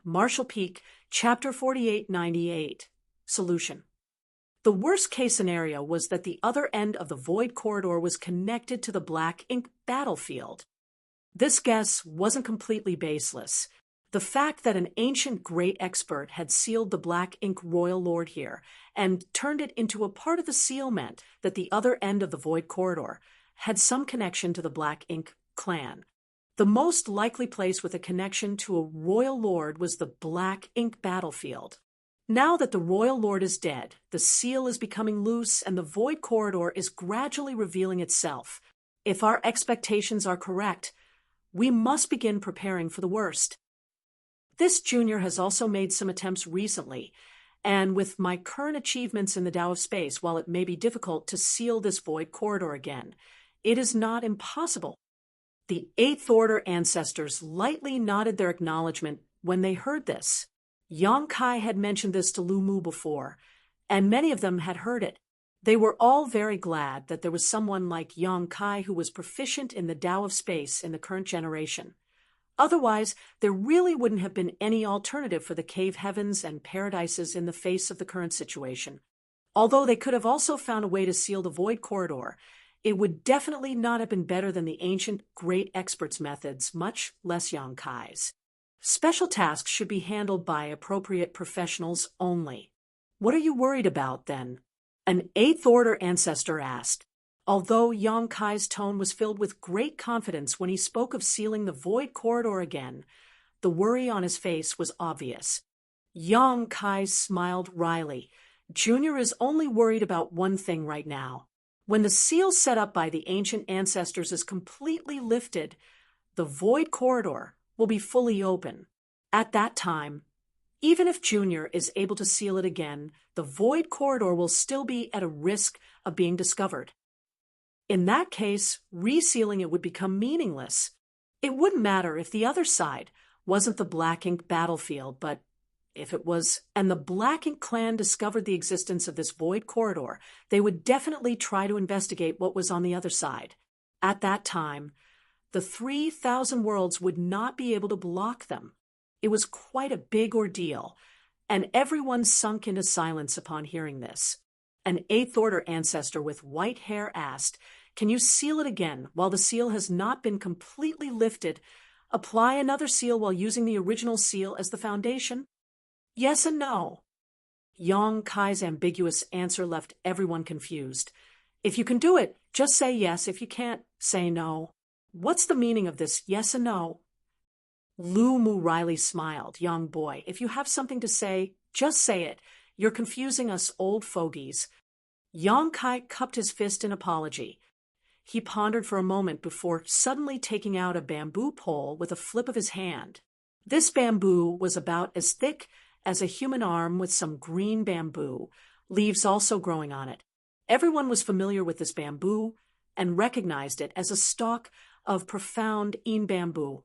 Marshall Peak, Chapter 4898. Solution. The worst-case scenario was that the other end of the void corridor was connected to the black ink battlefield. This guess wasn't completely baseless. The fact that an ancient great expert had sealed the black ink royal lord here and turned it into a part of the seal meant that the other end of the void corridor had some connection to the black ink clan. The most likely place with a connection to a royal lord was the black ink battlefield. Now that the royal lord is dead, the seal is becoming loose and the void corridor is gradually revealing itself. If our expectations are correct, we must begin preparing for the worst. This junior has also made some attempts recently, and with my current achievements in the Tao of Space, while it may be difficult to seal this void corridor again, it is not impossible. The Eighth Order ancestors lightly nodded their acknowledgement when they heard this. Yang Kai had mentioned this to Lu Mu before, and many of them had heard it. They were all very glad that there was someone like Yang Kai who was proficient in the Tao of Space in the current generation. Otherwise, there really wouldn't have been any alternative for the cave heavens and paradises in the face of the current situation. Although they could have also found a way to seal the void corridor, it would definitely not have been better than the ancient great experts' methods, much less Yang Kai's. Special tasks should be handled by appropriate professionals only. What are you worried about, then? An Eighth Order ancestor asked. Although Yang Kai's tone was filled with great confidence when he spoke of sealing the void corridor again, the worry on his face was obvious. Yang Kai smiled wryly. Junior is only worried about one thing right now. When the seal set up by the ancient ancestors is completely lifted, the void corridor will be fully open. At that time, even if Junior is able to seal it again, the void corridor will still be at a risk of being discovered. In that case, resealing it would become meaningless. It wouldn't matter if the other side wasn't the Black Ink battlefield, but if it was, and the Black Ink clan discovered the existence of this void corridor, they would definitely try to investigate what was on the other side. At that time, the 3,000 worlds would not be able to block them. It was quite a big ordeal, and everyone sunk into silence upon hearing this. An Eighth Order ancestor with white hair asked, "Can you seal it again while the seal has not been completely lifted? Apply another seal while using the original seal as the foundation?" Yes and no. Yang Kai's ambiguous answer left everyone confused. If you can do it, just say yes. If you can't, say no. What's the meaning of this yes and no? Lu Mu Riley smiled. Young boy, if you have something to say, just say it. You're confusing us old fogies. Yang Kai cupped his fist in apology. He pondered for a moment before suddenly taking out a bamboo pole with a flip of his hand. This bamboo was about as thick as a human arm with some green bamboo, leaves also growing on it. Everyone was familiar with this bamboo and recognized it as a stalk of profound een bamboo.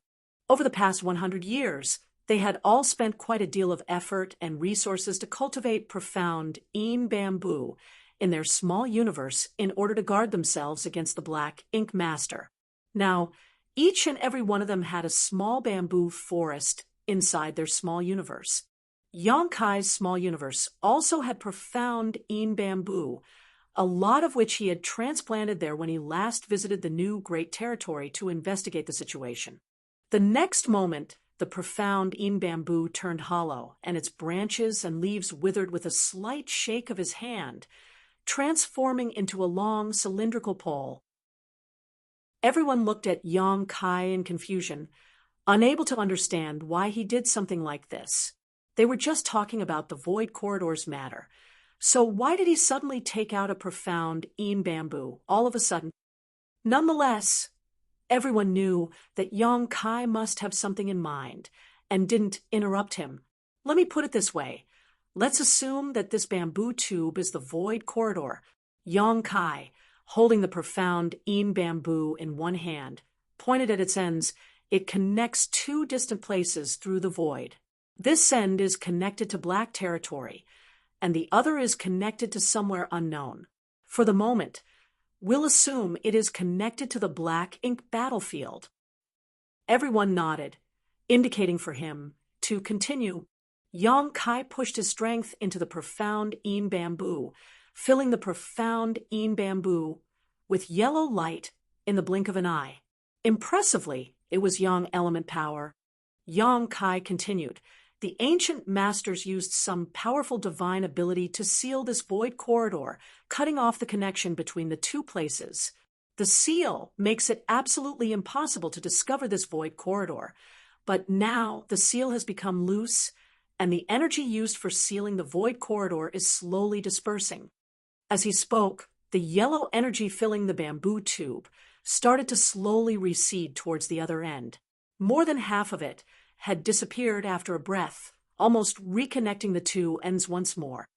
Over the past 100 years, they had all spent quite a deal of effort and resources to cultivate profound een bamboo in their small universe in order to guard themselves against the Black Ink Master. Now, each and every one of them had a small bamboo forest inside their small universe. Yang Kai's small universe also had profound een bamboo, a lot of which he had transplanted there when he last visited the new Great Territory to investigate the situation. The next moment, the profound een bamboo turned hollow, and its branches and leaves withered with a slight shake of his hand, transforming into a long cylindrical pole. Everyone looked at Yang Kai in confusion, unable to understand why he did something like this. They were just talking about the void corridor's matter. So why did he suddenly take out a profound een bamboo all of a sudden? Nonetheless, everyone knew that Yang Kai must have something in mind and didn't interrupt him. Let me put it this way. Let's assume that this bamboo tube is the void corridor. Yang Kai, holding the profound een bamboo in one hand, pointed at its ends. It connects two distant places through the void. This end is connected to Black Territory, and the other is connected to somewhere unknown. For the moment, we'll assume it is connected to the Black Ink battlefield. Everyone nodded, indicating for him to continue. Yang Kai pushed his strength into the profound Yin bamboo, filling the profound Yin bamboo with yellow light in the blink of an eye. Impressively, it was Yang element power. Yang Kai continued. The ancient masters used some powerful divine ability to seal this void corridor, cutting off the connection between the two places. The seal makes it absolutely impossible to discover this void corridor, but now the seal has become loose, and the energy used for sealing the void corridor is slowly dispersing. As he spoke, the yellow energy filling the bamboo tube started to slowly recede towards the other end. More than half of it had disappeared after a breath, almost reconnecting the two ends once more.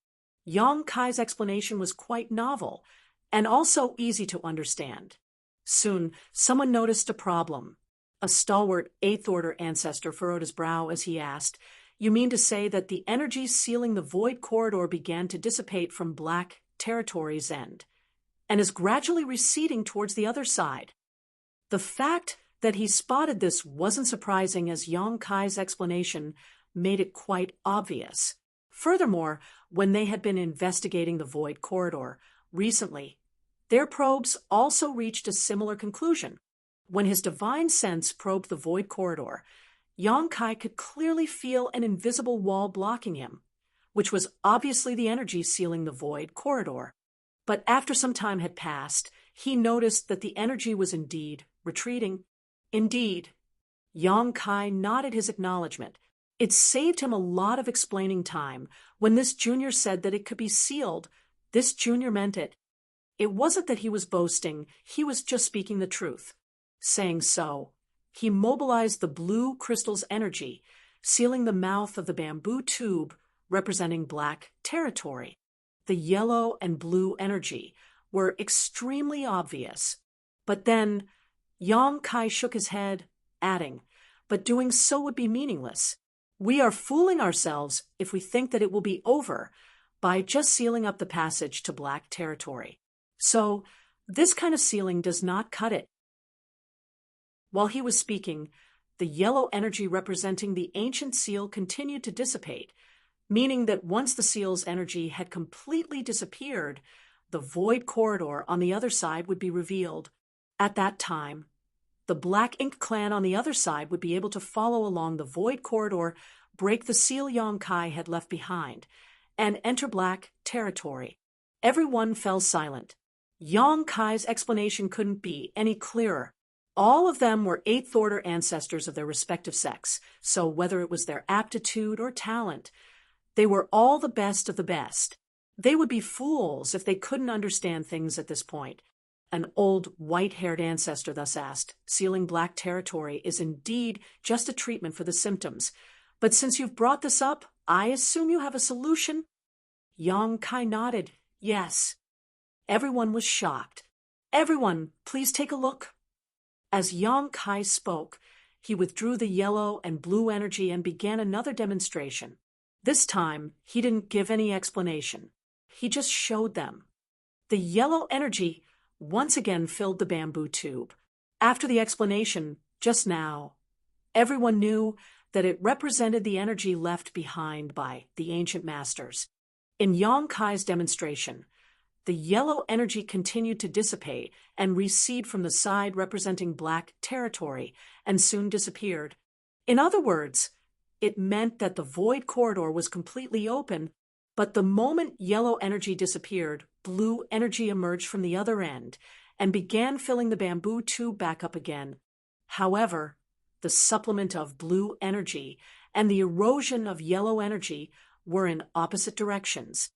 Yang Kai's explanation was quite novel, and also easy to understand. Soon, someone noticed a problem. A stalwart eighth-order ancestor furrowed his brow as he asked, "You mean to say that the energy sealing the void corridor began to dissipate from Black Territory's end, and is gradually receding towards the other side?" The fact that he spotted this wasn't surprising, as Yang Kai's explanation made it quite obvious. Furthermore, when they had been investigating the void corridor recently, their probes also reached a similar conclusion. When his divine sense probed the void corridor, Yang Kai could clearly feel an invisible wall blocking him, which was obviously the energy sealing the void corridor. But after some time had passed, he noticed that the energy was indeed retreating. Indeed. Yang Kai nodded his acknowledgement. It saved him a lot of explaining time. When this junior said that it could be sealed, this junior meant it. It wasn't that he was boasting, he was just speaking the truth. Saying so, he mobilized the blue crystal's energy, sealing the mouth of the bamboo tube representing Black Territory. The yellow and blue energy were extremely obvious. But then Yang Kai shook his head, adding, "But doing so would be meaningless. We are fooling ourselves if we think that it will be over by just sealing up the passage to Black Territory. So, this kind of sealing does not cut it." While he was speaking, the yellow energy representing the ancient seal continued to dissipate, meaning that once the seal's energy had completely disappeared, the void corridor on the other side would be revealed. At that time, the Black Ink clan on the other side would be able to follow along the void corridor, break the seal Yang Kai had left behind, and enter Black Territory. Everyone fell silent. Yang Kai's explanation couldn't be any clearer. All of them were eighth-order ancestors of their respective sex, so whether it was their aptitude or talent, they were all the best of the best. They would be fools if they couldn't understand things at this point. An old white-haired ancestor thus asked, "Sealing Black Territory is indeed just a treatment for the symptoms, but since you've brought this up, I assume you have a solution?" Yang Kai nodded, "Yes." Everyone was shocked. "Everyone, please take a look." As Yang Kai spoke, he withdrew the yellow and blue energy and began another demonstration. This time, he didn't give any explanation. He just showed them. The yellow energy once again filled the bamboo tube. After the explanation, just now, everyone knew that it represented the energy left behind by the ancient masters. In Yang Kai's demonstration, the yellow energy continued to dissipate and recede from the side representing Black Territory and soon disappeared. In other words, it meant that the void corridor was completely open, but the moment yellow energy disappeared, blue energy emerged from the other end and began filling the bamboo tube back up again. However, the supplement of blue energy and the erosion of yellow energy were in opposite directions.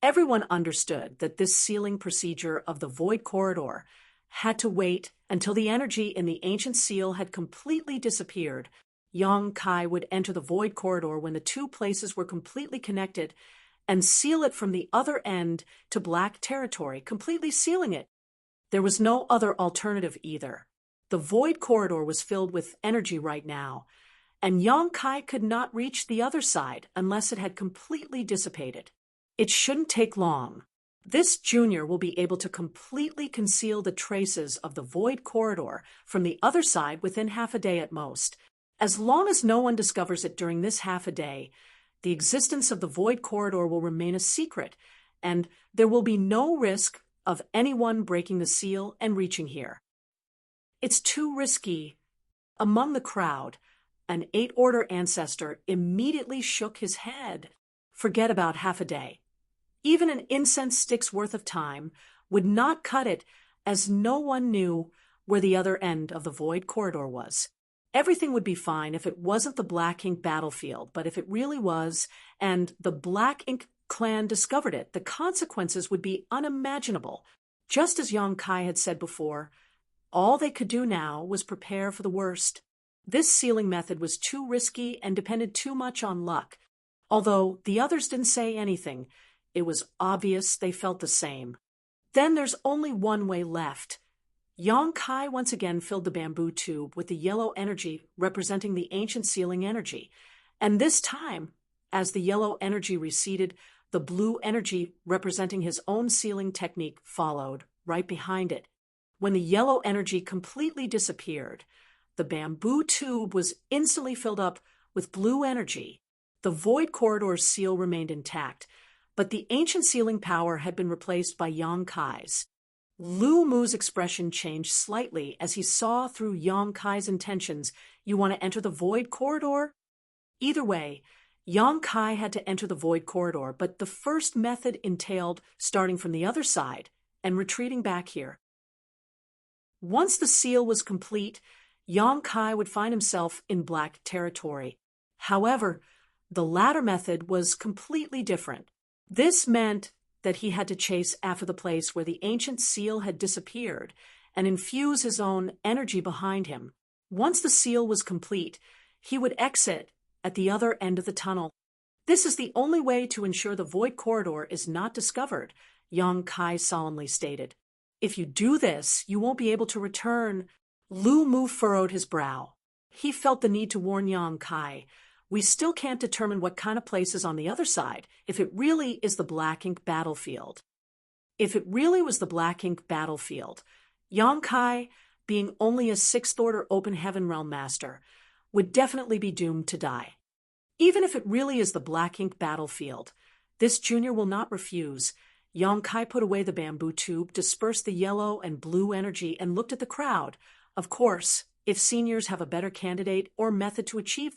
Everyone understood that this sealing procedure of the void corridor had to wait until the energy in the ancient seal had completely disappeared. Yang Kai would enter the void corridor when the two places were completely connected and seal it from the other end to Black Territory, completely sealing it. There was no other alternative either. The void corridor was filled with energy right now, and Yang Kai could not reach the other side unless it had completely dissipated. It shouldn't take long. This junior will be able to completely conceal the traces of the void corridor from the other side within half a day at most. As long as no one discovers it during this half a day, the existence of the void corridor will remain a secret, and there will be no risk of anyone breaking the seal and reaching here. It's too risky. Among the crowd, an 8th-order ancestor immediately shook his head. Forget about half a day. Even an incense stick's worth of time would not cut it, as no one knew where the other end of the void corridor was. Everything would be fine if it wasn't the Black Ink battlefield, but if it really was, and the Black Ink clan discovered it, the consequences would be unimaginable. Just as Yang Kai had said before, all they could do now was prepare for the worst. This sealing method was too risky and depended too much on luck. Although the others didn't say anything, it was obvious they felt the same. Then there's only one way left. Yang Kai once again filled the bamboo tube with the yellow energy representing the ancient sealing energy. And this time, as the yellow energy receded, the blue energy representing his own sealing technique followed, right behind it. When the yellow energy completely disappeared, the bamboo tube was instantly filled up with blue energy. The void corridor's seal remained intact, but the ancient sealing power had been replaced by Yang Kai's. Lu Mu's expression changed slightly as he saw through Yang Kai's intentions. You want to enter the void corridor? Either way, Yang Kai had to enter the void corridor, but the first method entailed starting from the other side and retreating back here. Once the seal was complete, Yang Kai would find himself in black territory. However, the latter method was completely different. This meant that he had to chase after the place where the ancient seal had disappeared and infuse his own energy behind him. Once the seal was complete, he would exit at the other end of the tunnel. This is the only way to ensure the void corridor is not discovered, Yang Kai solemnly stated. If you do this, you won't be able to return. Lu Mu furrowed his brow. He felt the need to warn Yang Kai. We still can't determine what kind of place is on the other side, if it really is the Black Ink battlefield. If it really was the Black Ink battlefield, Yang Kai, being only a 6th-order open heaven realm master, would definitely be doomed to die. Even if it really is the Black Ink battlefield, this junior will not refuse. Yang Kai put away the bamboo tube, dispersed the yellow and blue energy, and looked at the crowd. Of course, if seniors have a better candidate or method to achieve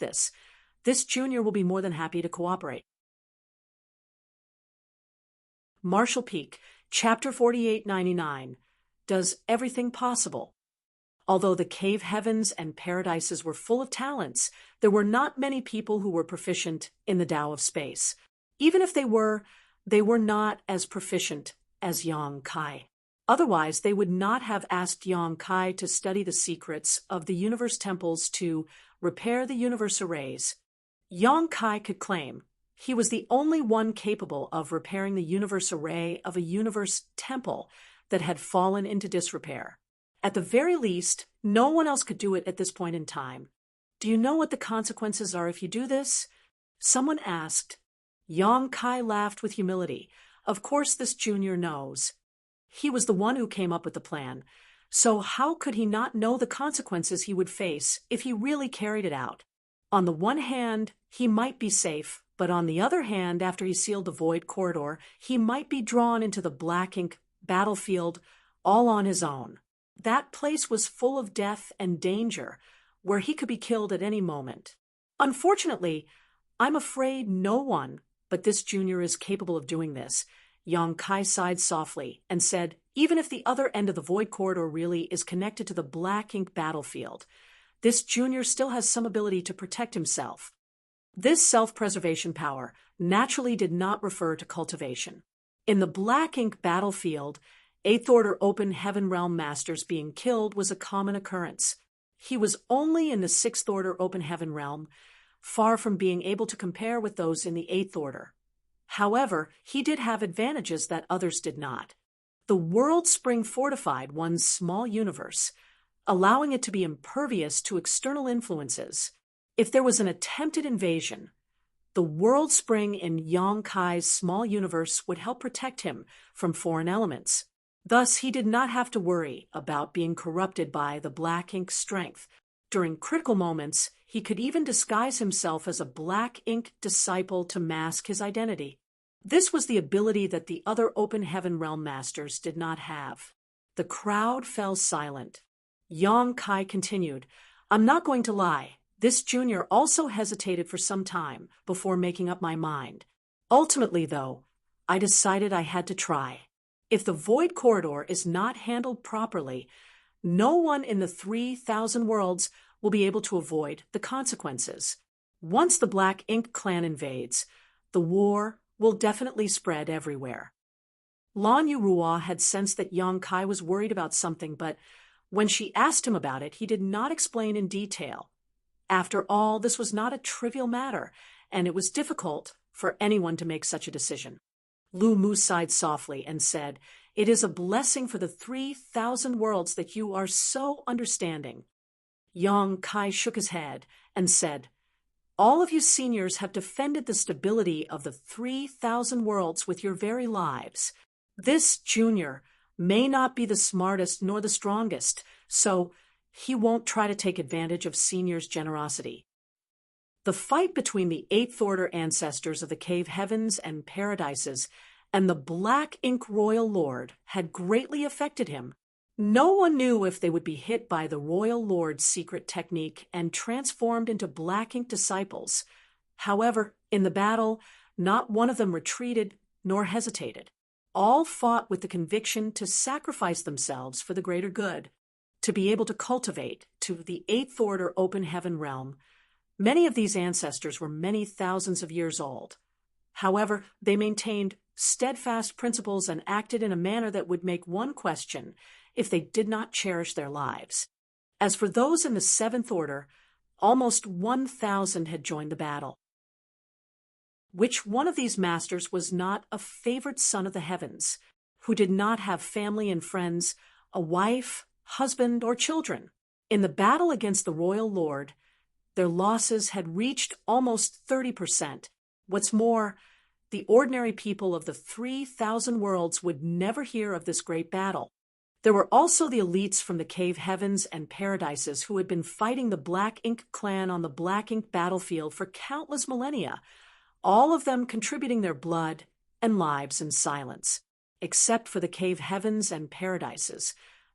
this junior will be more than happy to cooperate. Marshall Peak, Chapter 4899. Does everything possible? Although the cave heavens and paradises were full of talents, there were not many people who were proficient in the Tao of space. Even if they were not as proficient as Yang Kai. Otherwise, they would not have asked Yang Kai to study the secrets of the universe temples to repair the universe arrays. Yang Kai could claim he was the only one capable of repairing the universe array of a universe temple that had fallen into disrepair. At the very least, no one else could do it at this point in time. Do you know what the consequences are if you do this? Someone asked. Yang Kai laughed with humility. Of course this junior knows. He was the one who came up with the plan. So how could he not know the consequences he would face if he really carried it out? On the one hand, he might be safe, but on the other hand, after he sealed the void corridor, he might be drawn into the Black Ink battlefield all on his own. That place was full of death and danger, where he could be killed at any moment. Unfortunately, I'm afraid no one but this junior is capable of doing this. Yang Kai sighed softly and said, even if the other end of the void corridor really is connected to the Black Ink battlefield, this junior still has some ability to protect himself. This self-preservation power naturally did not refer to cultivation. In the Black Ink battlefield, 8th-order open heaven realm masters being killed was a common occurrence. He was only in the 6th-order open heaven realm, far from being able to compare with those in the 8th order. However, he did have advantages that others did not. The world spring fortified one's small universe, allowing it to be impervious to external influences. If there was an attempted invasion, the world spring in Yang Kai's small universe would help protect him from foreign elements. Thus, he did not have to worry about being corrupted by the Black Ink strength. During critical moments, he could even disguise himself as a black ink disciple to mask his identity. This was the ability that the other Open Heaven Realm Masters did not have. The crowd fell silent. Yang Kai continued, "I'm not going to lie. This junior also hesitated for some time before making up my mind. Ultimately, though, I decided I had to try. If the Void Corridor is not handled properly, no one in the 3,000 worlds will be able to avoid the consequences. Once the Black Ink clan invades, the war will definitely spread everywhere." Lan Yurua had sensed that Yang Kai was worried about something, but when she asked him about it, he did not explain in detail. After all, this was not a trivial matter, and it was difficult for anyone to make such a decision. Lu Mu sighed softly and said, "It is a blessing for the 3,000 worlds that you are so understanding." Yang Kai shook his head and said, "All of you seniors have defended the stability of the 3,000 worlds with your very lives. This junior may not be the smartest nor the strongest, so he won't try to take advantage of seniors' generosity." The fight between the Eighth Order ancestors of the Cave Heavens and Paradises and the Black Ink Royal Lord had greatly affected him. No one knew if they would be hit by the Royal Lord's secret technique and transformed into Black Ink disciples. However, in the battle, not one of them retreated nor hesitated. All fought with the conviction to sacrifice themselves for the greater good, to be able to cultivate to the Eighth Order Open Heaven realm. Many of these ancestors were many thousands of years old. However, they maintained steadfast principles and acted in a manner that would make one question if they did not cherish their lives. As for those in the Seventh Order, almost 1,000 had joined the battle. Which one of these masters was not a favored son of the heavens, who did not have family and friends, a wife, husband, or children? In the battle against the Royal Lord, their losses had reached almost 30%. What's more, the ordinary people of the 3,000 worlds would never hear of this great battle. There were also the elites from the Cave Heavens and Paradises who had been fighting the Black Ink clan on the Black Ink battlefield for countless millennia, all of them contributing their blood and lives in silence. Except for the Cave Heavens and Paradises,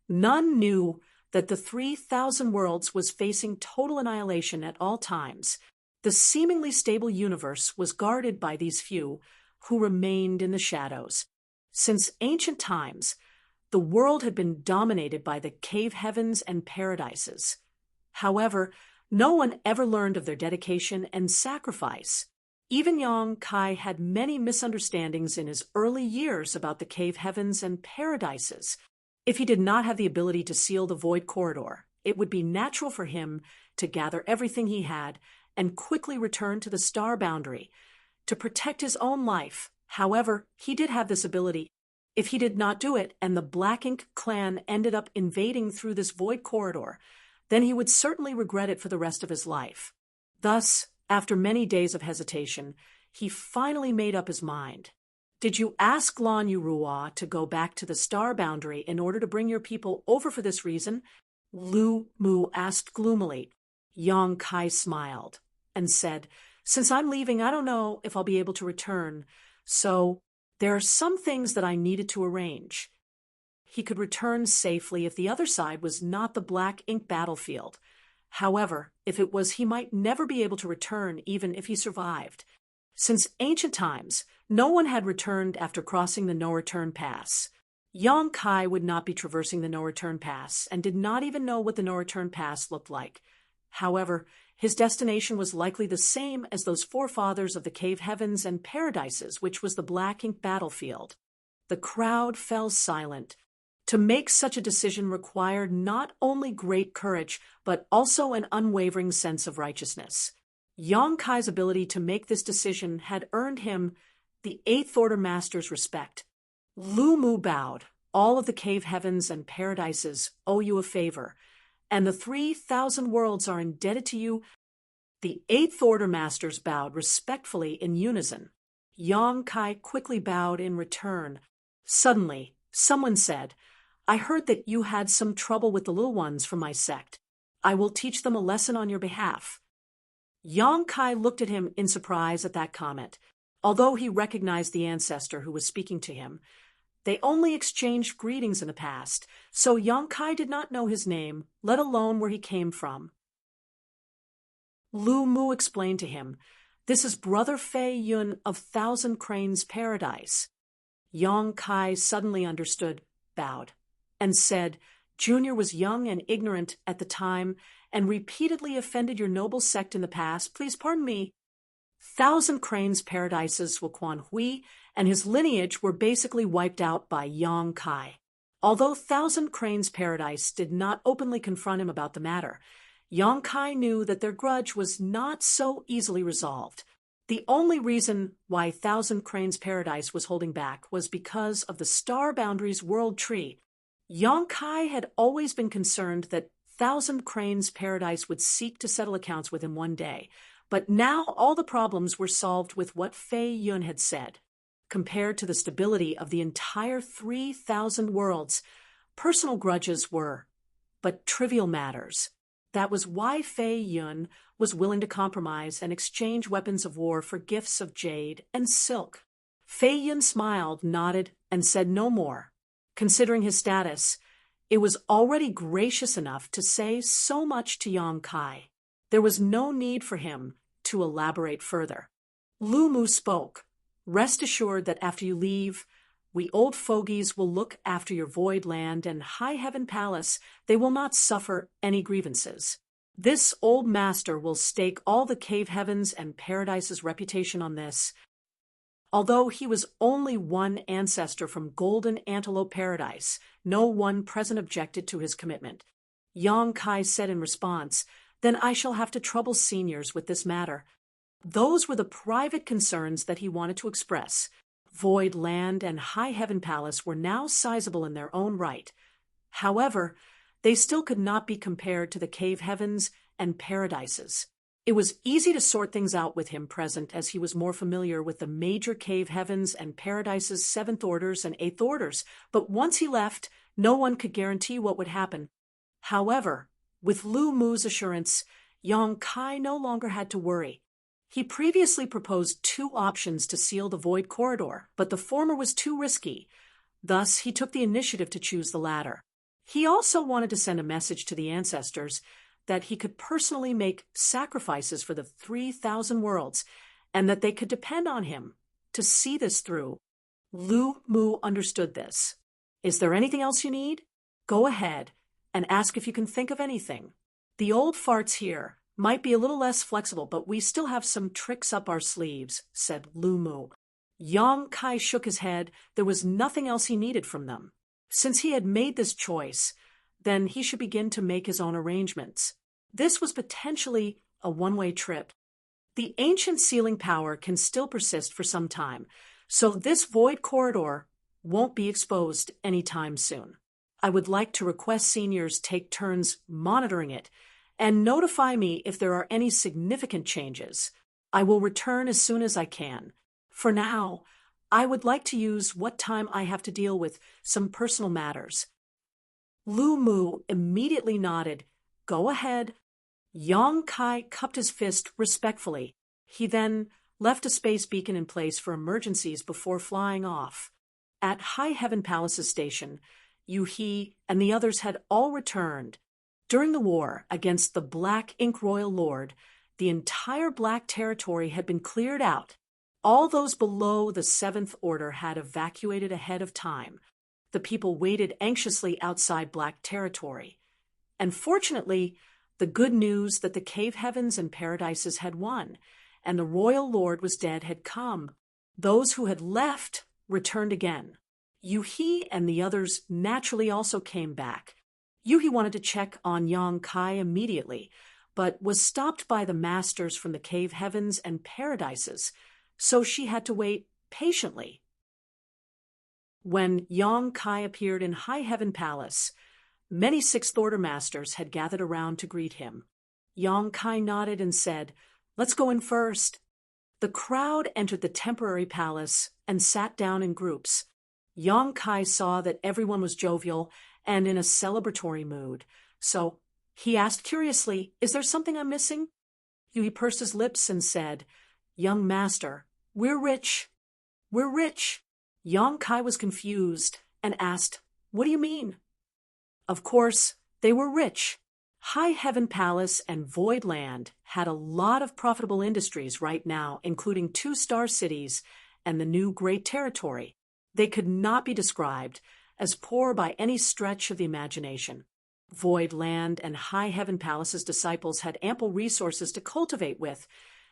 none knew that the 3,000 worlds was facing total annihilation at all times. The seemingly stable universe was guarded by these few who remained in the shadows. Since ancient times, the world had been dominated by the Cave Heavens and Paradises. However, no one ever learned of their dedication and sacrifice. Even Yang Kai had many misunderstandings in his early years about the Cave Heavens and Paradises. If he did not have the ability to seal the Void Corridor, it would be natural for him to gather everything he had and quickly return to the star boundary to protect his own life. However, he did have this ability. If he did not do it and the Black Ink clan ended up invading through this Void Corridor, then he would certainly regret it for the rest of his life. Thus, after many days of hesitation, he finally made up his mind. "Did you ask Lan Yurua to go back to the star boundary in order to bring your people over for this reason?" Lu Mu asked gloomily. Yang Kai smiled and said, "Since I'm leaving, I don't know if I'll be able to return, so there are some things that I needed to arrange." He could return safely if the other side was not the Black Ink battlefield. However, if it was, he might never be able to return even if he survived. Since ancient times, no one had returned after crossing the no-return pass. Yang Kai would not be traversing the no-return pass and did not even know what the no-return pass looked like. However, his destination was likely the same as those forefathers of the Cave Heavens and Paradises, which was the Black Ink battlefield. The crowd fell silent. To make such a decision required not only great courage, but also an unwavering sense of righteousness. Yang Kai's ability to make this decision had earned him the Eighth Order Master's respect. Lu Mu bowed. "All of the Cave Heavens and Paradises owe you a favor, and the 3,000 worlds are indebted to you." The Eighth Order Masters bowed respectfully in unison. Yang Kai quickly bowed in return. Suddenly, someone said, "I heard that you had some trouble with the little ones from my sect. I will teach them a lesson on your behalf." Yang Kai looked at him in surprise at that comment. Although he recognized the ancestor who was speaking to him, they only exchanged greetings in the past, so Yang Kai did not know his name, let alone where he came from. Lu Mu explained to him, "This is Brother Fei Yun of Thousand Cranes Paradise." Yang Kai suddenly understood, bowed, and said, "Junior was young and ignorant at the time and repeatedly offended your noble sect in the past. Please pardon me." Thousand Cranes Paradise's Waquan Hui and his lineage were basically wiped out by Yang Kai. Although Thousand Cranes Paradise did not openly confront him about the matter, Yang Kai knew that their grudge was not so easily resolved. The only reason why Thousand Cranes Paradise was holding back was because of the Star Boundaries World Tree. Yang Kai had always been concerned that Thousand Cranes Paradise would seek to settle accounts with him one day, but now all the problems were solved with what Fei Yun had said. Compared to the stability of the entire 3,000 worlds, personal grudges were but trivial matters. That was why Fei Yun was willing to compromise and exchange weapons of war for gifts of jade and silk. Fei Yun smiled, nodded, and said no more. Considering his status, it was already gracious enough to say so much to Yang Kai. There was no need for him to elaborate further. Lu Mu spoke. "Rest assured that after you leave, we old fogies will look after your void land and high heaven palace. They will not suffer any grievances. This old master will stake all the cave heavens and paradise's reputation on this." Although he was only one ancestor from Golden Antelope Paradise, no one present objected to his commitment. Yang Kai said in response, "Then I shall have to trouble seniors with this matter." Those were the private concerns that he wanted to express. Void Land and High Heaven Palace were now sizable in their own right. However, they still could not be compared to the Cave Heavens and Paradises. It was easy to sort things out with him present, as he was more familiar with the major Cave Heavens and Paradises' 7th Orders and 8th Orders, but once he left, no one could guarantee what would happen. However, with Lu Mu's assurance, Yang Kai no longer had to worry. He previously proposed 2 options to seal the Void Corridor, but the former was too risky. Thus, he took the initiative to choose the latter. He also wanted to send a message to the ancestors that he could personally make sacrifices for the 3,000 worlds, and that they could depend on him to see this through. Lu Mu understood this. "Is there anything else you need? Go ahead and ask if you can think of anything. The old farts here might be a little less flexible, but we still have some tricks up our sleeves," said Lu Mu. Yang Kai shook his head. There was nothing else he needed from them. Since he had made this choice, then he should begin to make his own arrangements. This was potentially a one-way trip. The ancient sealing power can still persist for some time, so this void corridor won't be exposed anytime soon. I would like to request seniors take turns monitoring it and notify me if there are any significant changes. I will return as soon as I can. For now, I would like to use what time I have to deal with some personal matters." Lu Mu immediately nodded. "Go ahead." Yang Kai cupped his fist respectfully. He then left a space beacon in place for emergencies before flying off. At High Heaven Palace's station, Yu He and the others had all returned. During the war against the Black Ink Royal Lord, the entire Black territory had been cleared out. All those below the 7th Order had evacuated ahead of time. The people waited anxiously outside Black territory. And fortunately, the good news that the Cave Heavens and Paradises had won, and the Royal Lord was dead, had come. Those who had left returned again. Yu He and the others naturally also came back. Yu He wanted to check on Yang Kai immediately, but was stopped by the masters from the Cave Heavens and Paradises, so she had to wait patiently. When Yang Kai appeared in High Heaven Palace, many 6th Order masters had gathered around to greet him. Yang Kai nodded and said, "Let's go in first." The crowd entered the temporary palace and sat down in groups. Yang Kai saw that everyone was jovial and in a celebratory mood, so He asked curiously, "Is there something I'm missing?" Yui pursed his lips and said, "Young master, we're rich. We're rich." Yang Kai was confused and asked, "What do you mean?" Of course, they were rich. High Heaven Palace and Void Land had a lot of profitable industries right now, including 2-star cities and the new Great Territory. They could not be described as poor by any stretch of the imagination. Void Land and High Heaven Palace's disciples had ample resources to cultivate with,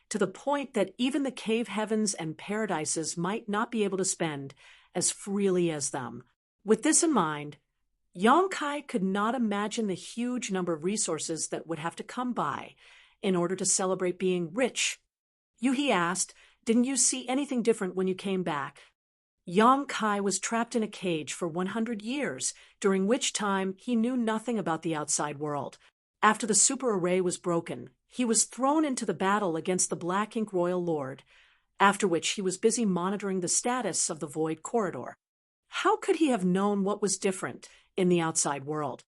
to the point that even the cave heavens and paradises might not be able to spend as freely as them. With this in mind, Yang Kai could not imagine the huge number of resources that would have to come by in order to celebrate being rich. Yuhi asked, "Didn't you see anything different when you came back?" Yang Kai was trapped in a cage for 100 years, during which time he knew nothing about the outside world. After the super array was broken, he was thrown into the battle against the Black Ink Royal Lord, after which he was busy monitoring the status of the Void Corridor. How could he have known what was different in the outside world?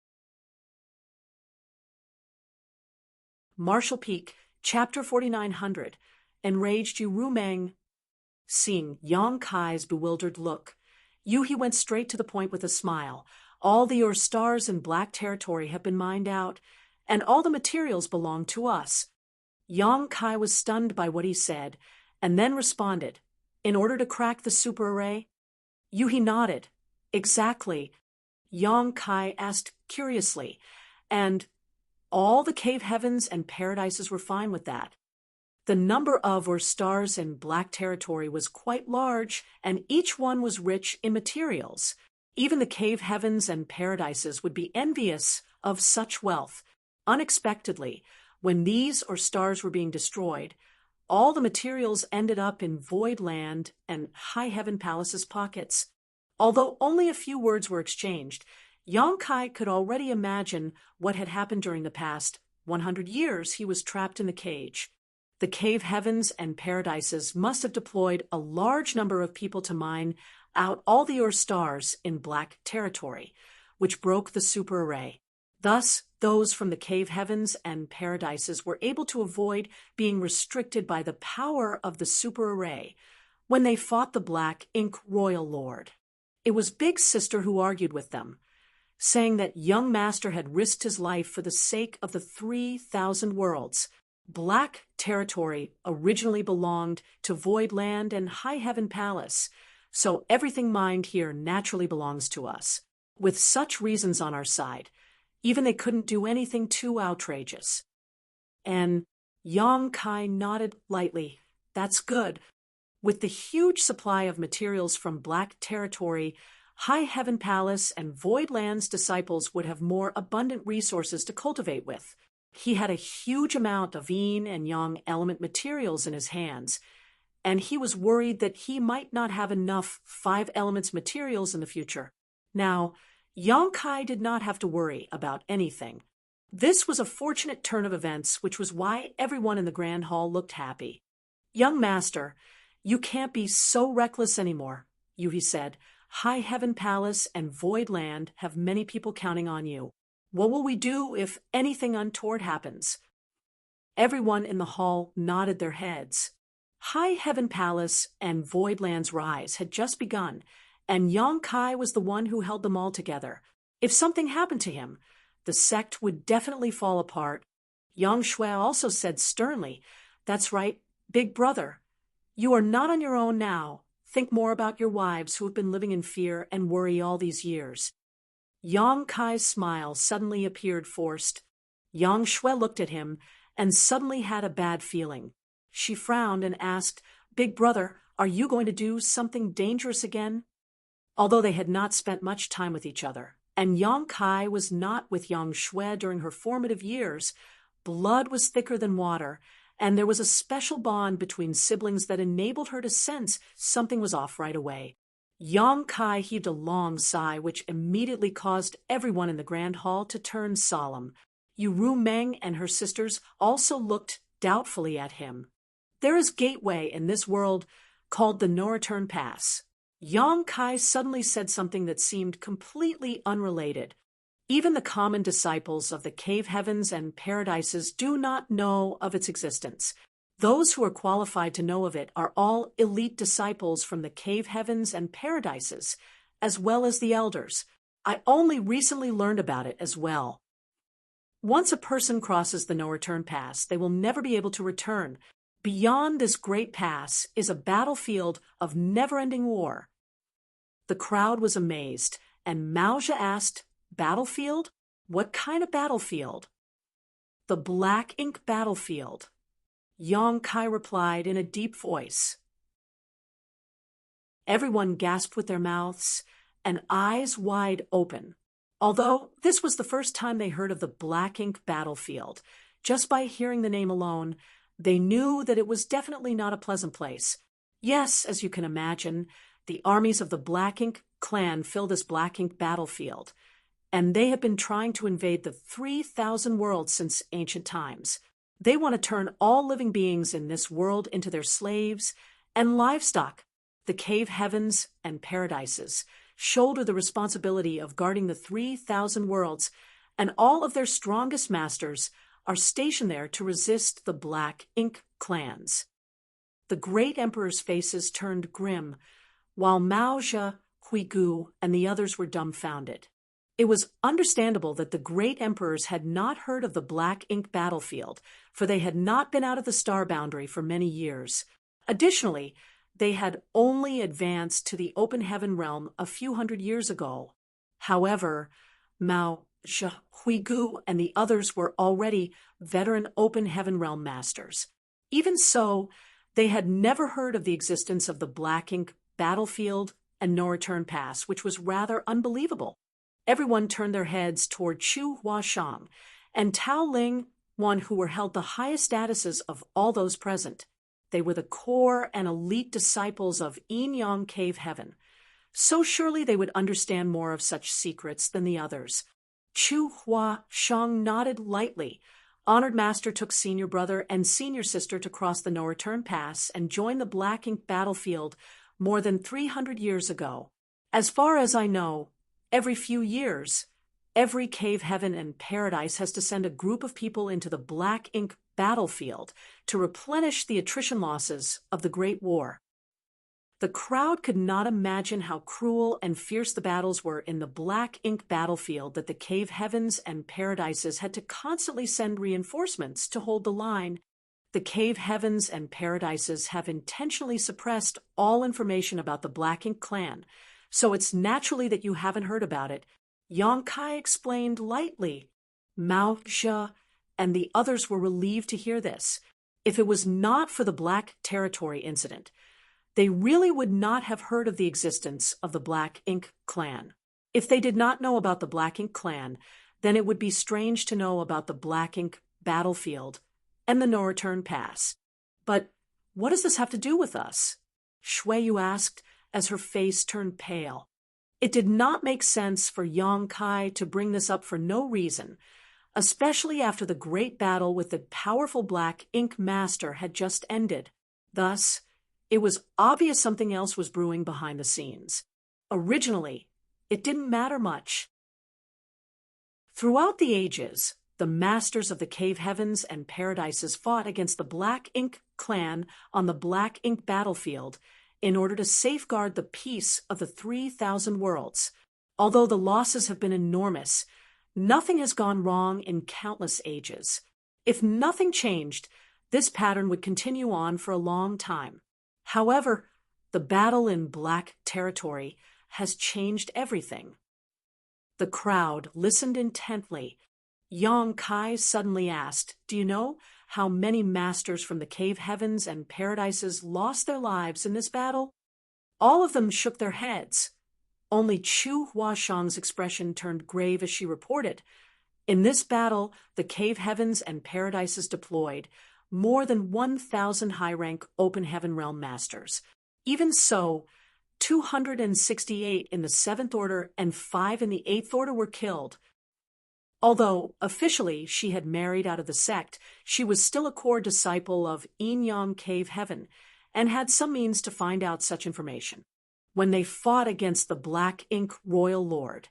Marshall Peak, Chapter 4900. Enraged Yu Rumeng. Seeing Yang Kai's bewildered look, Yuhi went straight to the point with a smile. "All your stars in Black Territory have been mined out, and all the materials belong to us." Yang Kai was stunned by what he said, and then responded, "In order to crack the super array?" Yuhi nodded. "Exactly." Yang Kai asked curiously, "And all the cave heavens and paradises were fine with that?" The number of stars in Black Territory was quite large, and each one was rich in materials. Even the cave heavens and paradises would be envious of such wealth. Unexpectedly, when these stars were being destroyed, all the materials ended up in Void Land and High Heaven Palace's pockets. Although only a few words were exchanged, Yang Kai could already imagine what had happened during the past 100 years he was trapped in the cage. The cave heavens and paradises must have deployed a large number of people to mine out all the stars in Black Territory, which broke the super array. Thus, those from the cave heavens and paradises were able to avoid being restricted by the power of the super array when they fought the Black Ink Royal Lord. It was Big Sister who argued with them, saying that young master had risked his life for the sake of the 3,000 worlds. Black Territory originally belonged to Void Land and High Heaven Palace, so everything mined here naturally belongs to us. With such reasons on our side, even they couldn't do anything too outrageous. And Yang Kai nodded lightly. "That's good. With the huge supply of materials from Black Territory, High Heaven Palace and Void Land's disciples would have more abundant resources to cultivate with." He had a huge amount of yin and yang element materials in his hands, and he was worried that he might not have enough 5 elements materials in the future. Now, Yang Kai did not have to worry about anything. This was a fortunate turn of events, which was why everyone in the Grand Hall looked happy. "Young master, you can't be so reckless anymore," Yuhi said. "High Heaven Palace and Void Land have many people counting on you. What will we do if anything untoward happens?" Everyone in the hall nodded their heads. High Heaven Palace and Void Land's rise had just begun, and Yang Kai was the one who held them all together. If something happened to him, the sect would definitely fall apart. Yang Shui also said sternly, "That's right, big brother. You are not on your own now. Think more about your wives who have been living in fear and worry all these years." Yang Kai's smile suddenly appeared forced. Yang Shui looked at him and suddenly had a bad feeling. She frowned and asked, "Big brother, are you going to do something dangerous again?" Although they had not spent much time with each other, and Yang Kai was not with Yang Shui during her formative years, blood was thicker than water, and there was a special bond between siblings that enabled her to sense something was off right away. Yang Kai heaved a long sigh, which immediately caused everyone in the Grand Hall to turn solemn. Yu Rumeng and her sisters also looked doubtfully at him. "There is gateway in this world called the No-Return Pass." Yang Kai suddenly said something that seemed completely unrelated. Even the common disciples of the cave heavens and paradises do not know of its existence. Those who are qualified to know of it are all elite disciples from the cave heavens and paradises, as well as the elders. I only recently learned about it as well. Once a person crosses the no-return pass, they will never be able to return. Beyond this great pass is a battlefield of never-ending war. The crowd was amazed, and Mao asked, "Battlefield? What kind of battlefield?" "The black ink battlefield," Yang Kai replied in a deep voice. Everyone gasped with their mouths and eyes wide open. Although this was the first time they heard of the black ink battlefield, just by hearing the name alone, they knew that it was definitely not a pleasant place. Yes, as you can imagine, the armies of the Black Ink clan fill this black ink battlefield, and they have been trying to invade the 3,000 worlds since ancient times. They want to turn all living beings in this world into their slaves and livestock. The cave heavens and paradises shoulder the responsibility of guarding the 3,000 worlds, and all of their strongest masters are stationed there to resist the Black Ink clans. The great emperor's faces turned grim, while Mao Zhe, Huigu, and the others were dumbfounded. It was understandable that the great emperors had not heard of the Black Ink battlefield, for they had not been out of the star boundary for many years. Additionally, they had only advanced to the open heaven realm a few hundred years ago. However, Mao Zhe, Huigu, and the others were already veteran open heaven realm masters. Even so, they had never heard of the existence of the Black Ink battlefield and no-return pass, which was rather unbelievable. Everyone turned their heads toward Chu Huashang and Tao Ling, one who were held the highest statuses of all those present. They were the core and elite disciples of Yin Yang Cave Heaven. So surely they would understand more of such secrets than the others. Chu Huashang nodded lightly. Honored Master took senior brother and senior sister to cross the no-return pass and join the Black Ink battlefield more than 300 years ago. As far as I know, every few years, every cave heaven and paradise has to send a group of people into the Black Ink battlefield to replenish the attrition losses of the Great War. The crowd could not imagine how cruel and fierce the battles were in the Black Ink battlefield that the cave heavens and paradises had to constantly send reinforcements to hold the line. The cave heavens and paradises have intentionally suppressed all information about the Black Ink clan, so it's naturally that you haven't heard about it. Yang Kai explained lightly. Mao Zhe and the others were relieved to hear this. If it was not for the Black Territory incident, they really would not have heard of the existence of the Black Ink clan. If they did not know about the Black Ink clan, then it would be strange to know about the Black Ink battlefield and the no-return pass. But what does this have to do with us? Shuiyu asked as her face turned pale. It did not make sense for Yang Kai to bring this up for no reason, especially after the great battle with the powerful Black Ink master had just ended. Thus, it was obvious something else was brewing behind the scenes. Originally, it didn't matter much. Throughout the ages, the masters of the cave heavens and paradises fought against the Black Ink clan on the Black Ink battlefield in order to safeguard the peace of the 3,000 worlds. Although the losses have been enormous, nothing has gone wrong in countless ages. If nothing changed, this pattern would continue on for a long time. However, the battle in Black Territory has changed everything. The crowd listened intently. Yang Kai suddenly asked, "Do you know how many masters from the cave heavens and paradises lost their lives in this battle?" All of them shook their heads. Only Chu Huashang's expression turned grave as she reported, "In this battle, the cave heavens and paradises deployed more than 1,000 high-rank open heaven realm masters. Even so, 268 in the 7th Order and 5 in the 8th Order were killed. Although officially she had married out of the sect, she was still a core disciple of Yin Yang Cave Heaven and had some means to find out such information. When they fought against the Black Ink Royal Lord,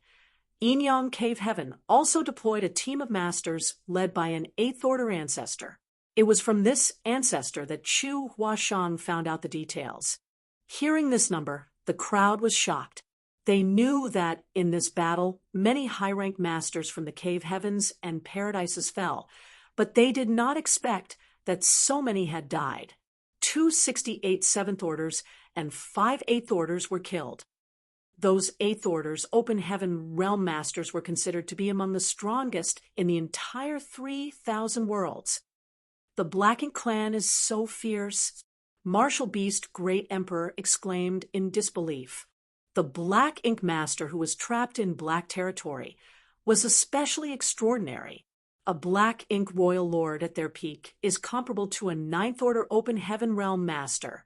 Enyang Cave Heaven also deployed a team of masters led by an 8th Order ancestor. It was from this ancestor that Chu Huashang found out the details. Hearing this number, the crowd was shocked. They knew that, in this battle, many high-ranked masters from the cave heavens and paradises fell, but they did not expect that so many had died. 268 7th Orders and 5 8th Orders were killed. Those 8th Orders open heaven realm masters were considered to be among the strongest in the entire 3,000 worlds. The Black Ink clan is so fierce, Martial Beast Great Emperor exclaimed in disbelief. The Black Ink master who was trapped in Black territory was especially extraordinary. A Black Ink royal lord at their peak is comparable to a 9th Order open heaven realm master.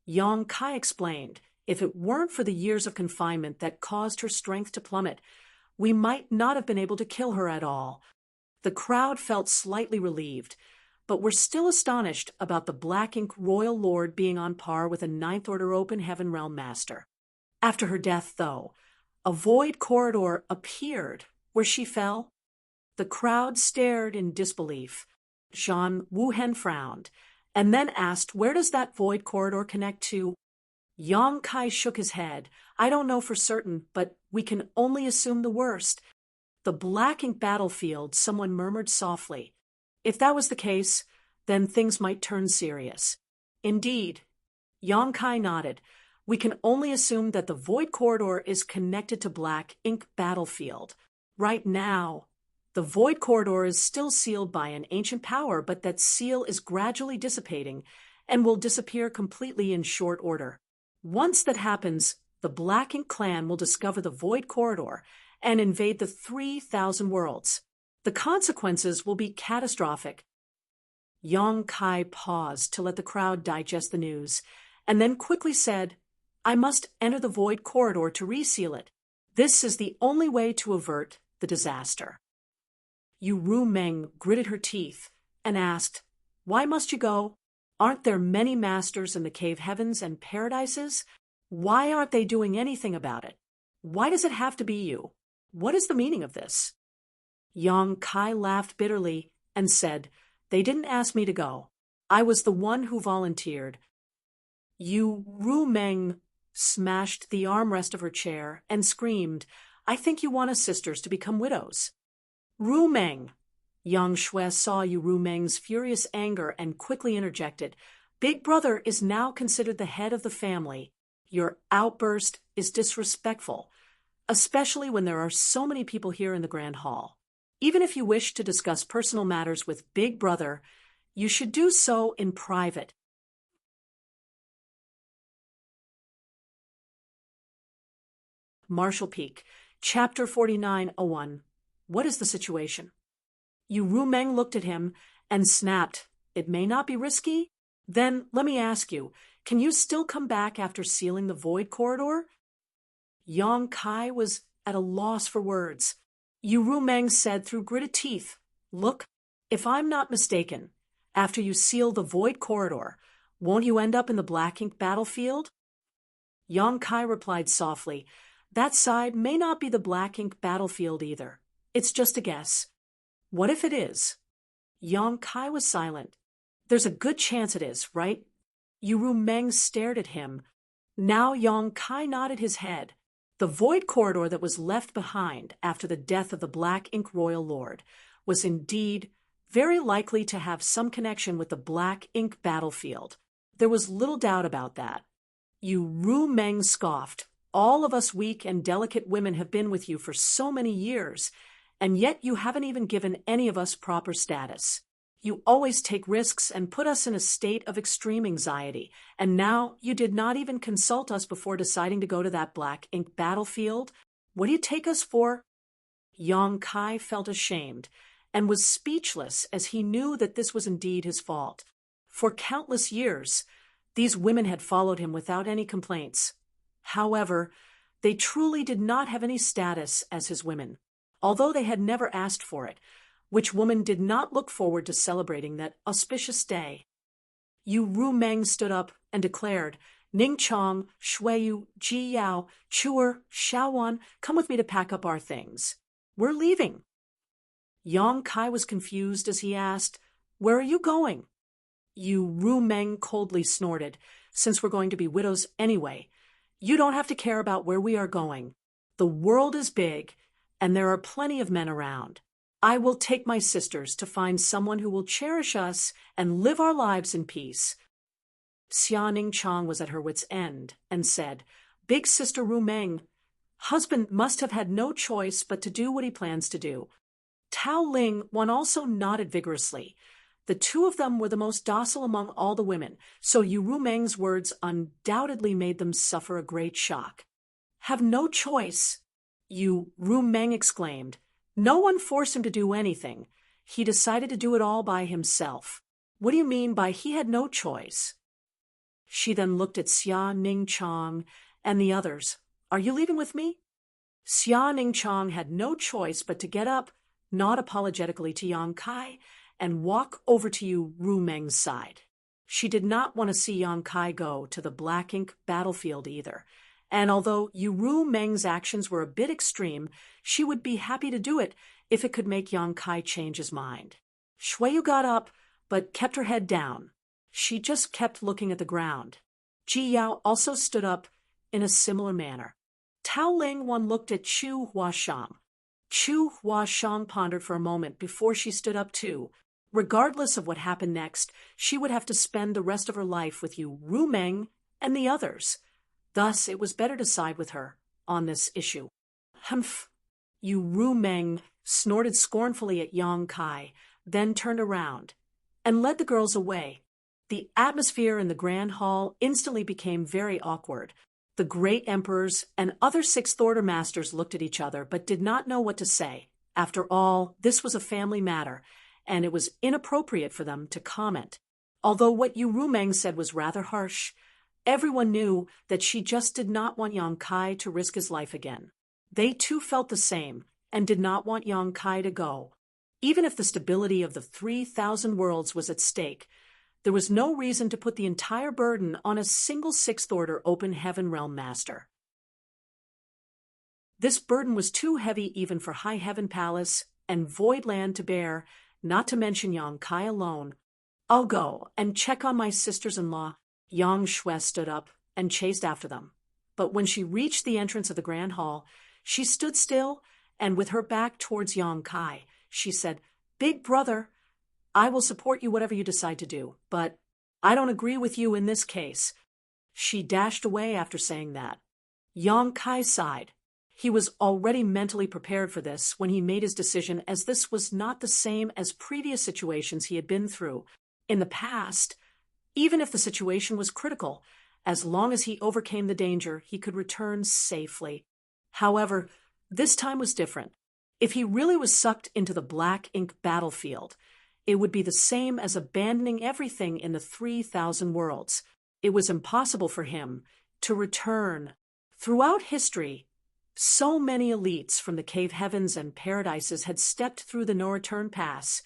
Yang Kai explained, if it weren't for the years of confinement that caused her strength to plummet, we might not have been able to kill her at all. The crowd felt slightly relieved, but were still astonished about the Black Ink royal lord being on par with a 9th Order open heaven realm master. After her death, though, a void corridor appeared where she fell. The crowd stared in disbelief. Zhan Wuhen frowned, and then asked, where does that void corridor connect to? Yang Kai shook his head. I don't know for certain, but we can only assume the worst. The Black Ink battlefield, someone murmured softly. If that was the case, then things might turn serious. Indeed. Yang Kai nodded. We can only assume that the void corridor is connected to Black Ink battlefield. Right now, the void corridor is still sealed by an ancient power, but that seal is gradually dissipating and will disappear completely in short order. Once that happens, the Black Ink clan will discover the void corridor and invade the 3,000 worlds. The consequences will be catastrophic. Yang Kai paused to let the crowd digest the news, and then quickly said, I must enter the void corridor to reseal it. This is the only way to avert the disaster. Yu Ru Meng gritted her teeth and asked, why must you go? Aren't there many masters in the cave heavens and paradises? Why aren't they doing anything about it? Why does it have to be you? What is the meaning of this? Yang Kai laughed bitterly and said, they didn't ask me to go. I was the one who volunteered. Yu Ru Meng smashed the armrest of her chair and screamed, I think you want us sisters to become widows. Ru Meng. Yang Shui saw Yu Ru Meng's furious anger and quickly interjected, Big Brother is now considered the head of the family. Your outburst is disrespectful, especially when there are so many people here in the Grand Hall. Even if you wish to discuss personal matters with Big Brother, you should do so in private. Martial Peak, Chapter 4901. What is the situation? Yu Ru Meng looked at him and snapped, It may not be risky? Then, let me ask you, can you still come back after sealing the void corridor? Yang Kai was at a loss for words. Yu Ru Meng said through gritted teeth, Look, if I'm not mistaken, after you seal the void corridor, won't you end up in the Black Ink battlefield? Yang Kai replied softly, That side may not be the Black Ink battlefield either. It's just a guess. What if it is? Yang Kai was silent. There's a good chance it is, right? Yu Ru Meng stared at him. Now Yang Kai nodded his head. The void corridor that was left behind after the death of the Black Ink Royal Lord was indeed very likely to have some connection with the Black Ink battlefield. There was little doubt about that. Yu Ru Meng scoffed. All of us weak and delicate women have been with you for so many years, and yet you haven't even given any of us proper status. You always take risks and put us in a state of extreme anxiety, and now you did not even consult us before deciding to go to that Black Ink battlefield. What do you take us for? Yang Kai felt ashamed and was speechless as he knew that this was indeed his fault. For countless years, these women had followed him without any complaints. However, they truly did not have any status as his women, although they had never asked for it, which woman did not look forward to celebrating that auspicious day. Yu Ru Meng stood up and declared, Ning Chong, Shuiyu, Ji Yao, Chuer, Xiaowan, come with me to pack up our things. We're leaving. Yang Kai was confused as he asked, Where are you going? Yu Rumeng coldly snorted, Since we're going to be widows anyway, you don't have to care about where we are going. The world is big, and there are plenty of men around. I will take my sisters to find someone who will cherish us and live our lives in peace. Xia Ning Chong was at her wit's end and said, Big Sister Rumeng, husband must have had no choice but to do what he plans to do. Tao Ling one also nodded vigorously. The two of them were the most docile among all the women, so Yu Rumeng's words undoubtedly made them suffer a great shock. Have no choice, Yu Rumeng exclaimed. No one forced him to do anything. He decided to do it all by himself. What do you mean by he had no choice? She then looked at Xia Ning Chong and the others. Are you leaving with me? Xia Ning Chong had no choice but to get up, nod apologetically to Yang Kai, and walk over to Yu Rumeng's side. She did not want to see Yang Kai go to the black ink battlefield either, and although Yu Rumeng's actions were a bit extreme, she would be happy to do it if it could make Yang Kai change his mind. Shuiyu got up, but kept her head down. She just kept looking at the ground. Ji Yao also stood up in a similar manner. Tao Ling one looked at Chu Huashang. Chu Huashang pondered for a moment before she stood up too. Regardless of what happened next, she would have to spend the rest of her life with Yu Rumeng and the others. Thus, it was better to side with her on this issue. Humph! Yu Rumeng snorted scornfully at Yang Kai, then turned around and led the girls away. The atmosphere in the grand hall instantly became very awkward. The great emperors and other Sixth Order masters looked at each other but did not know what to say. After all, this was a family matter, and it was inappropriate for them to comment. Although what Yu Rumeng said was rather harsh, everyone knew that she just did not want Yang Kai to risk his life again. They too felt the same and did not want Yang Kai to go. Even if the stability of the 3,000 worlds was at stake, there was no reason to put the entire burden on a single Sixth Order Open Heaven Realm Master. This burden was too heavy even for High Heaven Palace and Void Land to bear, not to mention Yang Kai alone. I'll go and check on my sisters-in-law. Yang Shui stood up and chased after them. But when she reached the entrance of the Grand Hall, she stood still, and with her back towards Yang Kai, she said, Big brother, I will support you whatever you decide to do, but I don't agree with you in this case. She dashed away after saying that. Yang Kai sighed. He was already mentally prepared for this when he made his decision, as this was not the same as previous situations he had been through. In the past, even if the situation was critical, as long as he overcame the danger, he could return safely. However, this time was different. If he really was sucked into the black ink battlefield, it would be the same as abandoning everything in the 3,000 worlds. It was impossible for him to return. Throughout history, so many elites from the cave heavens and paradises had stepped through the no-return pass,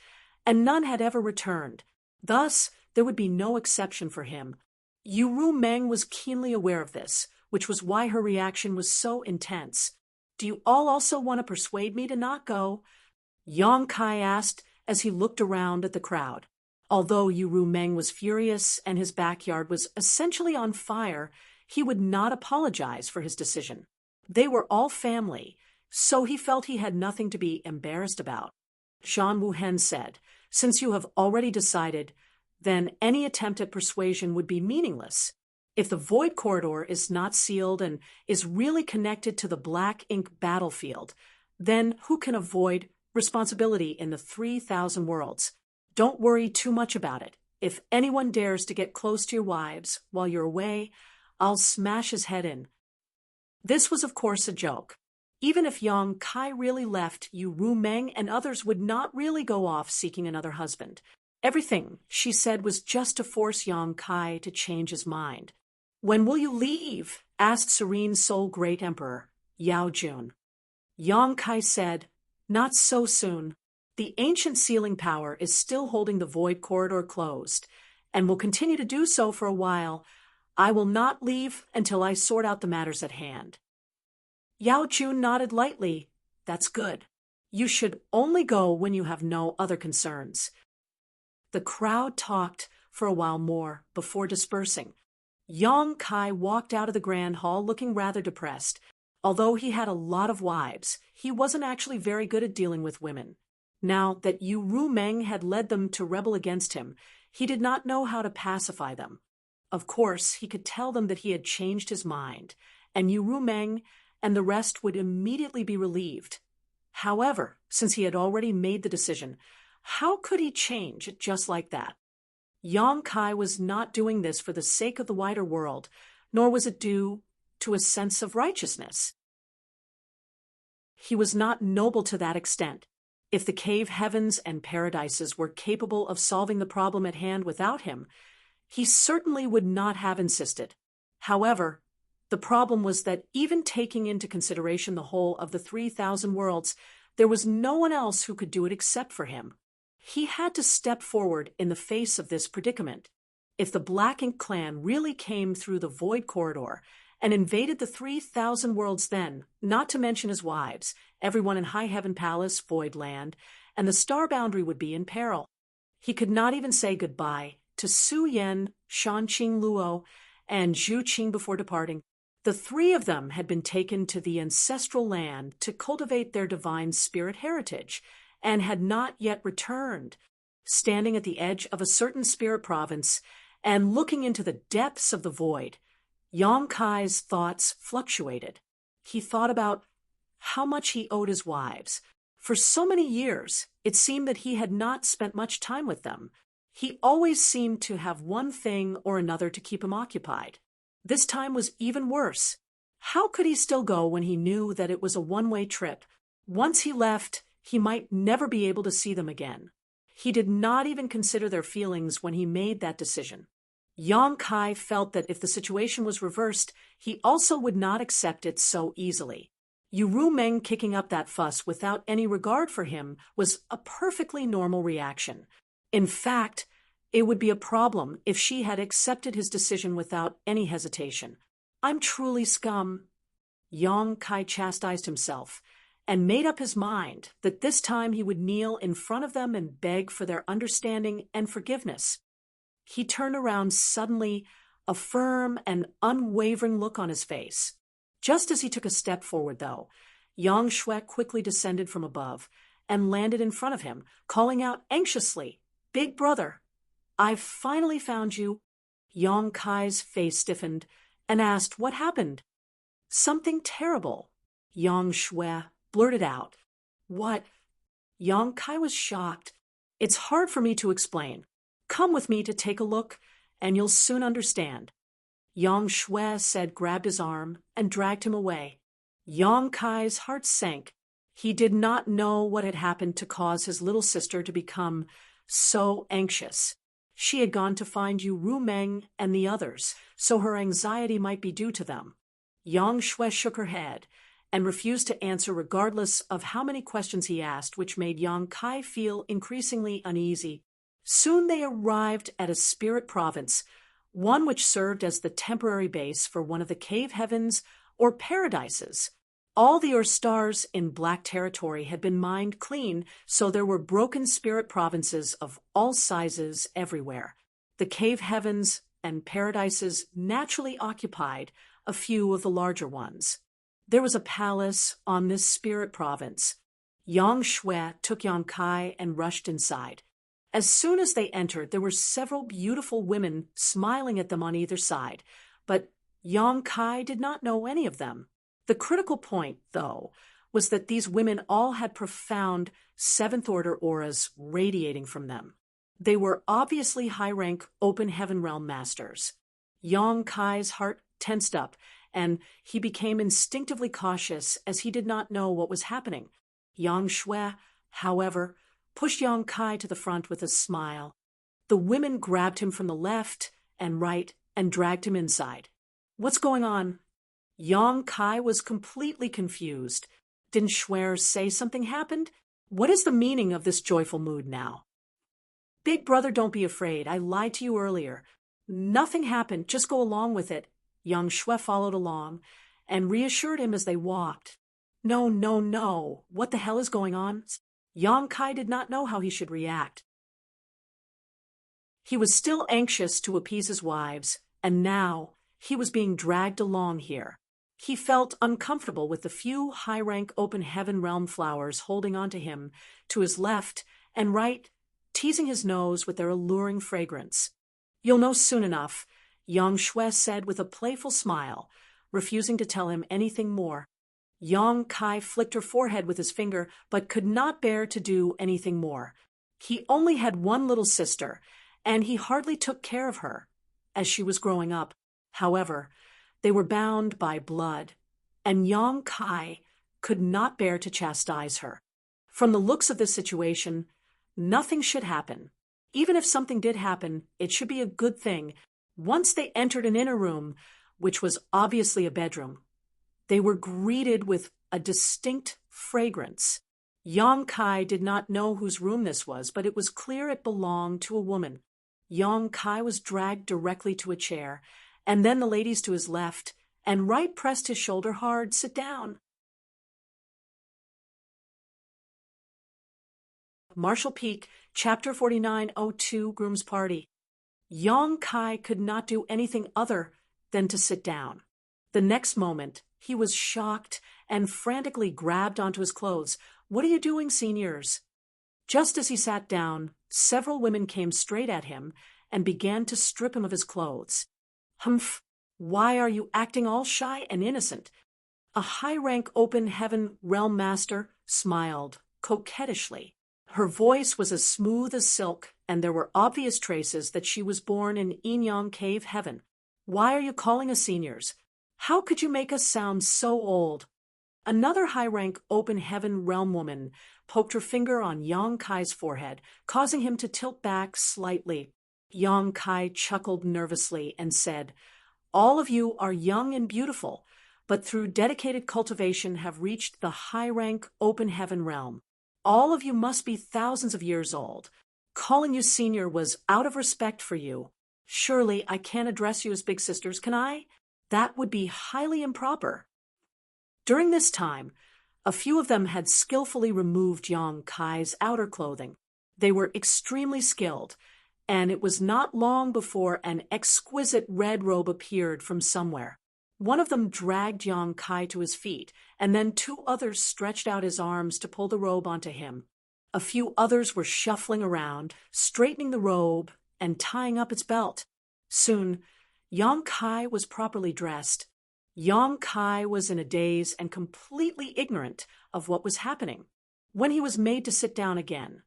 and none had ever returned. Thus, there would be no exception for him. Yu Rumeng was keenly aware of this, which was why her reaction was so intense. Do you all also want to persuade me to not go? Yang Kai asked as he looked around at the crowd. Although Yu Rumeng was furious and his backyard was essentially on fire, he would not apologize for his decision. They were all family, so he felt he had nothing to be embarrassed about. Zhan Wuhen said, Since you have already decided, then any attempt at persuasion would be meaningless. If the Void Corridor is not sealed and is really connected to the black ink battlefield, then who can avoid responsibility in the 3,000 worlds? Don't worry too much about it. If anyone dares to get close to your wives while you're away, I'll smash his head in. This was, of course, a joke. Even if Yang Kai really left, Yu Rumeng and others would not really go off seeking another husband. Everything she said was just to force Yang Kai to change his mind. When will you leave? Asked Serene Soul Great Emperor Yao Jun. Yang Kai said, Not so soon. The ancient sealing power is still holding the Void Corridor closed, and will continue to do so for a while. I will not leave until I sort out the matters at hand. Yao Jun nodded lightly. That's good. You should only go when you have no other concerns. The crowd talked for a while more before dispersing. Yang Kai walked out of the grand hall looking rather depressed. Although he had a lot of wives, he wasn't actually very good at dealing with women. Now that Yu Rumeng had led them to rebel against him, he did not know how to pacify them. Of course, he could tell them that he had changed his mind, and Yu Rumeng and the rest would immediately be relieved. However, since he had already made the decision, how could he change just like that? Yang Kai was not doing this for the sake of the wider world, nor was it due to a sense of righteousness. He was not noble to that extent. If the cave heavens and paradises were capable of solving the problem at hand without him, he certainly would not have insisted. However, the problem was that even taking into consideration the whole of the 3,000 worlds, there was no one else who could do it except for him. He had to step forward in the face of this predicament. If the Black Ink clan really came through the Void Corridor and invaded the 3,000 worlds then, not to mention his wives, everyone in High Heaven Palace, Void Land, and the Star Boundary would be in peril. He could not even say goodbye to Su Yen, Shanqing Luo, and Zhu Qing before departing. The three of them had been taken to the ancestral land to cultivate their divine spirit heritage, and had not yet returned. Standing at the edge of a certain spirit province and looking into the depths of the void, Yang Kai's thoughts fluctuated. He thought about how much he owed his wives. For so many years, it seemed that he had not spent much time with them. He always seemed to have one thing or another to keep him occupied. This time was even worse. How could he still go when he knew that it was a one-way trip? Once he left, he might never be able to see them again. He did not even consider their feelings when he made that decision. Yang Kai felt that if the situation was reversed, he also would not accept it so easily. Yu Rumeng kicking up that fuss without any regard for him was a perfectly normal reaction. In fact, it would be a problem if she had accepted his decision without any hesitation. I'm truly scum. Yang Kai chastised himself and made up his mind that this time he would kneel in front of them and beg for their understanding and forgiveness. He turned around suddenly, a firm and unwavering look on his face. Just as he took a step forward, though, Yang Shui quickly descended from above and landed in front of him, calling out anxiously, "Big brother, I've finally found you." Yang Kai's face stiffened and asked what happened. "Something terrible," Yang Shui blurted out. "What?" Yang Kai was shocked. "It's hard for me to explain. Come with me to take a look, and you'll soon understand." Yang Shui said, grabbed his arm and dragged him away. Yang Kai's heart sank. He did not know what had happened to cause his little sister to become so anxious. She had gone to find Yu Rumeng and the others, so her anxiety might be due to them. Yang Shui shook her head and refused to answer regardless of how many questions he asked, which made Yang Kai feel increasingly uneasy. Soon they arrived at a spirit province, one which served as the temporary base for one of the cave heavens or paradises. All the stars in Black Territory had been mined clean, so there were broken spirit provinces of all sizes everywhere. The cave heavens and paradises naturally occupied a few of the larger ones. There was a palace on this spirit province. Yang Shui took Yang Kai and rushed inside. As soon as they entered, there were several beautiful women smiling at them on either side, but Yang Kai did not know any of them. The critical point, though, was that these women all had profound seventh-order auras radiating from them. They were obviously high-rank open heaven realm masters. Yang Kai's heart tensed up, and he became instinctively cautious as he did not know what was happening. Yang Shui, however, pushed Yang Kai to the front with a smile. The women grabbed him from the left and right and dragged him inside. "What's going on?" Yang Kai was completely confused. Didn't Shui say something happened? What is the meaning of this joyful mood now? "Big brother, don't be afraid. I lied to you earlier. Nothing happened, just go along with it. Young Shui followed along and reassured him as they walked. No, no, no, what the hell is going on? Yang Kai did not know how he should react. He was still anxious to appease his wives, and now he was being dragged along here. He felt uncomfortable with the few high-rank open heaven realm flowers holding onto him to his left and right, teasing his nose with their alluring fragrance. You'll know soon enough, Yang Shui said with a playful smile, refusing to tell him anything more. Yang Kai flicked her forehead with his finger, but could not bear to do anything more. He only had one little sister, and he hardly took care of her as she was growing up. However, they were bound by blood, and Yang Kai could not bear to chastise her. From the looks of this situation, nothing should happen. Even if something did happen, it should be a good thing. Once they entered an inner room, which was obviously a bedroom, they were greeted with a distinct fragrance. Yang Kai did not know whose room this was, but it was clear it belonged to a woman. Yang Kai was dragged directly to a chair, and then the ladies to his left and right pressed his shoulder hard. Sit down. Marshall Peak, Chapter 4902, Groom's Party. Yang Kai could not do anything other than to sit down. The next moment, he was shocked and frantically grabbed onto his clothes. What are you doing, seniors? Just as he sat down, several women came straight at him and began to strip him of his clothes. Humph, why are you acting all shy and innocent? A high-rank open heaven realm master smiled coquettishly. Her voice was as smooth as silk, and there were obvious traces that she was born in Yin-Yang Cave heaven. Why are you calling us seniors? How could you make us sound so old? Another high-rank open heaven realm woman poked her finger on Yang Kai's forehead, causing him to tilt back slightly. Yang Kai chuckled nervously and said, all of you are young and beautiful, but through dedicated cultivation have reached the high-rank open heaven realm. All of you must be thousands of years old. Calling you senior was out of respect for you. Surely I can't address you as big sisters, can I? That would be highly improper. During this time, a few of them had skillfully removed Yang Kai's outer clothing. They were extremely skilled, and it was not long before an exquisite red robe appeared from somewhere. One of them dragged Yang Kai to his feet, and then two others stretched out his arms to pull the robe onto him. A few others were shuffling around, straightening the robe and tying up its belt. Soon, Yang Kai was properly dressed. Yang Kai was in a daze and completely ignorant of what was happening. When he was made to sit down again,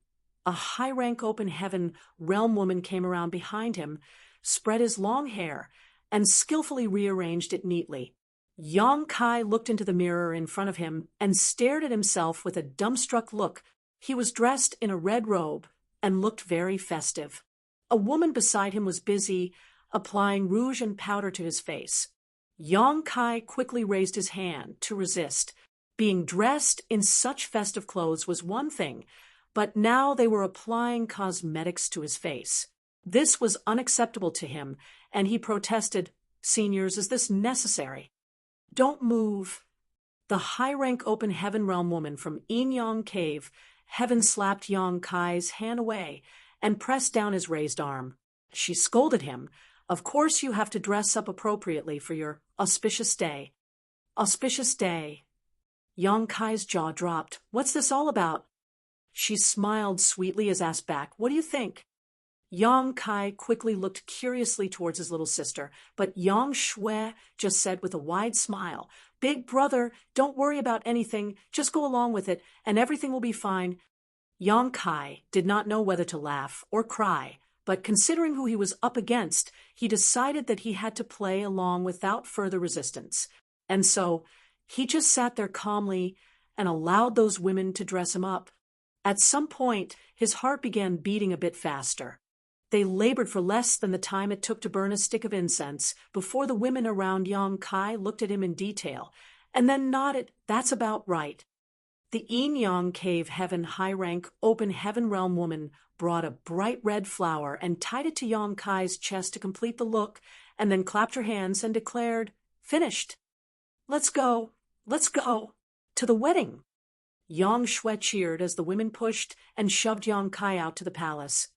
a high-rank open heaven realm woman came around behind him, spread his long hair, and skillfully rearranged it neatly. Yang Kai looked into the mirror in front of him and stared at himself with a dumbstruck look. He was dressed in a red robe and looked very festive. A woman beside him was busy applying rouge and powder to his face. Yang Kai quickly raised his hand to resist. Being dressed in such festive clothes was one thing, but now they were applying cosmetics to his face. This was unacceptable to him, and he protested, "Seniors, is this necessary?" "Don't move." The high-rank open heaven realm woman from Yin-Yang Cave heaven slapped Yang Kai's hand away and pressed down his raised arm. She scolded him. "Of course you have to dress up appropriately for your auspicious day." Auspicious day. Yang Kai's jaw dropped. "What's this all about?" She smiled sweetly as asked back, "What do you think?" Yang Kai quickly looked curiously towards his little sister, but Yang Shui just said with a wide smile, "Big brother, don't worry about anything, just go along with it, and everything will be fine." Yang Kai did not know whether to laugh or cry, but considering who he was up against, he decided that he had to play along without further resistance. And so he just sat there calmly and allowed those women to dress him up. At some point, his heart began beating a bit faster. They labored for less than the time it took to burn a stick of incense before the women around Yang Kai looked at him in detail and then nodded, "That's about right." The Yin-Yang Cave Heaven high-rank open heaven realm woman brought a bright red flower and tied it to Yang Kai's chest to complete the look, and then clapped her hands and declared, "Finished. Let's go, to the wedding." Yang Shui cheered as the women pushed and shoved Yang Kai out to the palace.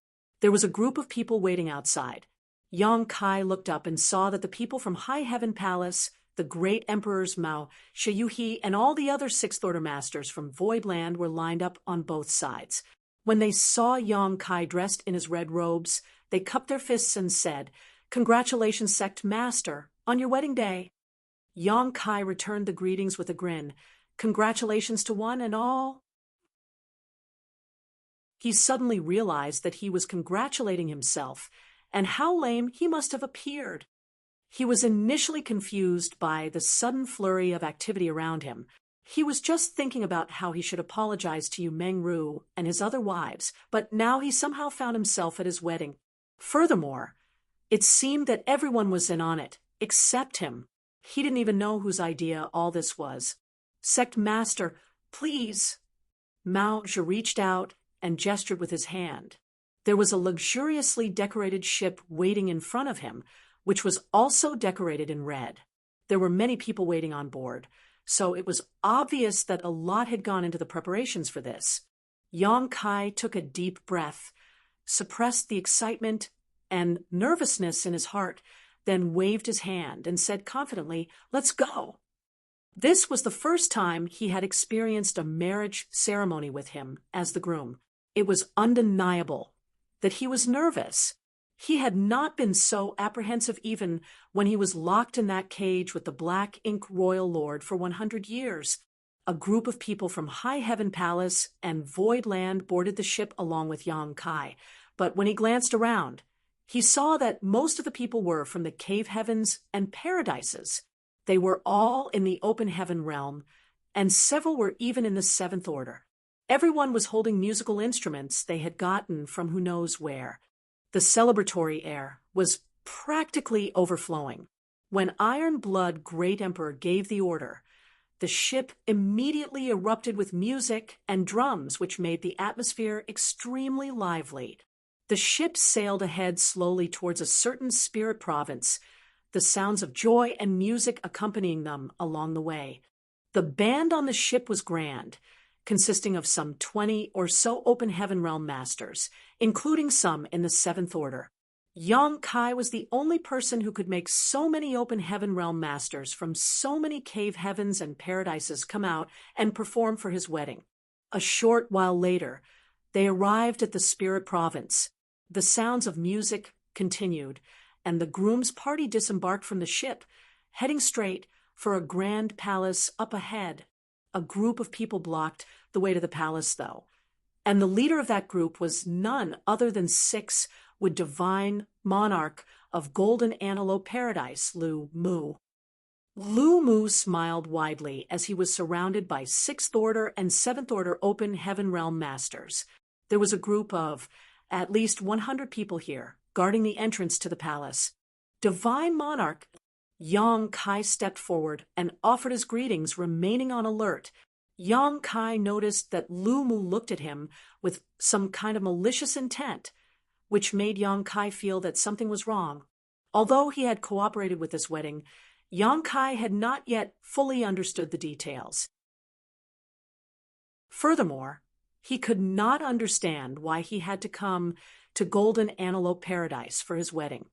There was a group of people waiting outside. Yang Kai looked up and saw that the people from High Heaven Palace, the great emperors Mao, Shiyuhi, and all the other Sixth Order masters from Voidland were lined up on both sides. When they saw Yang Kai dressed in his red robes, they cupped their fists and said, "Congratulations, Sect Master, on your wedding day." Yang Kai returned the greetings with a grin. "Congratulations to one and all." He suddenly realized that he was congratulating himself, and how lame he must have appeared. He was initially confused by the sudden flurry of activity around him. He was just thinking about how he should apologize to Yu Mengru and his other wives, but now he somehow found himself at his wedding. Furthermore, it seemed that everyone was in on it, except him. He didn't even know whose idea all this was. "Sect Master, please." Mao Zhe reached out and gestured with his hand. There was a luxuriously decorated ship waiting in front of him, which was also decorated in red. There were many people waiting on board, so it was obvious that a lot had gone into the preparations for this. Yang Kai took a deep breath, suppressed the excitement and nervousness in his heart, then waved his hand and said confidently, "Let's go." This was the first time he had experienced a marriage ceremony with him as the groom. It was undeniable that he was nervous. He had not been so apprehensive even when he was locked in that cage with the Black Ink Royal Lord for 100 years. A group of people from High Heaven Palace and Voidland boarded the ship along with Yang Kai, but when he glanced around, he saw that most of the people were from the cave heavens and paradises. They were all in the open heaven realm, and several were even in the Seventh Order. Everyone was holding musical instruments they had gotten from who knows where. The celebratory air was practically overflowing. When Iron Blood Great Emperor gave the order, the ship immediately erupted with music and drums, which made the atmosphere extremely lively. The ship sailed ahead slowly towards a certain spirit province, the sounds of joy and music accompanying them along the way. The band on the ship was grand, consisting of some 20 or so open heaven realm masters, including some in the Seventh Order. Yang Kai was the only person who could make so many open heaven realm masters from so many cave heavens and paradises come out and perform for his wedding. A short while later, they arrived at the spirit province. The sounds of music continued, and the groom's party disembarked from the ship, heading straight for a grand palace up ahead. A group of people blocked the way to the palace, though, and the leader of that group was none other than Six with Divine Monarch of Golden Antelope Paradise, Lu Mu. Lu Mu smiled widely as he was surrounded by Sixth Order and Seventh Order Open Heaven Realm Masters. There was a group of at least 100 people here, guarding the entrance to the palace. Divine Monarch. Yang Kai stepped forward and offered his greetings, remaining on alert. Yang Kai noticed that Lu Mu looked at him with some kind of malicious intent, which made Yang Kai feel that something was wrong. Although he had cooperated with this wedding, Yang Kai had not yet fully understood the details. Furthermore, he could not understand why he had to come to Golden Antelope Paradise for his wedding.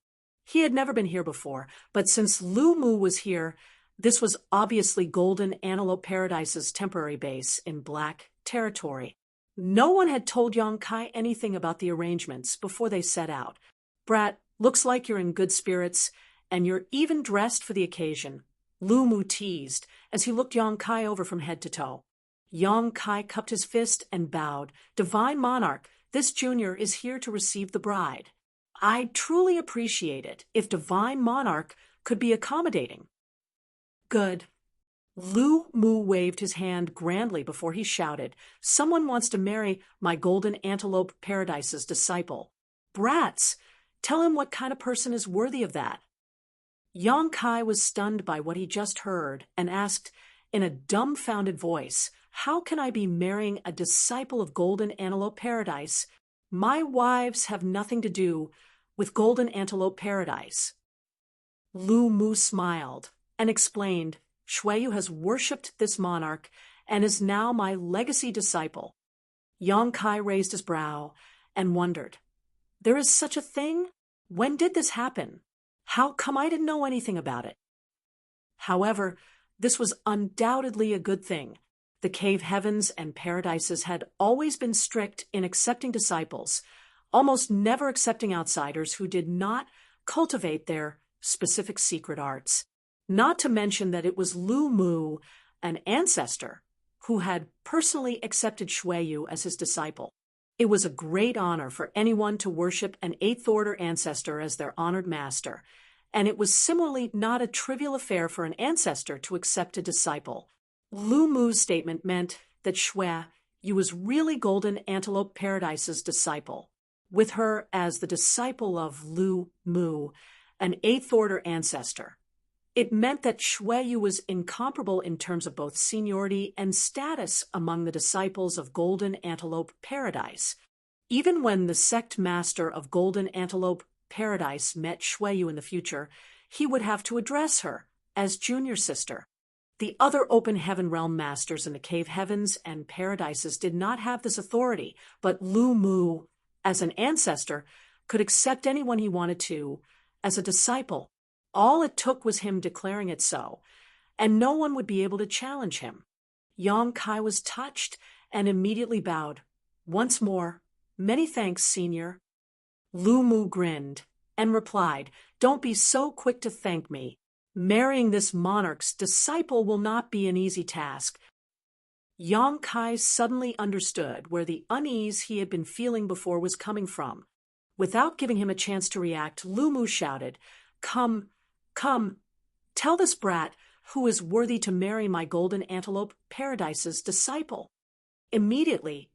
He had never been here before, but since Lu Mu was here, this was obviously Golden Antelope Paradise's temporary base in Black Territory. No one had told Yang Kai anything about the arrangements before they set out. "Brat, looks like you're in good spirits, and you're even dressed for the occasion," Lu Mu teased as he looked Yang Kai over from head to toe. Yang Kai cupped his fist and bowed. "Divine Monarch, this junior is here to receive the bride. I'd truly appreciate it if Divine Monarch could be accommodating." "Good." Lu Mu waved his hand grandly before he shouted, "Someone wants to marry my Golden Antelope Paradise's disciple. Brats, tell him what kind of person is worthy of that." Yang Kai was stunned by what he just heard and asked, in a dumbfounded voice, "How can I be marrying a disciple of Golden Antelope Paradise? My wives have nothing to do with Golden Antelope Paradise." Lu Mu smiled and explained, "Shuayu has worshipped this monarch and is now my legacy disciple." Yang Kai raised his brow and wondered, "There is such a thing? When did this happen? How come I didn't know anything about it?" However, this was undoubtedly a good thing. The cave heavens and paradises had always been strict in accepting disciples, almost never accepting outsiders who did not cultivate their specific secret arts. Not to mention that it was Lu Mu, an ancestor, who had personally accepted Shuayu as his disciple. It was a great honor for anyone to worship an eighth-order ancestor as their honored master, and it was similarly not a trivial affair for an ancestor to accept a disciple. Lu Mu's statement meant that Shuayu was really Golden Antelope Paradise's disciple, with her as the disciple of Lu Mu, an eighth-order ancestor. It meant that Shuayu was incomparable in terms of both seniority and status among the disciples of Golden Antelope Paradise. Even when the sect master of Golden Antelope Paradise met Shuayu in the future, he would have to address her as junior sister. The other open heaven realm masters in the cave heavens and paradises did not have this authority, but Lu Mu, as an ancestor, could accept anyone he wanted to as a disciple. All it took was him declaring it so, and no one would be able to challenge him. Yang Kai was touched and immediately bowed. "Once more, many thanks, senior." Lu Mu grinned and replied, "Don't be so quick to thank me. Marrying this monarch's disciple will not be an easy task." Yang Kai suddenly understood where the unease he had been feeling before was coming from. Without giving him a chance to react, Lu Mu shouted, Come, tell this brat who is worthy to marry my Golden Antelope Paradise's disciple." Immediately,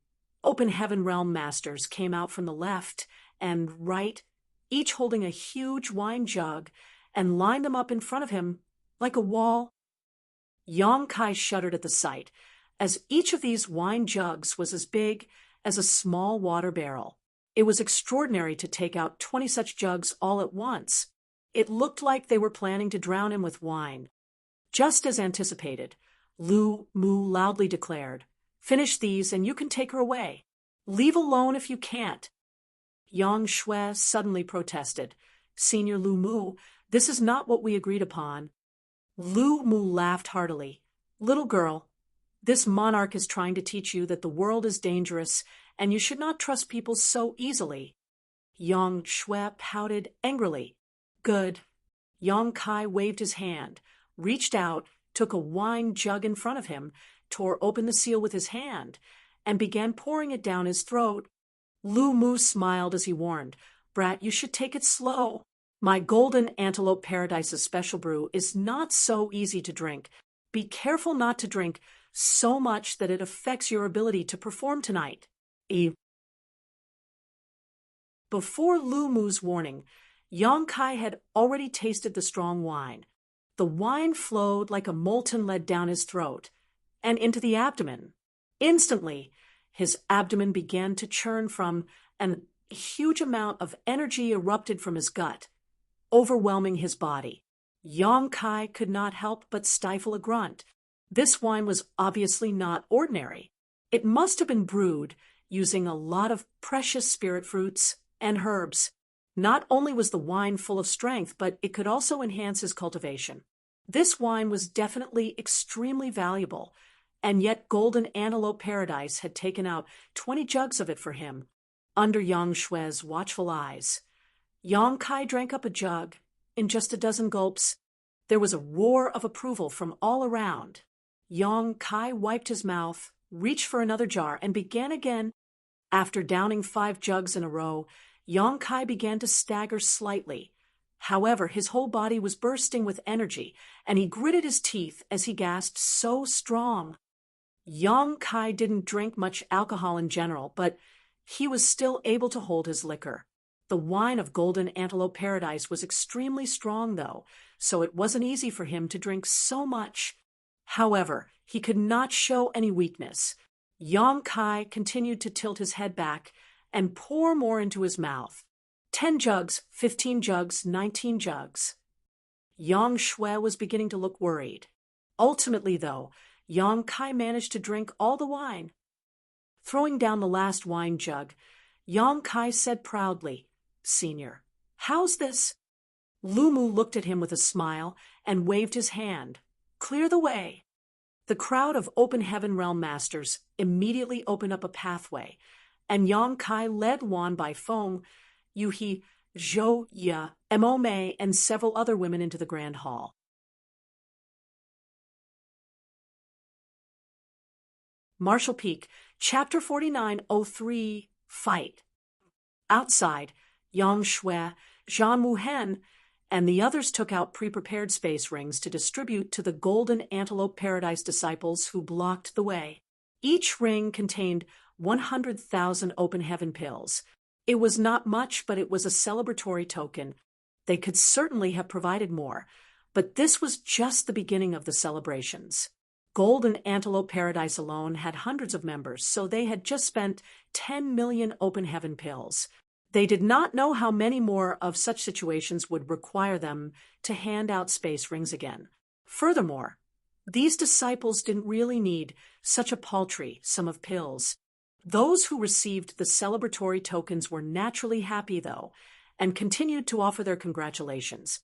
open heaven realm masters came out from the left and right, each holding a huge wine jug, and lined them up in front of him like a wall. Yang Kai shuddered at the sight, as each of these wine jugs was as big as a small water barrel. It was extraordinary to take out 20 such jugs all at once. It looked like they were planning to drown him with wine. Just as anticipated, Lu Mu loudly declared, "Finish these and you can take her away. Leave alone if you can't." Yang Shui suddenly protested, "Senior Lu Mu, this is not what we agreed upon." Lu Mu laughed heartily. "Little girl, this monarch is trying to teach you that the world is dangerous and you should not trust people so easily." Yang Shui pouted angrily. "Good." Yang Kai waved his hand, reached out, took a wine jug in front of him, tore open the seal with his hand, and began pouring it down his throat. Lu Mu smiled as he warned, "Brat, you should take it slow. My Golden Antelope Paradise's special brew is not so easy to drink. Be careful not to drink so much that it affects your ability to perform tonight." Before Lu Mu's warning, Yang Kai had already tasted the strong wine. The wine flowed like a molten lead down his throat and into the abdomen. Instantly, his abdomen began to churn from, and a huge amount of energy erupted from his gut, overwhelming his body. Yang Kai could not help but stifle a grunt. This wine was obviously not ordinary. It must have been brewed using a lot of precious spirit fruits and herbs. Not only was the wine full of strength, but it could also enhance his cultivation. This wine was definitely extremely valuable, and yet Golden Antelope Paradise had taken out 20 jugs of it for him, under Yang Shui's watchful eyes. Yang Kai drank up a jug in just a dozen gulps. There was a roar of approval from all around. Yang Kai wiped his mouth, reached for another jar, and began again. After downing 5 jugs in a row, Yang Kai began to stagger slightly. However, his whole body was bursting with energy, and he gritted his teeth as he gasped, "So strong." Yang Kai didn't drink much alcohol in general, but he was still able to hold his liquor. The wine of Golden Antelope Paradise was extremely strong, though, so it wasn't easy for him to drink so much. However, he could not show any weakness. Yang Kai continued to tilt his head back and pour more into his mouth. 10 jugs, 15 jugs, 19 jugs. Yang Shui was beginning to look worried. Ultimately, though, Yang Kai managed to drink all the wine. Throwing down the last wine jug, Yang Kai said proudly, "Senior, how's this?" Lu Mu looked at him with a smile and waved his hand. "Clear the way." The crowd of Open Heaven Realm Masters immediately opened up a pathway, and Yang Kai led Wan Bai Feng, Yuhi, Zhou Ye, Mo Mei, and several other women into the Grand Hall. Marshall Peak, Chapter 4903, Fight. Outside, Yang Shui, Zhang Wuhen, and the others took out pre-prepared space rings to distribute to the Golden Antelope Paradise disciples who blocked the way. Each ring contained 100,000 open heaven pills. It was not much, but it was a celebratory token. They could certainly have provided more, but this was just the beginning of the celebrations. Golden Antelope Paradise alone had hundreds of members, so they had just spent 10 million open heaven pills. They did not know how many more of such situations would require them to hand out space rings again. Furthermore, these disciples didn't really need such a paltry sum of pills. Those who received the celebratory tokens were naturally happy, though, and continued to offer their congratulations.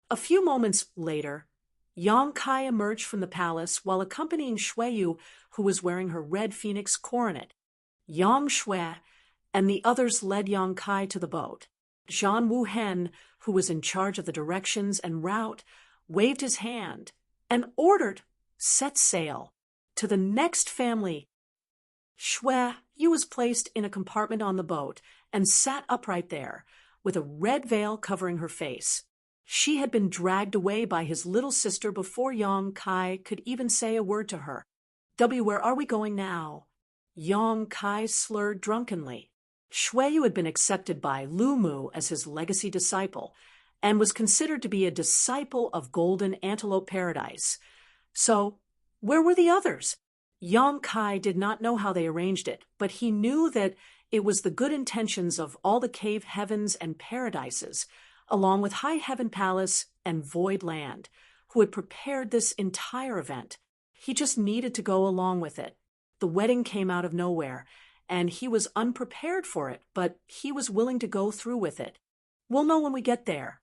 A few moments later, Yang Kai emerged from the palace while accompanying Shuiyu, who was wearing her red phoenix coronet. Yang Shui and the others led Yang Kai to the boat. Zhang Wuhen, who was in charge of the directions and route, waved his hand and ordered, "Set sail." To the next family, Shuiyu was placed in a compartment on the boat and sat upright there, with a red veil covering her face. She had been dragged away by his little sister before Yang Kai could even say a word to her. Where are we going now?" Yang Kai slurred drunkenly. Shuiyu had been accepted by Lu Mu as his legacy disciple and was considered to be a disciple of Golden Antelope Paradise. So, where were the others? Yang Kai did not know how they arranged it, but he knew that it was the good intentions of all the cave heavens and paradises, along with High Heaven Palace and Void Land, who had prepared this entire event. He just needed to go along with it. The wedding came out of nowhere, and he was unprepared for it, but he was willing to go through with it. "We'll know when we get there."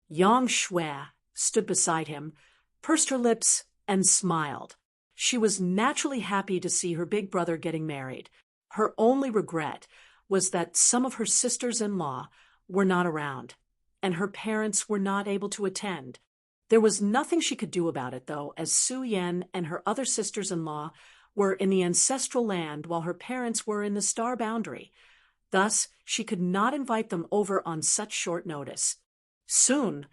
Yang Shui stood beside him, pursed her lips, and smiled. She was naturally happy to see her big brother getting married. Her only regret was that some of her sisters-in-law were not around, and her parents were not able to attend. There was nothing she could do about it, though, as Su Yan and her other sisters-in-law were in the ancestral land while her parents were in the star boundary. Thus, she could not invite them over on such short notice. Soon,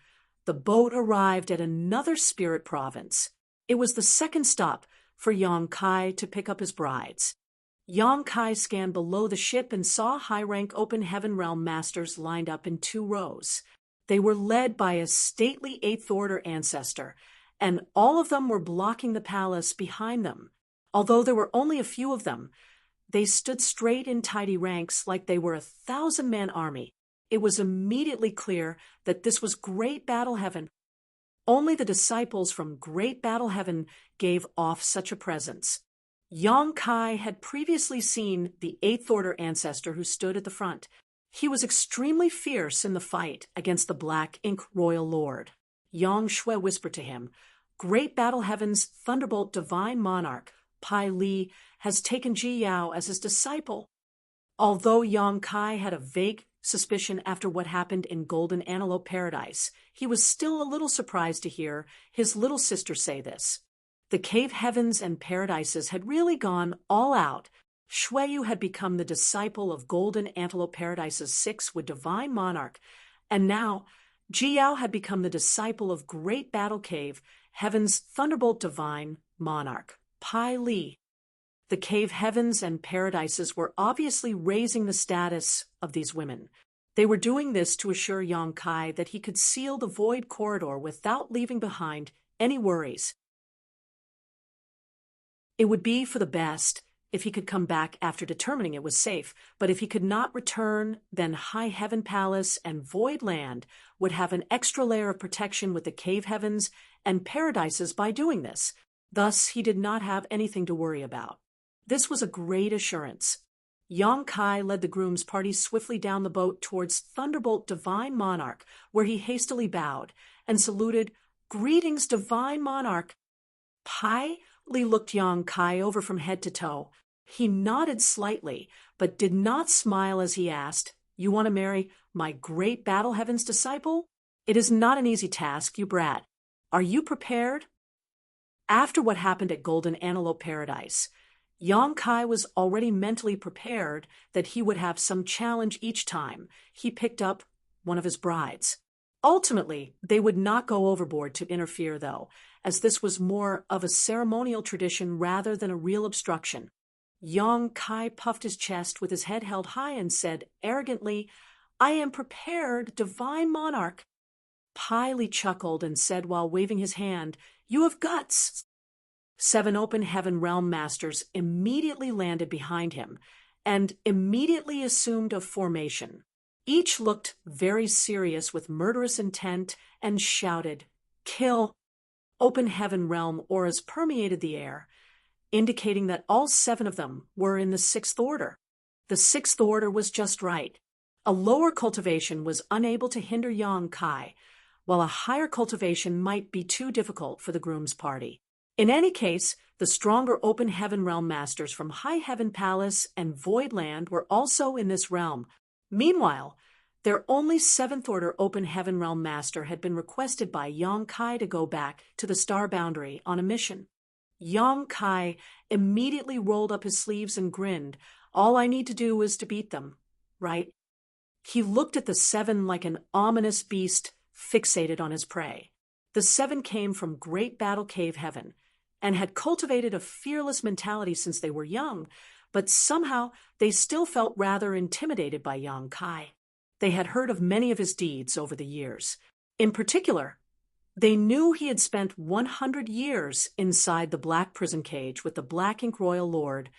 the boat arrived at another spirit province. It was the second stop for Yang Kai to pick up his brides. Yang Kai scanned below the ship and saw high-rank Open Heaven Realm Masters lined up in 2 rows. They were led by a stately 8th Order ancestor, and all of them were blocking the palace behind them. Although there were only a few of them, they stood straight in tidy ranks like they were a 1,000-man army. It was immediately clear that this was Great Battle Heaven. Only the disciples from Great Battle Heaven gave off such a presence. Yang Kai had previously seen the 8th Order ancestor who stood at the front. He was extremely fierce in the fight against the Black Ink Royal Lord. Yang Shui whispered to him, "Great Battle Heaven's Thunderbolt Divine Monarch, Pai Li, has taken Ji Yao as his disciple." Although Yang Kai had a vague suspicion after what happened in Golden Antelope Paradise, he was still a little surprised to hear his little sister say this. The cave heavens and paradises had really gone all out. Shuiyu had become the disciple of Golden Antelope Paradise's 6 with Divine Monarch, and now Ji Yao had become the disciple of Great Battle Cave Heaven's Thunderbolt Divine Monarch, Pai Li. The cave heavens and paradises were obviously raising the status of these women. They were doing this to assure Yang Kai that he could seal the void corridor without leaving behind any worries. It would be for the best if he could come back after determining it was safe, but if he could not return, then High Heaven Palace and Void Land would have an extra layer of protection with the cave heavens and paradises by doing this. Thus, he did not have anything to worry about. This was a great assurance. Yong Kai led the groom's party swiftly down the boat towards Thunderbolt Divine Monarch, where he hastily bowed and saluted, "Greetings, Divine Monarch." Pai Li looked Yong Kai over from head to toe. He nodded slightly, but did not smile as he asked, "You want to marry my great Battle Heaven's disciple? It is not an easy task, you brat. Are you prepared?" After what happened at Golden Antelope Paradise, Yong Kai was already mentally prepared that he would have some challenge each time he picked up one of his brides. Ultimately, they would not go overboard to interfere, though, as this was more of a ceremonial tradition rather than a real obstruction. Yong Kai puffed his chest with his head held high and said arrogantly, "I am prepared, Divine Monarch." Pai Li chuckled and said while waving his hand, "You have guts." 7 Open Heaven Realm Masters immediately landed behind him and immediately assumed a formation. Each looked very serious with murderous intent and shouted, "Kill!" Open Heaven Realm auras permeated the air, indicating that all 7 of them were in the 6th order. The 6th order was just right. A lower cultivation was unable to hinder Yong Kai, while a higher cultivation might be too difficult for the groom's party. In any case, the stronger Open Heaven Realm Masters from High Heaven Palace and Void Land were also in this realm. Meanwhile, their only 7th Order Open Heaven Realm Master had been requested by Yong Kai to go back to the Star Boundary on a mission. Yong Kai immediately rolled up his sleeves and grinned. "All I need to do is to beat them, right?" He looked at the 7 like an ominous beast fixated on his prey. The 7 came from Great Battle Cave Heaven and had cultivated a fearless mentality since they were young, but somehow they still felt rather intimidated by Yong Kai. They had heard of many of his deeds over the years. In particular, they knew he had spent 100 years inside the black prison cage with the Black Ink Royal Lord,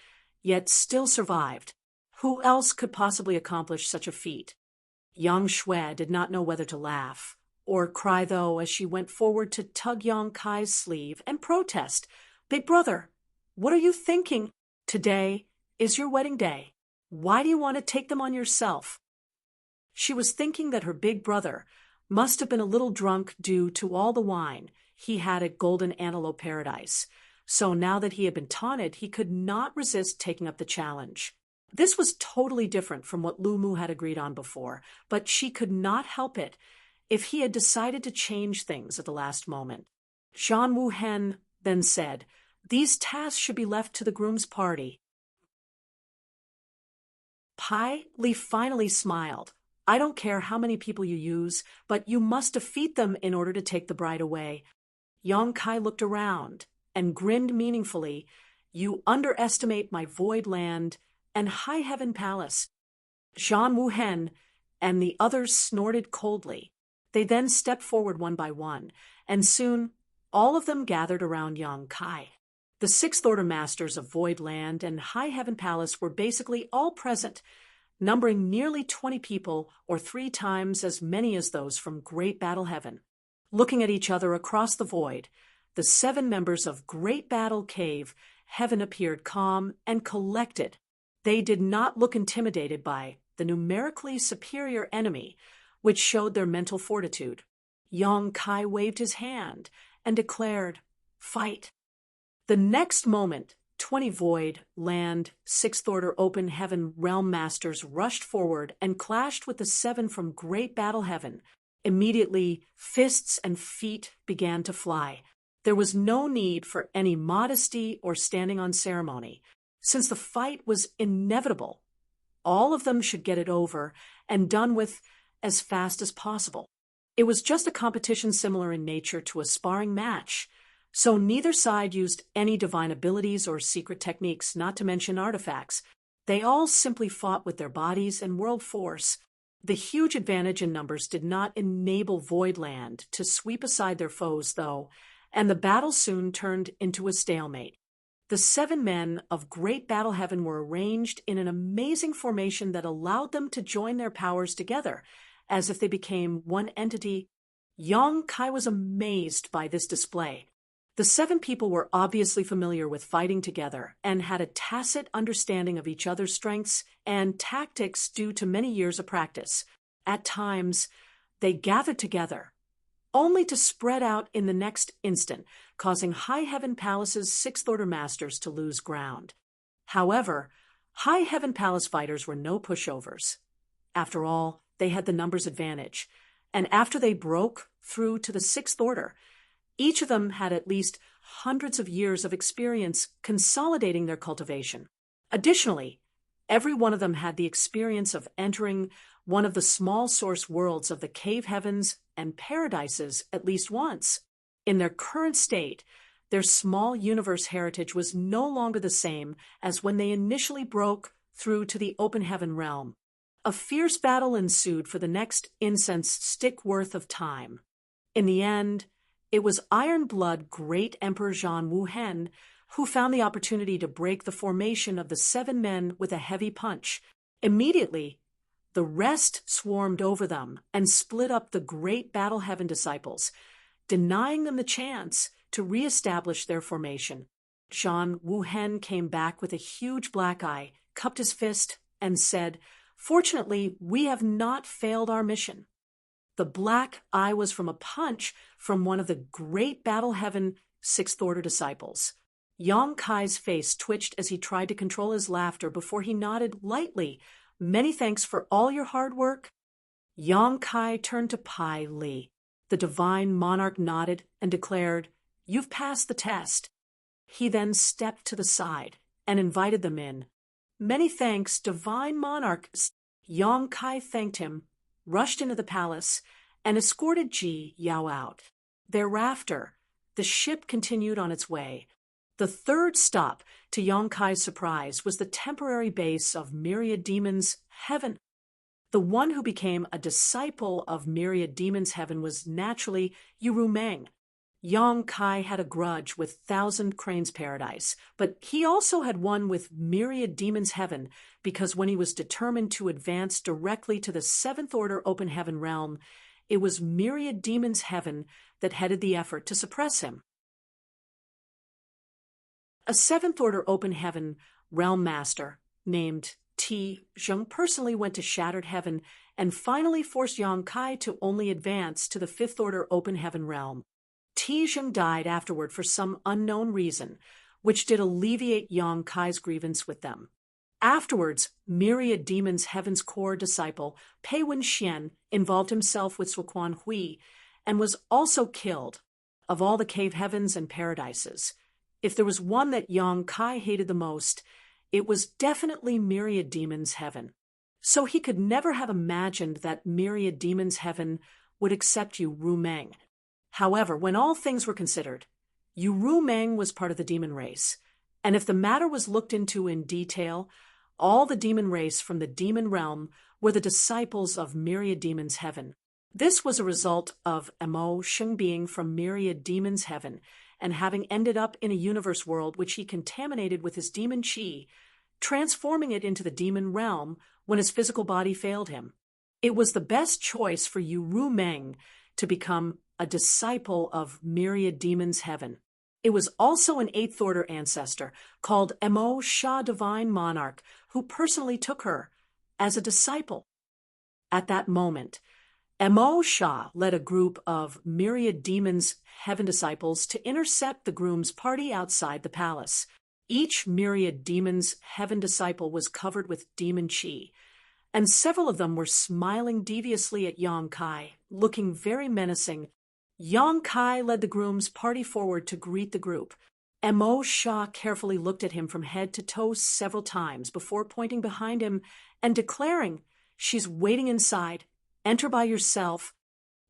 yet still survived. Who else could possibly accomplish such a feat? Yang Shui did not know whether to laugh or cry, though, as she went forward to tug Yong Kai's sleeve and protest. "Big brother, what are you thinking? Today is your wedding day. Why do you want to take them on yourself?" She was thinking that her big brother must have been a little drunk due to all the wine he had at Golden Antelope Paradise. So now that he had been taunted, he could not resist taking up the challenge. This was totally different from what Lu Mu had agreed on before, but she could not help it if he had decided to change things at the last moment. Zhan Wu Hen then said, "These tasks should be left to the groom's party." Pai Li finally smiled. "I don't care how many people you use, but you must defeat them in order to take the bride away." Yong Kai looked around and grinned meaningfully. "You underestimate my Void Land and High Heaven Palace." Zhan Wu Hen and the others snorted coldly. They then stepped forward one by one, and soon all of them gathered around Yong Kai. The 6th Order Masters of Void Land and High Heaven Palace were basically all present, numbering nearly 20 people, or 3 times as many as those from Great Battle Heaven. Looking at each other across the void, the 7 members of Great Battle Cave Heaven appeared calm and collected. They did not look intimidated by the numerically superior enemy, which showed their mental fortitude. Yong Kai waved his hand and declared, "Fight." The next moment, 20 Void, Land, 6th Order Open Heaven Realm Masters rushed forward and clashed with the 7 from Great Battle Heaven. Immediately, fists and feet began to fly. There was no need for any modesty or standing on ceremony. Since the fight was inevitable, all of them should get it over and done with as fast as possible. It was just a competition similar in nature to a sparring match, so neither side used any divine abilities or secret techniques, not to mention artifacts. They all simply fought with their bodies and world force. The huge advantage in numbers did not enable Voidland to sweep aside their foes, though, and the battle soon turned into a stalemate. The 7 men of Great Battle Heaven were arranged in an amazing formation that allowed them to join their powers together, as if they became one entity. Yong Kai was amazed by this display. The 7 people were obviously familiar with fighting together and had a tacit understanding of each other's strengths and tactics due to many years of practice. At times, they gathered together, only to spread out in the next instant, causing High Heaven Palace's 6th Order masters to lose ground. However, High Heaven Palace fighters were no pushovers. After all, they had the numbers advantage, and after they broke through to the 6th Order, each of them had at least hundreds of years of experience consolidating their cultivation. Additionally, every one of them had the experience of entering one of the small source worlds of the cave heavens and paradises at least once. In their current state, their small universe heritage was no longer the same as when they initially broke through to the open heaven realm. A fierce battle ensued for the next incense stick worth of time. In the end, it was Iron Blood Great Emperor Zhan Wuhen who found the opportunity to break the formation of the 7 men with a heavy punch. Immediately, the rest swarmed over them and split up the Great Battle Heaven disciples, denying them the chance to re-establish their formation. Zhan Wuhen came back with a huge black eye, cupped his fist, and said, "Fortunately, we have not failed our mission." The black eye was from a punch from one of the Great Battle Heaven 6th Order disciples. Yong Kai's face twitched as he tried to control his laughter before he nodded lightly, "Many thanks for all your hard work." Yong Kai turned to Pai Li. The divine monarch nodded and declared, "You've passed the test." He then stepped to the side and invited them in. "Many thanks, divine monarch." Yong Kai thanked him, rushed into the palace, and escorted Ji Yao out. Thereafter, the ship continued on its way. The third stop, to Yong Kai's surprise, was the temporary base of Myriad Demons Heaven. The one who became a disciple of Myriad Demons Heaven was naturally Yu Meng. Yong Kai had a grudge with Thousand Cranes Paradise, but he also had one with Myriad Demons Heaven because when he was determined to advance directly to the 7th Order Open Heaven realm, it was Myriad Demons Heaven that headed the effort to suppress him. A 7th Order Open Heaven realm master named Ti Zheng personally went to Shattered Heaven and finally forced Yong Kai to only advance to the 5th Order Open Heaven realm. Ti Zheng died afterward for some unknown reason, which did alleviate Yong Kai's grievance with them. Afterwards, Myriad Demons Heaven's core disciple Pei Wenxian involved himself with Suquan Hui and was also killed. Of all the cave heavens and paradises, if there was one that Yong Kai hated the most, it was definitely Myriad Demons Heaven. So he could never have imagined that Myriad Demons Heaven would accept Yu Meng. However, when all things were considered, Yu Meng was part of the demon race, and if the matter was looked into in detail, all the demon race from the demon realm were the disciples of Myriad Demons Heaven. This was a result of Mo Sheng being from Myriad Demons Heaven and having ended up in a universe world which he contaminated with his demon chi, transforming it into the demon realm when his physical body failed him. It was the best choice for Yu Meng to become a disciple of Myriad Demons Heaven. It was also an 8th Order ancestor called Mo Sha Divine Monarch who personally took her as a disciple. At that moment, Mo Sha led a group of Myriad Demons Heaven disciples to intercept the groom's party outside the palace. Each Myriad Demons Heaven disciple was covered with demon chi, and several of them were smiling deviously at Yong Kai, looking very menacing. Yong Kai led the groom's party forward to greet the group. Mo Sha carefully looked at him from head to toe several times before pointing behind him and declaring, "She's waiting inside. Enter by yourself."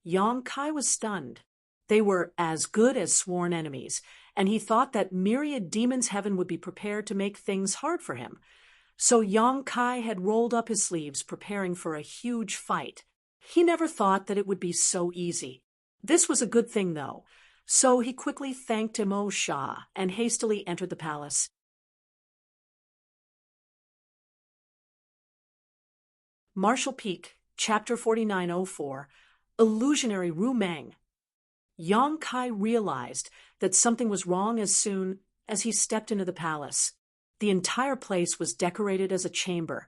Yong Kai was stunned. They were as good as sworn enemies, and he thought that Myriad Demons Heaven would be prepared to make things hard for him. So Yong Kai had rolled up his sleeves, preparing for a huge fight. He never thought that it would be so easy. This was a good thing, though, So he quickly thanked Imo Shah and hastily entered the palace. Marshall Peak, Chapter 4904, Illusionary Ru Meng. Yang Kai realized that something was wrong as soon as he stepped into the palace. The entire place was decorated as a chamber,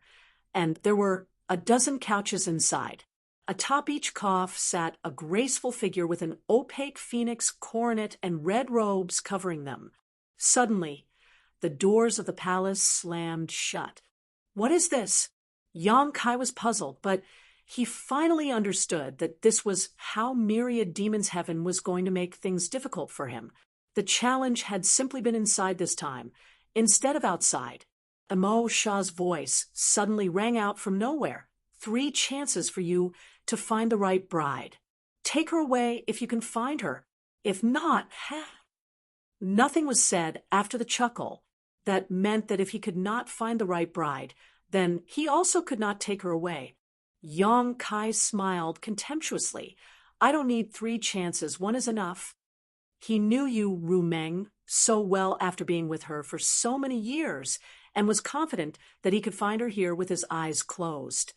and there were a dozen couches inside. Atop each cough sat a graceful figure with an opaque phoenix coronet and red robes covering them. Suddenly, the doors of the palace slammed shut. What is this? Yang Kai was puzzled, but he finally understood that this was how Myriad Demon's Heaven was going to make things difficult for him. The challenge had simply been inside this time, instead of outside. Imo Shah's voice suddenly rang out from nowhere. 3 chances for you to find the right bride. Take her away if you can find her. If not, Nothing was said after the chuckle that meant that if he could not find the right bride, then he also could not take her away. Yang Kai smiled contemptuously. I don't need 3 chances, 1 is enough. He knew you, Ru Meng, so well after being with her for so many years, and was confident that he could find her here with his eyes closed.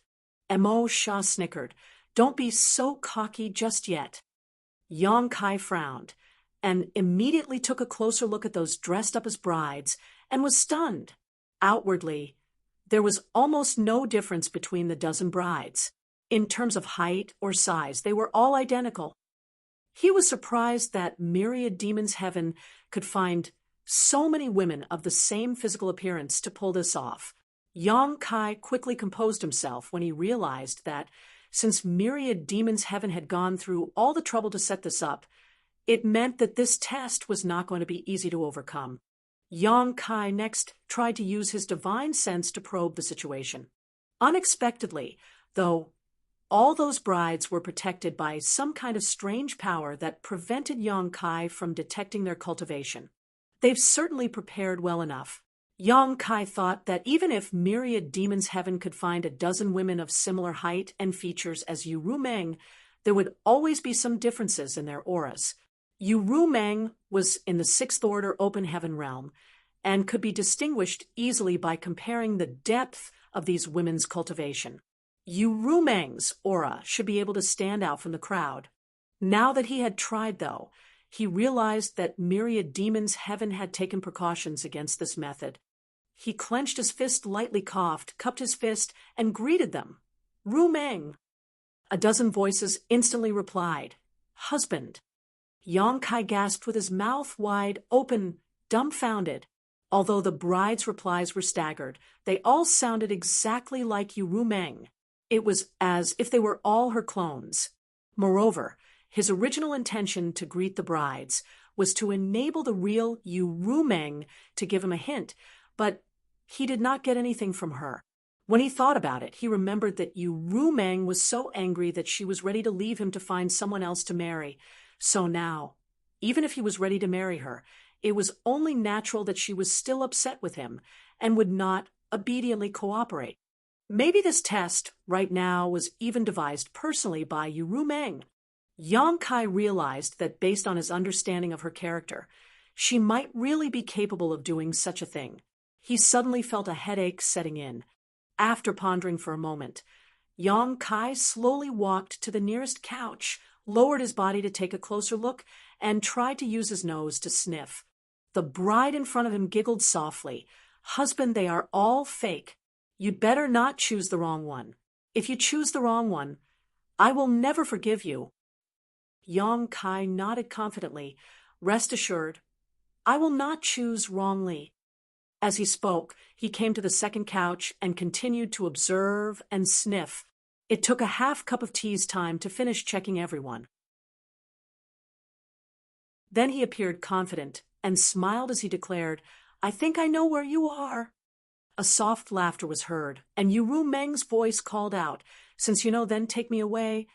Imo Shah snickered. Don't be so cocky just yet. Yang Kai frowned, and immediately took a closer look at those dressed up as brides, and was stunned. Outwardly, there was almost no difference between the dozen brides. In terms of height or size, they were all identical. He was surprised that Myriad Demon's Heaven could find so many women of the same physical appearance to pull this off. Yang Kai quickly composed himself when he realized that, since Myriad Demon's Heaven had gone through all the trouble to set this up, it meant that this test was not going to be easy to overcome. Yang Kai next tried to use his divine sense to probe the situation. Unexpectedly, though, all those brides were protected by some kind of strange power that prevented Yang Kai from detecting their cultivation. They've certainly prepared well enough. Yang Kai thought that even if Myriad Demon's Heaven could find a dozen women of similar height and features as Yu Ru Meng, there would always be some differences in their auras. Yu Ru Meng was in the 6th Order Open Heaven realm, and could be distinguished easily by comparing the depth of these women's cultivation. Yu Ru Meng's aura should be able to stand out from the crowd. Now that he had tried, though, he realized that Myriad Demon's Heaven had taken precautions against this method. He clenched his fist, lightly coughed, cupped his fist, and greeted them. Ru Meng. A dozen voices instantly replied, Husband. Yang Kai gasped with his mouth wide open, dumbfounded. Although the bride's replies were staggered, they all sounded exactly like Yu Ru Meng. It was as if they were all her clones. Moreover, his original intention to greet the brides was to enable the real Yu Ru Meng to give him a hint, but he did not get anything from her. When he thought about it, he remembered that Yu Ru Meng was so angry that she was ready to leave him to find someone else to marry. So now, even if he was ready to marry her, it was only natural that she was still upset with him and would not obediently cooperate. Maybe this test, right now, was even devised personally by Yu Ru Meng. Yang Kai realized that based on his understanding of her character, she might really be capable of doing such a thing. He suddenly felt a headache setting in. After pondering for a moment, Yang Kai slowly walked to the nearest couch, lowered his body to take a closer look, and tried to use his nose to sniff. The bride in front of him giggled softly. Husband, they are all fake. You'd better not choose the wrong one. If you choose the wrong one, I will never forgive you. Yang Kai nodded confidently. Rest assured, I will not choose wrongly. As he spoke, he came to the second couch and continued to observe and sniff. It took a half cup of tea's time to finish checking everyone. Then he appeared confident and smiled as he declared, I think I know where you are. A soft laughter was heard, and Yu Ru Meng's voice called out, Since you know, then take me away.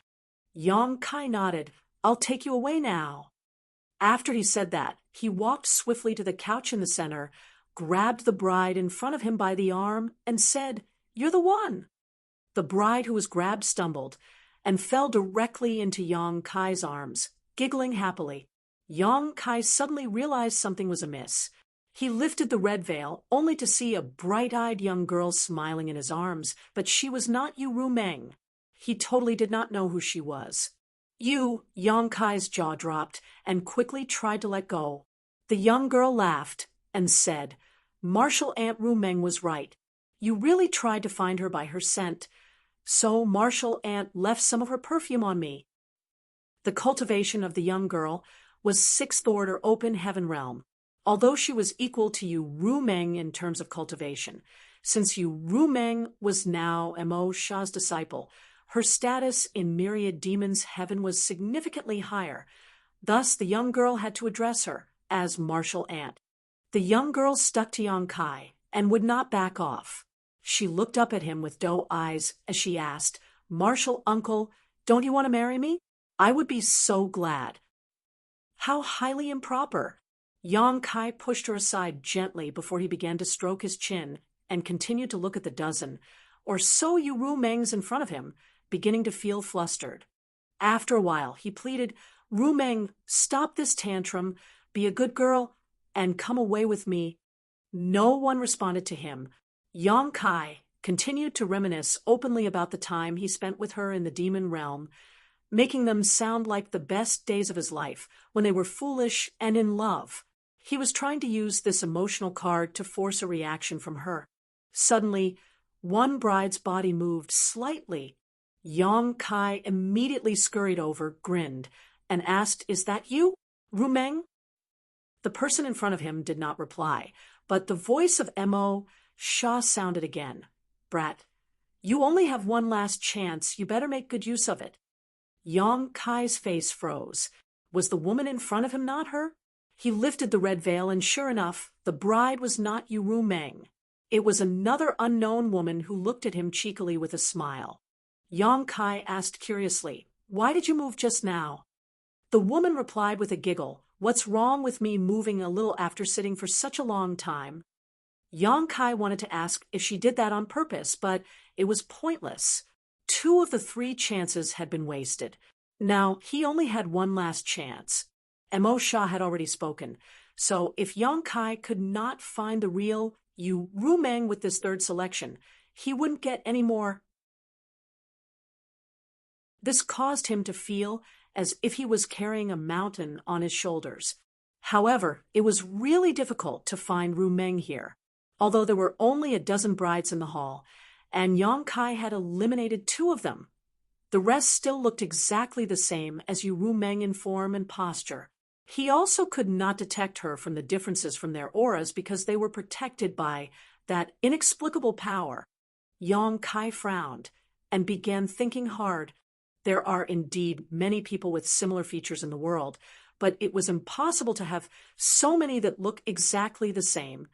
Yang Kai nodded. I'll take you away now. After he said that, he walked swiftly to the couch in the center, grabbed the bride in front of him by the arm, and said, You're the one. The bride who was grabbed stumbled and fell directly into Yang Kai's arms, giggling happily. Yang Kai suddenly realized something was amiss. He lifted the red veil, only to see a bright-eyed young girl smiling in his arms, but she was not Yu Rumeng. He totally did not know who she was. Yang Kai's jaw dropped and quickly tried to let go. The young girl laughed and said, "Martial Aunt Rumeng was right. You really tried to find her by her scent. So Martial Aunt left some of her perfume on me." The cultivation of the young girl was sixth order open heaven realm, although she was equal to Yu Rumeng in terms of cultivation. Since Yu Rumeng was now Mo Sha's disciple, her status in myriad demons heaven was significantly higher. Thus, the young girl had to address her as Martial Aunt. The young girl stuck to Yang Kai and would not back off. She looked up at him with doe eyes as she asked, "Martial Uncle, don't you want to marry me? I would be so glad." How highly improper! Yang Kai pushed her aside gently before he began to stroke his chin and continued to look at the dozen, or so Yu Rumengs in front of him, beginning to feel flustered. After a while, he pleaded, "Rumeng, stop this tantrum, be a good girl, and come away with me." No one responded to him. Yang Kai continued to reminisce openly about the time he spent with her in the demon realm, making them sound like the best days of his life, when they were foolish and in love. He was trying to use this emotional card to force a reaction from her. Suddenly, one bride's body moved slightly. Yang Kai immediately scurried over, grinned, and asked, "Is that you, Rumeng?" The person in front of him did not reply, but the voice of Mo Sha sounded again. "Brat, you only have one last chance. You better make good use of it." Yang Kai's face froze. Was the woman in front of him not her? He lifted the red veil, and sure enough, the bride was not Yu Rumeng. It was another unknown woman who looked at him cheekily with a smile. Yang Kai asked curiously, "Why did you move just now?" The woman replied with a giggle, "What's wrong with me moving a little after sitting for such a long time?" Yang Kai wanted to ask if she did that on purpose, but it was pointless. 2 of the 3 chances had been wasted. Now he only had one last chance. Mo Sha had already spoken, so if Yang Kai could not find the real Yu Rumeng with this 3rd selection, he wouldn't get any more. This caused him to feel as if he was carrying a mountain on his shoulders. However, it was really difficult to find Rumeng here, although there were only a dozen brides in the hall, and Yang Kai had eliminated 2 of them. The rest still looked exactly the same as Yu Rumeng in form and posture. He also could not detect her from the differences from their auras because they were protected by that inexplicable power. Yang Kai frowned and began thinking hard. There are indeed many people with similar features in the world, but it was impossible to have so many that look exactly the same,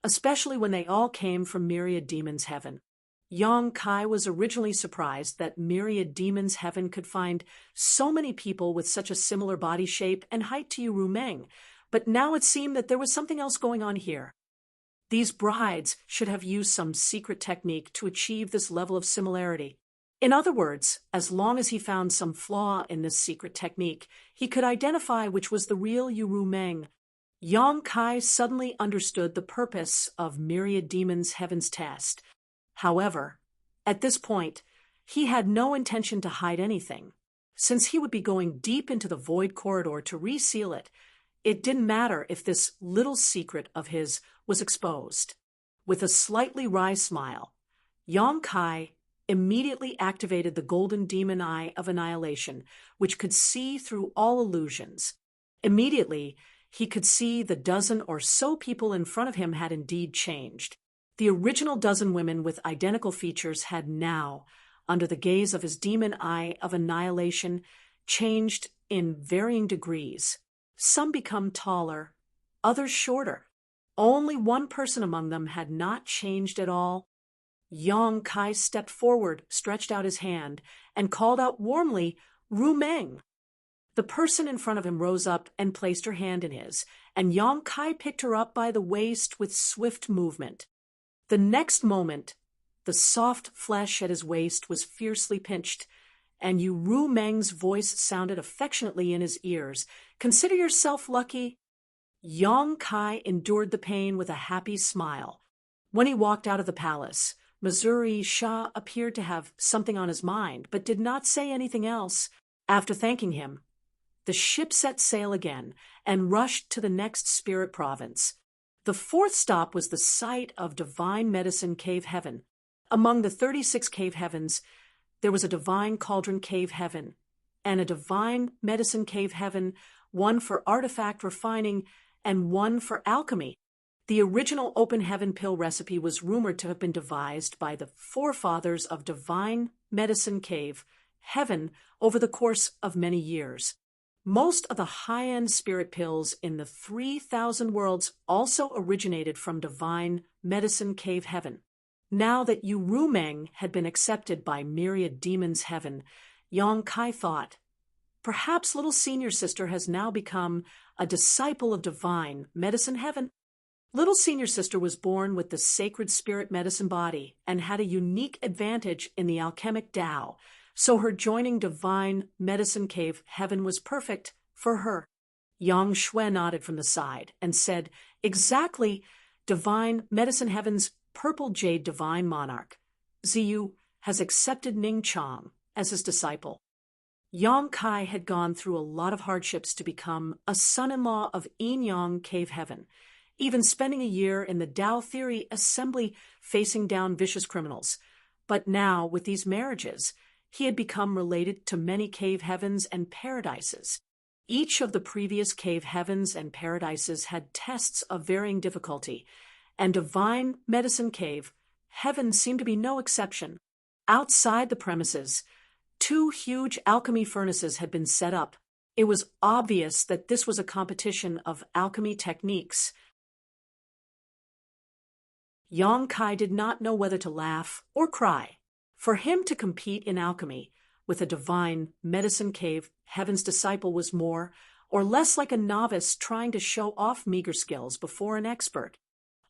especially when they all came from Myriad Demons Heaven. Yang Kai was originally surprised that Myriad Demons Heaven could find so many people with such a similar body shape and height to Yu Rumeng, but now it seemed that there was something else going on here. These brides should have used some secret technique to achieve this level of similarity. In other words, as long as he found some flaw in this secret technique, he could identify which was the real Yu Rumeng. Yang Kai suddenly understood the purpose of Myriad Demons Heaven's test. However, at this point, he had no intention to hide anything. Since he would be going deep into the void corridor to reseal it, it didn't matter if this little secret of his was exposed. With a slightly wry smile, Yang Kai immediately activated the golden demon eye of annihilation, which could see through all illusions. Immediately, he could see the dozen or so people in front of him had indeed changed. The original dozen women with identical features had now, under the gaze of his demon eye of annihilation, changed in varying degrees. Some become taller, others shorter. Only one person among them had not changed at all. Yang Kai stepped forward, stretched out his hand, and called out warmly, "Rumeng!" The person in front of him rose up and placed her hand in his, and Yang Kai picked her up by the waist with swift movement. The next moment, the soft flesh at his waist was fiercely pinched, and Yu Ru Meng's voice sounded affectionately in his ears. "Consider yourself lucky." Yang Kai endured the pain with a happy smile. When he walked out of the palace, Missouri Shah appeared to have something on his mind, but did not say anything else. After thanking him, the ship set sail again and rushed to the next spirit province. The fourth stop was the site of Divine Medicine Cave Heaven. Among the 36 cave heavens, there was a Divine Cauldron Cave Heaven and a Divine Medicine Cave Heaven, one for artifact refining and one for alchemy. The original open heaven pill recipe was rumored to have been devised by the forefathers of Divine Medicine Cave Heaven over the course of many years. Most of the high-end spirit pills in the 3,000 worlds also originated from Divine Medicine Cave Heaven. Now that Yu Ru Meng had been accepted by Myriad Demons Heaven, Yang Kai thought, perhaps little senior sister has now become a disciple of Divine Medicine Heaven. Little senior sister was born with the sacred spirit medicine body and had a unique advantage in the alchemic Tao, so her joining Divine Medicine Cave Heaven was perfect for her. Yang Shui nodded from the side and said, exactly, Divine Medicine Heaven's purple jade divine monarch, Ziyu, has accepted Ning Chang as his disciple. Yang Kai had gone through a lot of hardships to become a son-in-law of Yin Yang Cave Heaven, even spending a year in the Tao Theory Assembly facing down vicious criminals. But now, with these marriages, he had become related to many cave heavens and paradises. Each of the previous cave heavens and paradises had tests of varying difficulty, and Divine Medicine Cave Heaven seemed to be no exception. Outside the premises, 2 huge alchemy furnaces had been set up. It was obvious that this was a competition of alchemy techniques. Yang Kai did not know whether to laugh or cry. For him to compete in alchemy with a Divine Medicine Cave Heaven's disciple was more or less like a novice trying to show off meager skills before an expert.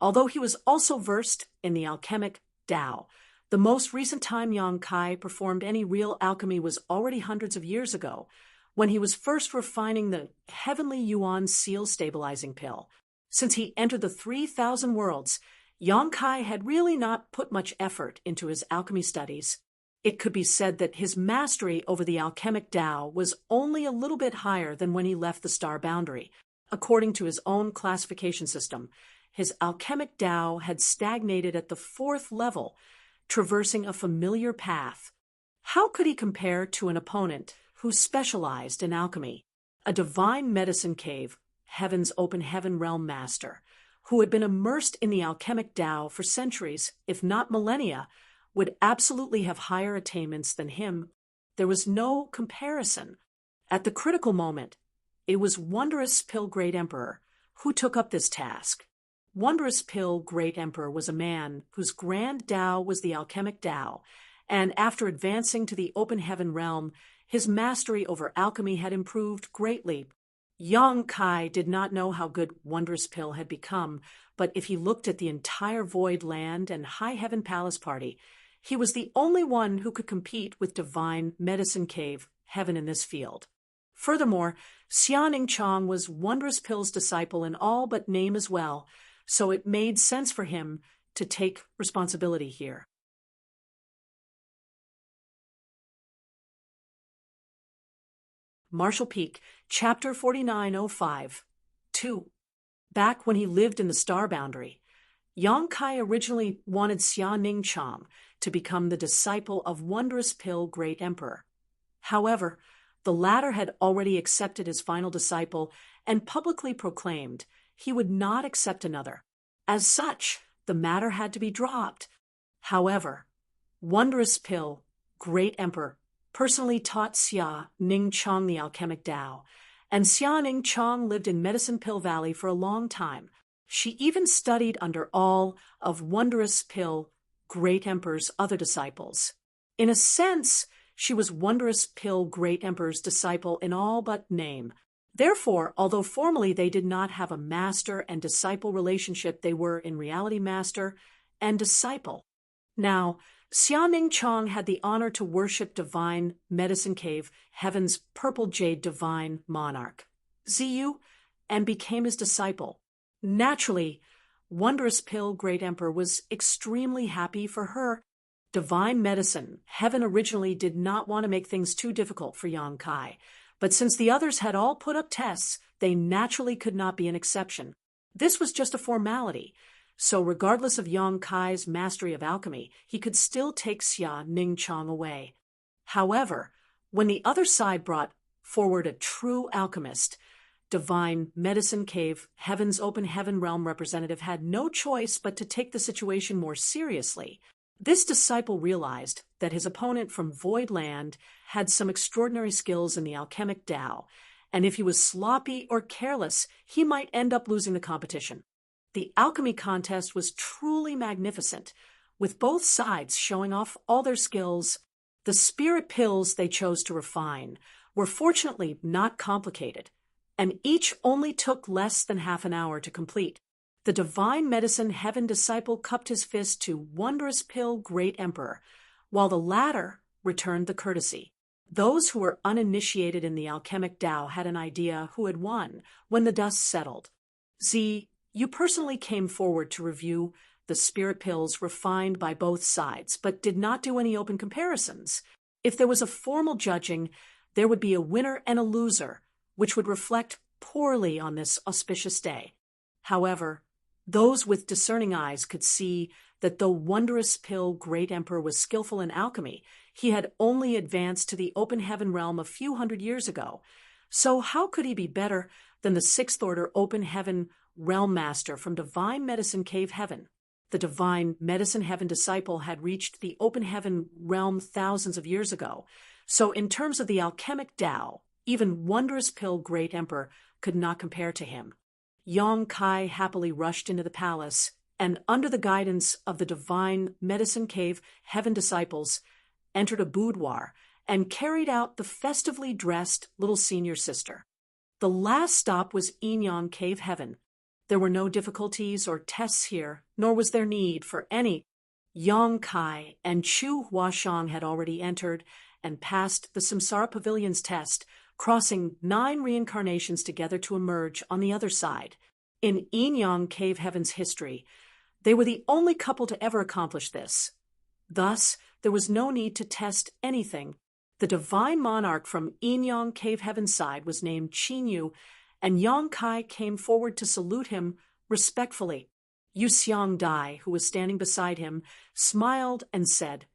Although he was also versed in the alchemic Tao, the most recent time Yang Kai performed any real alchemy was already hundreds of years ago, when he was first refining the Heavenly Yuan Seal Stabilizing Pill. Since he entered the 3,000 worlds, Yang Kai had really not put much effort into his alchemy studies. It could be said that his mastery over the alchemic Tao was only a little bit higher than when he left the star boundary. According to his own classification system, his alchemic Tao had stagnated at the 4th level, traversing a familiar path. How could he compare to an opponent who specialized in alchemy? A Divine Medicine Cave Heaven's open heaven realm master, who had been immersed in the alchemic Tao for centuries, if not millennia, would absolutely have higher attainments than him. There was no comparison. At the critical moment, it was Wondrous Pill Great Emperor who took up this task. Wondrous Pill Great Emperor was a man whose grand Tao was the alchemic Tao, and after advancing to the open heaven realm, his mastery over alchemy had improved greatly. Yang Kai did not know how good Wondrous Pill had become, but if he looked at the entire Void Land and High Heaven Palace party, he was the only one who could compete with Divine Medicine Cave Heaven in this field. Furthermore, Xia Ning Chang was Wondrous Pill's disciple in all but name as well, so it made sense for him to take responsibility here. Marshall Peak, Chapter 4905, 2. Back when he lived in the star boundary, Yang Kai originally wanted Xia Ning Chang to become the disciple of Wondrous Pill Great Emperor. However, the latter had already accepted his final disciple and publicly proclaimed he would not accept another. As such, the matter had to be dropped. However, Wondrous Pill Great Emperor personally taught Xia Ning Chang the alchemic Tao, and Xia Ning Chang lived in Medicine Pill Valley for a long time. She even studied under all of Wondrous Pill Great Emperor's other disciples. In a sense, she was Wondrous Pill Great Emperor's disciple in all but name. Therefore, although formally they did not have a master and disciple relationship, they were in reality master and disciple. Now, Xia Ning Chong had the honor to worship divine Medicine Cave, Heaven's purple jade divine monarch, Ziyu, and became his disciple. Naturally, Wondrous Pill Great Emperor was extremely happy for her. Divine medicine, Heaven originally did not want to make things too difficult for Yang Kai, but since the others had all put up tests, they naturally could not be an exception. This was just a formality, so regardless of Yang Kai's mastery of alchemy, he could still take Xia Ning Chong away. However, when the other side brought forward a true alchemist, Divine Medicine Cave, Heaven's open heaven realm representative had no choice but to take the situation more seriously. This disciple realized that his opponent from Void Land had some extraordinary skills in the alchemic Tao, and if he was sloppy or careless, he might end up losing the competition. The alchemy contest was truly magnificent, with both sides showing off all their skills. The spirit pills they chose to refine were fortunately not complicated, and each only took less than half an hour to complete. The divine medicine Heaven disciple cupped his fist to Wondrous Pill Great Emperor, while the latter returned the courtesy. Those who were uninitiated in the alchemic Tao had an idea who had won when the dust settled. You personally came forward to review the spirit pills refined by both sides, but did not do any open comparisons. If there was a formal judging, there would be a winner and a loser, which would reflect poorly on this auspicious day. However, those with discerning eyes could see that though Wondrous Pill Great Emperor was skillful in alchemy, he had only advanced to the open heaven realm a few hundred years ago. So how could he be better than the Sixth Order open heaven realm master from Divine Medicine Cave Heaven? The Divine Medicine Heaven disciple had reached the open heaven realm thousands of years ago. So in terms of the alchemic Tao, even Wondrous Pill Great Emperor could not compare to him. Yang Kai happily rushed into the palace, and under the guidance of the Divine Medicine Cave Heaven disciples, entered a boudoir and carried out the festively dressed little senior sister. The last stop was Yin Cave Heaven. There were no difficulties or tests here, nor was there need for any. Yang Kai and Chu Huashang had already entered and passed the Samsara Pavilion's test, crossing 9 reincarnations together to emerge on the other side. In Yin Cave Heaven's history, they were the only couple to ever accomplish this. Thus, there was no need to test anything. The divine monarch from Yin Cave Heaven's side was named Qinyu, and Yang Kai came forward to salute him respectfully. Yu Xiang Dai, who was standing beside him, smiled and said,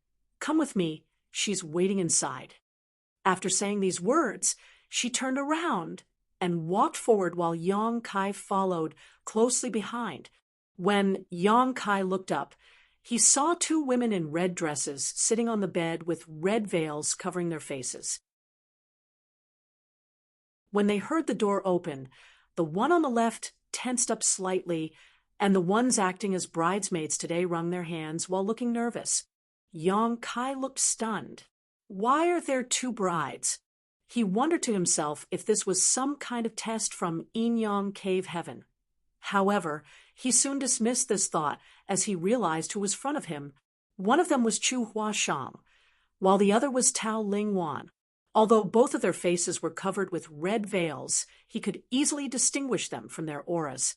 "Come with me, she's waiting inside." After saying these words, she turned around and walked forward while Yang Kai followed closely behind. When Yang Kai looked up, he saw 2 women in red dresses sitting on the bed with red veils covering their faces. When they heard the door open, the one on the left tensed up slightly, and the ones acting as bridesmaids today wrung their hands while looking nervous. Yang Kai looked stunned. Why are there 2 brides? He wondered to himself if this was some kind of test from Yin Cave Heaven. However, he soon dismissed this thought as he realized who was in front of him. One of them was Chu Huashang, while the other was Tao Lingwan. Although both of their faces were covered with red veils, he could easily distinguish them from their auras.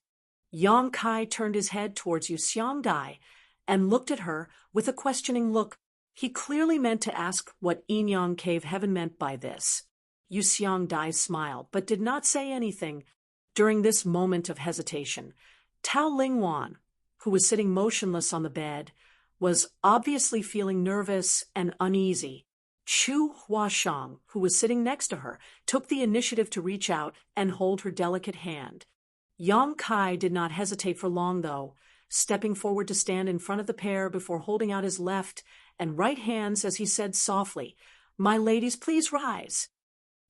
Yang Kai turned his head towards Yu Xiang Dai and looked at her with a questioning look. He clearly meant to ask what Yin Cave Heaven meant by this. Yu Xiang Dai smiled, but did not say anything. During this moment of hesitation, Tao Lingwan, who was sitting motionless on the bed, was obviously feeling nervous and uneasy. Chu Huashang, who was sitting next to her, took the initiative to reach out and hold her delicate hand. Yang Kai did not hesitate for long, though, stepping forward to stand in front of the pair before holding out his left and right hands as he said softly, "My ladies, please rise."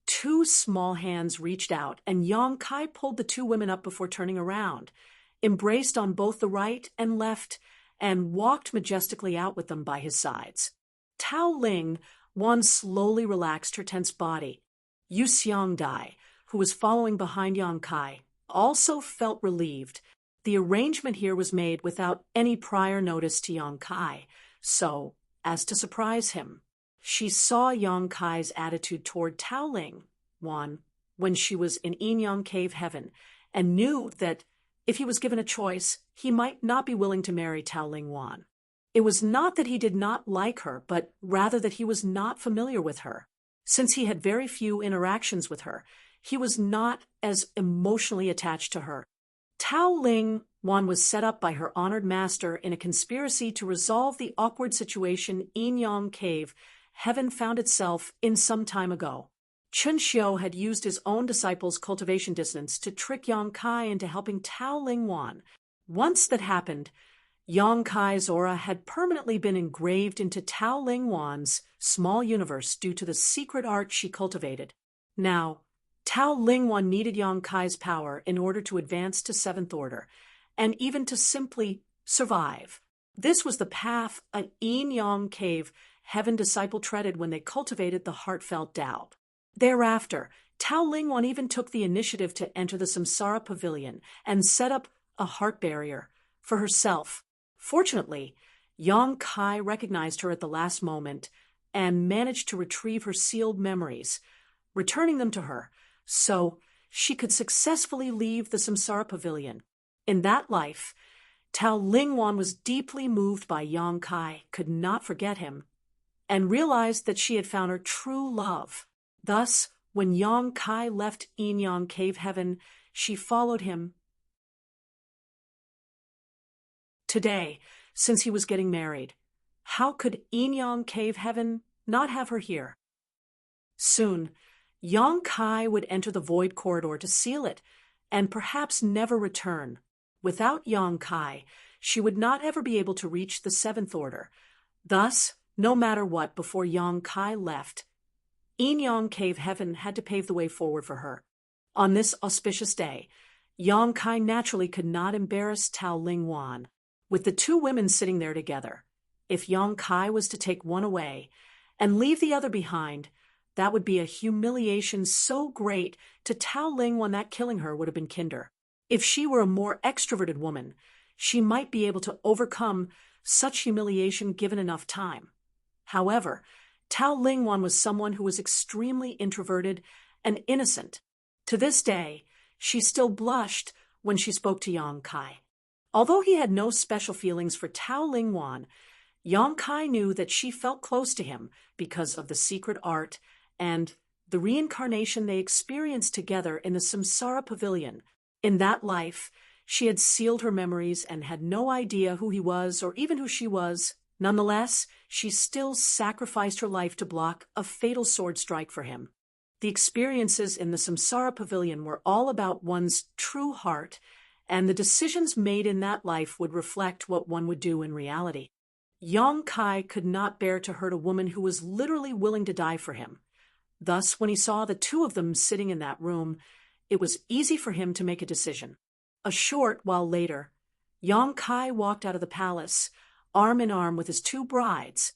2 small hands reached out, and Yang Kai pulled the 2 women up before turning around, embraced on both the right and left, and walked majestically out with them by his sides. Tao Lingwan slowly relaxed her tense body. Yu Xiang Dai, who was following behind Yang Kai, also felt relieved. The arrangement here was made without any prior notice to Yang Kai, so as to surprise him. She saw Yang Kai's attitude toward Tao Ling Wan when she was in Yinyang Cave Heaven, and knew that if he was given a choice, he might not be willing to marry Tao Ling Wan. It was not that he did not like her, but rather that he was not familiar with her. Since he had very few interactions with her, he was not as emotionally attached to her. Tao Ling Wan was set up by her honored master in a conspiracy to resolve the awkward situation Yinyang Cave Heaven found itself in some time ago. Chun Xiu had used his own disciples' cultivation dissonance to trick Yang Kai into helping Tao Ling Wan. Once that happened, Yang Kai's aura had permanently been engraved into Tao Ling Wan's small universe due to the secret art she cultivated. Now, Tao Ling Wan needed Yang Kai's power in order to advance to Seventh Order, and even to simply survive. This was the path a Yinyang Cave Heaven disciple treaded when they cultivated the heartfelt doubt. Thereafter, Tao Ling Wan even took the initiative to enter the Samsara Pavilion and set up a heart barrier for herself. Fortunately, Yang Kai recognized her at the last moment and managed to retrieve her sealed memories, returning them to her, so she could successfully leave the Samsara Pavilion. In that life, Tao Ling Wan was deeply moved by Yang Kai, could not forget him, and realized that she had found her true love. Thus, when Yang Kai left Yinyang Cave Heaven, she followed him. Today, since he was getting married, how could Yinyang Cave Heaven not have her here? Soon, Yang Kai would enter the Void Corridor to seal it, and perhaps never return. Without Yang Kai, she would not ever be able to reach the Seventh Order. Thus, no matter what, before Yang Kai left, Yinyang Cave Heaven had to pave the way forward for her. On this auspicious day, Yang Kai naturally could not embarrass Tao Ling Wan. With the two women sitting there together, if Yang Kai was to take one away and leave the other behind, that would be a humiliation so great to Tao Ling Wan that killing her would have been kinder. If she were a more extroverted woman, she might be able to overcome such humiliation given enough time. However, Tao Ling Wan was someone who was extremely introverted and innocent. To this day, she still blushed when she spoke to Yang Kai. Although he had no special feelings for Tao Ling Wan, Yang Kai knew that she felt close to him because of the secret art and the reincarnation they experienced together in the Samsara Pavilion. In that life, she had sealed her memories and had no idea who he was or even who she was. Nonetheless, she still sacrificed her life to block a fatal sword strike for him. The experiences in the Samsara Pavilion were all about one's true heart, and the decisions made in that life would reflect what one would do in reality. Yang Kai could not bear to hurt a woman who was literally willing to die for him. Thus, when he saw the two of them sitting in that room, it was easy for him to make a decision. A short while later, Yang Kai walked out of the palace, arm in arm with his two brides.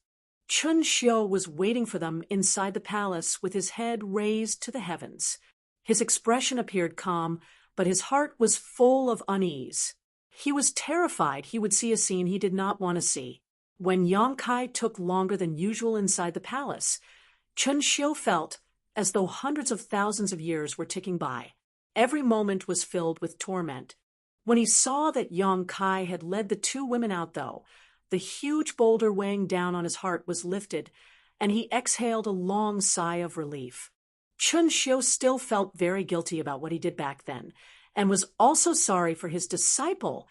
Chun Xiu was waiting for them inside the palace with his head raised to the heavens. His expression appeared calm, but his heart was full of unease. He was terrified he would see a scene he did not want to see. When Yang Kai took longer than usual inside the palace, Chun Xiu felt as though hundreds of thousands of years were ticking by. Every moment was filled with torment. When he saw that Yang Kai had led the two women out, though, the huge boulder weighing down on his heart was lifted, and he exhaled a long sigh of relief. Chun Xiu still felt very guilty about what he did back then, and was also sorry for his disciple,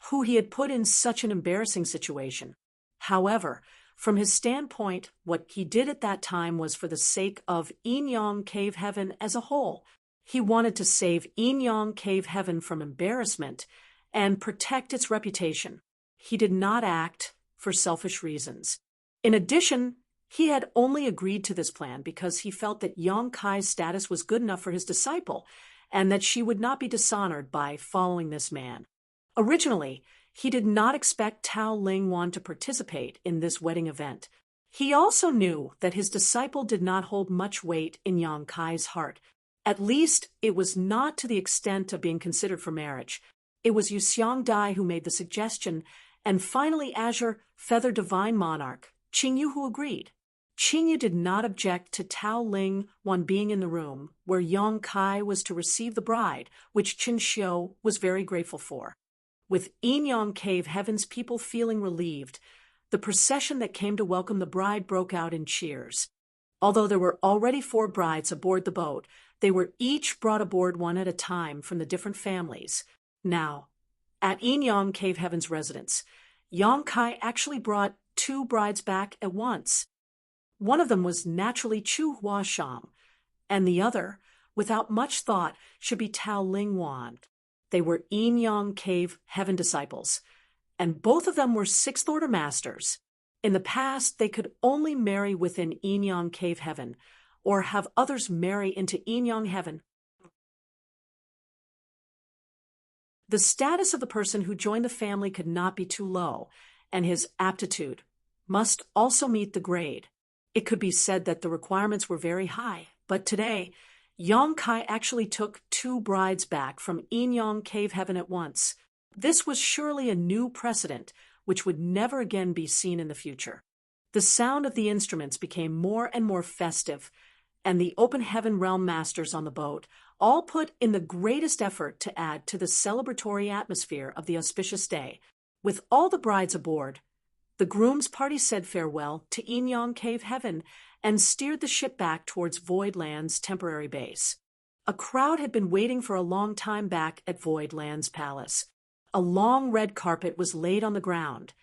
who he had put in such an embarrassing situation. However, from his standpoint, what he did at that time was for the sake of Yinyang Cave Heaven as a whole. He wanted to save Yinyang Cave Heaven from embarrassment and protect its reputation. He did not act for selfish reasons. In addition, he had only agreed to this plan because he felt that Yang Kai's status was good enough for his disciple and that she would not be dishonored by following this man. Originally, he did not expect Tao Ling Wan to participate in this wedding event. He also knew that his disciple did not hold much weight in Yang Kai's heart. At least, it was not to the extent of being considered for marriage. It was Yuxiang Dai who made the suggestion, and finally Azure Feather Divine Monarch Qingyu who agreed. Qingyu did not object to Tao Ling Wan being in the room where Yang Kai was to receive the bride, which Qin Xiu was very grateful for. With Yinyang Cave Heaven's people feeling relieved, the procession that came to welcome the bride broke out in cheers. Although there were already 4 brides aboard the boat, they were each brought aboard one at a time from the different families. Now, at Yinyang Cave Heaven's residence, Yang Kai actually brought 2 brides back at once. One of them was naturally Chu Huashang, and the other, without much thought, should be Tao Ling Wan. They were Yinyang Cave Heaven disciples, and both of them were 6th Order Masters. In the past, they could only marry within Yinyang Cave Heaven, or have others marry into Yinyang Heaven. The status of the person who joined the family could not be too low, and his aptitude must also meet the grade. It could be said that the requirements were very high, but today, Yang Kai actually took 2 brides back from Yinyang Cave Heaven at once. This was surely a new precedent, which would never again be seen in the future. The sound of the instruments became more and more festive, and the Open Heaven Realm Masters on the boat all put in the greatest effort to add to the celebratory atmosphere of the auspicious day. With all the brides aboard, the groom's party said farewell to Yinyang Cave Heaven and steered the ship back towards Void Land's temporary base. A crowd had been waiting for a long time back at Void Land's palace. A long red carpet was laid on the ground,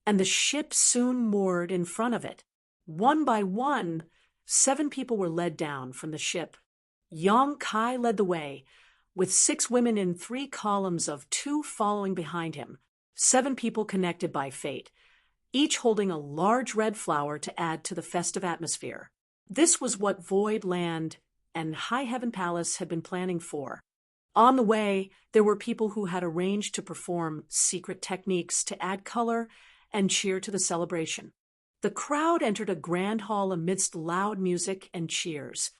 and the ship soon moored in front of it. One by one, 7 people were led down from the ship. Yang Kai led the way, with 6 women in 3 columns of 2 following behind him, 7 people connected by fate, each holding a large red flower to add to the festive atmosphere. This was what Void Land and High Heaven Palace had been planning for. On the way, there were people who had arranged to perform secret techniques to add color and cheer to the celebration. The crowd entered a grand hall amidst loud music and cheers.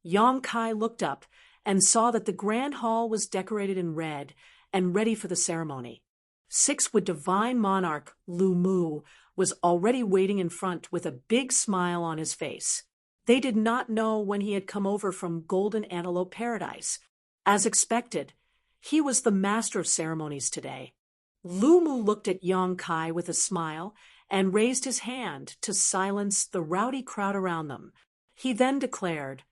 Yang Kai looked up and saw that the grand hall was decorated in red and ready for the ceremony. 6th Divine Monarch Lu Mu was already waiting in front with a big smile on his face. They did not know when he had come over from Golden Antelope Paradise. As expected, he was the master of ceremonies today. Lu Mu looked at Yang Kai with a smile and raised his hand to silence the rowdy crowd around them. He then declared,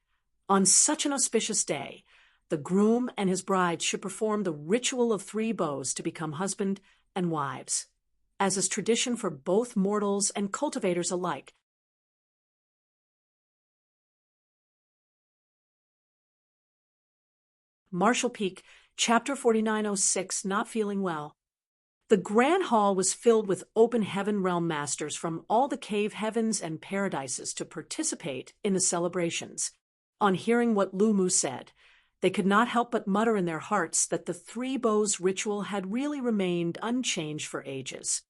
on such an auspicious day, the groom and his bride should perform the ritual of 3 bows to become husband and wives, as is tradition for both mortals and cultivators alike. Marshall Peak, Chapter 4906, Not Feeling Well. The Grand Hall was filled with Open Heaven Realm Masters from all the cave heavens and paradises to participate in the celebrations. On hearing what Lu Mu said, they could not help but mutter in their hearts that the 3 bows ritual had really remained unchanged for ages.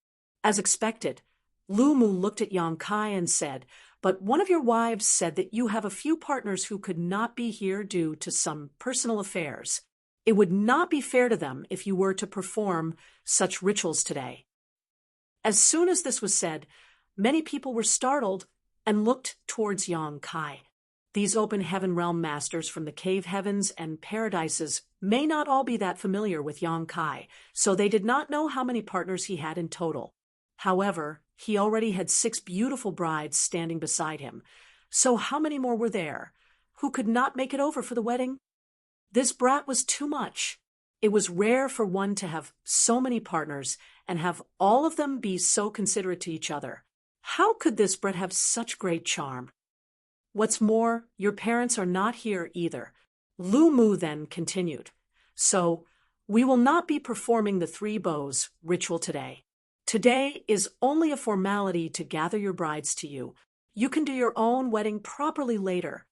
As expected, Lu Mu looked at Yang Kai and said, "But one of your wives said that you have a few partners who could not be here due to some personal affairs. It would not be fair to them if you were to perform such rituals today." As soon as this was said, many people were startled and looked towards Yang Kai. These Open Heaven Realm Masters from the cave heavens and paradises may not all be that familiar with Yang Kai, so they did not know how many partners he had in total. However, he already had 6 beautiful brides standing beside him, so how many more were there who could not make it over for the wedding? This brat was too much. It was rare for one to have so many partners and have all of them be so considerate to each other. How could this brat have such great charm? What's more, your parents are not here either. Lu Mu then continued. So, we will not be performing the 3 bows ritual today. Today is only a formality to gather your brides to you. You can do your own wedding properly later.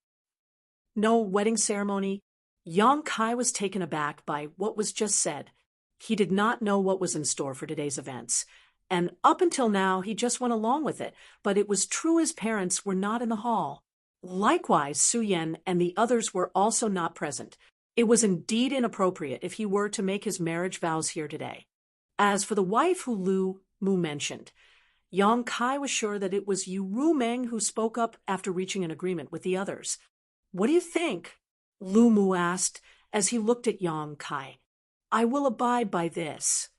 No wedding ceremony. Yang Kai was taken aback by what was just said. He did not know what was in store for today's events, and up until now he just went along with it, but it was true his parents were not in the hall. Likewise, Su Yan and the others were also not present. It was indeed inappropriate if he were to make his marriage vows here today. As for the wife who Lu Mu mentioned, Yang Kai was sure that it was Yu Rumeng who spoke up after reaching an agreement with the others. "What do you think?" Lu Mu asked as he looked at Yang Kai. "I will abide by this."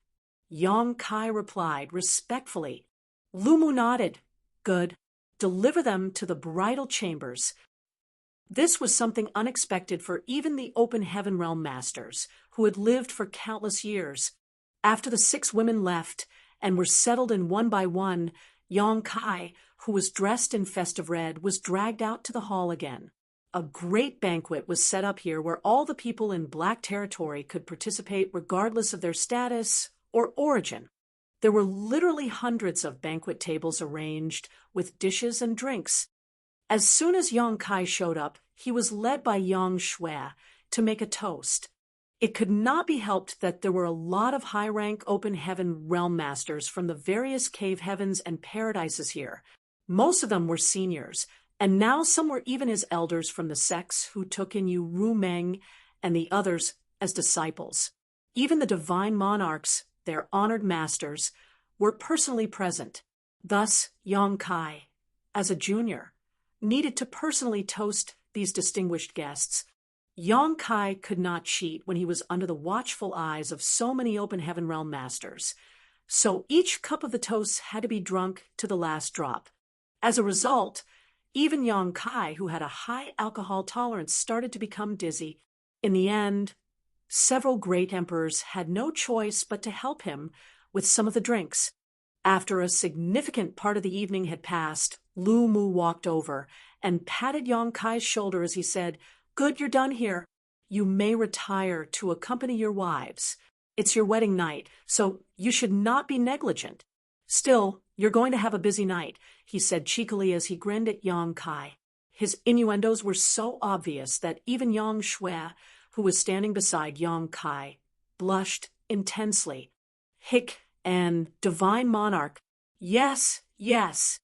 Yang Kai replied respectfully. Lu Mu nodded. "Good. Deliver them to the bridal chambers." This was something unexpected for even the Open Heaven Realm masters, who had lived for countless years. After the 6 women left and were settled in one by one, Yang Kai, who was dressed in festive red, was dragged out to the hall again. A great banquet was set up here where all the people in Black Territory could participate regardless of their status or origin. There were literally hundreds of banquet tables arranged with dishes and drinks. As soon as Yang Kai showed up, he was led by Yang Shui to make a toast. It could not be helped that there were a lot of high-rank Open Heaven Realm masters from the various cave heavens and paradises here. Most of them were seniors, and now some were even his elders from the sects who took in Yu Rumeng and the others as disciples. Even the divine monarchs, their honored masters, were personally present. Thus, Yang Kai, as a junior, needed to personally toast these distinguished guests. Yang Kai could not cheat when he was under the watchful eyes of so many Open Heaven Realm masters, so each cup of the toast had to be drunk to the last drop. As a result, even Yang Kai, who had a high alcohol tolerance, started to become dizzy. In the end, several great emperors had no choice but to help him with some of the drinks. After a significant part of the evening had passed, Lu Mu walked over and patted Yang Kai's shoulder as he said, "Good, you're done here. You may retire to accompany your wives. It's your wedding night, so you should not be negligent. Still, you're going to have a busy night," he said cheekily as he grinned at Yang Kai. His innuendos were so obvious that even Yang Shui, who was standing beside Yang Kai, blushed intensely. "Hick and divine monarch, yes, yes."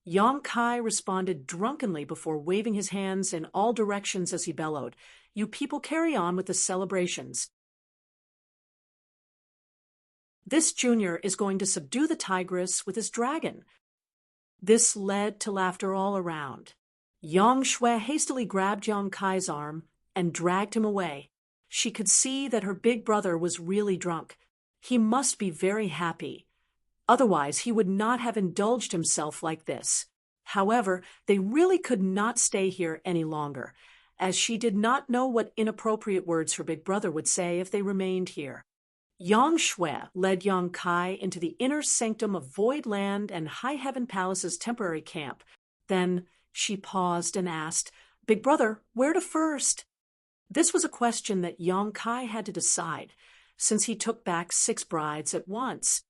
Yang Kai responded drunkenly before waving his hands in all directions as he bellowed, "You people carry on with the celebrations. This junior is going to subdue the tigress with his dragon." This led to laughter all around. Yang Shui hastily grabbed Yang Kai's arm and dragged him away. She could see that her big brother was really drunk. He must be very happy. Otherwise, he would not have indulged himself like this. However, they really could not stay here any longer, as she did not know what inappropriate words her big brother would say if they remained here. Yang Shui led Yang Kai into the inner sanctum of Void Land and High Heaven Palace's temporary camp. Then she paused and asked, "Big brother, where to first?" This was a question that Yang Kai had to decide, since he took back 6 brides at once.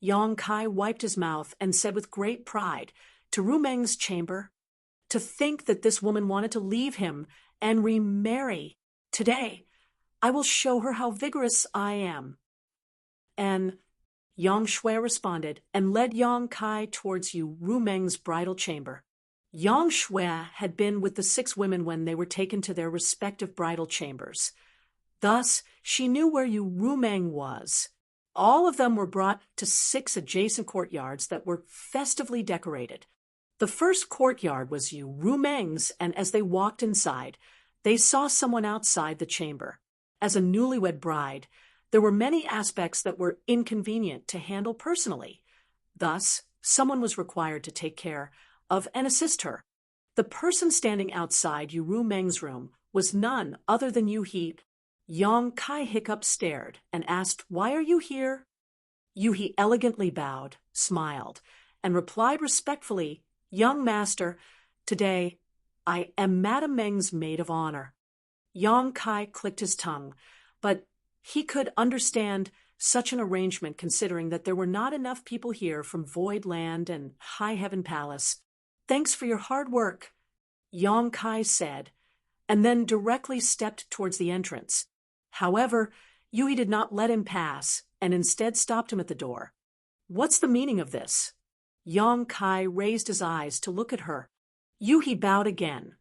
Yang Kai wiped his mouth and said with great pride, "To Rumeng's chamber." To think that this woman wanted to leave him and remarry. "Today, I will show her how vigorous I am." And Yang Shui responded and led Yang Kai towards Yu Rumeng's bridal chamber. Yang Shui had been with the 6 women when they were taken to their respective bridal chambers. Thus, she knew where Yu Rumeng was. All of them were brought to 6 adjacent courtyards that were festively decorated. The first courtyard was Yu Rumeng's, and as they walked inside, they saw someone outside the chamber. As a newlywed bride, there were many aspects that were inconvenient to handle personally. Thus, someone was required to take care of and assist her. The person standing outside Yu Rumeng's room was none other than Yu He. Yang Kai Hiccup stared and asked, "Why are you here?" Yu He elegantly bowed, smiled, and replied respectfully, "Young master, today I am Madame Meng's maid of honor." Yang Kai clicked his tongue, but he could understand such an arrangement considering that there were not enough people here from Void Land and High Heaven Palace. "Thanks for your hard work," Yang Kai said, and then directly stepped towards the entrance. However, Yui did not let him pass and instead stopped him at the door. "What's the meaning of this?" Yang Kai raised his eyes to look at her. Yui bowed again,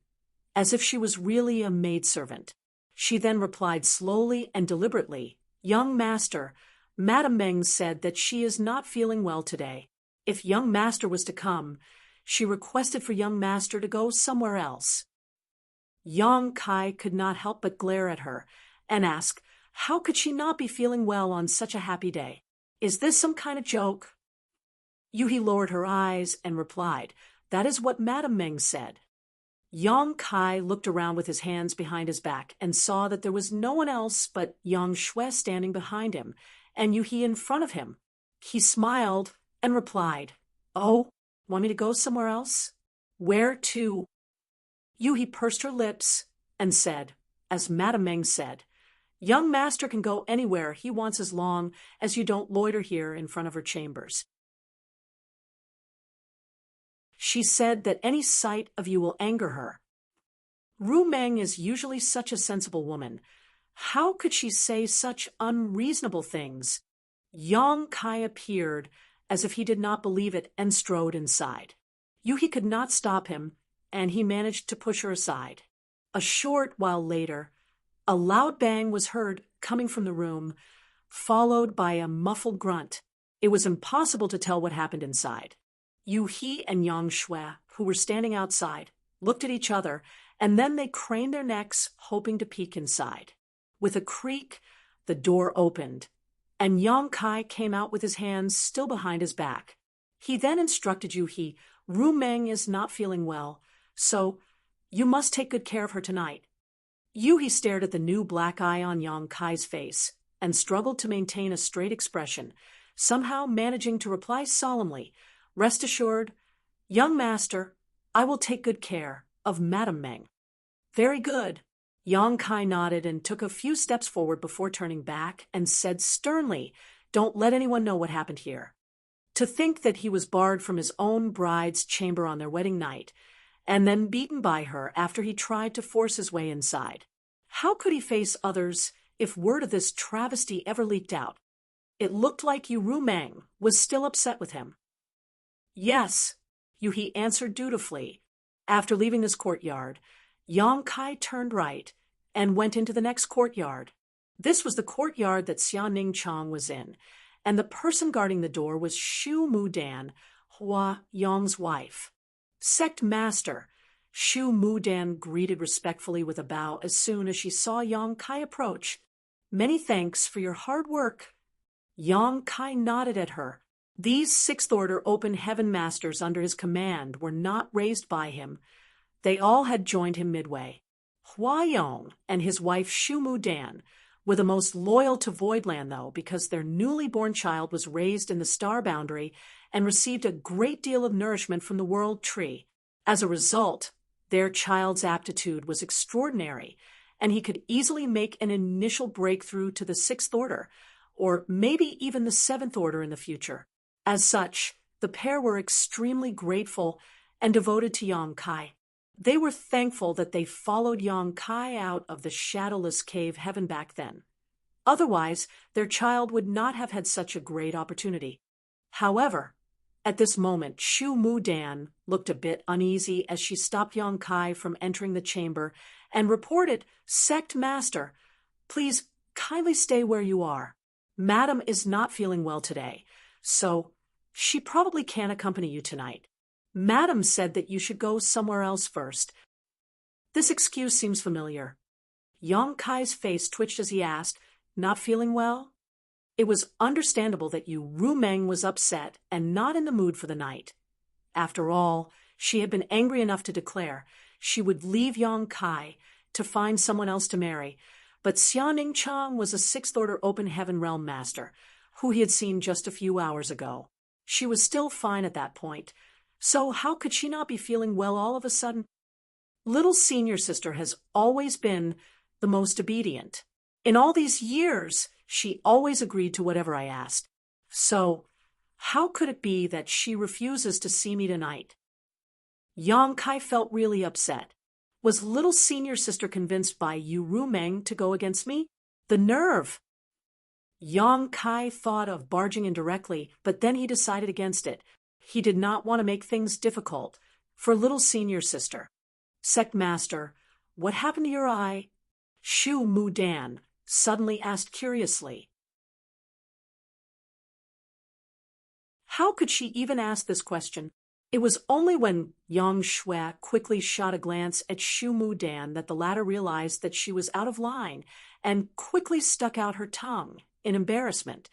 as if she was really a maidservant. She then replied slowly and deliberately, "Young master, Madame Meng said that she is not feeling well today. If young master was to come, she requested for young master to go somewhere else. Young Kai could not help but glare at her and ask, how could she not be feeling well on such a happy day? Is this some kind of joke? Yuhi lowered her eyes and replied, that is what Madame Meng said. Yang Kai looked around with his hands behind his back and saw that there was no one else but Yang Shui standing behind him and Yuhi in front of him. He smiled and replied, oh, want me to go somewhere else? Where to? Yuhi pursed her lips and said, as Madame Meng said, young master can go anywhere he wants as long as you don't loiter here in front of her chambers. She said that any sight of you will anger her. Ru Meng is usually such a sensible woman. How could she say such unreasonable things? Yang Kai appeared as if he did not believe it and strode inside. Yuhi could not stop him, and he managed to push her aside. A short while later, a loud bang was heard coming from the room, followed by a muffled grunt. It was impossible to tell what happened inside. Yuhi and Yang Shui, who were standing outside, looked at each other, and then they craned their necks, hoping to peek inside. With a creak, the door opened, and Yang Kai came out with his hands still behind his back. He then instructed Yuhi, Ru Meng is not feeling well, so you must take good care of her tonight. Yuhi stared at the new black eye on Yang Kai's face and struggled to maintain a straight expression, somehow managing to reply solemnly, rest assured, young master, I will take good care of Madame Meng. Very good. Yang Kai nodded and took a few steps forward before turning back and said sternly, don't let anyone know what happened here. To think that he was barred from his own bride's chamber on their wedding night, and then beaten by her after he tried to force his way inside. How could he face others if word of this travesty ever leaked out? It looked like Ru Meng was still upset with him. Yes, Yuhi answered dutifully. After leaving this courtyard, Yang Kai turned right and went into the next courtyard. This was the courtyard that Xia Ningchang was in, and the person guarding the door was Shu Mudan, Hua Yang's wife. Sect master, Shu Mudan greeted respectfully with a bow as soon as she saw Yang Kai approach. Many thanks for your hard work. Yang Kai nodded at her. These sixth-order open heaven masters under his command were not raised by him. They all had joined him midway. Hua Yong and his wife Shu Mudan were the most loyal to Voidland, though, because their newly born child was raised in the star boundary and received a great deal of nourishment from the world tree. As a result, their child's aptitude was extraordinary, and he could easily make an initial breakthrough to the sixth order, or maybe even the seventh order in the future. As such, the pair were extremely grateful and devoted to Yang Kai. They were thankful that they followed Yang Kai out of the shadowless cave heaven back then. Otherwise, their child would not have had such a great opportunity. However, at this moment, Shu Mudan looked a bit uneasy as she stopped Yang Kai from entering the chamber and reported, Sect Master, please kindly stay where you are. Madam is not feeling well today, so she probably can't accompany you tonight. Madam said that you should go somewhere else first. This excuse seems familiar. Yang Kai's face twitched as he asked, not feeling well? It was understandable that Ru Meng was upset and not in the mood for the night. After all, she had been angry enough to declare she would leave Yang Kai to find someone else to marry, but Xia Ningchang was a sixth-order open heaven realm master, who he had seen just a few hours ago. She was still fine at that point, so how could she not be feeling well all of a sudden? Little senior sister has always been the most obedient. In all these years, she always agreed to whatever I asked. So, how could it be that she refuses to see me tonight? Yang Kai felt really upset. Was little senior sister convinced by Ru Meng to go against me? The nerve! Yang Kai thought of barging in directly, but then he decided against it. He did not want to make things difficult for little senior sister. Sect Master, what happened to your eye? Shu Mudan suddenly asked curiously. How could she even ask this question? It was only when Yang Shui quickly shot a glance at Shu Mudan that the latter realized that she was out of line and quickly stuck out her tongue in embarrassment.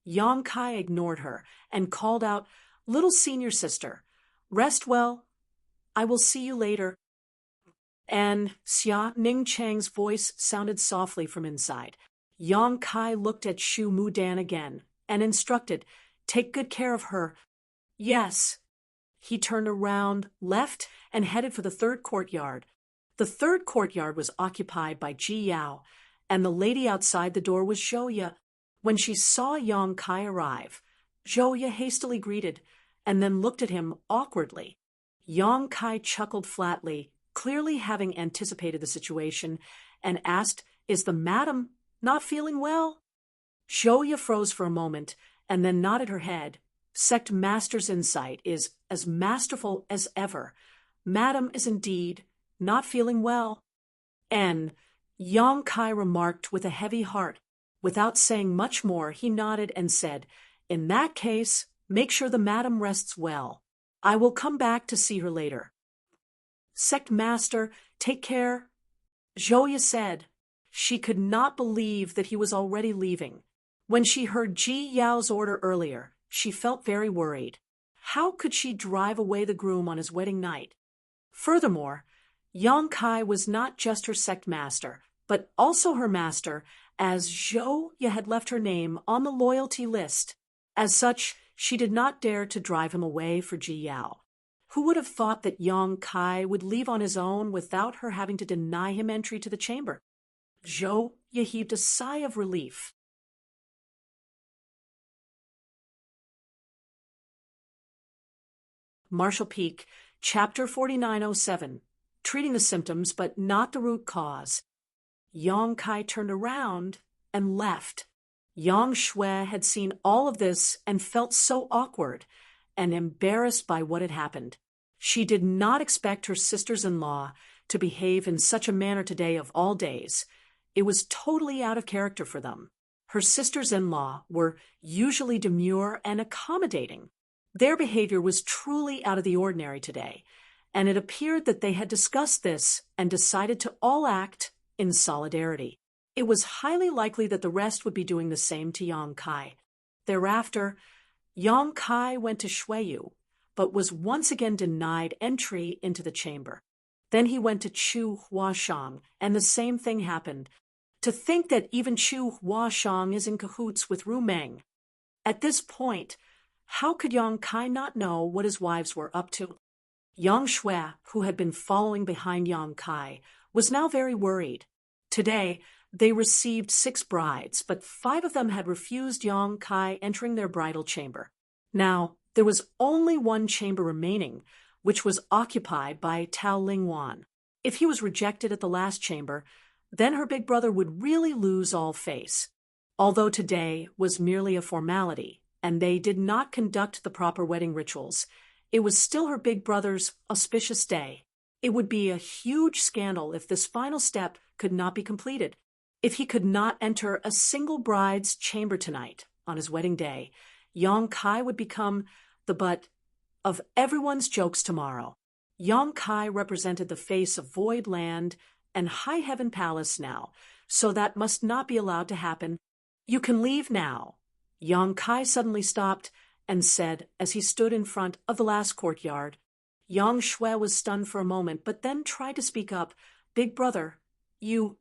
Yang Kai ignored her and called out, "Little senior sister, rest well. I will see you later." And Xia Ning Chang's voice sounded softly from inside. Yang Kai looked at Shu Mudan again and instructed, "Take good care of her." "Yes." He turned around, left, and headed for the third courtyard. The third courtyard was occupied by Ji Yao, and the lady outside the door was Zhouya. When she saw Yang Kai arrive, Zhouya hastily greeted, and then looked at him awkwardly. Yang Kai chuckled flatly, clearly having anticipated the situation, and asked, "Is the madam not feeling well?" Zhouya froze for a moment, and then nodded her head. Sect Master's insight is as masterful as ever. Madam is indeed not feeling well. And Yang Kai remarked with a heavy heart. Without saying much more, he nodded and said, "In that case, make sure the madam rests well. I will come back to see her later." "Sect Master, take care," Zhouya said. She could not believe that he was already leaving. When she heard Ji Yao's order earlier, she felt very worried. How could she drive away the groom on his wedding night? Furthermore, Yang Kai was not just her sect master, but also her master, as Zhouya had left her name on the loyalty list. As such, she did not dare to drive him away for Ji Yao. Who would have thought that Yang Kai would leave on his own without her having to deny him entry to the chamber? Zhouya heaved a sigh of relief. Marshall Peak, Chapter 4907, Treating the Symptoms but Not the Root Cause. Yang Kai turned around and left. Yang Shui had seen all of this and felt so awkward and embarrassed by what had happened. She did not expect her sisters-in-law to behave in such a manner today of all days. It was totally out of character for them. Her sisters-in-law were usually demure and accommodating. Their behavior was truly out of the ordinary today, and it appeared that they had discussed this and decided to all act in solidarity. It was highly likely that the rest would be doing the same to Yang Kai. Thereafter, Yang Kai went to Shuiyu, but was once again denied entry into the chamber. Then he went to Chu Huashang, and the same thing happened. To think that even Chu Huashang is in cahoots with Ru Meng. At this point, how could Yang Kai not know what his wives were up to? Yang Shui, who had been following behind Yang Kai, was now very worried. Today, they received 6 brides, but 5 of them had refused Yang Kai entering their bridal chamber. Now, there was only one chamber remaining, which was occupied by Tao Lingwan. If he was rejected at the last chamber, then her big brother would really lose all face. Although today was merely a formality, and they did not conduct the proper wedding rituals, it was still her big brother's auspicious day. It would be a huge scandal if this final step could not be completed. If he could not enter a single bride's chamber tonight, on his wedding day, Yang Kai would become the butt of everyone's jokes tomorrow. Yang Kai represented the face of Void Land and High Heaven Palace now, so that must not be allowed to happen. "You can leave now." Yang Kai suddenly stopped and said as he stood in front of the last courtyard. Yang Shui was stunned for a moment, but then tried to speak up. "Big brother, you—"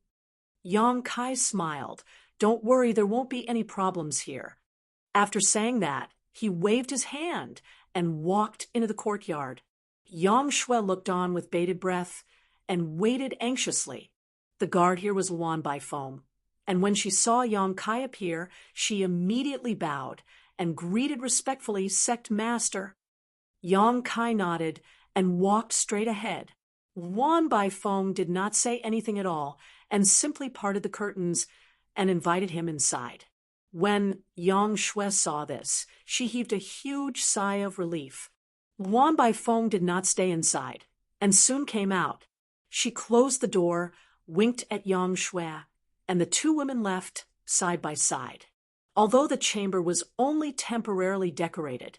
Yang Kai smiled. "Don't worry, there won't be any problems here." After saying that, he waved his hand and walked into the courtyard. Yang Shui looked on with bated breath and waited anxiously. The guard here was Luan Bai Feng, and when she saw Yang Kai appear, she immediately bowed and greeted respectfully Sect Master. Yang Kai nodded and walked straight ahead. Luan Bai Feng did not say anything at all and simply parted the curtains and invited him inside. When Yang Shui saw this, she heaved a huge sigh of relief. Luan Bai Feng did not stay inside and soon came out. She closed the door, winked at Yang Shui, and the 2 women left side by side. Although the chamber was only temporarily decorated,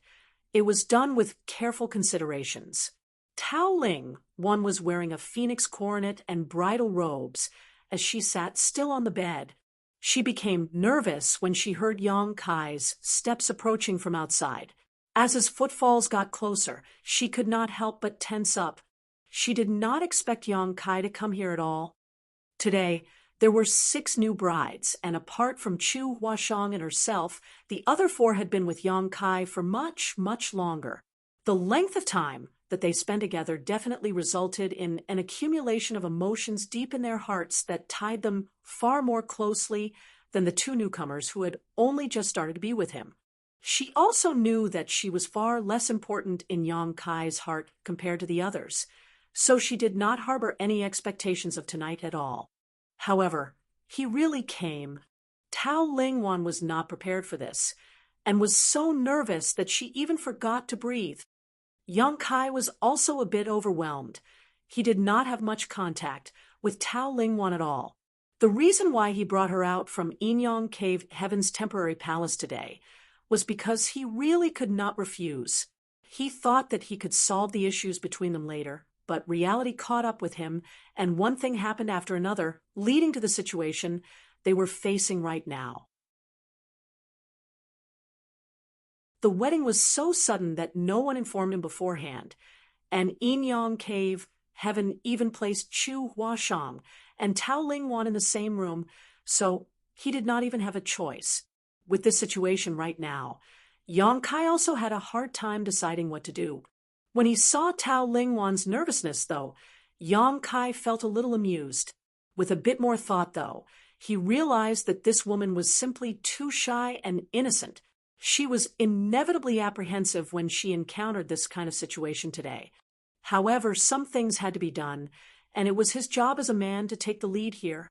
It was done with careful considerations. Tao Ling, one was wearing a phoenix coronet and bridal robes as she sat still on the bed. She became nervous when she heard Yang Kai's steps approaching from outside. As his footfalls got closer, she could not help but tense up. She did not expect Yang Kai to come here at all. Today, there were 6 new brides, and apart from Chu Huashang and herself, the other 4 had been with Yang Kai for much, much longer. The length of time that they spent together definitely resulted in an accumulation of emotions deep in their hearts that tied them far more closely than the 2 newcomers who had only just started to be with him. She also knew that she was far less important in Yang Kai's heart compared to the others, so she did not harbor any expectations of tonight at all. However, he really came. Tao Lingwan was not prepared for this, and was so nervous that she even forgot to breathe. Yang Kai was also a bit overwhelmed. He did not have much contact with Tao Lingwan at all. The reason why he brought her out from Inyang Cave Heaven's temporary palace today was because he really could not refuse. He thought that he could solve the issues between them later, but reality caught up with him, and one thing happened after another, leading to the situation they were facing right now. The wedding was so sudden that no one informed him beforehand, and Inyang Cave Heaven even placed Chu Huashang and Tao Lingwan in the same room, so he did not even have a choice. With this situation right now, Yang Kai also had a hard time deciding what to do. When he saw Tao Lingwan's nervousness, though, Yang Kai felt a little amused. With a bit more thought, though, he realized that this woman was simply too shy and innocent. She was inevitably apprehensive when she encountered this kind of situation today. However, some things had to be done, and it was his job as a man to take the lead here.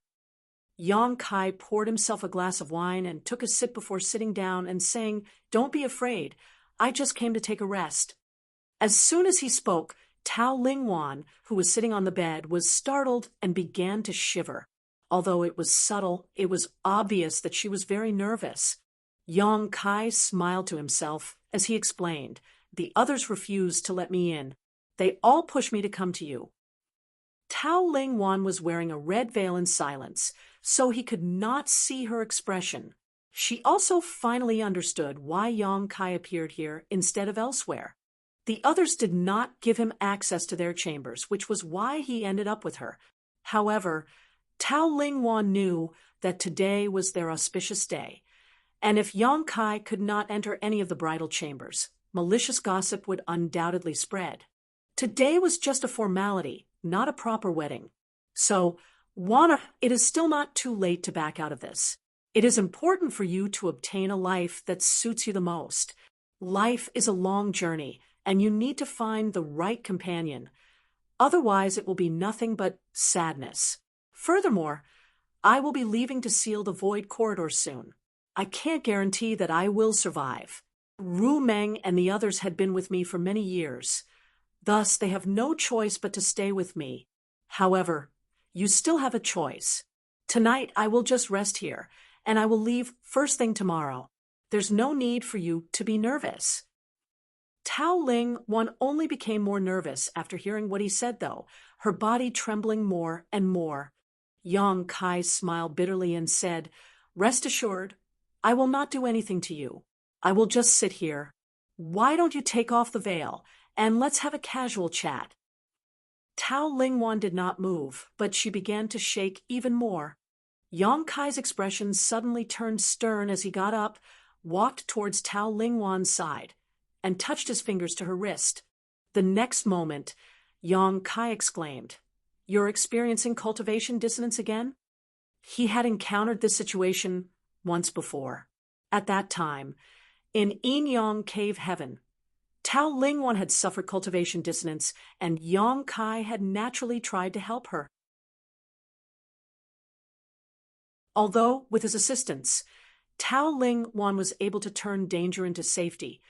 Yang Kai poured himself a glass of wine and took a sip before sitting down and saying, "Don't be afraid. I just came to take a rest." As soon as he spoke, Tao Lingwan, who was sitting on the bed, was startled and began to shiver. Although it was subtle, it was obvious that she was very nervous. Yang Kai smiled to himself as he explained, "The others refused to let me in. They all pushed me to come to you." Tao Lingwan was wearing a red veil in silence, so he could not see her expression. She also finally understood why Yang Kai appeared here instead of elsewhere. The others did not give him access to their chambers, which was why he ended up with her. However, Tao Lingwan knew that today was their auspicious day, and if Yang Kai could not enter any of the bridal chambers, malicious gossip would undoubtedly spread. Today was just a formality, not a proper wedding. So, Wana, it is still not too late to back out of this. It is important for you to obtain a life that suits you the most. Life is a long journey, and you need to find the right companion. Otherwise, it will be nothing but sadness. Furthermore, I will be leaving to seal the void corridor soon. I can't guarantee that I will survive. Ru Meng and the others had been with me for many years. Thus, they have no choice but to stay with me. However, you still have a choice. Tonight, I will just rest here, and I will leave first thing tomorrow. There's no need for you to be nervous." Tao Lingwan only became more nervous after hearing what he said, though, her body trembling more and more. Yang Kai smiled bitterly and said, "Rest assured, I will not do anything to you. I will just sit here. Why don't you take off the veil, and let's have a casual chat?" Tao Lingwan did not move, but she began to shake even more. Yang Kai's expression suddenly turned stern as he got up, walked towards Tao Lingwan's side, and touched his fingers to her wrist. The next moment, Yang Kai exclaimed, "You're experiencing cultivation dissonance again?" He had encountered this situation once before. At that time, in Inyang Cave Heaven, Tao Lingwan had suffered cultivation dissonance, and Yang Kai had naturally tried to help her. Although, with his assistance, Tao Lingwan was able to turn danger into safety,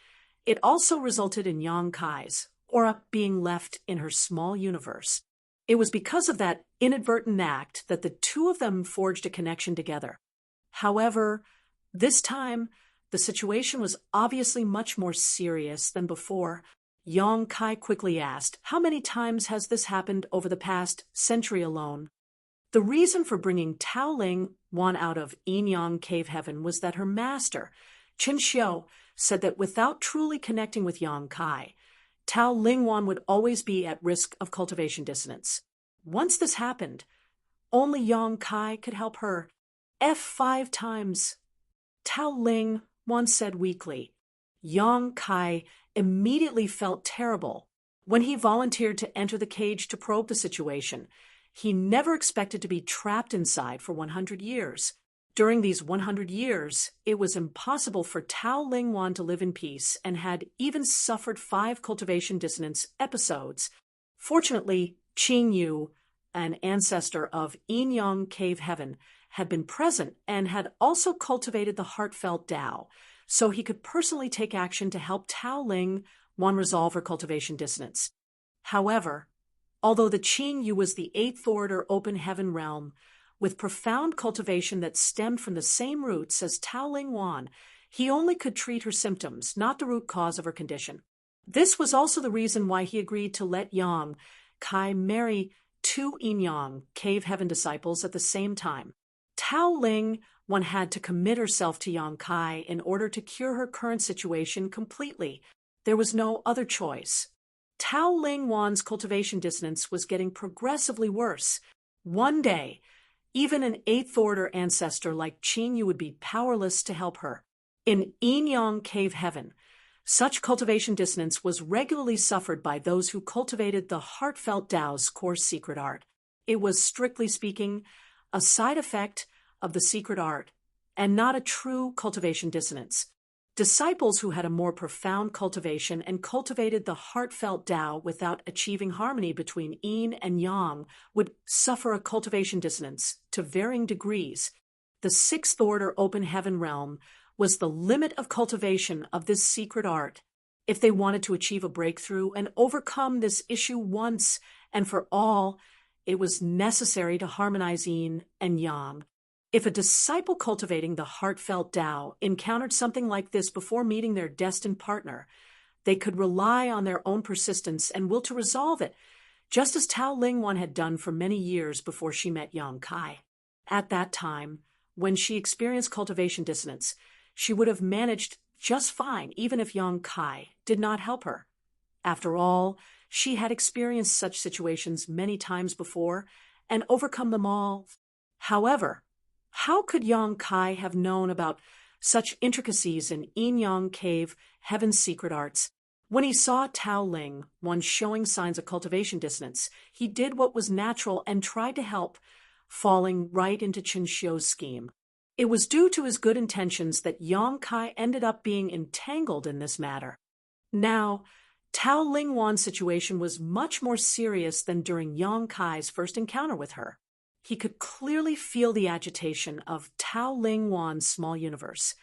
it also resulted in Yang Kai's aura being left in her small universe. It was because of that inadvertent act that the two of them forged a connection together. However, this time, The situation was obviously much more serious than before. Yang Kai quickly asked, "How many times has this happened over the past century alone?" The reason for bringing Tao Ling Wan out of Yin Yang Cave Heaven was that her master, Qin Xiu, said that without truly connecting with Yang Kai, Tao Ling Wan would always be at risk of cultivation dissonance. Once this happened, only Yang Kai could help her. F5 times. Tao Ling Wan said weakly. Yang Kai immediately felt terrible. When he volunteered to enter the cage to probe the situation, he never expected to be trapped inside for 100 years. During these 100 years, it was impossible for Tao Ling Wan to live in peace and had even suffered 5 cultivation dissonance episodes. Fortunately, Qing Yu, an ancestor of Yin Yang Cave Heaven, had been present and had also cultivated the heartfelt Tao, so he could personally take action to help Tao Ling Wan resolve her cultivation dissonance. However, although the Qing Yu was the 8th order open heaven realm, with profound cultivation that stemmed from the same roots as Tao Ling Wan, he only could treat her symptoms, not the root cause of her condition. This was also the reason why he agreed to let Yang Kai marry 2 Yin Yang Cave Heaven disciples at the same time. Tao Ling Wan had to commit herself to Yang Kai in order to cure her current situation completely. There was no other choice. Tao Ling Wan's cultivation dissonance was getting progressively worse. One day, even an 8th order ancestor like Qing Yu would be powerless to help her. In Yin Yang Cave Heaven, such cultivation dissonance was regularly suffered by those who cultivated the heartfelt Tao's core secret art. It was, strictly speaking, a side effect of the secret art, and not a true cultivation dissonance. Disciples who had a more profound cultivation and cultivated the heartfelt Tao without achieving harmony between Yin and Yang would suffer a cultivation dissonance to varying degrees. The 6th order open heaven realm was the limit of cultivation of this secret art. If they wanted to achieve a breakthrough and overcome this issue once and for all, it was necessary to harmonize Yin and Yang. If a disciple cultivating the heartfelt Tao encountered something like this before meeting their destined partner, they could rely on their own persistence and will to resolve it, just as Tao Ling Wan had done for many years before she met Yang Kai. At that time, when she experienced cultivation dissonance, she would have managed just fine even if Yang Kai did not help her. After all, she had experienced such situations many times before and overcome them all. However, how could Yang Kai have known about such intricacies in Yin Yang Cave Heaven's secret arts? When he saw Tao Ling Wan showing signs of cultivation dissonance, he did what was natural and tried to help, falling right into Qin Xiu's scheme. It was due to his good intentions that Yang Kai ended up being entangled in this matter. Now, Tao Ling Wan's situation was much more serious than during Yang Kai's first encounter with her. He could clearly feel the agitation of Tao Ling Wan's small universe,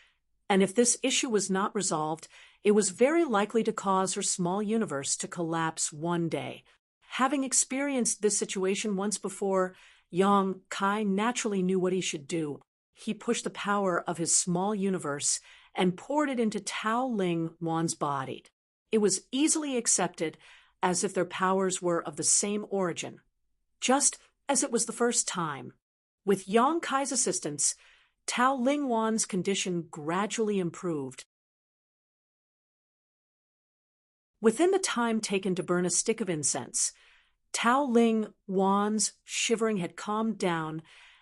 and if this issue was not resolved, it was very likely to cause her small universe to collapse one day. Having experienced this situation once before, Yang Kai naturally knew what he should do. He pushed the power of his small universe and poured it into Tao Ling Wan's body. It was easily accepted as if their powers were of the same origin, just as it was the first time. With Yang Kai's assistance, Tao Ling Wan's condition gradually improved. Within the time taken to burn a stick of incense, Tao Ling Wan's shivering had calmed down,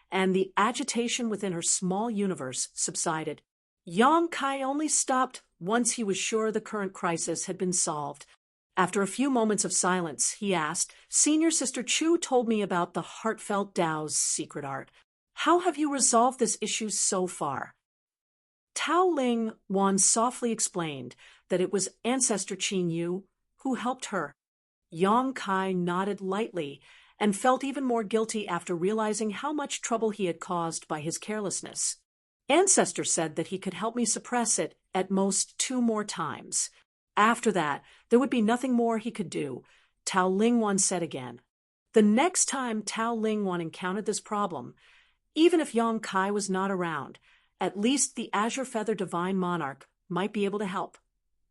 and the agitation within her small universe subsided. Yang Kai only stopped once he was sure the current crisis had been solved. After a few moments of silence, he asked, "Senior Sister Chu told me about the heartfelt Tao's secret art. How have you resolved this issue so far?" Tao Ling Wan softly explained that it was Ancestor Qin Yu who helped her. Yang Kai nodded lightly and felt even more guilty after realizing how much trouble he had caused by his carelessness. Ancestor said that he could help me suppress it at most 2 more times. After that, there would be nothing more he could do, Tao Ling Wan said again. The next time Tao Ling Wan encountered this problem, even if Yang Kai was not around, At least the azure feather divine monarch might be able to help.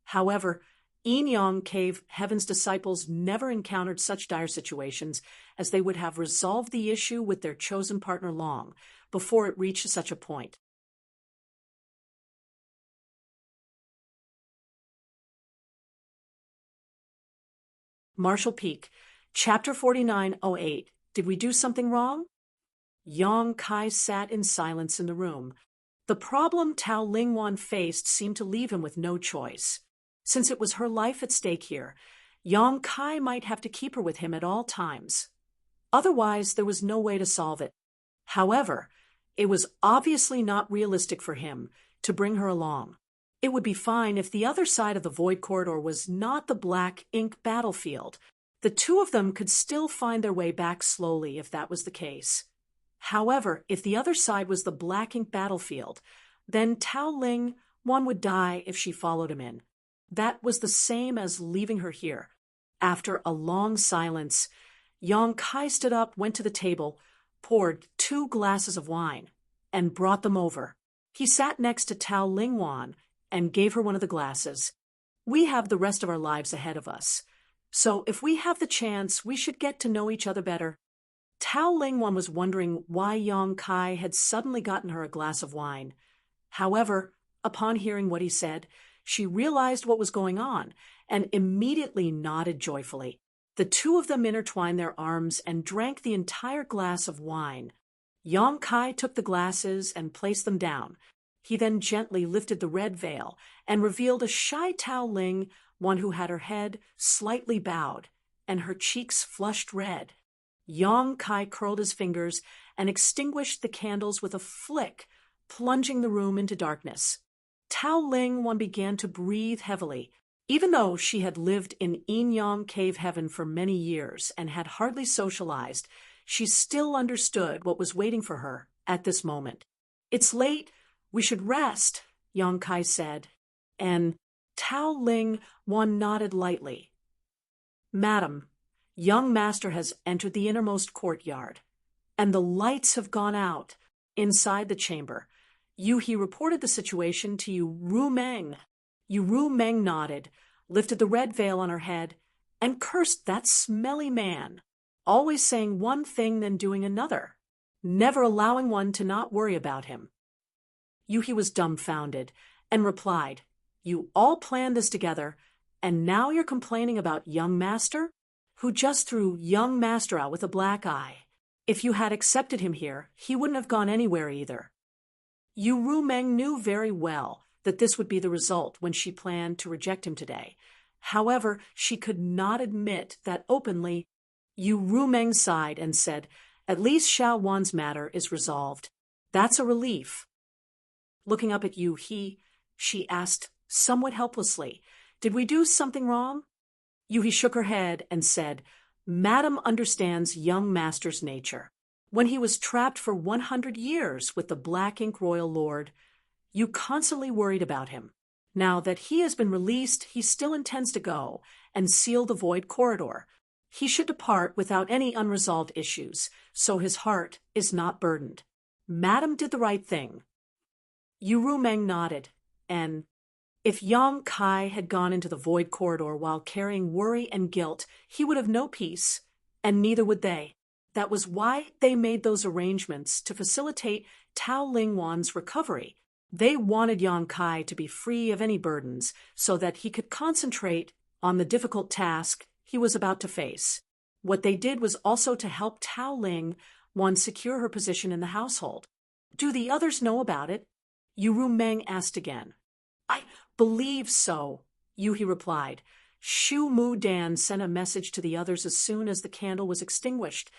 However, Yin Cave Heaven's disciples never encountered such dire situations, as they would have resolved the issue with their chosen partner long before it reached such a point. Marshall Peak, Chapter 4908. Did we do something wrong? Yang Kai sat in silence in the room. The problem Tao Lingwan faced seemed to leave him with no choice. Since it was her life at stake here, Yang Kai might have to keep her with him at all times. Otherwise, there was no way to solve it. However, it was obviously not realistic for him to bring her along. It would be fine if the other side of the void corridor was not the black ink battlefield. The two of them could still find their way back slowly if that was the case. However, if the other side was the black ink battlefield, then Tao Ling Wan would die if she followed him in. That was the same as leaving her here. After a long silence, Yang Kai stood up, went to the table, poured 2 glasses of wine, and brought them over. He sat next to Tao Lingwan and gave her one of the glasses. We have the rest of our lives ahead of us, so if we have the chance, we should get to know each other better. Tao Lingwan was wondering why Yang Kai had suddenly gotten her a glass of wine. However, upon hearing what he said, she realized what was going on and immediately nodded joyfully. The two of them intertwined their arms and drank the entire glass of wine. Yang Kai took the glasses and placed them down. He then gently lifted the red veil and revealed a shy Tao Ling, one who had her head slightly bowed and her cheeks flushed red. Yang Kai curled his fingers and extinguished the candles with a flick, plunging the room into darkness. Tao Ling Wan began to breathe heavily. Even though she had lived in Yin Cave Heaven for many years and had hardly socialized, she still understood what was waiting for her at this moment. "It's late. We should rest," Yang Kai said, and Tao Ling Wan nodded lightly. "Madam, young master has entered the innermost courtyard, and the lights have gone out inside the chamber. He reported the situation to Ru Meng. Ru Meng nodded, lifted the red veil on her head, and cursed that smelly man, always saying one thing then doing another, never allowing one to not worry about him. He was dumbfounded and replied, "You all planned this together, and now you're complaining about young master, who just threw young master out with a black eye. If you had accepted him here, he wouldn't have gone anywhere either." Ru Meng knew very well that this would be the result when she planned to reject him today. However, she could not admit that openly. Ru Meng sighed and said, "At least Xiao Wan's matter is resolved. That's a relief." Looking up at she asked somewhat helplessly, "Did we do something wrong?" He shook her head and said, "Madam understands young master's nature. When he was trapped for 100 years with the Black Ink Royal Lord, you constantly worried about him. Now that he has been released, he still intends to go and seal the void corridor. He should depart without any unresolved issues, so his heart is not burdened. Madam did the right thing." Ru Meng nodded, and if Yang Kai had gone into the void corridor while carrying worry and guilt, he would have no peace, and neither would they. That was why they made those arrangements to facilitate Tao Ling Wan's recovery. They wanted Yang Kai to be free of any burdens so that he could concentrate on the difficult task he was about to face. What they did was also to help Tao Ling Wan secure her position in the household. "Do the others know about it?" Ru Meng asked again. "I believe so," he replied. Shu Mu Dan sent a message to the others as soon as the candle was extinguished.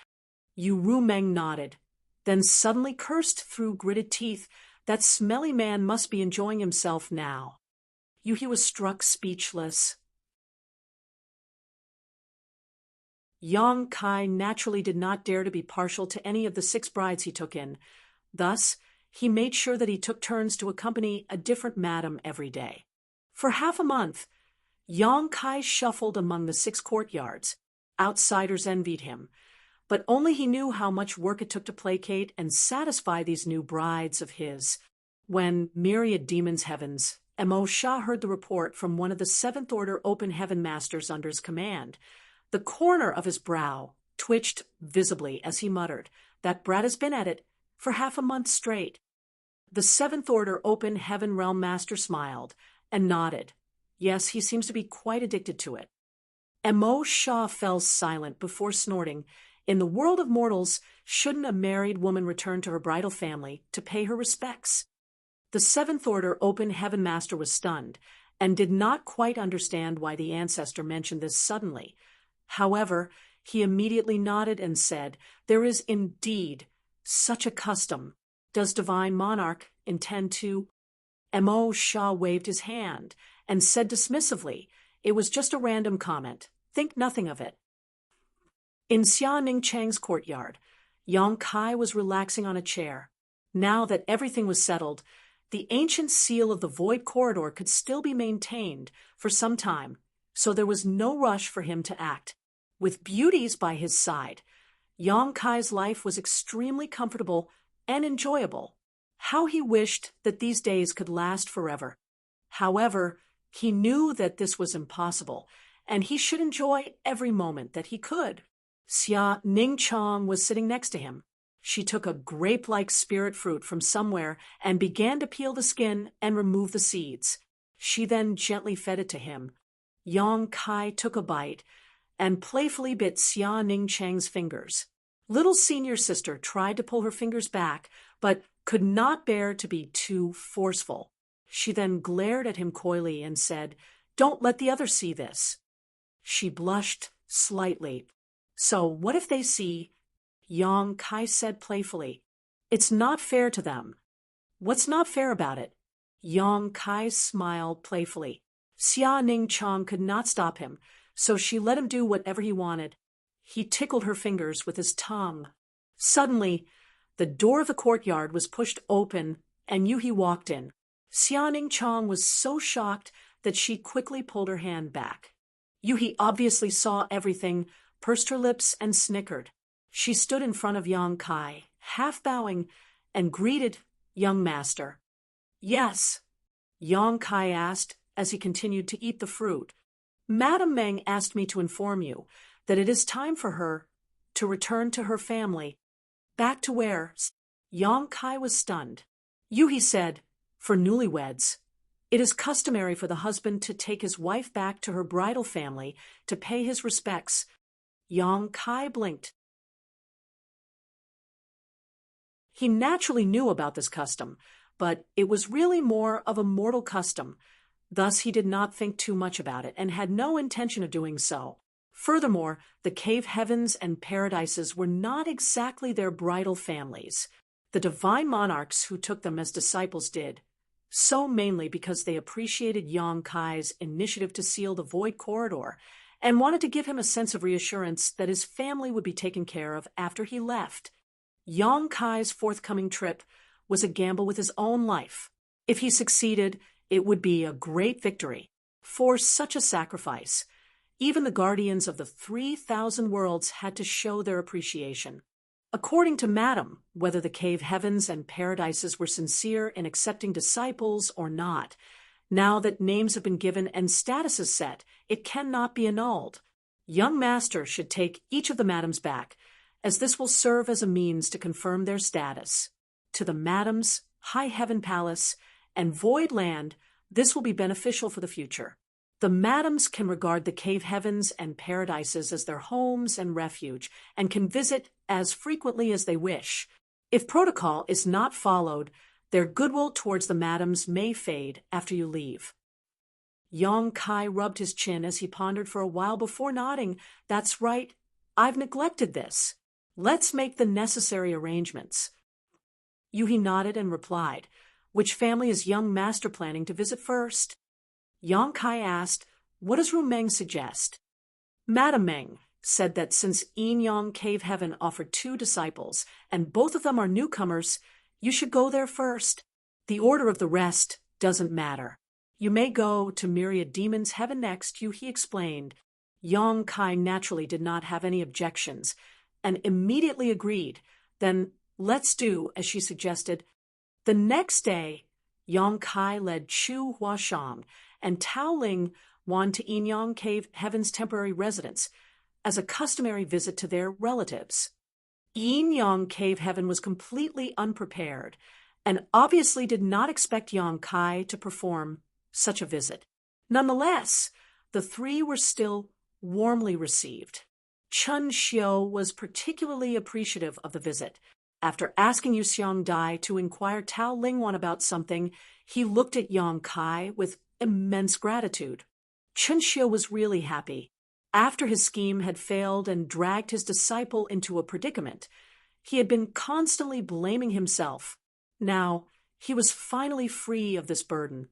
Ru Meng nodded, then suddenly cursed through gritted teeth. That smelly man must be enjoying himself now. He was struck speechless. Yang Kai naturally did not dare to be partial to any of the 6 brides he took in. Thus, he made sure that he took turns to accompany a different madam every day. For half a month, Yang Kai shuffled among the 6 courtyards. Outsiders envied him, but only he knew how much work it took to placate and satisfy these new brides of his. When myriad demons heavens, Mo Shah heard the report from one of the Seventh Order Open Heaven Masters under his command. The corner of his brow twitched visibly as he muttered, "That brat has been at it for half a month straight." The Seventh Order Open Heaven Realm Master smiled and nodded. Yes, he seems to be quite addicted to it. Mo Shah fell silent before snorting, "In the world of mortals, shouldn't a married woman return to her bridal family to pay her respects?" The Seventh Order Open Heaven Master was stunned and did not quite understand why the ancestor mentioned this suddenly. However, he immediately nodded and said, "There is indeed such a custom. Does Divine Monarch intend to—" Mo Shah waved his hand and said dismissively, "It was just a random comment. Think nothing of it." In Xia Ningchang's courtyard, Yang Kai was relaxing on a chair. Now that everything was settled, the ancient seal of the Void Corridor could still be maintained for some time, so there was no rush for him to act. With beauties by his side, Yang Kai's life was extremely comfortable and enjoyable. How he wished that these days could last forever. However, he knew that this was impossible, and he should enjoy every moment that he could. Xia Ningchang was sitting next to him. She took a grape-like spirit fruit from somewhere and began to peel the skin and remove the seeds. She then gently fed it to him. Yang Kai took a bite and playfully bit Xia Ningchang's fingers. Little senior sister tried to pull her fingers back, but could not bear to be too forceful. She then glared at him coyly and said, "Don't let the others see this." She blushed slightly. "So what if they see?" Yang Kai said playfully, "It's not fair to them." "What's not fair about it?" Yang Kai smiled playfully. Xia Ningchang could not stop him, so she let him do whatever he wanted. He tickled her fingers with his tongue. Suddenly, the door of the courtyard was pushed open and Yuhi walked in. Xia Ningchang was so shocked that she quickly pulled her hand back. Yuhi obviously saw everything, pursed her lips, and snickered. She stood in front of Yang Kai, half bowing, and greeted young master. "Yes?" Yang Kai asked as he continued to eat the fruit. "Madame Meng asked me to inform you that it is time for her to return to her family." "Back to where?" Yang Kai was stunned. Yuhi said, "For newlyweds. It is customary for the husband to take his wife back to her bridal family to pay his respects." Yang Kai blinked. He naturally knew about this custom, but it was really more of a mortal custom. Thus he did not think too much about it and had no intention of doing so. Furthermore, the cave heavens and paradises were not exactly their bridal families. The divine monarchs who took them as disciples did, so mainly because they appreciated Yang Kai's initiative to seal the Void Corridor and wanted to give him a sense of reassurance that his family would be taken care of after he left. Yang Kai's forthcoming trip was a gamble with his own life. If he succeeded, it would be a great victory. For such a sacrifice, even the guardians of the 3,000 worlds had to show their appreciation. According to Madame, whether the cave heavens and paradises were sincere in accepting disciples or not, now that names have been given and status is set, it cannot be annulled. Young Master should take each of the Madams back, as this will serve as a means to confirm their status. To the Madams, High Heaven Palace, and Void Land, this will be beneficial for the future. The Madams can regard the cave heavens and paradises as their homes and refuge, and can visit as frequently as they wish. If protocol is not followed, their goodwill towards the Madams may fade after you leave. Yang Kai rubbed his chin as he pondered for a while before nodding. "That's right. I've neglected this. Let's make the necessary arrangements." Yuhi nodded and replied, "Which family is young master planning to visit first?" Yang Kai asked, "What does Ru Meng suggest?" Madame Meng said that since Yin Yang Cave Heaven offered 2 disciples, and both of them are newcomers, you should go there first. The order of the rest doesn't matter. You may go to Myriad Demons Heaven next, Yuhi explained. Yang Kai naturally did not have any objections, and immediately agreed. Then let's do as she suggested. The next day, Yang Kai led Chu Huashang and Tao Ling Wan to Yinyang Cave Heaven's temporary residence as a customary visit to their relatives. Yinyang Cave Heaven was completely unprepared and obviously did not expect Yang Kai to perform such a visit. Nonetheless, the three were still warmly received. Chen Xiu was particularly appreciative of the visit. After asking Yu Xiang Dai to inquire Tao Lingwan about something, he looked at Yang Kai with immense gratitude. Chen Xiu was really happy. After his scheme had failed and dragged his disciple into a predicament, he had been constantly blaming himself. Now, he was finally free of this burden.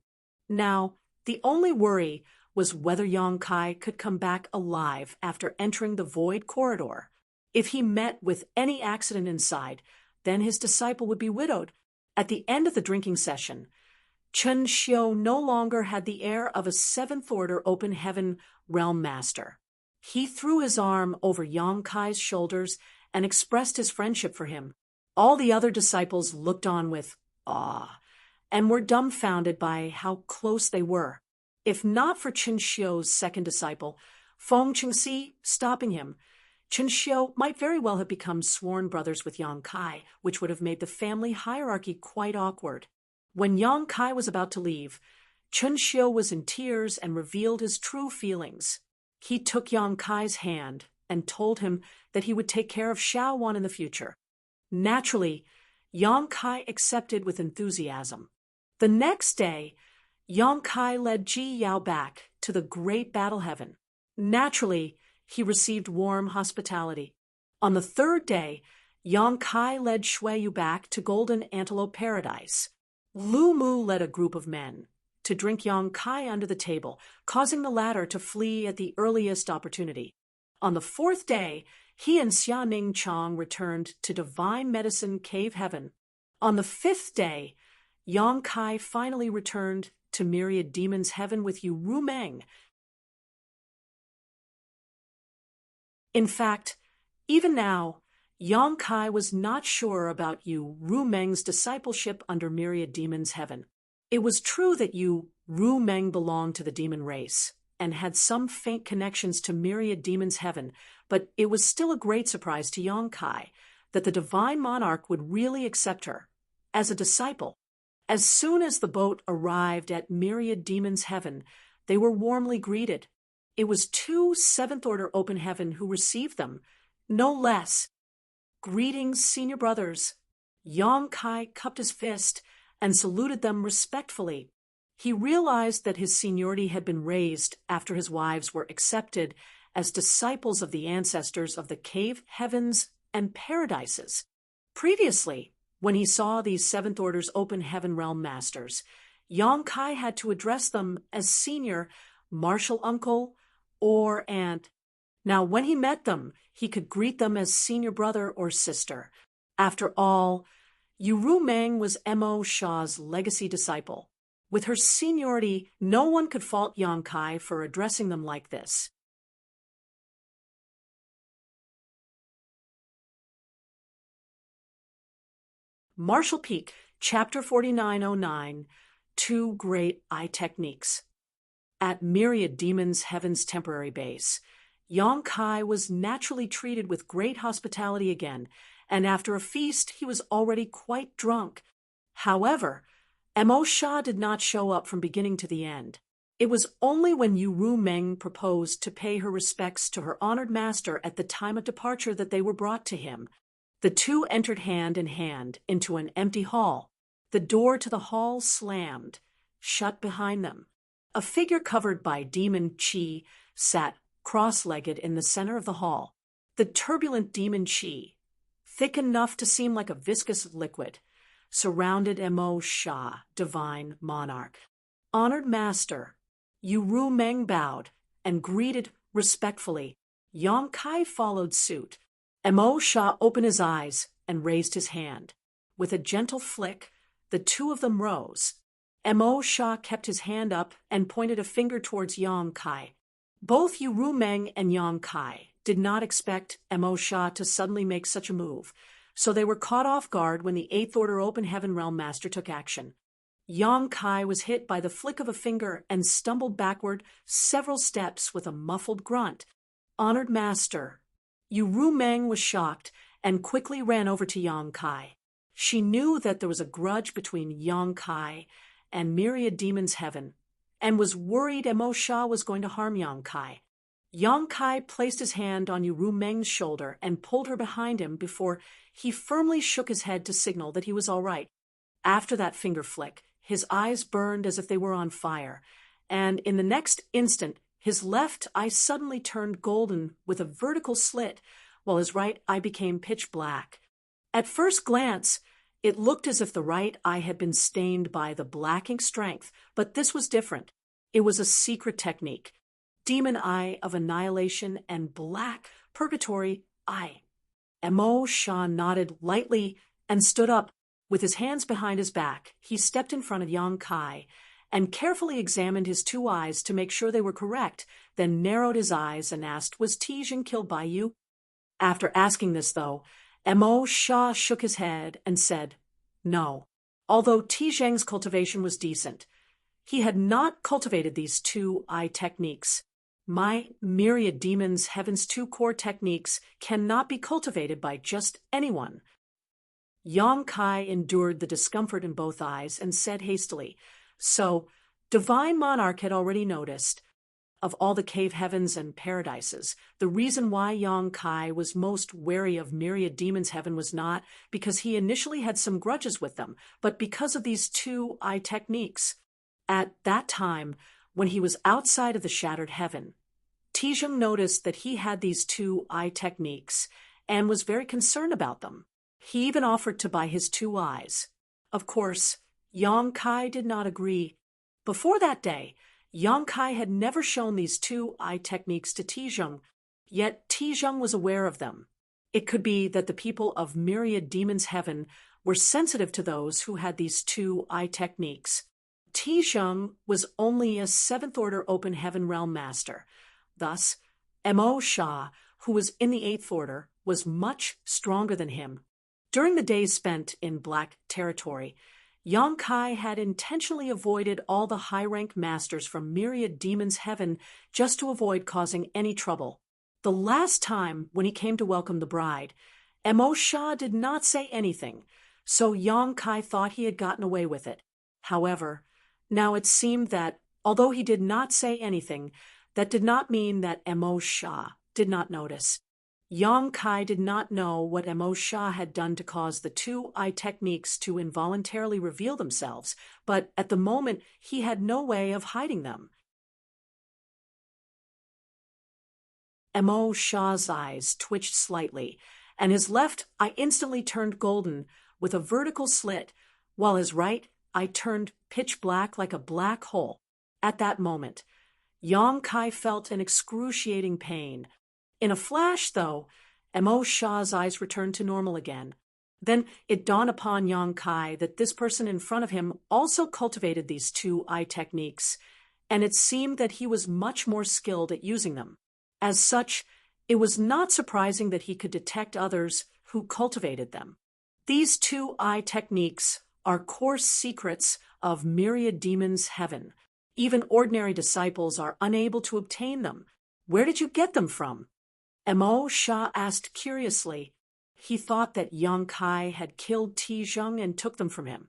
Now, the only worry was whether Yang Kai could come back alive after entering the void corridor. If he met with any accident inside, then his disciple would be widowed. At the end of the drinking session, Chen Xiu no longer had the air of a seventh-order open heaven realm master. He threw his arm over Yang Kai's shoulders and expressed his friendship for him. All the other disciples looked on with awe and were dumbfounded by how close they were. If not for Chen Xiu's second disciple, Feng Qingxi, stopping him, Chen Xiu might very well have become sworn brothers with Yang Kai, which would have made the family hierarchy quite awkward. When Yang Kai was about to leave, Chen Xiu was in tears and revealed his true feelings. He took Yang Kai's hand and told him that he would take care of Xiao Wan in the future. Naturally, Yang Kai accepted with enthusiasm. The next day, Yang Kai led Ji Yao back to the great battle heaven. Naturally, he received warm hospitality. On the third day, Yang Kai led Shui Yu back to Golden Antelope Paradise. Lu Mu led a group of men to drink Yang Kai under the table, causing the latter to flee at the earliest opportunity. On the fourth day, he and Xia Ning Chang returned to Divine Medicine Cave Heaven. On the fifth day, Yang Kai finally returned to Myriad Demons Heaven with Yu Rumeng. In fact, even now, Yang Kai was not sure about Yu Rumeng's discipleship under Myriad Demons Heaven. It was true that Yu Rumeng belonged to the demon race and had some faint connections to Myriad Demons Heaven, but it was still a great surprise to Yang Kai that the Divine Monarch would really accept her as a disciple. As soon as the boat arrived at Myriad Demons Heaven, they were warmly greeted. It was two seventh-order open heaven who received them, no less. Greetings, senior brothers. Yang Kai cupped his fist and saluted them respectfully. He realized that his seniority had been raised after his wives were accepted as disciples of the ancestors of the cave heavens and paradises. Previously, when he saw these seventh order's open heaven realm masters, Yang Kai had to address them as senior, martial uncle, or aunt. Now, when he met them, he could greet them as senior brother or sister. After all, Yu Rumeng was Mo Sha's legacy disciple. With her seniority, no one could fault Yang Kai for addressing them like this. Martial Peak, Chapter 4909, Two Great Eye Techniques. At Myriad Demons Heaven's temporary base, Yang Kai was naturally treated with great hospitality again, and after a feast he was already quite drunk. However, Mo Sha did not show up from beginning to the end. It was only when Yu Rumeng proposed to pay her respects to her honored master at the time of departure that they were brought to him. The two entered hand in hand into an empty hall. The door to the hall slammed, shut behind them. A figure covered by demon chi sat cross-legged in the center of the hall. The turbulent demon chi, thick enough to seem like a viscous liquid, surrounded Mo Sha, divine monarch. Honored master, Yu Rumeng bowed and greeted respectfully. Yang Kai followed suit. Mo Sha opened his eyes and raised his hand. With a gentle flick, the two of them rose. Mo Sha kept his hand up and pointed a finger towards Yang Kai. Both Yu Rumeng and Yang Kai did not expect Mo Sha to suddenly make such a move, so they were caught off guard when the Eighth Order Open Heaven Realm Master took action. Yang Kai was hit by the flick of a finger and stumbled backward several steps with a muffled grunt. Honored master. Yu Meng was shocked and quickly ran over to Yang Kai. She knew that there was a grudge between Yang Kai and Myriad Demon's Heaven, and was worried Mo Sha was going to harm Yang Kai. Yang Kai placed his hand on Yu Meng's shoulder and pulled her behind him before he firmly shook his head to signal that he was all right. After that finger flick, his eyes burned as if they were on fire, and in the next instant, his left eye suddenly turned golden with a vertical slit, while his right eye became pitch black. At first glance, it looked as if the right eye had been stained by the black ink strength, but this was different. It was a secret technique. Demon Eye of Annihilation and Black Purgatory Eye. Mo Sha nodded lightly and stood up. With his hands behind his back, he stepped in front of Yang Kai and carefully examined his two eyes to make sure they were correct, then narrowed his eyes and asked, "Was Tijing killed by you?" After asking this, though, Mo Sha shook his head and said, "No." Although Tijing's cultivation was decent, he had not cultivated these two eye techniques. My Myriad Demon's Heaven's two core techniques cannot be cultivated by just anyone. Yang Kai endured the discomfort in both eyes and said hastily, "So, Divine Monarch had already noticed, of all the cave heavens and paradises, the reason why Yang Kai was most wary of Myriad Demon's Heaven was not because he initially had some grudges with them, but because of these two eye techniques. At that time, when he was outside of the Shattered Heaven, Tijing noticed that he had these two eye techniques and was very concerned about them. He even offered to buy his two eyes. Of course, Yang Kai did not agree. Before that day, Yang Kai had never shown these two eye techniques to Tijing, yet Tijing was aware of them. It could be that the people of Myriad Demon's Heaven were sensitive to those who had these two eye techniques. Tijing was only a seventh-order open heaven realm master. Thus, Mo Sha, who was in the eighth order, was much stronger than him. During the days spent in Black Territory, Yang Kai had intentionally avoided all the high-rank masters from Myriad Demon's Heaven just to avoid causing any trouble. The last time, when he came to welcome the bride, Mo Sha did not say anything, so Yang Kai thought he had gotten away with it. However, now it seemed that, although he did not say anything, that did not mean that Mo Sha did not notice. Yang Kai did not know what Mo Sha had done to cause the two eye techniques to involuntarily reveal themselves, but at the moment he had no way of hiding them. Mo Sha's eyes twitched slightly, and his left eye instantly turned golden with a vertical slit, while his right eye turned pitch black like a black hole. At that moment, Yang Kai felt an excruciating pain. In a flash, though, Mo Sha's eyes returned to normal again. Then it dawned upon Yang Kai that this person in front of him also cultivated these two eye techniques, and it seemed that he was much more skilled at using them. As such, it was not surprising that he could detect others who cultivated them. These two eye techniques are core secrets of Myriad Demon's Heaven. Even ordinary disciples are unable to obtain them. Where did you get them from? Mo Sha asked curiously. He thought that Yang Kai had killed Tijing and took them from him.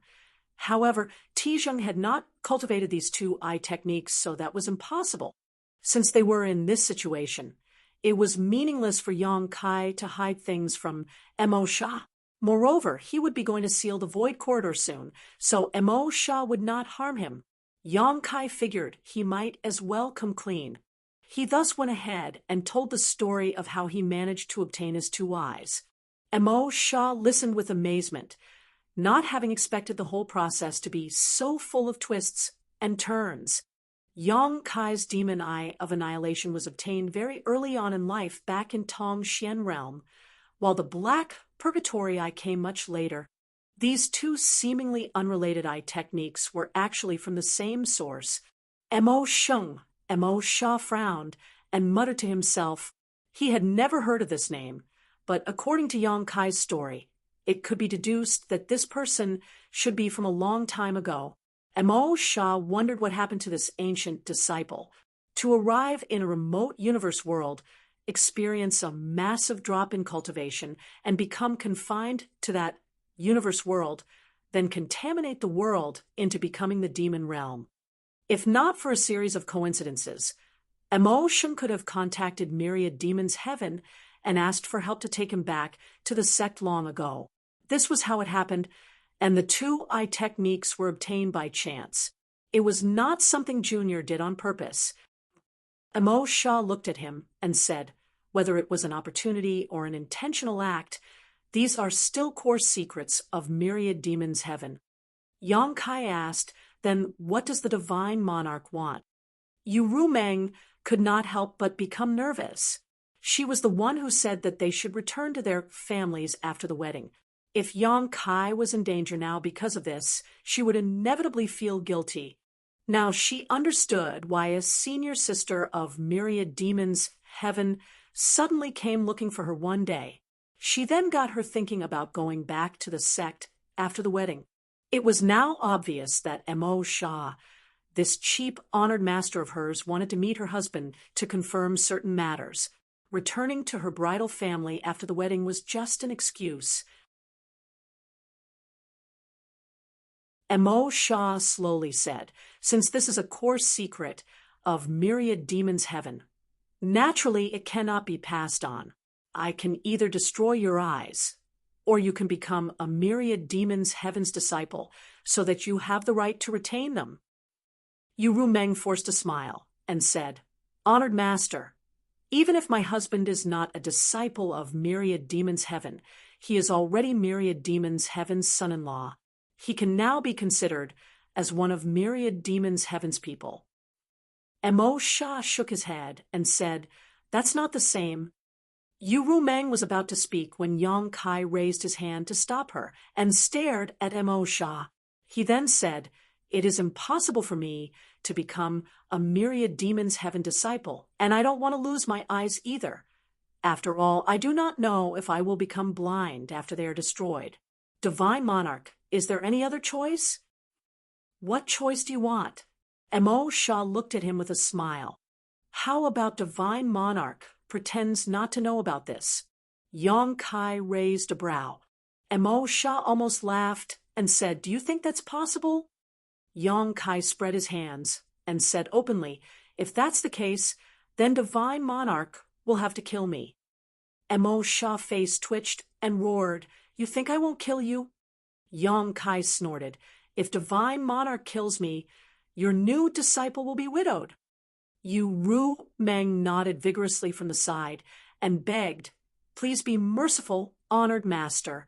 However, Tijing had not cultivated these two eye techniques, so that was impossible. Since they were in this situation, it was meaningless for Yang Kai to hide things from Mo Sha. Moreover, he would be going to seal the Void Corridor soon, so Mo Sha would not harm him. Yang Kai figured he might as well come clean. He thus went ahead and told the story of how he managed to obtain his two eyes. Mo Sha listened with amazement, not having expected the whole process to be so full of twists and turns. Yang Kai's Demon Eye of Annihilation was obtained very early on in life back in Tong Xian realm, while the Black Purgatory Eye came much later. These two seemingly unrelated eye techniques were actually from the same source. Mo Sha frowned and muttered to himself. He had never heard of this name, but according to Yang Kai's story, it could be deduced that this person should be from a long time ago. Mo Shah wondered what happened to this ancient disciple. To arrive in a remote universe world, experience a massive drop in cultivation, and become confined to that universe world, then contaminate the world into becoming the demon realm. If not for a series of coincidences, Emotion could have contacted Myriad Demon's Heaven and asked for help to take him back to the sect long ago. This was how it happened, and the two eye techniques were obtained by chance. It was not something Junior did on purpose. Emo Shah looked at him and said, whether it was an opportunity or an intentional act, these are still core secrets of Myriad Demon's Heaven. Yang Kai asked, then what does the Divine Monarch want? Yu Rumeng could not help but become nervous. She was the one who said that they should return to their families after the wedding. If Yang Kai was in danger now because of this, she would inevitably feel guilty. Now she understood why a senior sister of Myriad Demon's Heaven suddenly came looking for her one day. She then got her thinking about going back to the sect after the wedding. It was now obvious that Mo Shah, this cheap, honored master of hers, wanted to meet her husband to confirm certain matters. Returning to her bridal family after the wedding was just an excuse. Mo Shah slowly said, since this is a core secret of Myriad Demon's Heaven, naturally it cannot be passed on. I can either destroy your eyes, or you can become a Myriad Demon's Heaven's disciple so that you have the right to retain them. Yu Rumeng forced a smile and said, Honored Master, even if my husband is not a disciple of Myriad Demon's Heaven, he is already Myriad Demon's Heaven's son-in-law. He can now be considered as one of Myriad Demon's Heaven's people. Mo Shah shook his head and said, That's not the same. Yu Rumeng was about to speak when Yang Kai raised his hand to stop her and stared at Mo Shah. He then said, It is impossible for me to become a Myriad Demon's Heaven disciple, and I don't want to lose my eyes either. After all, I do not know if I will become blind after they are destroyed. Divine Monarch, is there any other choice? What choice do you want? Mo Shah looked at him with a smile. How about Divine Monarch pretends not to know about this? Yang Kai raised a brow. Mo Shah almost laughed and said, Do you think that's possible? Yang Kai spread his hands and said openly, If that's the case, then Divine Monarch will have to kill me. Mo Shah's face twitched and roared, You think I won't kill you? Yang Kai snorted, If Divine Monarch kills me, your new disciple will be widowed. Yu Rumeng nodded vigorously from the side and begged, Please be merciful, honored master.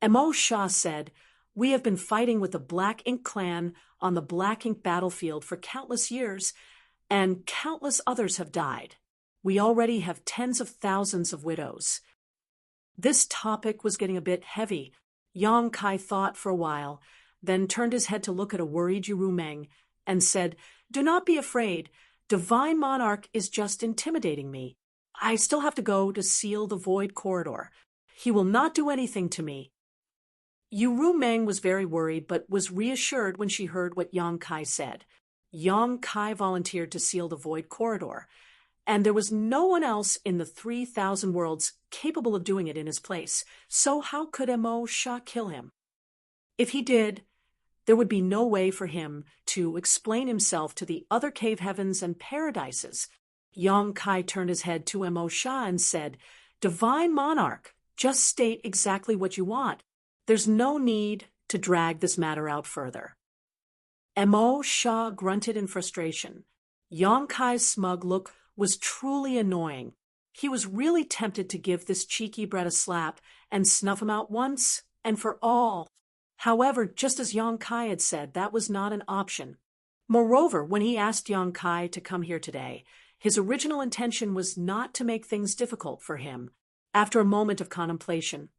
Mo Shah said, We have been fighting with the Black Ink clan on the Black Ink battlefield for countless years, and countless others have died. We already have tens of thousands of widows. This topic was getting a bit heavy. Yang Kai thought for a while, then turned his head to look at a worried Yu Rumeng and said, Do not be afraid. Divine Monarch is just intimidating me. I still have to go to seal the Void Corridor. He will not do anything to me. Yu Rumeng was very worried, but was reassured when she heard what Yang Kai said. Yang Kai volunteered to seal the Void Corridor, and there was no one else in the 3,000 worlds capable of doing it in his place, so how could Mo Shah kill him? If he did, there would be no way for him to explain himself to the other cave heavens and paradises. Yang Kai turned his head to Mo Shah and said, Divine Monarch, just state exactly what you want. There's no need to drag this matter out further. Mo Shah grunted in frustration. Yang Kai's smug look was truly annoying. He was really tempted to give this cheeky brat a slap and snuff him out once and for all. However, just as Yang Kai had said, that was not an option. Moreover, when he asked Yang Kai to come here today, his original intention was not to make things difficult for him. After a moment of contemplation,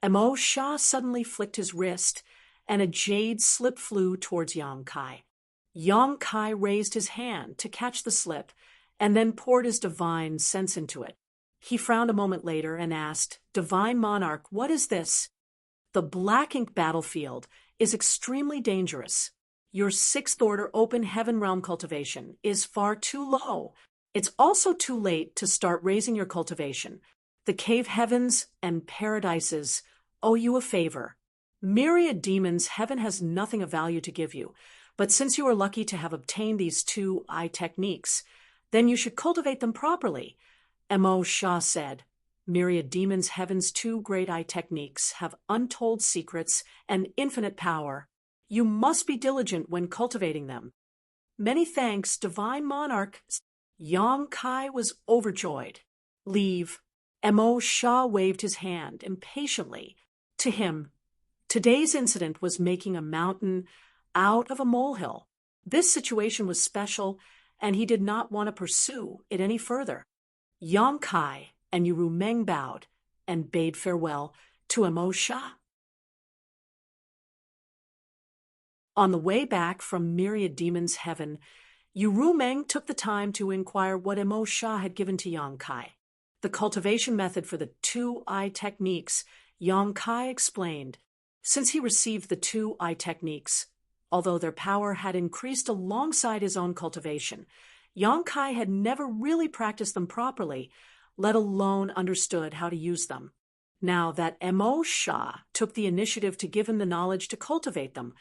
Mo Shah suddenly flicked his wrist, and a jade slip flew towards Yang Kai. Yang Kai raised his hand to catch the slip, and then poured his divine sense into it. He frowned a moment later and asked, Divine Monarch, what is this? The Black Ink battlefield is extremely dangerous. your sixth order open heaven realm cultivation is far too low. It's also too late to start raising your cultivation. The cave heavens and paradises owe you a favor. Myriad demons, heaven has nothing of value to give you, but since you are lucky to have obtained these two eye techniques, then you should cultivate them properly. M.O. Shah said, Myriad demons, heaven's two great eye techniques have untold secrets and infinite power. You must be diligent when cultivating them. Many thanks, Divine Monarch. Yang Kai was overjoyed. Leave. M.O. Shah waved his hand impatiently. To him, today's incident was making a mountain out of a molehill. This situation was special, and he did not want to pursue it any further. Yang Kai and Uru Meng bowed and bade farewell to M.O. Shah. On the way back from Myriad Demons' heaven, Uru Meng took the time to inquire what M.O. Shah had given to Yang Kai. The cultivation method for the two-eye techniques, Yang Kai explained. Since he received the two-eye techniques, although their power had increased alongside his own cultivation, Yang Kai had never really practiced them properly, let alone understood how to use them. Now that M.O. Shah took the initiative to give him the knowledge to cultivate them,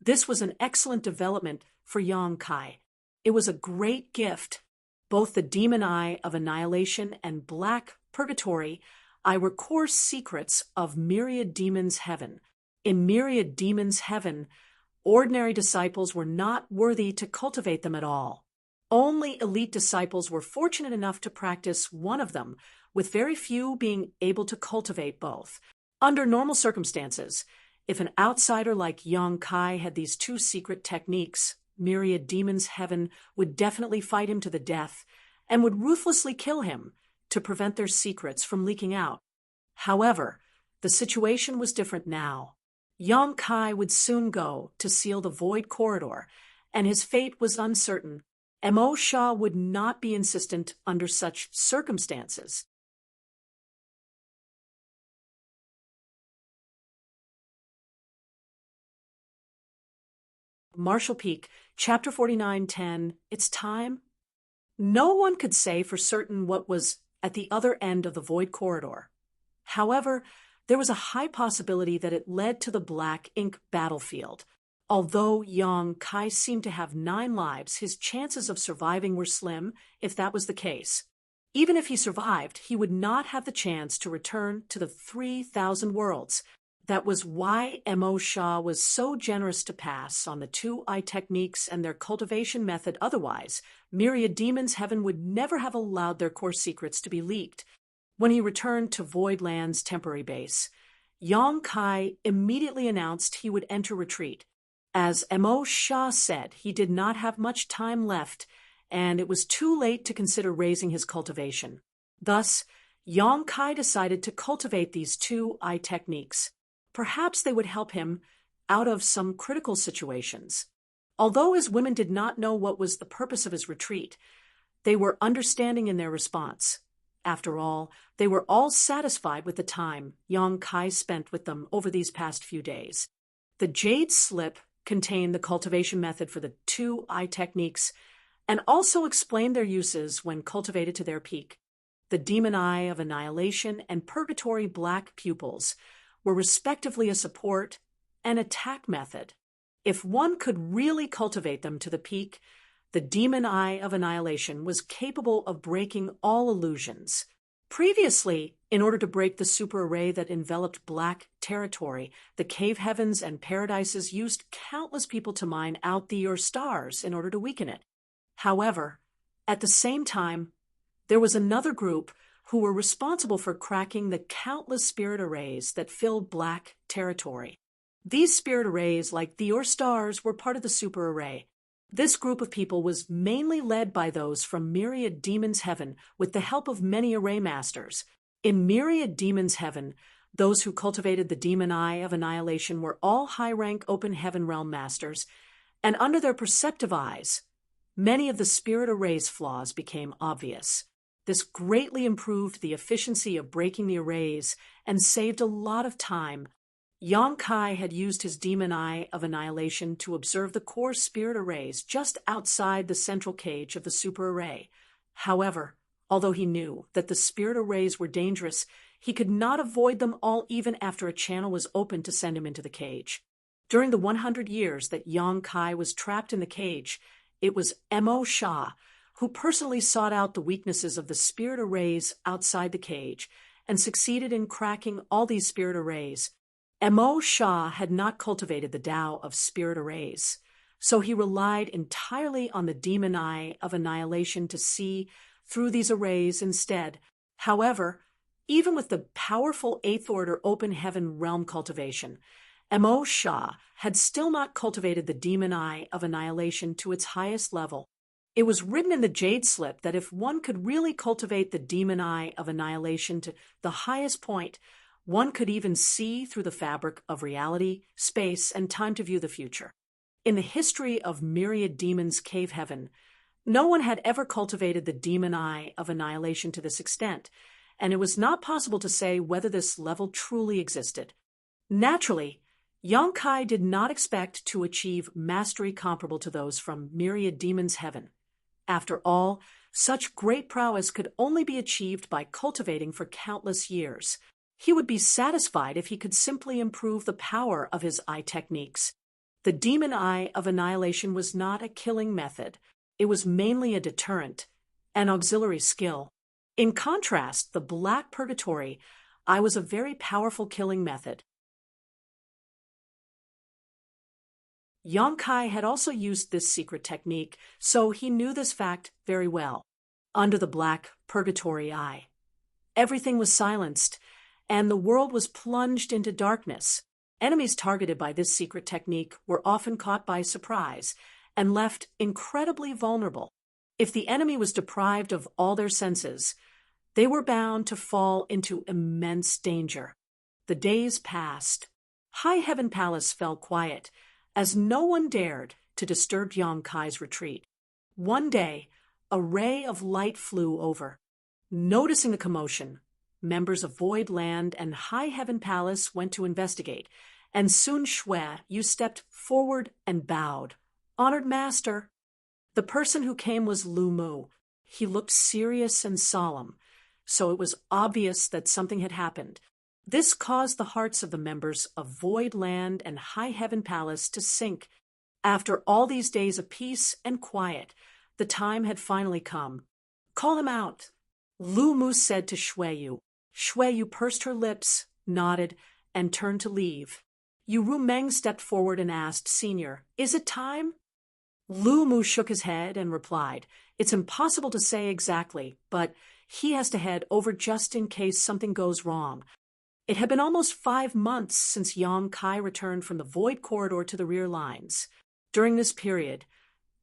this was an excellent development for Yang Kai. It was a great gift. Both the Demon Eye of Annihilation and Black Purgatory Eye were core secrets of Myriad Demons' heaven. In Myriad Demons' heaven, ordinary disciples were not worthy to cultivate them at all. Only elite disciples were fortunate enough to practice one of them, with very few being able to cultivate both. Under normal circumstances, if an outsider like Yang Kai had these two secret techniques, Myriad Demons' heaven would definitely fight him to the death and would ruthlessly kill him to prevent their secrets from leaking out. However, the situation was different now. Yang Kai would soon go to seal the Void Corridor, and his fate was uncertain. M.O. Shah would not be insistent under such circumstances. Marshall Peak, Chapter 49:10, It's time. No one could say for certain what was at the other end of the Void Corridor. However, there was a high possibility that it led to the Black Ink battlefield. Although Yang Kai seemed to have 9 lives, his chances of surviving were slim, if that was the case. Even if he survived, he would not have the chance to return to the 3,000 worlds. That was why M.O. Shah was so generous to pass on the two-eye techniques and their cultivation method. Otherwise, Myriad Demons' heaven would never have allowed their core secrets to be leaked. When he returned to Voidland's temporary base, Yang Kai immediately announced he would enter retreat. As M.O. Shah said, he did not have much time left, and it was too late to consider raising his cultivation. Thus, Yang Kai decided to cultivate these two-eye techniques. Perhaps they would help him out of some critical situations. Although his women did not know what was the purpose of his retreat, they were understanding in their response. After all, they were all satisfied with the time Yang Kai spent with them over these past few days. The Jade Slip contained the cultivation method for the two-eye techniques and also explained their uses when cultivated to their peak. The Demon Eye of Annihilation and Purgatory Black Pupils were respectively a support and attack method. If one could really cultivate them to the peak, the Demon Eye of Annihilation was capable of breaking all illusions. Previously, in order to break the super array that enveloped Black territory, the cave heavens and paradises used countless people to mine out the stars in order to weaken it. However, at the same time, there was another group who were responsible for cracking the countless spirit arrays that filled Black territory. These spirit arrays, like the stars, were part of the super array. This group of people was mainly led by those from Myriad Demons' heaven with the help of many array masters. In Myriad Demons' heaven, those who cultivated the Demon Eye of Annihilation were all high-rank open heaven realm masters, and under their perceptive eyes, many of the spirit array's flaws became obvious. This greatly improved the efficiency of breaking the arrays and saved a lot of time. Yang Kai had used his demon eye of annihilation to observe the core spirit arrays just outside the central cage of the super array. However, although he knew that the spirit arrays were dangerous, he could not avoid them all even after a channel was opened to send him into the cage. During the 100 years that Yang Kai was trapped in the cage, it was Mo Shah who personally sought out the weaknesses of the spirit arrays outside the cage and succeeded in cracking all these spirit arrays. Mo Shah had not cultivated the Tao of spirit arrays, so he relied entirely on the demon eye of annihilation to see through these arrays instead. However, even with the powerful Eighth Order open heaven realm cultivation, Mo Shah had still not cultivated the demon eye of annihilation to its highest level. It was written in the Jade Slip that if one could really cultivate the demon eye of annihilation to the highest point, one could even see through the fabric of reality, space, and time to view the future. In the history of myriad demons' cave heaven, no one had ever cultivated the demon eye of annihilation to this extent, and it was not possible to say whether this level truly existed. Naturally, Yang Kai did not expect to achieve mastery comparable to those from myriad demons' heaven. After all, such great prowess could only be achieved by cultivating for countless years. He would be satisfied if he could simply improve the power of his eye techniques. The demon eye of annihilation was not a killing method. It was mainly a deterrent, an auxiliary skill. In contrast, the black purgatory eye was a very powerful killing method. Yang Kai had also used this secret technique, so he knew this fact very well. Under the black purgatory eye, everything was silenced, and the world was plunged into darkness. Enemies targeted by this secret technique were often caught by surprise and left incredibly vulnerable. If the enemy was deprived of all their senses, they were bound to fall into immense danger. The days passed. High Heaven Palace fell quiet, as no one dared to disturb Yang Kai's retreat. One day, a ray of light flew over. Noticing the commotion, members of Void Land and High Heaven Palace went to investigate, and Sun Shui Yu stepped forward and bowed. "Honored Master." The person who came was Lu Mu. He looked serious and solemn, so it was obvious that something had happened. This caused the hearts of the members of Void Land and High Heaven Palace to sink. After all these days of peace and quiet, the time had finally come. "Call him out," Lu Mu said to Shui Yu. Shui Yu pursed her lips, nodded, and turned to leave. Yu Rumeng stepped forward and asked, "Senior, is it time?" Lu Mu shook his head and replied, "It's impossible to say exactly, but he has to head over just in case something goes wrong." It had been almost 5 months since Yang Kai returned from the Void Corridor to the rear lines. During this period,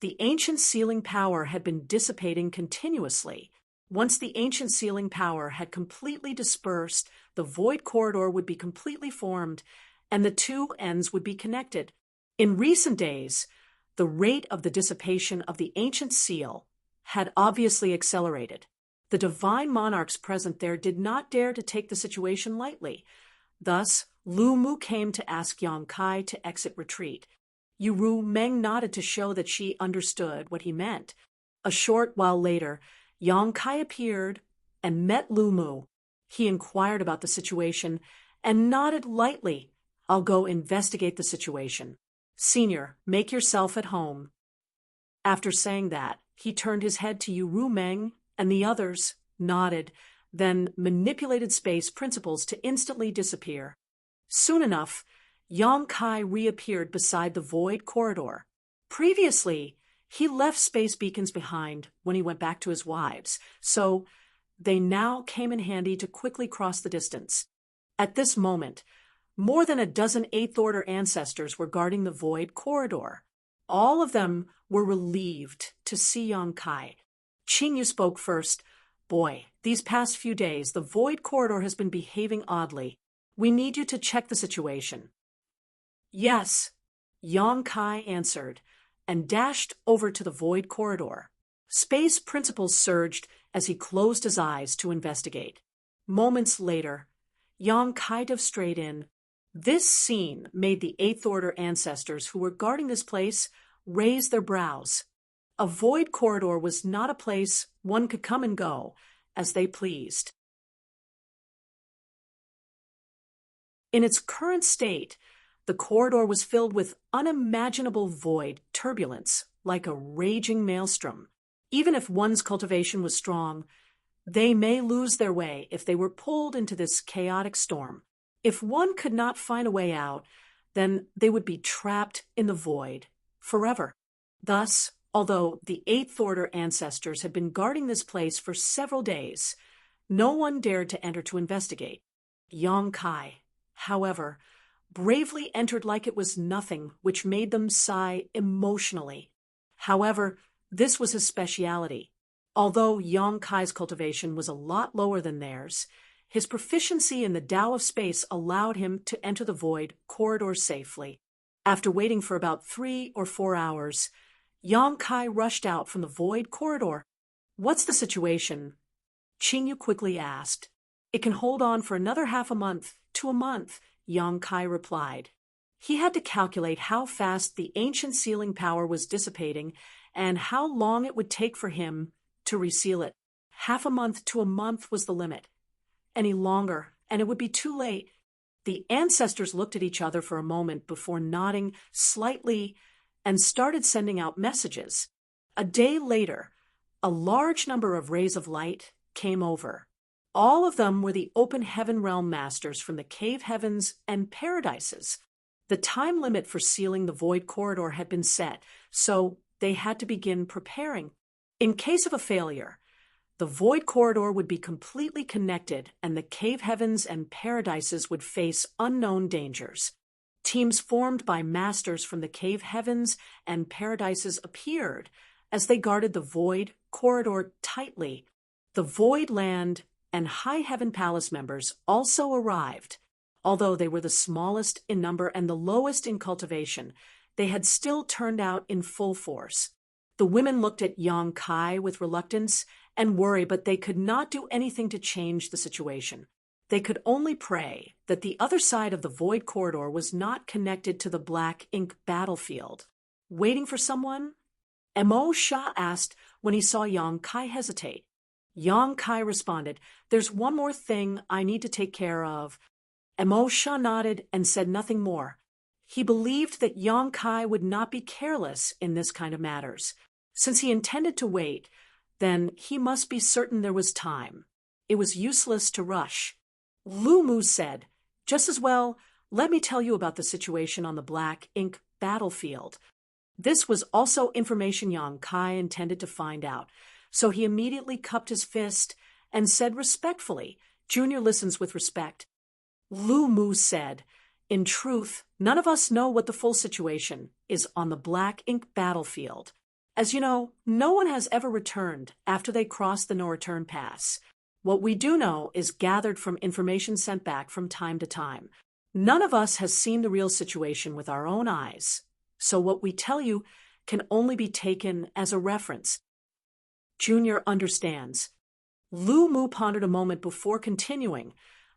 the ancient sealing power had been dissipating continuously. Once the ancient sealing power had completely dispersed, the Void Corridor would be completely formed, and the two ends would be connected. In recent days, the rate of the dissipation of the ancient seal had obviously accelerated. The divine monarchs present there did not dare to take the situation lightly. Thus, Lu Mu came to ask Yang Kai to exit retreat. Yu Rumeng nodded to show that she understood what he meant. A short while later, Yang Kai appeared and met Lu Mu. He inquired about the situation and nodded lightly. "I'll go investigate the situation. Senior, make yourself at home." After saying that, he turned his head to Yu Rumeng, and the others nodded, then manipulated space principles to instantly disappear. Soon enough, Yang Kai reappeared beside the Void Corridor. Previously, he left space beacons behind when he went back to his wives, so they now came in handy to quickly cross the distance. At this moment, more than a dozen Eighth Order ancestors were guarding the Void Corridor. All of them were relieved to see Yang Kai. Qing Yu spoke first. "Boy, these past few days, the Void Corridor has been behaving oddly. We need you to check the situation." "Yes," Yang Kai answered, and dashed over to the Void Corridor. Space principles surged as he closed his eyes to investigate. Moments later, Yang Kai dove straight in. This scene made the Eighth Order ancestors who were guarding this place raise their brows. A void corridor was not a place one could come and go as they pleased. In its current state, the corridor was filled with unimaginable void turbulence, like a raging maelstrom. Even if one's cultivation was strong, they may lose their way if they were pulled into this chaotic storm. If one could not find a way out, then they would be trapped in the void forever. Thus, although the Eighth Order ancestors had been guarding this place for several days, no one dared to enter to investigate. Yang Kai, however, bravely entered like it was nothing, which made them sigh emotionally. However, this was his speciality. Although Yang Kai's cultivation was a lot lower than theirs, his proficiency in the Tao of space allowed him to enter the void corridor safely. After waiting for about 3 or 4 hours, Yang Kai rushed out from the void corridor. "What's the situation?" Qingyu quickly asked. "It can hold on for another half a month to a month," Yang Kai replied. He had to calculate how fast the ancient sealing power was dissipating and how long it would take for him to reseal it. Half a month to a month was the limit. Any longer, and it would be too late. The ancestors looked at each other for a moment before nodding slightly and started sending out messages. A day later, a large number of rays of light came over. All of them were the open heaven realm masters from the cave heavens and paradises. The time limit for sealing the void corridor had been set, so they had to begin preparing. In case of a failure, the void corridor would be completely connected and the cave heavens and paradises would face unknown dangers. Teams formed by masters from the cave heavens and paradises appeared as they guarded the void corridor tightly. The void land and high heaven palace members also arrived. Although they were the smallest in number and the lowest in cultivation, they had still turned out in full force. The women looked at Yang Kai with reluctance and worry, but they could not do anything to change the situation. They could only pray that the other side of the void corridor was not connected to the black ink battlefield. "Waiting for someone?" Mo Sha asked when he saw Yang Kai hesitate. Yang Kai responded, "There's one more thing I need to take care of." Mo Sha nodded and said nothing more. He believed that Yang Kai would not be careless in this kind of matters. Since he intended to wait, then he must be certain there was time. It was useless to rush. Lu Mu said, "Just as well, let me tell you about the situation on the black ink battlefield." This was also information Yang Kai intended to find out, so he immediately cupped his fist and said respectfully, "Junior listens with respect." Lu Mu said, "In truth, none of us know what the full situation is on the black ink battlefield. As you know, no one has ever returned after they crossed the no-return pass. What we do know is gathered from information sent back from time to time. None of us has seen the real situation with our own eyes, so what we tell you can only be taken as a reference." Junior understands. Lu Mu pondered a moment before continuing.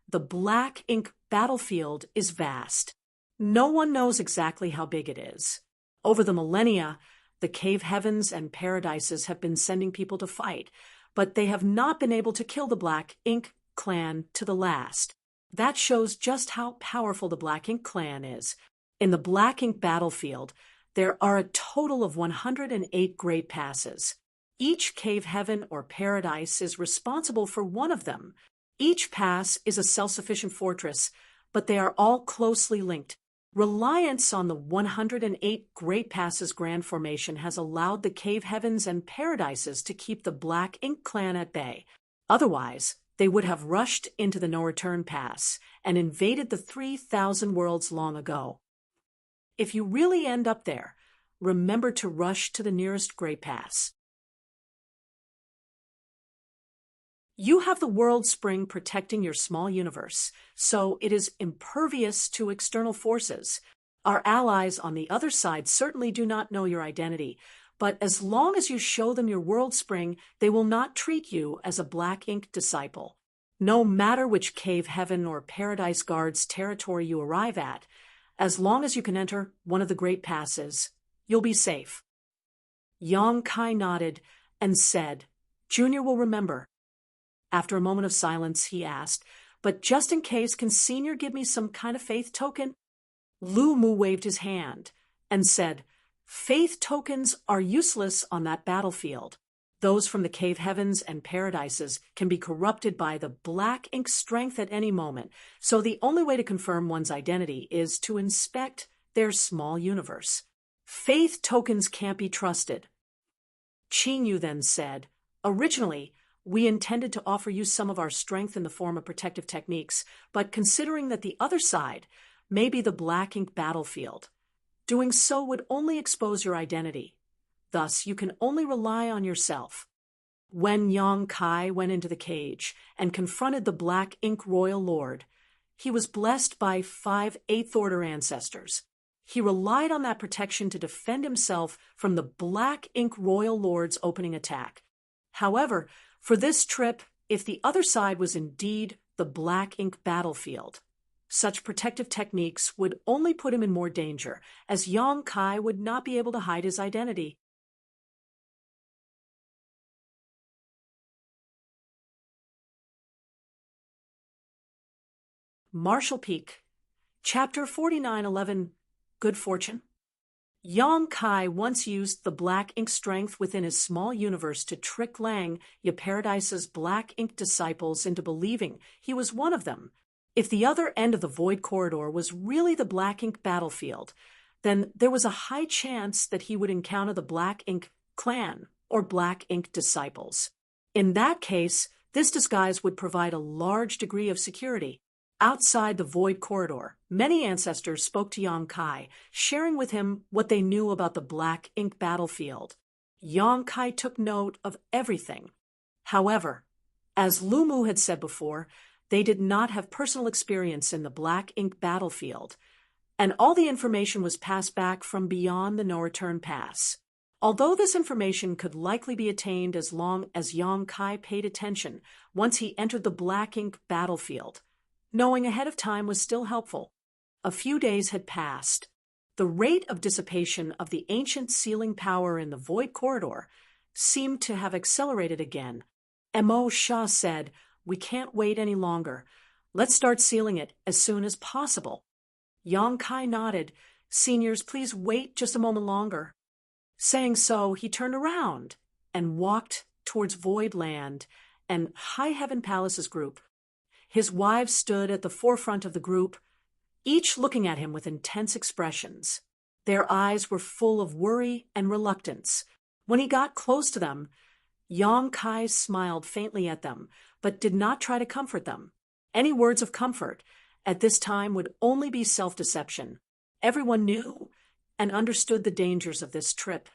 "The black ink battlefield is vast. No one knows exactly how big it is. Over the millennia, the cave heavens and paradises have been sending people to fight, but they have not been able to kill the Black Ink clan to the last. That shows just how powerful the Black Ink clan is. In the Black Ink battlefield, there are a total of 108 great passes. Each cave heaven or paradise is responsible for one of them. Each pass is a self-sufficient fortress, but they are all closely linked. Reliance on the 108 Great Passes Grand Formation has allowed the cave heavens and paradises to keep the Black Ink clan at bay. Otherwise, they would have rushed into the no-return pass and invaded the 3,000 worlds long ago. If you really end up there, remember to rush to the nearest Great Pass. You have the world spring protecting your small universe, so it is impervious to external forces. Our allies on the other side certainly do not know your identity, but as long as you show them your world spring, they will not treat you as a Black Ink disciple. No matter which cave heaven or paradise guard's territory you arrive at, as long as you can enter one of the great passes, you'll be safe. Yang Kai nodded and said, Junior will remember. After a moment of silence, he asked, but just in case, can Senior give me some kind of faith token? Lu Mu waved his hand and said, faith tokens are useless on that battlefield. Those from the cave heavens and paradises can be corrupted by the black ink strength at any moment, so the only way to confirm one's identity is to inspect their small universe. Faith tokens can't be trusted. Qing Yu then said, originally, we intended to offer you some of our strength in the form of protective techniques, but considering that the other side may be the black ink battlefield, doing so would only expose your identity. Thus, you can only rely on yourself. When Yang Kai went into the cage and confronted the Black Ink Royal Lord, he was blessed by 5 Eighth Order ancestors. He relied on that protection to defend himself from the Black Ink Royal Lord's opening attack. However, for this trip, if the other side was indeed the Black Ink battlefield, such protective techniques would only put him in more danger, as Yang Kai would not be able to hide his identity. Marshall Peak, Chapter 4911, Good Fortune. Yang Kai once used the black ink strength within his small universe to trick Lang, Paradise's black ink disciples, into believing he was one of them. If the other end of the void corridor was really the black ink battlefield, then there was a high chance that he would encounter the black ink clan or black ink disciples. In that case, this disguise would provide a large degree of security. Outside the void corridor, many ancestors spoke to Yang Kai, sharing with him what they knew about the black ink battlefield. Yang Kai took note of everything. However, as Lu Mu had said before, they did not have personal experience in the black ink battlefield, and all the information was passed back from beyond the no-return pass. Although this information could likely be attained as long as Yang Kai paid attention once he entered the black ink battlefield, knowing ahead of time was still helpful. A few days had passed. The rate of dissipation of the ancient sealing power in the void corridor seemed to have accelerated again. Mo Shah said, we can't wait any longer. Let's start sealing it as soon as possible. Yang Kai nodded. Seniors, please wait just a moment longer. Saying so, he turned around and walked towards Void Land and High Heaven Palace's group. His wives stood at the forefront of the group, each looking at him with intense expressions. Their eyes were full of worry and reluctance. When he got close to them, Yang Kai smiled faintly at them, but did not try to comfort them. Any words of comfort at this time would only be self-deception. Everyone knew and understood the dangers of this trip.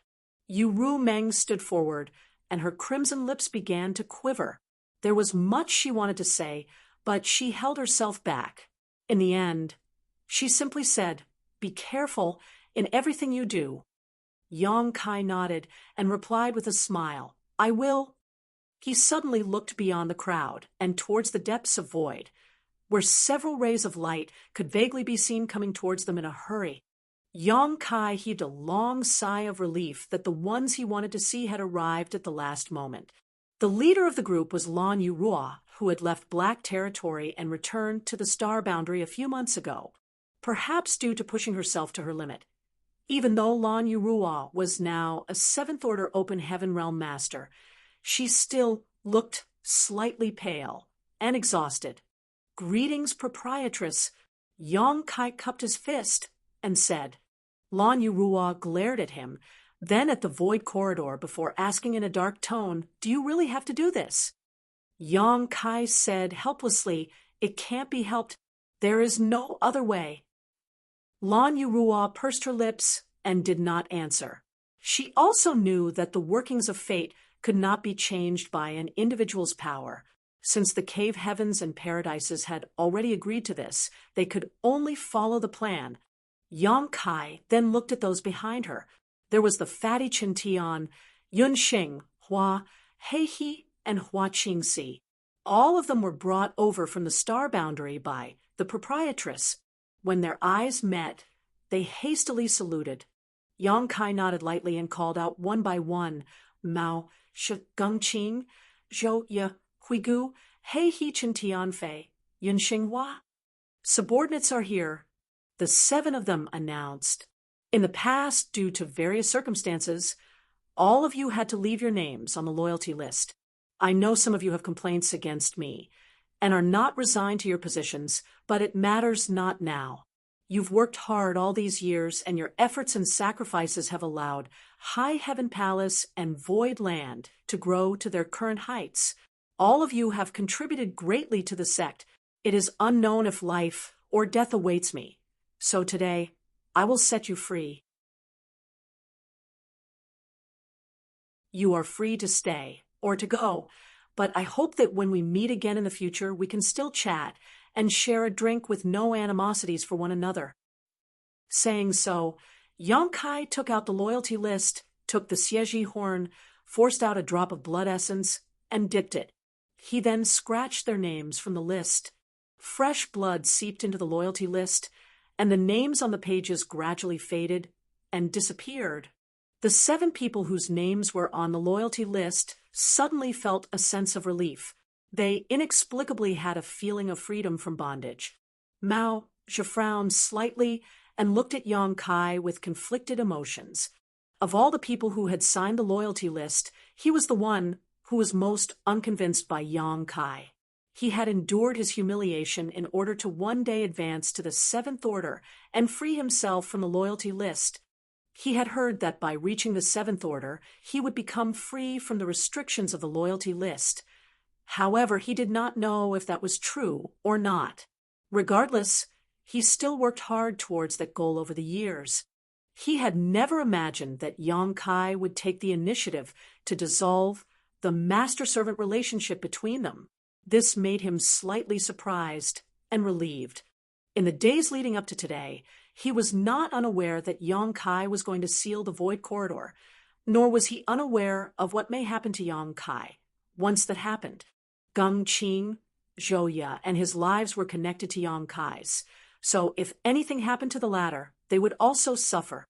Yu Ru Meng stood forward, and her crimson lips began to quiver. There was much she wanted to say, but she held herself back. In the end, she simply said, be careful in everything you do. Yang Kai nodded and replied with a smile, I will. He suddenly looked beyond the crowd and towards the depths of void, where several rays of light could vaguely be seen coming towards them in a hurry. Yang Kai heaved a long sigh of relief that the ones he wanted to see had arrived at the last moment. The leader of the group was Lan Yurua, who had left Black Territory and returned to the Star Boundary a few months ago, perhaps due to pushing herself to her limit. Even though Lan Yurua was now a 7th Order Open Heaven Realm Master, she still looked slightly pale and exhausted. Greetings, Proprietress. Yang Kai cupped his fist and said. Lan Yurua glared at him, then at the void corridor before asking in a dark tone, do you really have to do this? Yang Kai said helplessly, it can't be helped. There is no other way. Lan Yurua pursed her lips and did not answer. She also knew that the workings of fate could not be changed by an individual's power. Since the cave heavens and paradises had already agreed to this, they could only follow the plan. Yang Kai then looked at those behind her. There was the fatty Chintian, Yun Xing, Hua, Heihe, and Hua Qingxi. All of them were brought over from the star boundary by the proprietress. When their eyes met, they hastily saluted. Yang Kai nodded lightly and called out one by one, Mao, Shi Gengqing, Zhou Ye, Huigu, Hei He Chen Tianfei, Yun Xinghua. Subordinates are here, the 7 of them announced. In the past, due to various circumstances, all of you had to leave your names on the loyalty list. I know some of you have complaints against me and are not resigned to your positions, but it matters not now. You've worked hard all these years, and your efforts and sacrifices have allowed High Heaven Palace and Void Land to grow to their current heights. All of you have contributed greatly to the sect. It is unknown if life or death awaits me. So today, I will set you free. You are free to stay or to go, but I hope that when we meet again in the future, we can still chat and share a drink with no animosities for one another. Saying so, Yang Kai took out the loyalty list, took the Xieji horn, forced out a drop of blood essence, and dipped it. He then scratched their names from the list. Fresh blood seeped into the loyalty list, and the names on the pages gradually faded and disappeared. The 7 people whose names were on the loyalty list suddenly felt a sense of relief. They inexplicably had a feeling of freedom from bondage. Mao Zhe frowned slightly and looked at Yang Kai with conflicted emotions. Of all the people who had signed the loyalty list, he was the one who was most unconvinced by Yang Kai. He had endured his humiliation in order to one day advance to the 7th Order and free himself from the loyalty list. He had heard that by reaching the 7th Order, he would become free from the restrictions of the loyalty list. However, he did not know if that was true or not. Regardless, he still worked hard towards that goal over the years. He had never imagined that Yang Kai would take the initiative to dissolve the master-servant relationship between them. This made him slightly surprised and relieved. In the days leading up to today, he was not unaware that Yang Kai was going to seal the Void Corridor, nor was he unaware of what may happen to Yang Kai once that happened. Gengqing, Zhou Ye, and his lives were connected to Yang Kai's, so if anything happened to the latter, they would also suffer.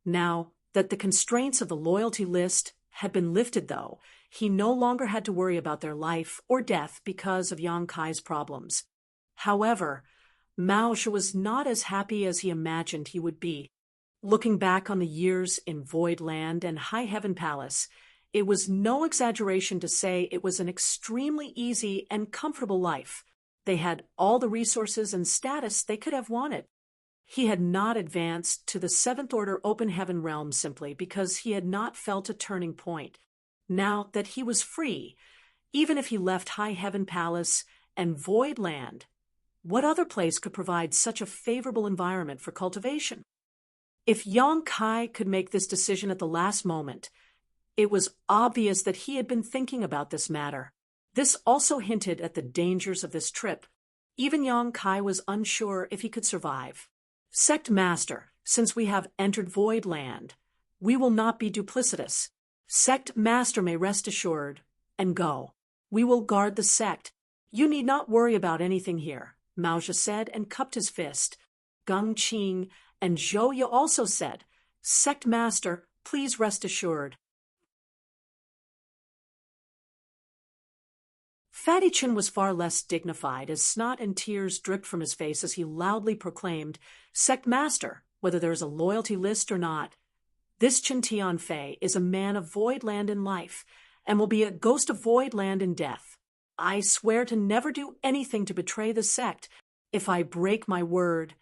Now that the constraints of the loyalty list had been lifted, though, he no longer had to worry about their life or death because of Yang Kai's problems. However, Mao Zhe was not as happy as he imagined he would be. Looking back on the years in Void Land and High Heaven Palace, it was no exaggeration to say it was an extremely easy and comfortable life. They had all the resources and status they could have wanted. He had not advanced to the 7th Order Open Heaven realm simply because he had not felt a turning point. Now that he was free, even if he left High Heaven Palace and Void Land, what other place could provide such a favorable environment for cultivation? If Yang Kai could make this decision at the last moment, it was obvious that he had been thinking about this matter. This also hinted at the dangers of this trip. Even Yang Kai was unsure if he could survive. Sect Master, since we have entered Void Land, we will not be duplicitous. Sect Master may rest assured and go. We will guard the sect. You need not worry about anything here, Mao Zhe said and cupped his fist. Gengqing and Zhou Ye also said, Sect Master, please rest assured. Fatty Chin was far less dignified as snot and tears dripped from his face as he loudly proclaimed, Sect Master, whether there is a loyalty list or not, this Chen Tianfei is a man of Void Land in life and will be a ghost of Void Land in death. I swear to never do anything to betray the sect. If I break my word,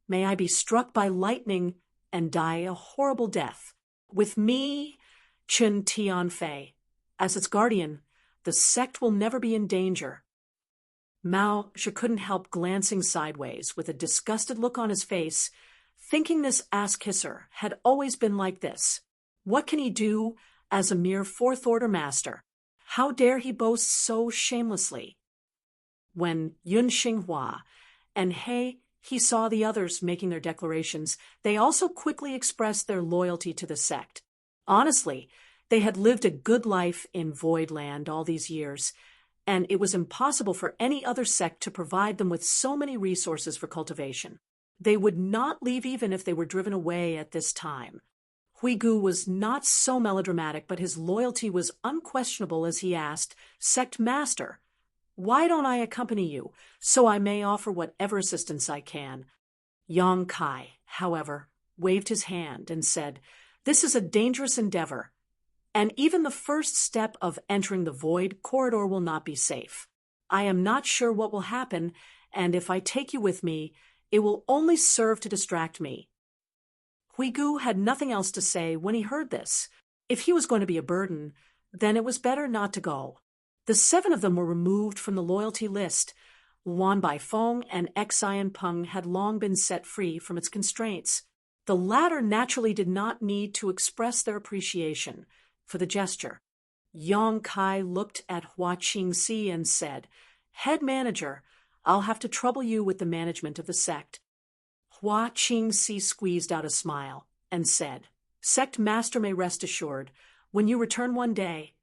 may I be struck by lightning and die a horrible death. With me, Chen Tianfei, as its guardian, the sect will never be in danger. Mao Zhe couldn't help glancing sideways with a disgusted look on his face, thinking this ass-kisser had always been like this. What can he do as a mere 4th Order master? How dare he boast so shamelessly? When Yun Xinghua and he saw the others making their declarations, they also quickly expressed their loyalty to the sect. Honestly, they had lived a good life in Void Land all these years, and it was impossible for any other sect to provide them with so many resources for cultivation. They would not leave even if they were driven away at this time. Huigu was not so melodramatic, but his loyalty was unquestionable as he asked, "Sect Master, why don't I accompany you, so I may offer whatever assistance I can?" Yang Kai, however, waved his hand and said, "This is a dangerous endeavor, and even the first step of entering the void corridor will not be safe. I am not sure what will happen, and if I take you with me, it will only serve to distract me." Huigu had nothing else to say when he heard this. If he was going to be a burden, then it was better not to go. The 7 of them were removed from the loyalty list. Wan Baifeng and Xian Peng had long been set free from its constraints. The latter naturally did not need to express their appreciation for the gesture. Yang Kai looked at Hua Qingxi and said, "Head manager, I'll have to trouble you with the management of the sect." Hua Qingxi squeezed out a smile and said, "Sect Master may rest assured, when you return one day,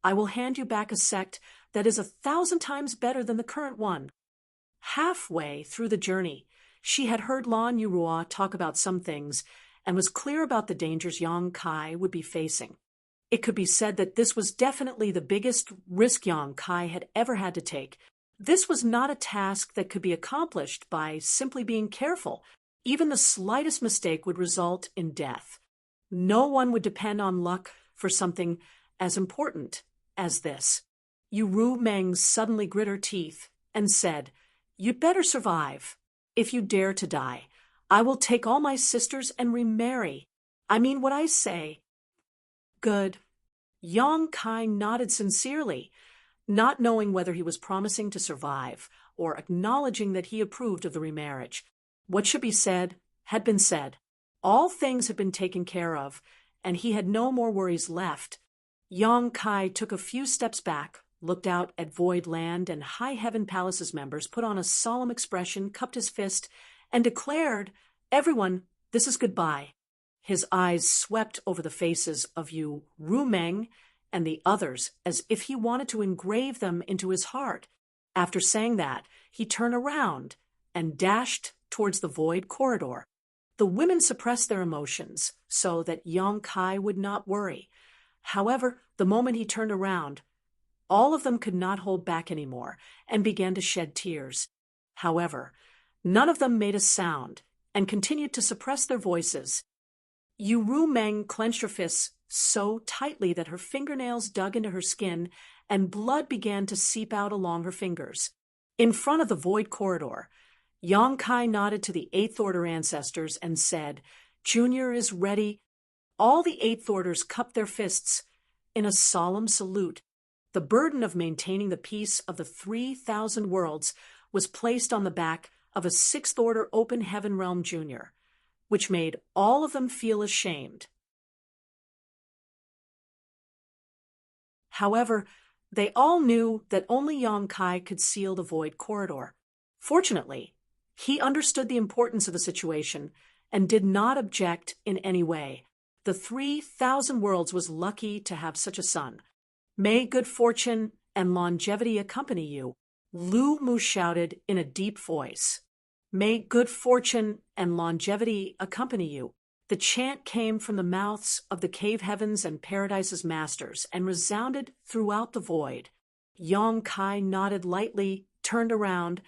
I will hand you back a sect that is 1,000 times better than the current one." Halfway through the journey, she had heard Lan Yurua talk about some things and was clear about the dangers Yang Kai would be facing. It could be said that this was definitely the biggest risk Yang Kai had ever had to take. This was not a task that could be accomplished by simply being careful. Even the slightest mistake would result in death. No one would depend on luck for something as important as this. Yu Meng suddenly grit her teeth and said, "You'd better survive. If you dare to die, I will take all my sisters and remarry. I mean what I say." "Good." Yang Kai nodded sincerely, not knowing whether he was promising to survive or acknowledging that he approved of the remarriage. What should be said had been said. All things had been taken care of, and he had no more worries left. Yang Kai took a few steps back, looked out at Void Land and High Heaven Palace's members, put on a solemn expression, cupped his fist, and declared, "Everyone, this is goodbye." His eyes swept over the faces of Yu Meng and the others as if he wanted to engrave them into his heart. After saying that, he turned around and dashed towards the void corridor. The women suppressed their emotions so that Yang Kai would not worry. However, the moment he turned around, all of them could not hold back anymore and began to shed tears. However, none of them made a sound and continued to suppress their voices. Yu Meng clenched her fists so tightly that her fingernails dug into her skin and blood began to seep out along her fingers. In front of the void corridor, Yang Kai nodded to the 8th Order ancestors and said, "Junior is ready." All the 8th Orders cupped their fists in a solemn salute. The burden of maintaining the peace of the 3,000 worlds was placed on the back of a 6th Order Open Heaven Realm Junior, which made all of them feel ashamed. However, they all knew that only Yang Kai could seal the void corridor. Fortunately, he understood the importance of the situation and did not object in any way. The 3,000 worlds was lucky to have such a son. "May good fortune and longevity accompany you," Lu Mu shouted in a deep voice. "May good fortune and longevity accompany you." The chant came from the mouths of the cave heavens and paradise's masters and resounded throughout the void. Yang Kai nodded lightly, turned around,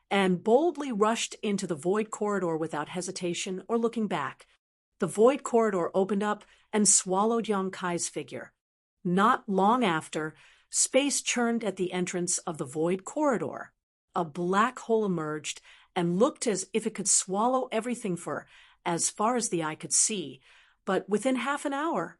and boldly rushed into the void corridor without hesitation or looking back. The void corridor opened up and swallowed Yang Kai's figure. Not long after, space churned at the entrance of the void corridor. A black hole emerged and looked as if it could swallow everything for as far as the eye could see, but within half an hour,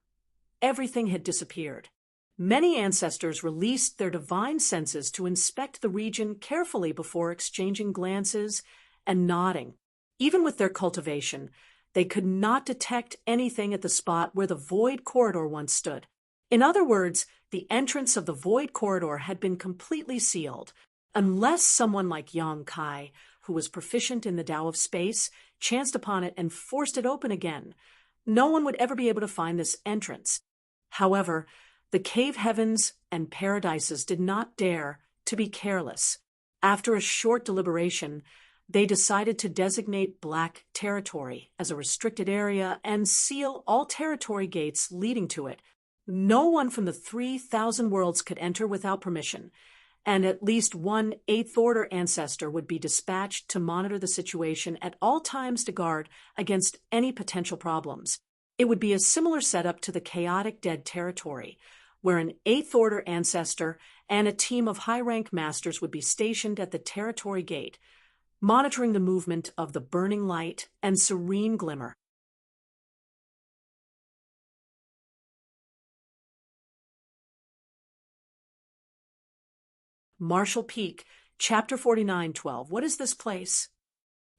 everything had disappeared. Many ancestors released their divine senses to inspect the region carefully before exchanging glances and nodding. Even with their cultivation, they could not detect anything at the spot where the void corridor once stood. In other words, the entrance of the void corridor had been completely sealed, unless someone like Yang Kai, who was proficient in the Tao of space, chanced upon it and forced it open again. No one would ever be able to find this entrance. However, the cave heavens and paradises did not dare to be careless. After a short deliberation, they decided to designate Black Territory as a restricted area and seal all territory gates leading to it. No one from the 3,000 worlds could enter without permission, and at least one Eighth Order ancestor would be dispatched to monitor the situation at all times to guard against any potential problems. It would be a similar setup to the chaotic Dead Territory, where an Eighth Order ancestor and a team of high-rank masters would be stationed at the territory gate, monitoring the movement of the burning light and serene glimmer. Marshall Peak, Chapter 49:12. What is this place?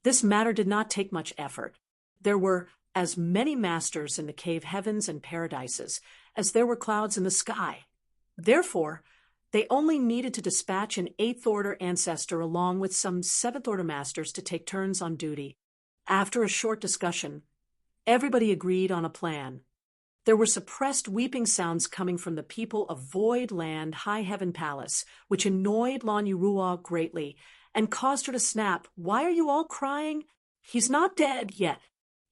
This matter did not take much effort. There were as many masters in the cave heavens and paradises as there were clouds in the sky. Therefore, they only needed to dispatch an Eighth Order ancestor along with some Seventh Order masters to take turns on duty. After a short discussion, everybody agreed on a plan. There were suppressed weeping sounds coming from the people of Void Land High Heaven Palace, which annoyed Lan Yurua greatly and caused her to snap. "Why are you all crying? He's not dead yet.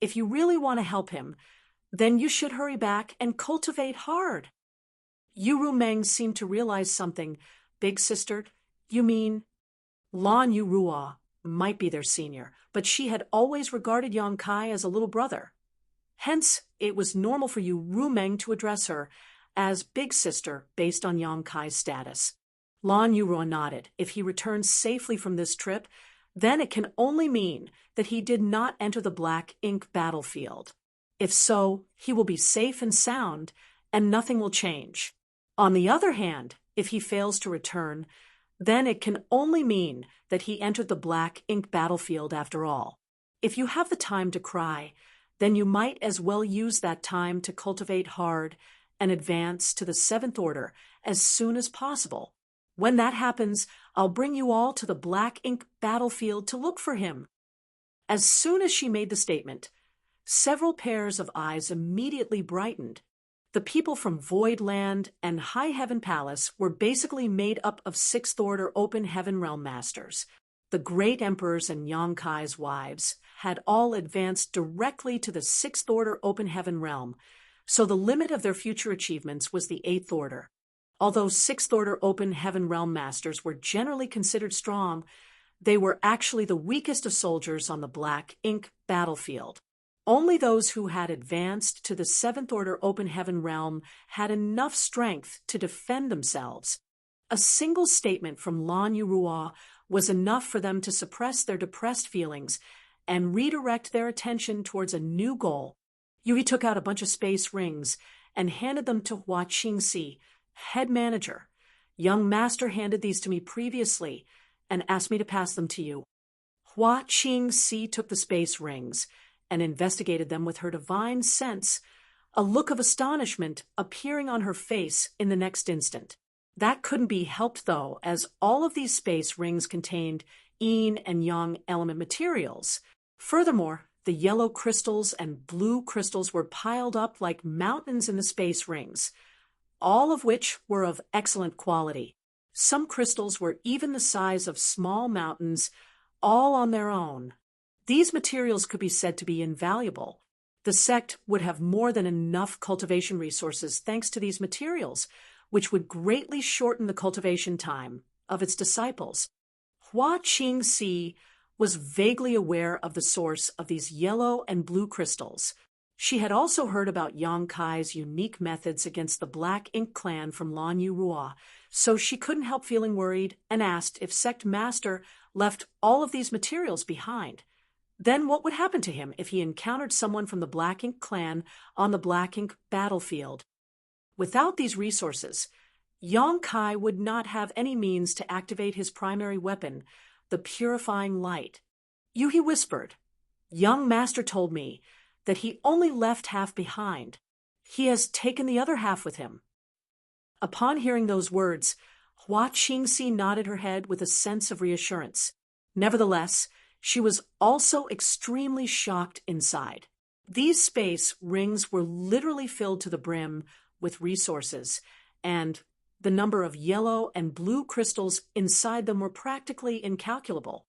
If you really want to help him, then you should hurry back and cultivate hard." Yuru Meng seemed to realize something. "Big sister, you mean?" Lan Yurua might be their senior, but she had always regarded Yang Kai as a little brother. Hence, it was normal for Yuru Meng to address her as big sister based on Yang Kai's status. Lan Yurua nodded. If he returns safely from this trip, then it can only mean that he did not enter the Black Ink battlefield. If so, he will be safe and sound, and nothing will change. On the other hand, if he fails to return, then it can only mean that he entered the Black Ink battlefield after all. If you have the time to cry, then you might as well use that time to cultivate hard and advance to the Seventh Order as soon as possible. When that happens, I'll bring you all to the Black Ink battlefield to look for him." As soon as she made the statement, several pairs of eyes immediately brightened. The people from Void Land and High Heaven Palace were basically made up of Sixth Order Open Heaven Realm Masters. The Great Emperors and Yang Kai's wives had all advanced directly to the Sixth Order Open Heaven Realm, so the limit of their future achievements was the Eighth Order. Although Sixth Order Open Heaven Realm Masters were generally considered strong, they were actually the weakest of soldiers on the Black Ink battlefield. Only those who had advanced to the Seventh Order Open Heaven Realm had enough strength to defend themselves. A single statement from Lan Yurua was enough for them to suppress their depressed feelings and redirect their attention towards a new goal. Yui took out a bunch of space rings and handed them to Hua Qingxi, head manager. "Young master handed these to me previously and asked me to pass them to you." Hua Qingxi took the space rings and investigated them with her divine sense, a look of astonishment appearing on her face in the next instant. That couldn't be helped, though, as all of these space rings contained yin and yang element materials. Furthermore, the yellow crystals and blue crystals were piled up like mountains in the space rings, all of which were of excellent quality. Some crystals were even the size of small mountains, all on their own. These materials could be said to be invaluable. The sect would have more than enough cultivation resources thanks to these materials, which would greatly shorten the cultivation time of its disciples. Hua Qingxi was vaguely aware of the source of these yellow and blue crystals. She had also heard about Yang Kai's unique methods against the Black Ink clan from Lan Yurua, so she couldn't help feeling worried and asked if Sect Master left all of these materials behind. Then what would happen to him if he encountered someone from the Black Ink clan on the Black Ink battlefield? Without these resources, Yang Kai would not have any means to activate his primary weapon, the purifying light. Yuhi whispered, "Young master told me that he only left half behind. He has taken the other half with him." Upon hearing those words, Hua Qingxi nodded her head with a sense of reassurance. Nevertheless, she was also extremely shocked inside. These space rings were literally filled to the brim with resources, and The number of yellow and blue crystals inside them were practically incalculable.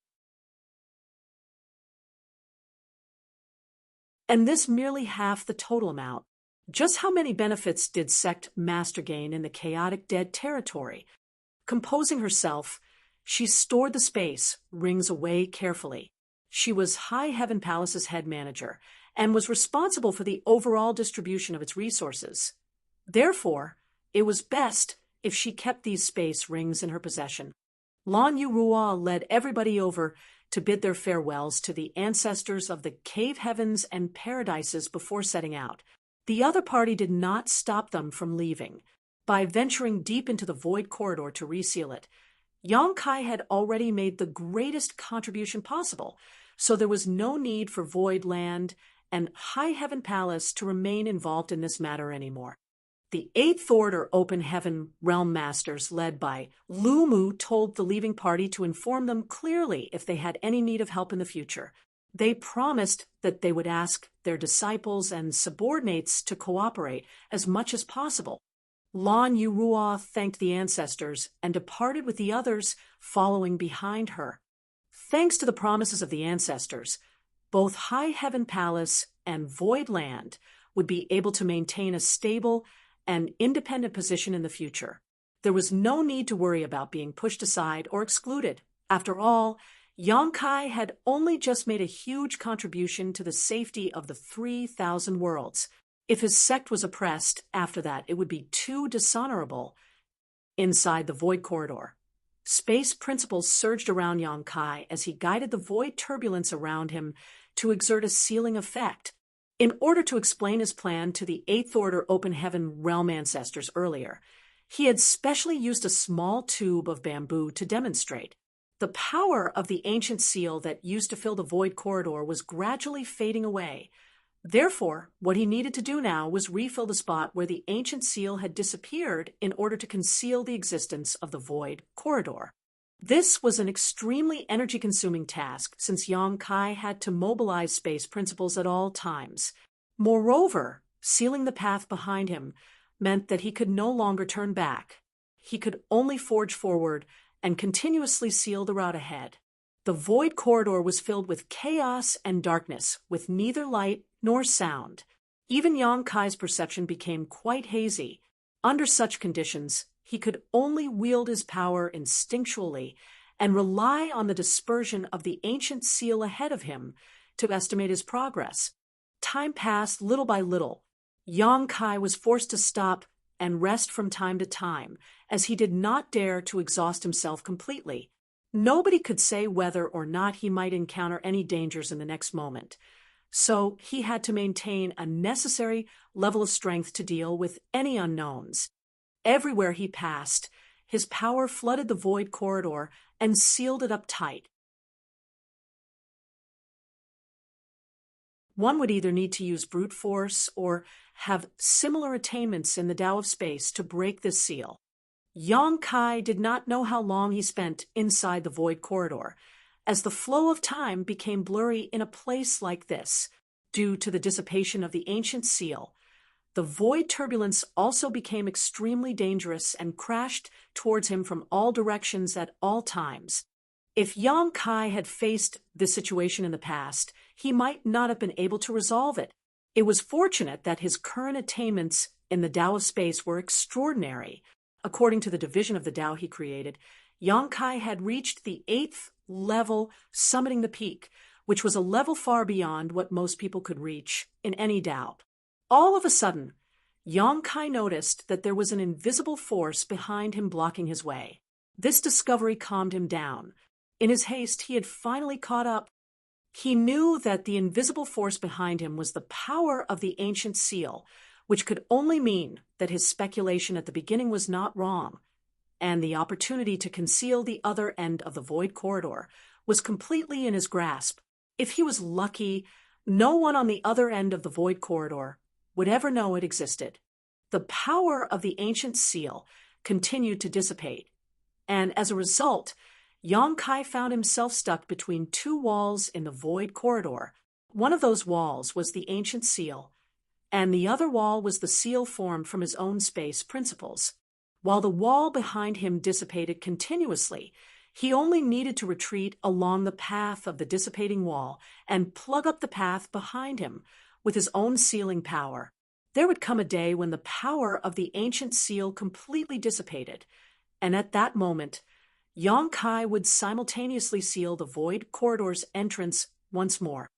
And this merely half the total amount. Just how many benefits did Sect Master gain in the chaotic dead territory? Composing herself, she stored the space rings away carefully. She was High Heaven Palace's head manager and was responsible for the overall distribution of its resources. Therefore, it was best if she kept these space rings in her possession. Lan Yurua led everybody over to bid their farewells to the ancestors of the cave heavens and paradises before setting out. The other party did not stop them from leaving. By venturing deep into the void corridor to reseal it, Yongkai had already made the greatest contribution possible, so there was no need for Void Land and High Heaven Palace to remain involved in this matter anymore. The Eighth Order Open Heaven Realm Masters, led by Lu Mu, told the leaving party to inform them clearly if they had any need of help in the future. They promised that they would ask their disciples and subordinates to cooperate as much as possible. Lan Yurua thanked the ancestors and departed with the others, following behind her. Thanks to the promises of the ancestors, both High Heaven Palace and Void Land would be able to maintain a stable and independent position in the future. There was no need to worry about being pushed aside or excluded. After all, Yongkai had only just made a huge contribution to the safety of the 3,000 worlds. If his sect was oppressed after that, it would be too dishonorable. Inside the void corridor, space principles surged around Yongkai as he guided the void turbulence around him to exert a sealing effect. In order to explain his plan to the Eighth Order Open Heaven Realm Ancestors earlier, he had specially used a small tube of bamboo to demonstrate. The power of the ancient seal that used to fill the void corridor was gradually fading away. Therefore, what he needed to do now was refill the spot where the ancient seal had disappeared in order to conceal the existence of the void corridor. This was an extremely energy-consuming task, since Yongkai had to mobilize space principles at all times. Moreover, sealing the path behind him meant that he could no longer turn back. He could only forge forward and continuously seal the route ahead. The void corridor was filled with chaos and darkness, with neither light nor sound. Even Yongkai's perception became quite hazy. Under such conditions, he could only wield his power instinctually and rely on the dispersion of the ancient seal ahead of him to estimate his progress. Time passed little by little. Yongkai was forced to stop and rest from time to time, as he did not dare to exhaust himself completely. Nobody could say whether or not he might encounter any dangers in the next moment, so he had to maintain a necessary level of strength to deal with any unknowns. Everywhere he passed, his power flooded the void corridor and sealed it up tight. One would either need to use brute force or have similar attainments in the Tao of Space to break this seal. Yongkai did not know how long he spent inside the void corridor, as the flow of time became blurry in a place like this, due to the dissipation of the ancient seal. The void turbulence also became extremely dangerous and crashed towards him from all directions at all times. If Yongkai had faced this situation in the past, he might not have been able to resolve it. It was fortunate that his current attainments in the Tao of Space were extraordinary. According to the division of the Tao he created, Yongkai had reached the 8th level, summiting the peak, which was a level far beyond what most people could reach in any Tao. All of a sudden, Yongkai noticed that there was an invisible force behind him blocking his way. This discovery calmed him down. In his haste, he had finally caught up. He knew that the invisible force behind him was the power of the ancient seal, which could only mean that his speculation at the beginning was not wrong, and the opportunity to conceal the other end of the void corridor was completely in his grasp. If he was lucky, no one on the other end of the void corridor would ever know it existed. The power of the ancient seal continued to dissipate, and as a result, Yongkai found himself stuck between two walls in the void corridor. One of those walls was the ancient seal, and the other wall was the seal formed from his own space principles. While the wall behind him dissipated continuously, he only needed to retreat along the path of the dissipating wall and plug up the path behind him with his own sealing power. There would come a day when the power of the ancient seal completely dissipated, and at that moment, Yong Kai would simultaneously seal the void corridor's entrance once more.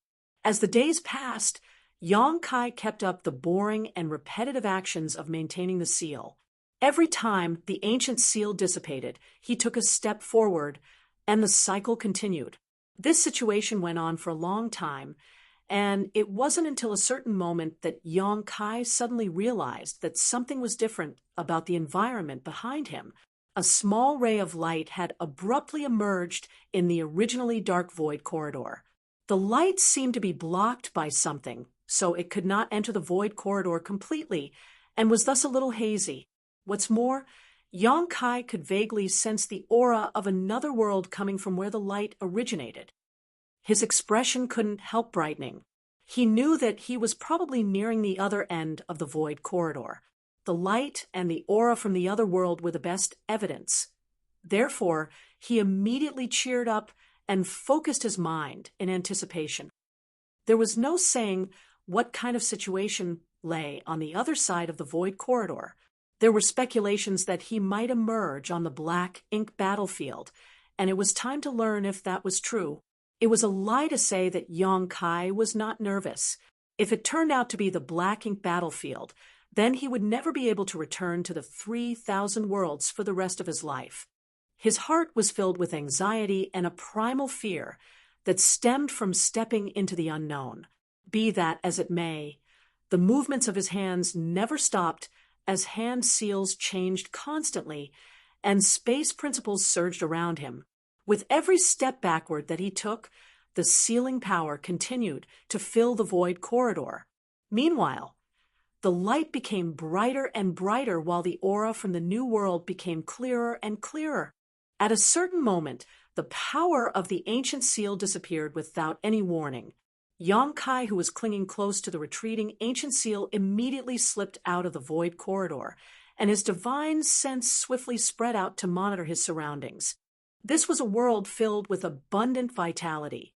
As the days passed, Yong Kai kept up the boring and repetitive actions of maintaining the seal. Every time the ancient seal dissipated, he took a step forward, and the cycle continued. This situation went on for a long time, and it wasn't until a certain moment that Yong Kai suddenly realized that something was different about the environment behind him. A small ray of light had abruptly emerged in the originally dark void corridor. The light seemed to be blocked by something, so it could not enter the void corridor completely, and was thus a little hazy. What's more, Yong Kai could vaguely sense the aura of another world coming from where the light originated. His expression couldn't help brightening. He knew that he was probably nearing the other end of the void corridor. The light and the aura from the other world were the best evidence. Therefore, he immediately cheered up and focused his mind in anticipation. There was no saying what kind of situation lay on the other side of the void corridor. There were speculations that he might emerge on the black ink battlefield, and it was time to learn if that was true. It was a lie to say that Yong Kai was not nervous. If it turned out to be the black ink battlefield, then he would never be able to return to the 3,000 worlds for the rest of his life. His heart was filled with anxiety and a primal fear that stemmed from stepping into the unknown. Be that as it may, the movements of his hands never stopped as hand seals changed constantly and space principles surged around him. With every step backward that he took, the sealing power continued to fill the void corridor. Meanwhile, the light became brighter and brighter while the aura from the new world became clearer and clearer. At a certain moment, the power of the ancient seal disappeared without any warning. Yong Kai, who was clinging close to the retreating ancient seal, immediately slipped out of the void corridor, and his divine sense swiftly spread out to monitor his surroundings. This was a world filled with abundant vitality.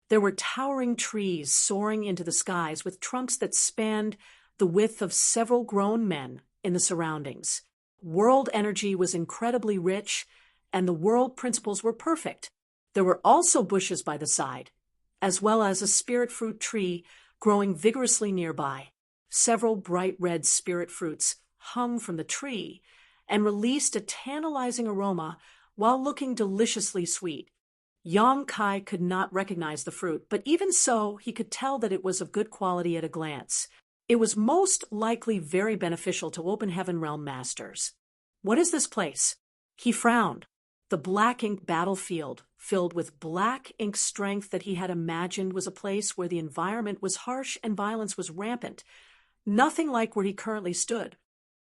There were towering trees soaring into the skies with trunks that spanned the width of several grown men in the surroundings. World energy was incredibly rich, and the world principles were perfect. There were also bushes by the side, as well as a spirit fruit tree growing vigorously nearby. Several bright red spirit fruits hung from the tree and released a tantalizing aroma while looking deliciously sweet. Yong Kai could not recognize the fruit, but even so, he could tell that it was of good quality at a glance. It was most likely very beneficial to Open Heaven Realm masters. What is this place? He frowned. The black ink battlefield, filled with black ink strength that he had imagined, was a place where the environment was harsh and violence was rampant. Nothing like where he currently stood.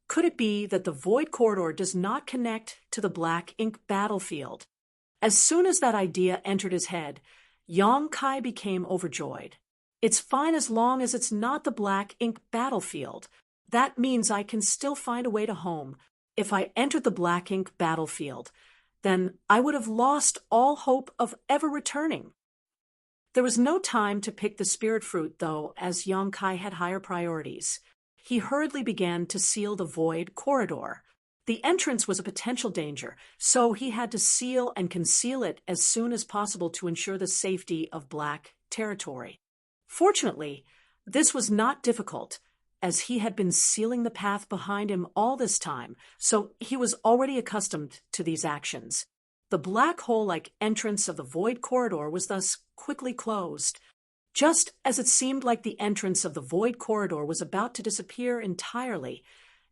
Could it be that the void corridor does not connect to the black ink battlefield? As soon as that idea entered his head, Yong Kai became overjoyed. It's fine as long as it's not the black ink battlefield. That means I can still find a way to home. If I entered the black ink battlefield, then I would have lost all hope of ever returning. There was no time to pick the spirit fruit, though, as Yong Kai had higher priorities. He hurriedly began to seal the void corridor. The entrance was a potential danger, so he had to seal and conceal it as soon as possible to ensure the safety of black territory. Fortunately, this was not difficult, as he had been sealing the path behind him all this time, so he was already accustomed to these actions. The black hole-like entrance of the void corridor was thus quickly closed. Just as it seemed like the entrance of the void corridor was about to disappear entirely,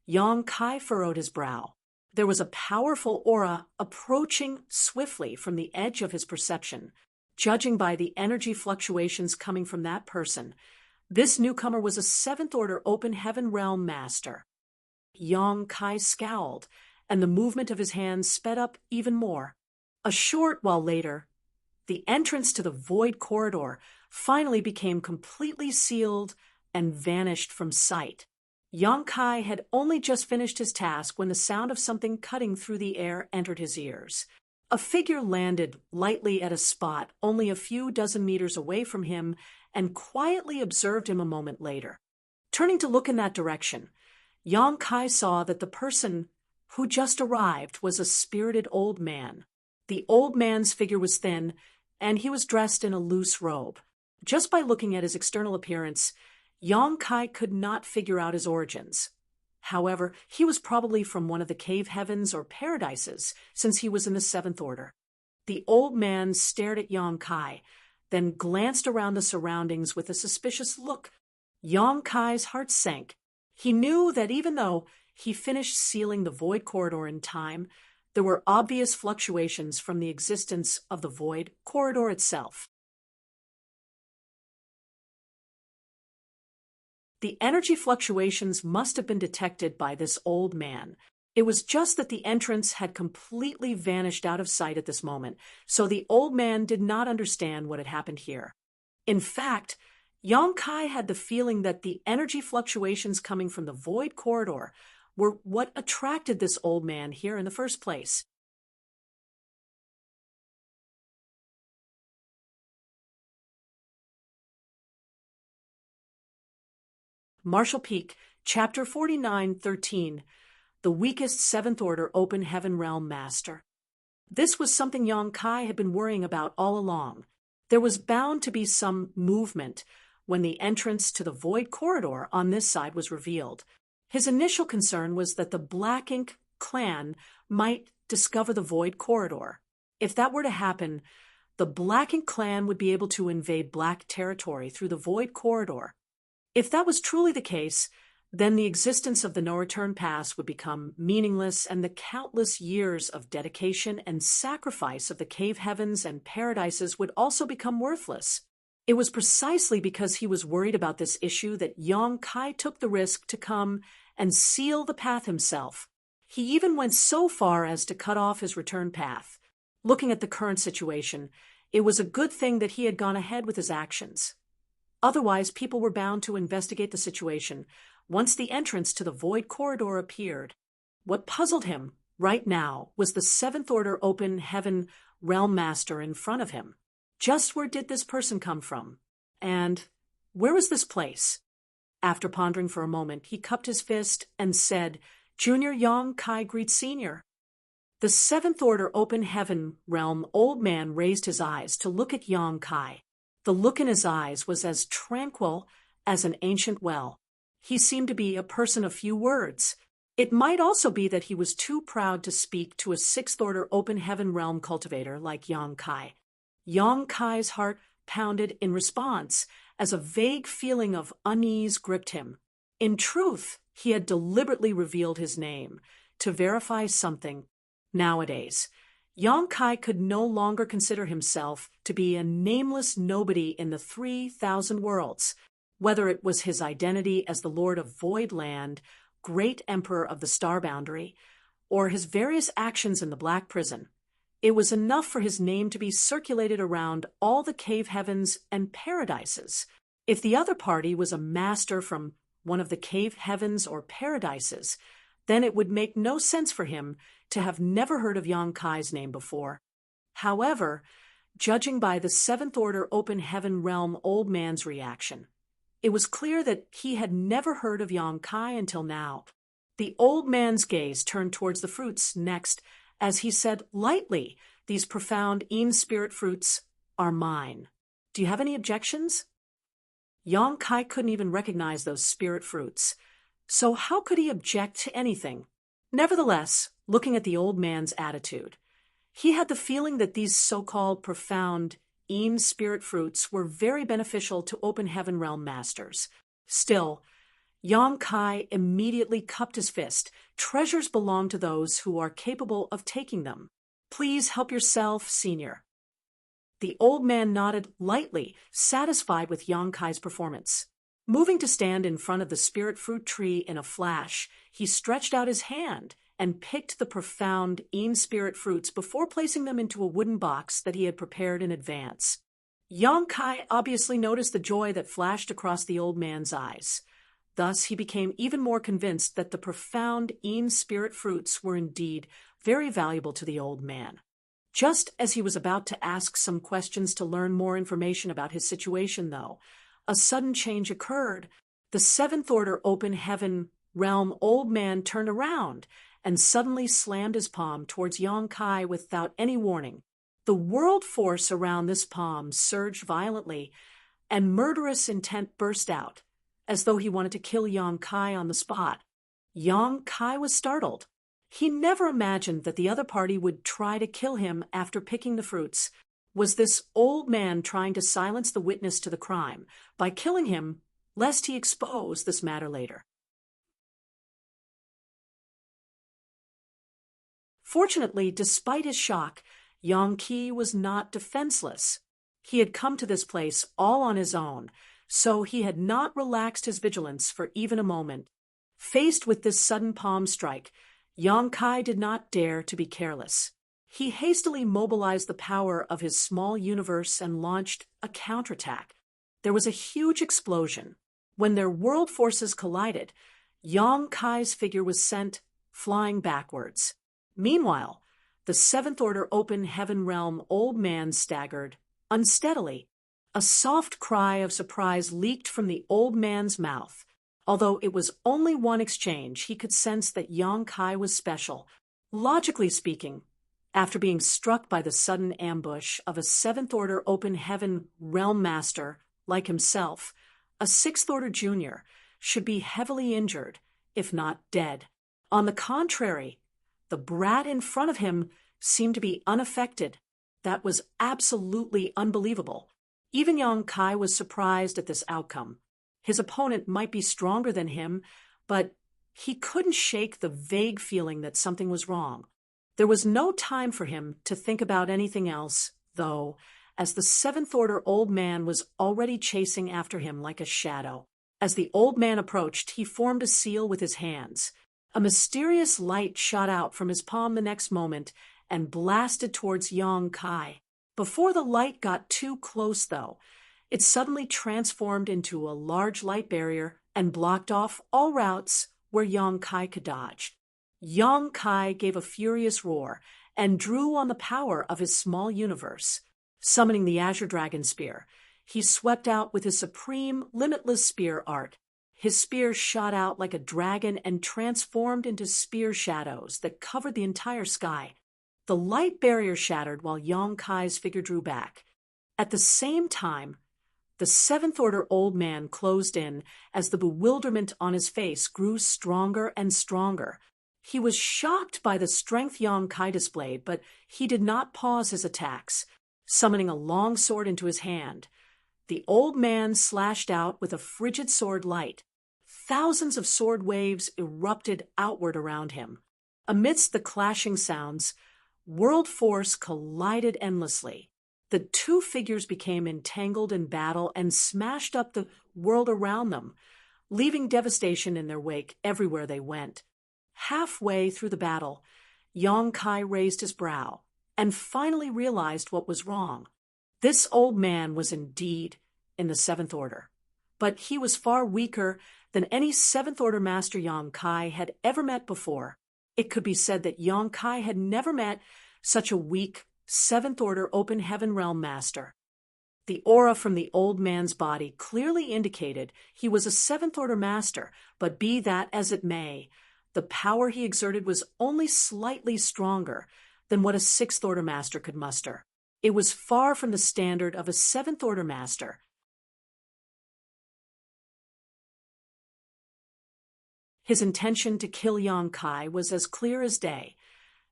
Yong Kai furrowed his brow. There was a powerful aura approaching swiftly from the edge of his perception. Judging by the energy fluctuations coming from that person, this newcomer was a 7th-order Open Heaven Realm master. Yong Kai scowled, and the movement of his hands sped up even more. A short while later, the entrance to the void corridor finally became completely sealed and vanished from sight. Yang Kai had only just finished his task when the sound of something cutting through the air entered his ears. A figure landed lightly at a spot only a few dozen meters away from him and quietly observed him a moment later. Turning to look in that direction, Yang Kai saw that the person who just arrived was a spirited old man. The old man's figure was thin, and he was dressed in a loose robe. Just by looking at his external appearance, Yang Kai could not figure out his origins. However, he was probably from one of the cave heavens or paradises, since he was in the seventh order. The old man stared at Yang Kai, then glanced around the surroundings with a suspicious look. Yang Kai's heart sank. He knew that even though he finished sealing the void corridor in time, there were obvious fluctuations from the existence of the void corridor itself. The energy fluctuations must have been detected by this old man. It was just that the entrance had completely vanished out of sight at this moment, so the old man did not understand what had happened here. In fact, Yang Kai had the feeling that the energy fluctuations coming from the void corridor were what attracted this old man here in the first place. Marshall Peak, Chapter 49:13, The Weakest Seventh Order Open Heaven Realm Master. This was something Yang Kai had been worrying about all along. There was bound to be some movement when the entrance to the void corridor on this side was revealed. His initial concern was that the Black Ink clan might discover the void corridor. If that were to happen, the Black Ink clan would be able to invade Black territory through the void corridor. If that was truly the case, then the existence of the no-return pass would become meaningless, and the countless years of dedication and sacrifice of the cave heavens and paradises would also become worthless. It was precisely because he was worried about this issue that Yang Kai took the risk to come and seal the path himself. He even went so far as to cut off his return path. Looking at the current situation, it was a good thing that he had gone ahead with his actions. Otherwise, people were bound to investigate the situation once the entrance to the void corridor appeared. What puzzled him right now was the Seventh Order Open Heaven Realm Master in front of him. Just where did this person come from? And where was this place? After pondering for a moment, he cupped his fist and said, "Junior Yang Kai greets Senior." The Seventh Order Open Heaven Realm old man raised his eyes to look at Yang Kai. The look in his eyes was as tranquil as an ancient well. He seemed to be a person of few words. It might also be that he was too proud to speak to a Sixth Order Open Heaven Realm cultivator like Yang Kai. Yang Kai's heart pounded in response as a vague feeling of unease gripped him. In truth, he had deliberately revealed his name to verify something. Nowadays, Yang Kai could no longer consider himself to be a nameless nobody in the 3,000 worlds, whether it was his identity as the Lord of Void Land, Great Emperor of the Star Boundary, or his various actions in the Black Prison. It was enough for his name to be circulated around all the cave heavens and paradises. If the other party was a master from one of the cave heavens or paradises, then it would make no sense for him to have never heard of Yang Kai's name before. However, judging by the Seventh Order Open Heaven Realm old man's reaction, it was clear that he had never heard of Yang Kai until now. The old man's gaze turned towards the fruits next, as he said lightly, "These profound spirit fruits are mine. Do you have any objections?" Yang Kai couldn't even recognize those spirit fruits, so how could he object to anything? Nevertheless, looking at the old man's attitude, he had the feeling that these so-called profound spirit fruits were very beneficial to Open Heaven Realm masters. Still, Yang Kai immediately cupped his fist. "Treasures belong to those who are capable of taking them. Please help yourself, Senior." The old man nodded lightly, satisfied with Yang Kai's performance. Moving to stand in front of the spirit fruit tree in a flash, he stretched out his hand and picked the profound spirit fruits before placing them into a wooden box that he had prepared in advance. Yang Kai obviously noticed the joy that flashed across the old man's eyes. Thus, he became even more convinced that the profound Een spirit fruits were indeed very valuable to the old man. Just as he was about to ask some questions to learn more information about his situation, though, a sudden change occurred. The seventh order open heaven realm old man turned around and suddenly slammed his palm towards Yang Kai without any warning. The world force around this palm surged violently, and murderous intent burst out, as though he wanted to kill Yang Kai on the spot. Yang Kai was startled. He never imagined that the other party would try to kill him after picking the fruits. Was this old man trying to silence the witness to the crime by killing him, lest he expose this matter later? Fortunately, despite his shock, Yang Kai was not defenseless. He had come to this place all on his own, so he had not relaxed his vigilance for even a moment. Faced with this sudden palm strike, Yang Kai did not dare to be careless. He hastily mobilized the power of his small universe and launched a counterattack. There was a huge explosion. When their world forces collided, Yang Kai's figure was sent flying backwards. Meanwhile, the seventh order open heaven realm old man staggered unsteadily. A soft cry of surprise leaked from the old man's mouth. Although it was only one exchange, he could sense that Yang Kai was special. Logically speaking, after being struck by the sudden ambush of a seventh order open heaven realm master like himself, a sixth order junior should be heavily injured, if not dead. On the contrary, the brat in front of him seemed to be unaffected. That was absolutely unbelievable. Even Yang Kai was surprised at this outcome. His opponent might be stronger than him, but he couldn't shake the vague feeling that something was wrong. There was no time for him to think about anything else, though, as the seventh order old man was already chasing after him like a shadow. As the old man approached, he formed a seal with his hands. A mysterious light shot out from his palm the next moment and blasted towards Yang Kai. Before the light got too close, though, it suddenly transformed into a large light barrier and blocked off all routes where Yang Kai could dodge. Yang Kai gave a furious roar and drew on the power of his small universe. Summoning the Azure Dragon Spear, he swept out with his supreme, limitless spear art. His spear shot out like a dragon and transformed into spear shadows that covered the entire sky. The light barrier shattered while Yang Kai's figure drew back. At the same time, the seventh order old man closed in as the bewilderment on his face grew stronger and stronger. He was shocked by the strength Yang Kai displayed, but he did not pause his attacks. Summoning a long sword into his hand, the old man slashed out with a frigid sword light. Thousands of sword waves erupted outward around him. Amidst the clashing sounds, world force collided endlessly. The two figures became entangled in battle and smashed up the world around them, leaving devastation in their wake everywhere they went. Halfway through the battle, Yang Kai raised his brow and finally realized what was wrong. This old man was indeed in the seventh order, but he was far weaker than any seventh order master Yang Kai had ever met before. It could be said that Yang Kai had never met such a weak seventh order open heaven realm master. The aura from the old man's body clearly indicated he was a seventh order master, but be that as it may, the power he exerted was only slightly stronger than what a sixth order master could muster. It was far from the standard of a seventh order master. His intention to kill Yang Kai was as clear as day,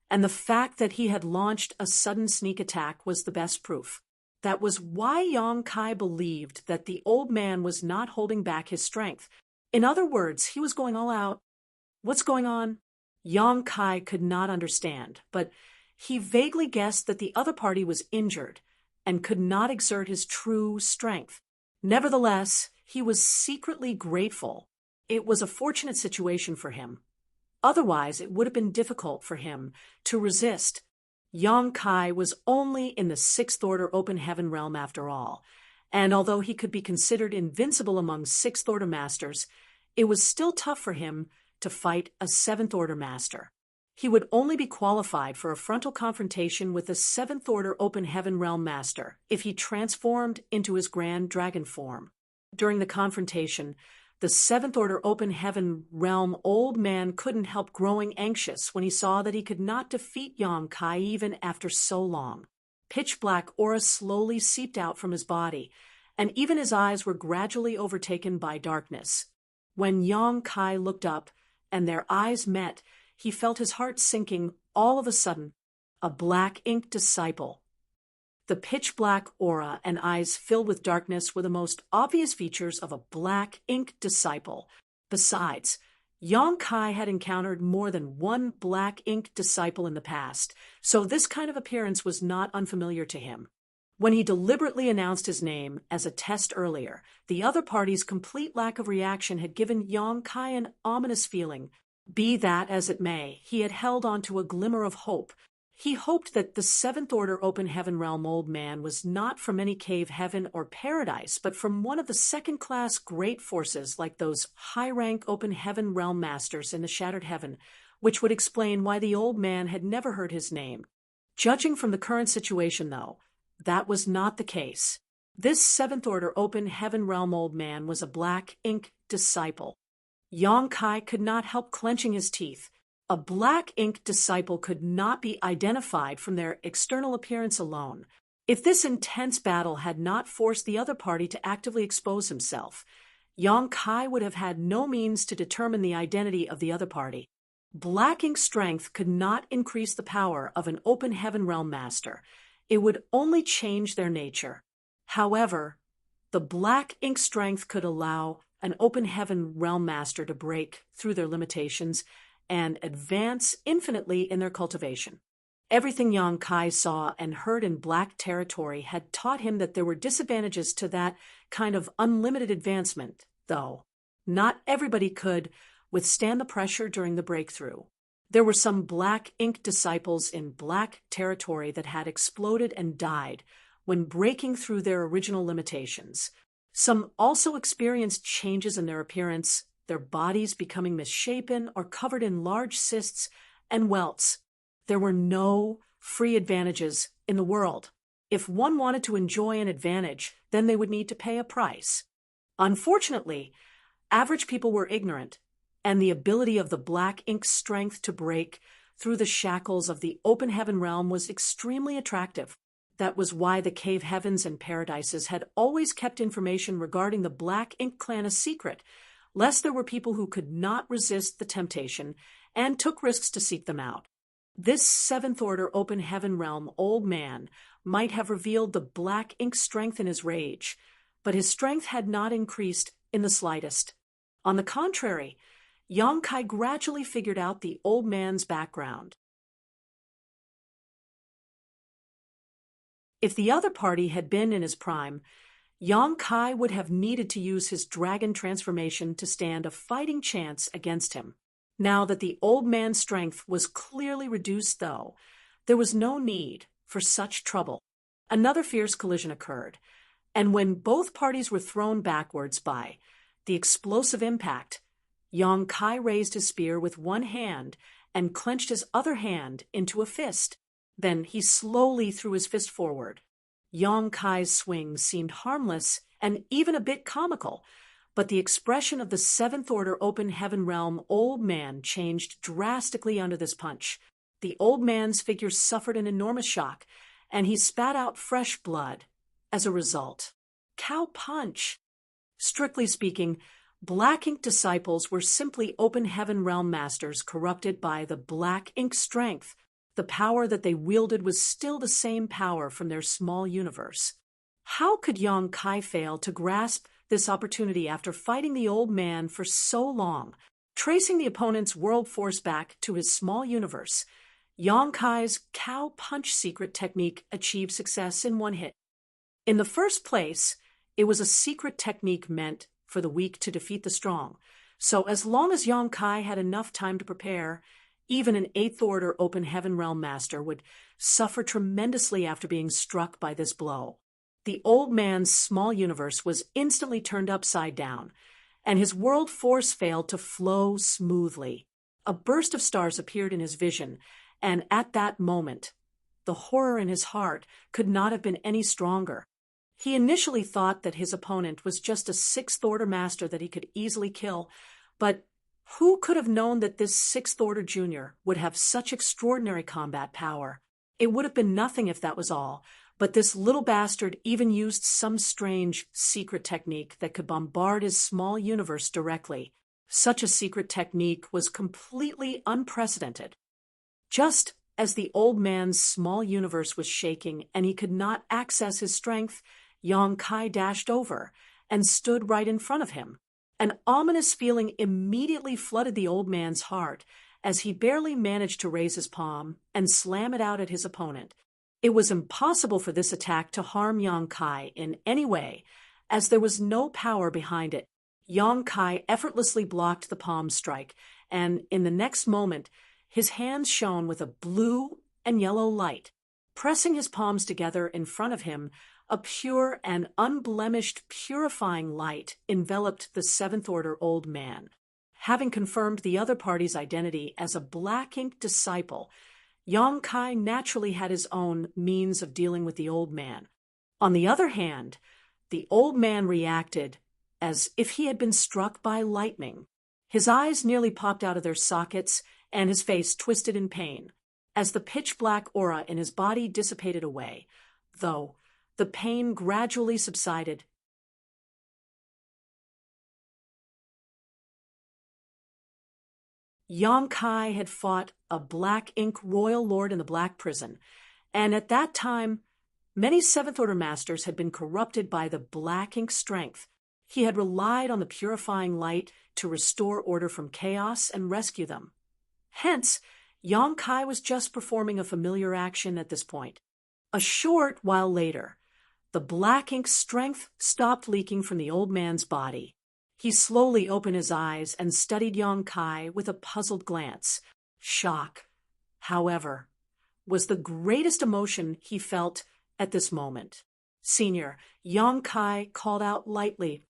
and the fact that he had launched a sudden sneak attack was the best proof. That was why Yang Kai believed that the old man was not holding back his strength. In other words, he was going all out. What's going on? Yang Kai could not understand, but he vaguely guessed that the other party was injured and could not exert his true strength. Nevertheless, he was secretly grateful. It was a fortunate situation for him. Otherwise, it would have been difficult for him to resist. Yang Kai was only in the sixth order open heaven realm after all, and although he could be considered invincible among sixth order masters, it was still tough for him to fight a seventh-order master. He would only be qualified for a frontal confrontation with a seventh-order open heaven realm master if he transformed into his grand dragon form. During the confrontation, the seventh-order open heaven realm old man couldn't help growing anxious when he saw that he could not defeat Yang Kai even after so long. Pitch-black aura slowly seeped out from his body, and even his eyes were gradually overtaken by darkness. When Yang Kai looked up and their eyes met, he felt his heart sinking all of a sudden. A black ink disciple. The pitch-black aura and eyes filled with darkness were the most obvious features of a black ink disciple. Besides, Yang Kai had encountered more than one black ink disciple in the past, so this kind of appearance was not unfamiliar to him. When he deliberately announced his name as a test earlier, the other party's complete lack of reaction had given Yang Kai an ominous feeling. Be that as it may, he had held on to a glimmer of hope. He hoped that the seventh-order open heaven realm old man was not from any cave heaven or paradise, but from one of the second-class great forces like those high-rank open heaven realm masters in the Shattered Heaven, which would explain why the old man had never heard his name. Judging from the current situation, though, that was not the case. This seventh-order open heaven realm old man was a black ink disciple. Yang Kai could not help clenching his teeth. A black ink disciple could not be identified from their external appearance alone. If this intense battle had not forced the other party to actively expose himself, Yang Kai would have had no means to determine the identity of the other party. Black ink strength could not increase the power of an open heaven realm master. It would only change their nature. However, the black ink strength could allow an open heaven realm master to break through their limitations and advance infinitely in their cultivation. Everything Yang Kai saw and heard in black territory had taught him that there were disadvantages to that kind of unlimited advancement, though. Not everybody could withstand the pressure during the breakthrough. There were some black ink disciples in black territory that had exploded and died when breaking through their original limitations. Some also experienced changes in their appearance, their bodies becoming misshapen or covered in large cysts and welts. There were no free advantages in the world. If one wanted to enjoy an advantage, then they would need to pay a price. Unfortunately, average people were ignorant, and the ability of the black ink strength to break through the shackles of the open heaven realm was extremely attractive. That was why the cave heavens and paradises had always kept information regarding the black ink clan a secret, lest there were people who could not resist the temptation and took risks to seek them out. This seventh-order open heaven realm old man might have revealed the black ink strength in his rage, but his strength had not increased in the slightest. On the contrary, Yang Kai gradually figured out the old man's background. If the other party had been in his prime, Yang Kai would have needed to use his dragon transformation to stand a fighting chance against him. Now that the old man's strength was clearly reduced, though, there was no need for such trouble. Another fierce collision occurred, and when both parties were thrown backwards by the explosive impact, Yang Kai raised his spear with one hand and clenched his other hand into a fist. Then he slowly threw his fist forward. Yang Kai's swing seemed harmless and even a bit comical, but the expression of the seventh-order open heaven realm old man changed drastically under this punch. The old man's figure suffered an enormous shock, and he spat out fresh blood as a result. Cow punch! Strictly speaking, black ink disciples were simply open heaven realm masters corrupted by the black ink strength. The power that they wielded was still the same power from their small universe. How could Yang Kai fail to grasp this opportunity after fighting the old man for so long? Tracing the opponent's world force back to his small universe, Yang Kai's cow punch secret technique achieved success in one hit. In the first place, it was a secret technique meant for the weak to defeat the strong, so as long as Yang Kai had enough time to prepare, even an eighth-order open heaven realm master would suffer tremendously after being struck by this blow. The old man's small universe was instantly turned upside down, and his world force failed to flow smoothly. A burst of stars appeared in his vision, and at that moment, the horror in his heart could not have been any stronger. He initially thought that his opponent was just a sixth-order master that he could easily kill, but who could have known that this sixth-order junior would have such extraordinary combat power? It would have been nothing if that was all, but this little bastard even used some strange, secret technique that could bombard his small universe directly. Such a secret technique was completely unprecedented. Just as the old man's small universe was shaking and he could not access his strength, Yang Kai dashed over and stood right in front of him. An ominous feeling immediately flooded the old man's heart as he barely managed to raise his palm and slam it out at his opponent. It was impossible for this attack to harm Yang Kai in any way, as there was no power behind it. Yang Kai effortlessly blocked the palm strike, and in the next moment, his hands shone with a blue and yellow light. Pressing his palms together in front of him, a pure and unblemished, purifying light enveloped the seventh-order old man. Having confirmed the other party's identity as a black ink disciple, Yang Kai naturally had his own means of dealing with the old man. On the other hand, the old man reacted as if he had been struck by lightning. His eyes nearly popped out of their sockets, and his face twisted in pain, as the pitch-black aura in his body dissipated away, though the pain gradually subsided. Yang Kai had fought a black ink royal lord in the Black Prison, and at that time, many seventh-order masters had been corrupted by the black ink strength. He had relied on the purifying light to restore order from chaos and rescue them. Hence, Yang Kai was just performing a familiar action at this point. A short while later, the black ink strength stopped leaking from the old man's body. He slowly opened his eyes and studied Yang Kai with a puzzled glance. Shock, however, was the greatest emotion he felt at this moment. "Senior," Yang Kai called out lightly.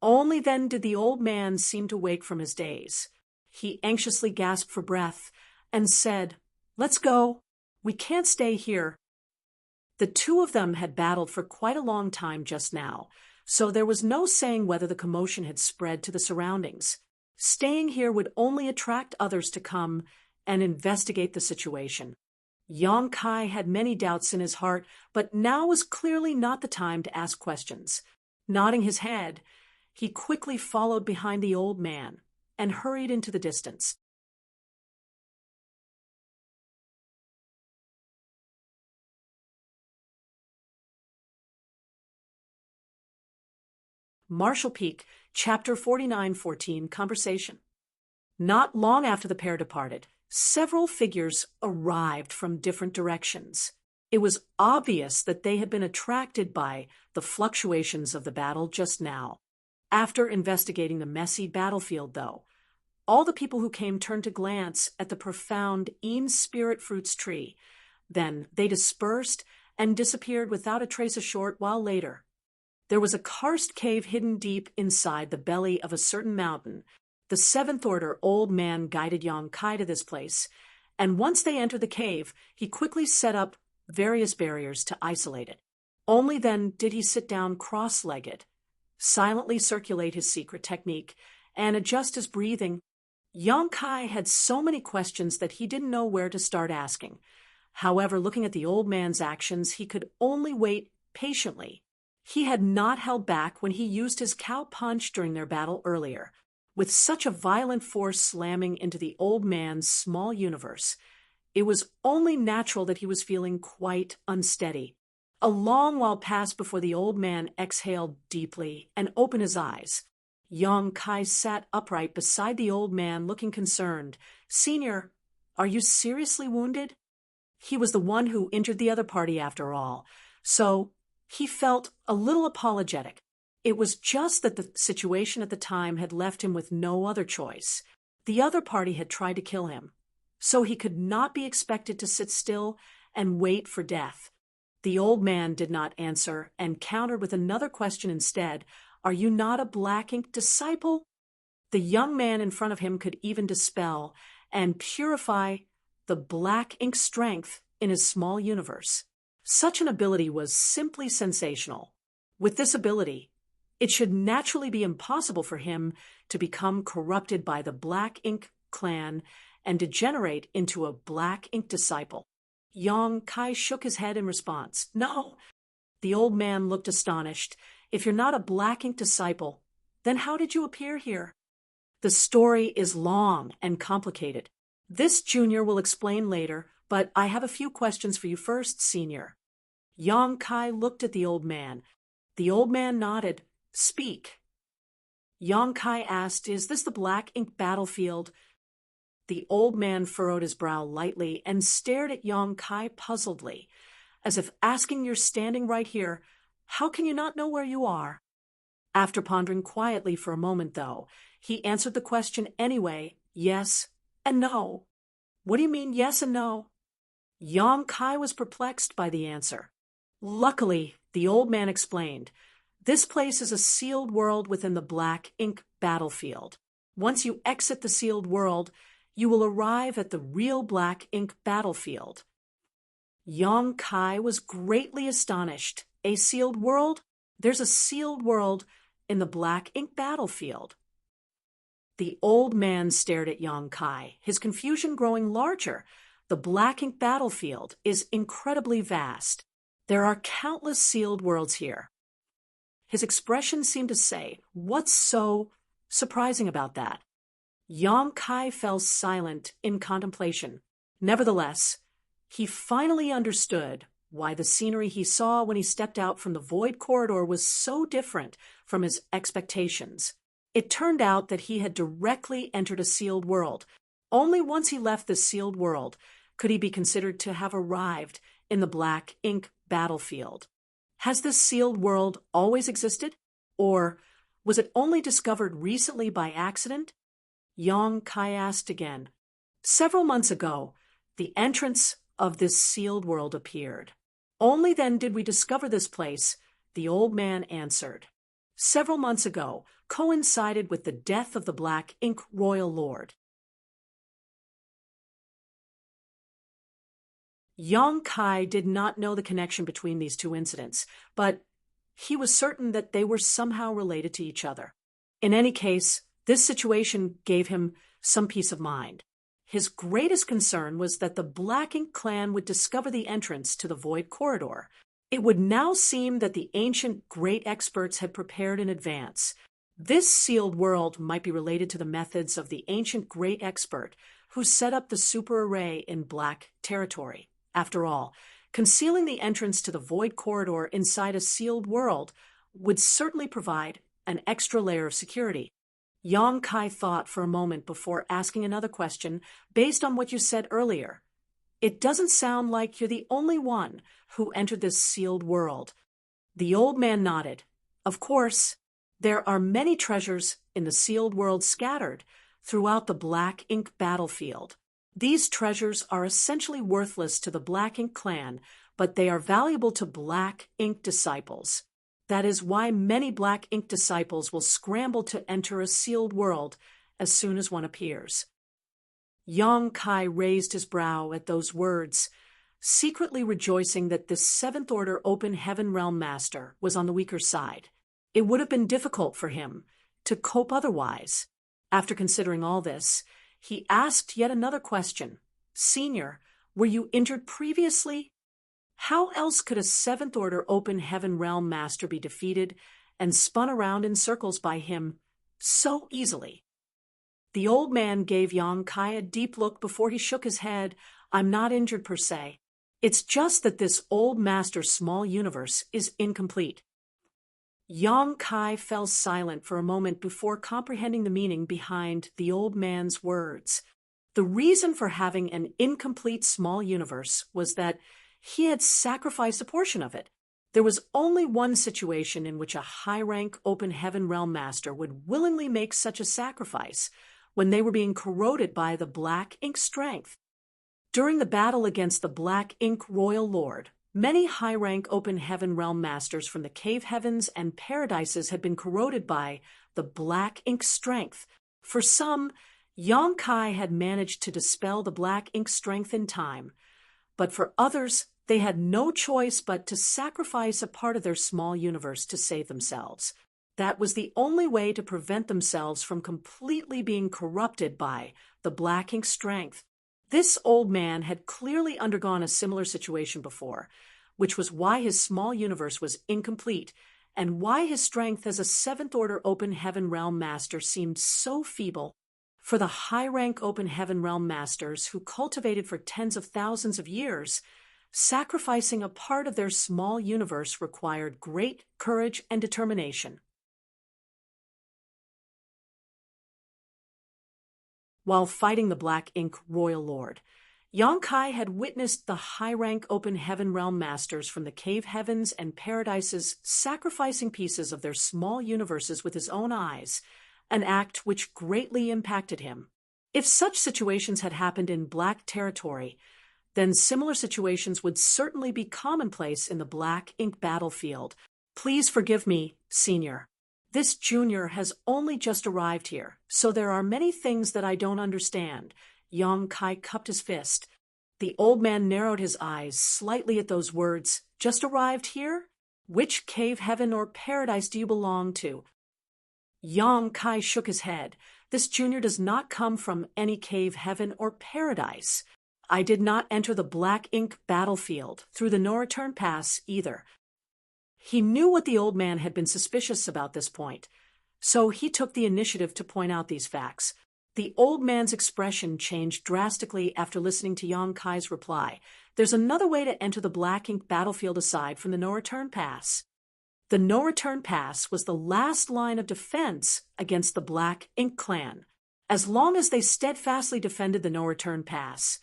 Only then did the old man seem to wake from his daze. He anxiously gasped for breath and said, "Let's go. We can't stay here." The two of them had battled for quite a long time just now, so there was no saying whether the commotion had spread to the surroundings. Staying here would only attract others to come and investigate the situation. Yang Kai had many doubts in his heart, but now was clearly not the time to ask questions. Nodding his head, he quickly followed behind the old man and hurried into the distance. Marshall Peak, Chapter 49:14, Conversation. Not long after the pair departed, several figures arrived from different directions. It was obvious that they had been attracted by the fluctuations of the battle just now. After investigating the messy battlefield, though, all the people who came turned to glance at the profound spirit fruits tree. Then they dispersed and disappeared without a trace a short while later. There was a karst cave hidden deep inside the belly of a certain mountain. The seventh-order old man guided Yang Kai to this place, and once they entered the cave, he quickly set up various barriers to isolate it. Only then did he sit down cross-legged, silently circulate his secret technique, and adjust his breathing. Yang Kai had so many questions that he didn't know where to start asking. However, looking at the old man's actions, he could only wait patiently. He had not held back when he used his cow punch during their battle earlier. With such a violent force slamming into the old man's small universe, it was only natural that he was feeling quite unsteady. A long while passed before the old man exhaled deeply and opened his eyes. Yang Kai sat upright beside the old man, looking concerned. "Senior, are you seriously wounded?" He was the one who injured the other party after all, so he felt a little apologetic. It was just that the situation at the time had left him with no other choice. The other party had tried to kill him, so he could not be expected to sit still and wait for death. The old man did not answer and countered with another question instead. "Are you not a black ink disciple?" The young man in front of him could even dispel and purify the black ink strength in his small universe. Such an ability was simply sensational. With this ability, it should naturally be impossible for him to become corrupted by the black ink clan and degenerate into a black ink disciple. Yang Kai shook his head in response. No. The old man looked astonished. If you're not a black ink disciple, then how did you appear here? The story is long and complicated. This junior will explain later, but I have a few questions for you first, senior. Yang Kai looked at the old man. The old man nodded. Speak. Yang Kai asked, is this the black ink battlefield? The old man furrowed his brow lightly and stared at Yang Kai puzzledly, as if asking, you're standing right here. How can you not know where you are? After pondering quietly for a moment, though, he answered the question anyway, yes and no. What do you mean, yes and no? Yang Kai was perplexed by the answer. Luckily, the old man explained, this place is a sealed world within the black ink battlefield. Once you exit the sealed world, you will arrive at the real black ink battlefield. Yang Kai was greatly astonished. A sealed world? There's a sealed world in the black ink battlefield. The old man stared at Yang Kai, his confusion growing larger. The black ink battlefield is incredibly vast. There are countless sealed worlds here. His expression seemed to say, what's so surprising about that? Yang Kai fell silent in contemplation. Nevertheless, he finally understood why the scenery he saw when he stepped out from the void corridor was so different from his expectations. It turned out that he had directly entered a sealed world. Only once he left the sealed world could he be considered to have arrived in the black ink battlefield. Has this sealed world always existed? Or was it only discovered recently by accident? Yang Kai asked again. Several months ago, the entrance of this sealed world appeared. Only then did we discover this place, the old man answered. Several months ago, coincided with the death of the Black Ink Royal Lord. Yang Kai did not know the connection between these two incidents, but he was certain that they were somehow related to each other. In any case, this situation gave him some peace of mind. His greatest concern was that the Black Ink clan would discover the entrance to the Void Corridor. It would now seem that the ancient great experts had prepared in advance. This sealed world might be related to the methods of the ancient great expert who set up the super array in Black territory. After all, concealing the entrance to the Void Corridor inside a sealed world would certainly provide an extra layer of security. Yang Kai thought for a moment before asking another question based on what you said earlier. It doesn't sound like you're the only one who entered this sealed world. The old man nodded. Of course, there are many treasures in the sealed world scattered throughout the Black Ink battlefield. These treasures are essentially worthless to the Black Ink clan, but they are valuable to Black Ink disciples. That is why many Black Ink disciples will scramble to enter a sealed world as soon as one appears. Yang Kai raised his brow at those words, secretly rejoicing that this Seventh Order Open Heaven Realm Master was on the weaker side. It would have been difficult for him to cope otherwise. After considering all this, he asked yet another question. Senior, were you injured previously? How else could a Seventh Order Open Heaven Realm Master be defeated and spun around in circles by him so easily? The old man gave Yang Kai a deep look before he shook his head. I'm not injured per se. It's just that this old master's small universe is incomplete. Yang Kai fell silent for a moment before comprehending the meaning behind the old man's words. The reason for having an incomplete small universe was that he had sacrificed a portion of it. There was only one situation in which a high-rank Open Heaven Realm Master would willingly make such a sacrifice, when they were being corroded by the Black Ink strength. During the battle against the Black Ink Royal Lord, many high-rank Open Heaven Realm Masters from the Cave Heavens and Paradises had been corroded by the Black Ink strength, For some, Yang Kai had managed to dispel the black ink strength in time, but for others, they had no choice but to sacrifice a part of their small universe to save themselves. That was the only way to prevent themselves from completely being corrupted by the black ink strength. This old man had clearly undergone a similar situation before, which was why his small universe was incomplete and why his strength as a seventh-order open heaven realm master seemed so feeble. For the high-rank open heaven realm masters who cultivated for tens of thousands of years, sacrificing a part of their small universe required great courage and determination. While fighting the Black Ink Royal Lord, Yang Kai had witnessed the high-rank open heaven realm masters from the cave heavens and paradises sacrificing pieces of their small universes with his own eyes, an act which greatly impacted him. If such situations had happened in Black territory, then similar situations would certainly be commonplace in the Black Ink battlefield. Please forgive me, Senior. This junior has only just arrived here, so there are many things that I don't understand. Yang Kai cupped his fist. The old man narrowed his eyes slightly at those words. Just arrived here? Which cave heaven or paradise do you belong to? Yang Kai shook his head. This junior does not come from any cave heaven or paradise. I did not enter the Black Ink battlefield through the no-return pass either. He knew what the old man had been suspicious about this point, so he took the initiative to point out these facts. The old man's expression changed drastically after listening to Yang Kai's reply. There's another way to enter the Black Ink battlefield aside from the no-return pass. The no-return pass was the last line of defense against the Black Ink clan. As long as they steadfastly defended the no-return pass,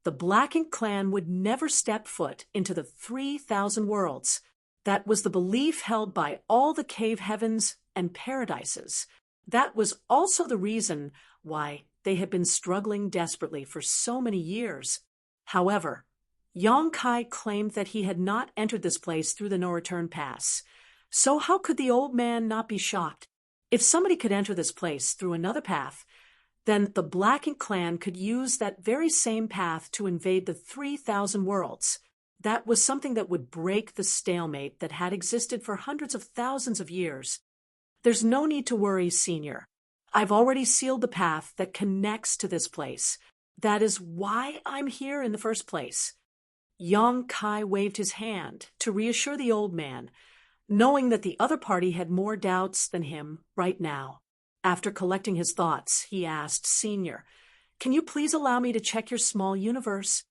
the Black Ink clan would never step foot into the 3,000 worlds. That was the belief held by all the cave heavens and paradises. That was also the reason why they had been struggling desperately for so many years. However, Yang Kai claimed that he had not entered this place through the no-return pass. So how could the old man not be shocked? If somebody could enter this place through another path, then the Black Ink clan could use that very same path to invade the 3,000 worlds. That was something that would break the stalemate that had existed for hundreds of thousands of years. There's no need to worry, Senior. I've already sealed the path that connects to this place. That is why I'm here in the first place. Yang Kai waved his hand to reassure the old man, knowing that the other party had more doubts than him right now. After collecting his thoughts, he asked, Senior, can you please allow me to check your small universe?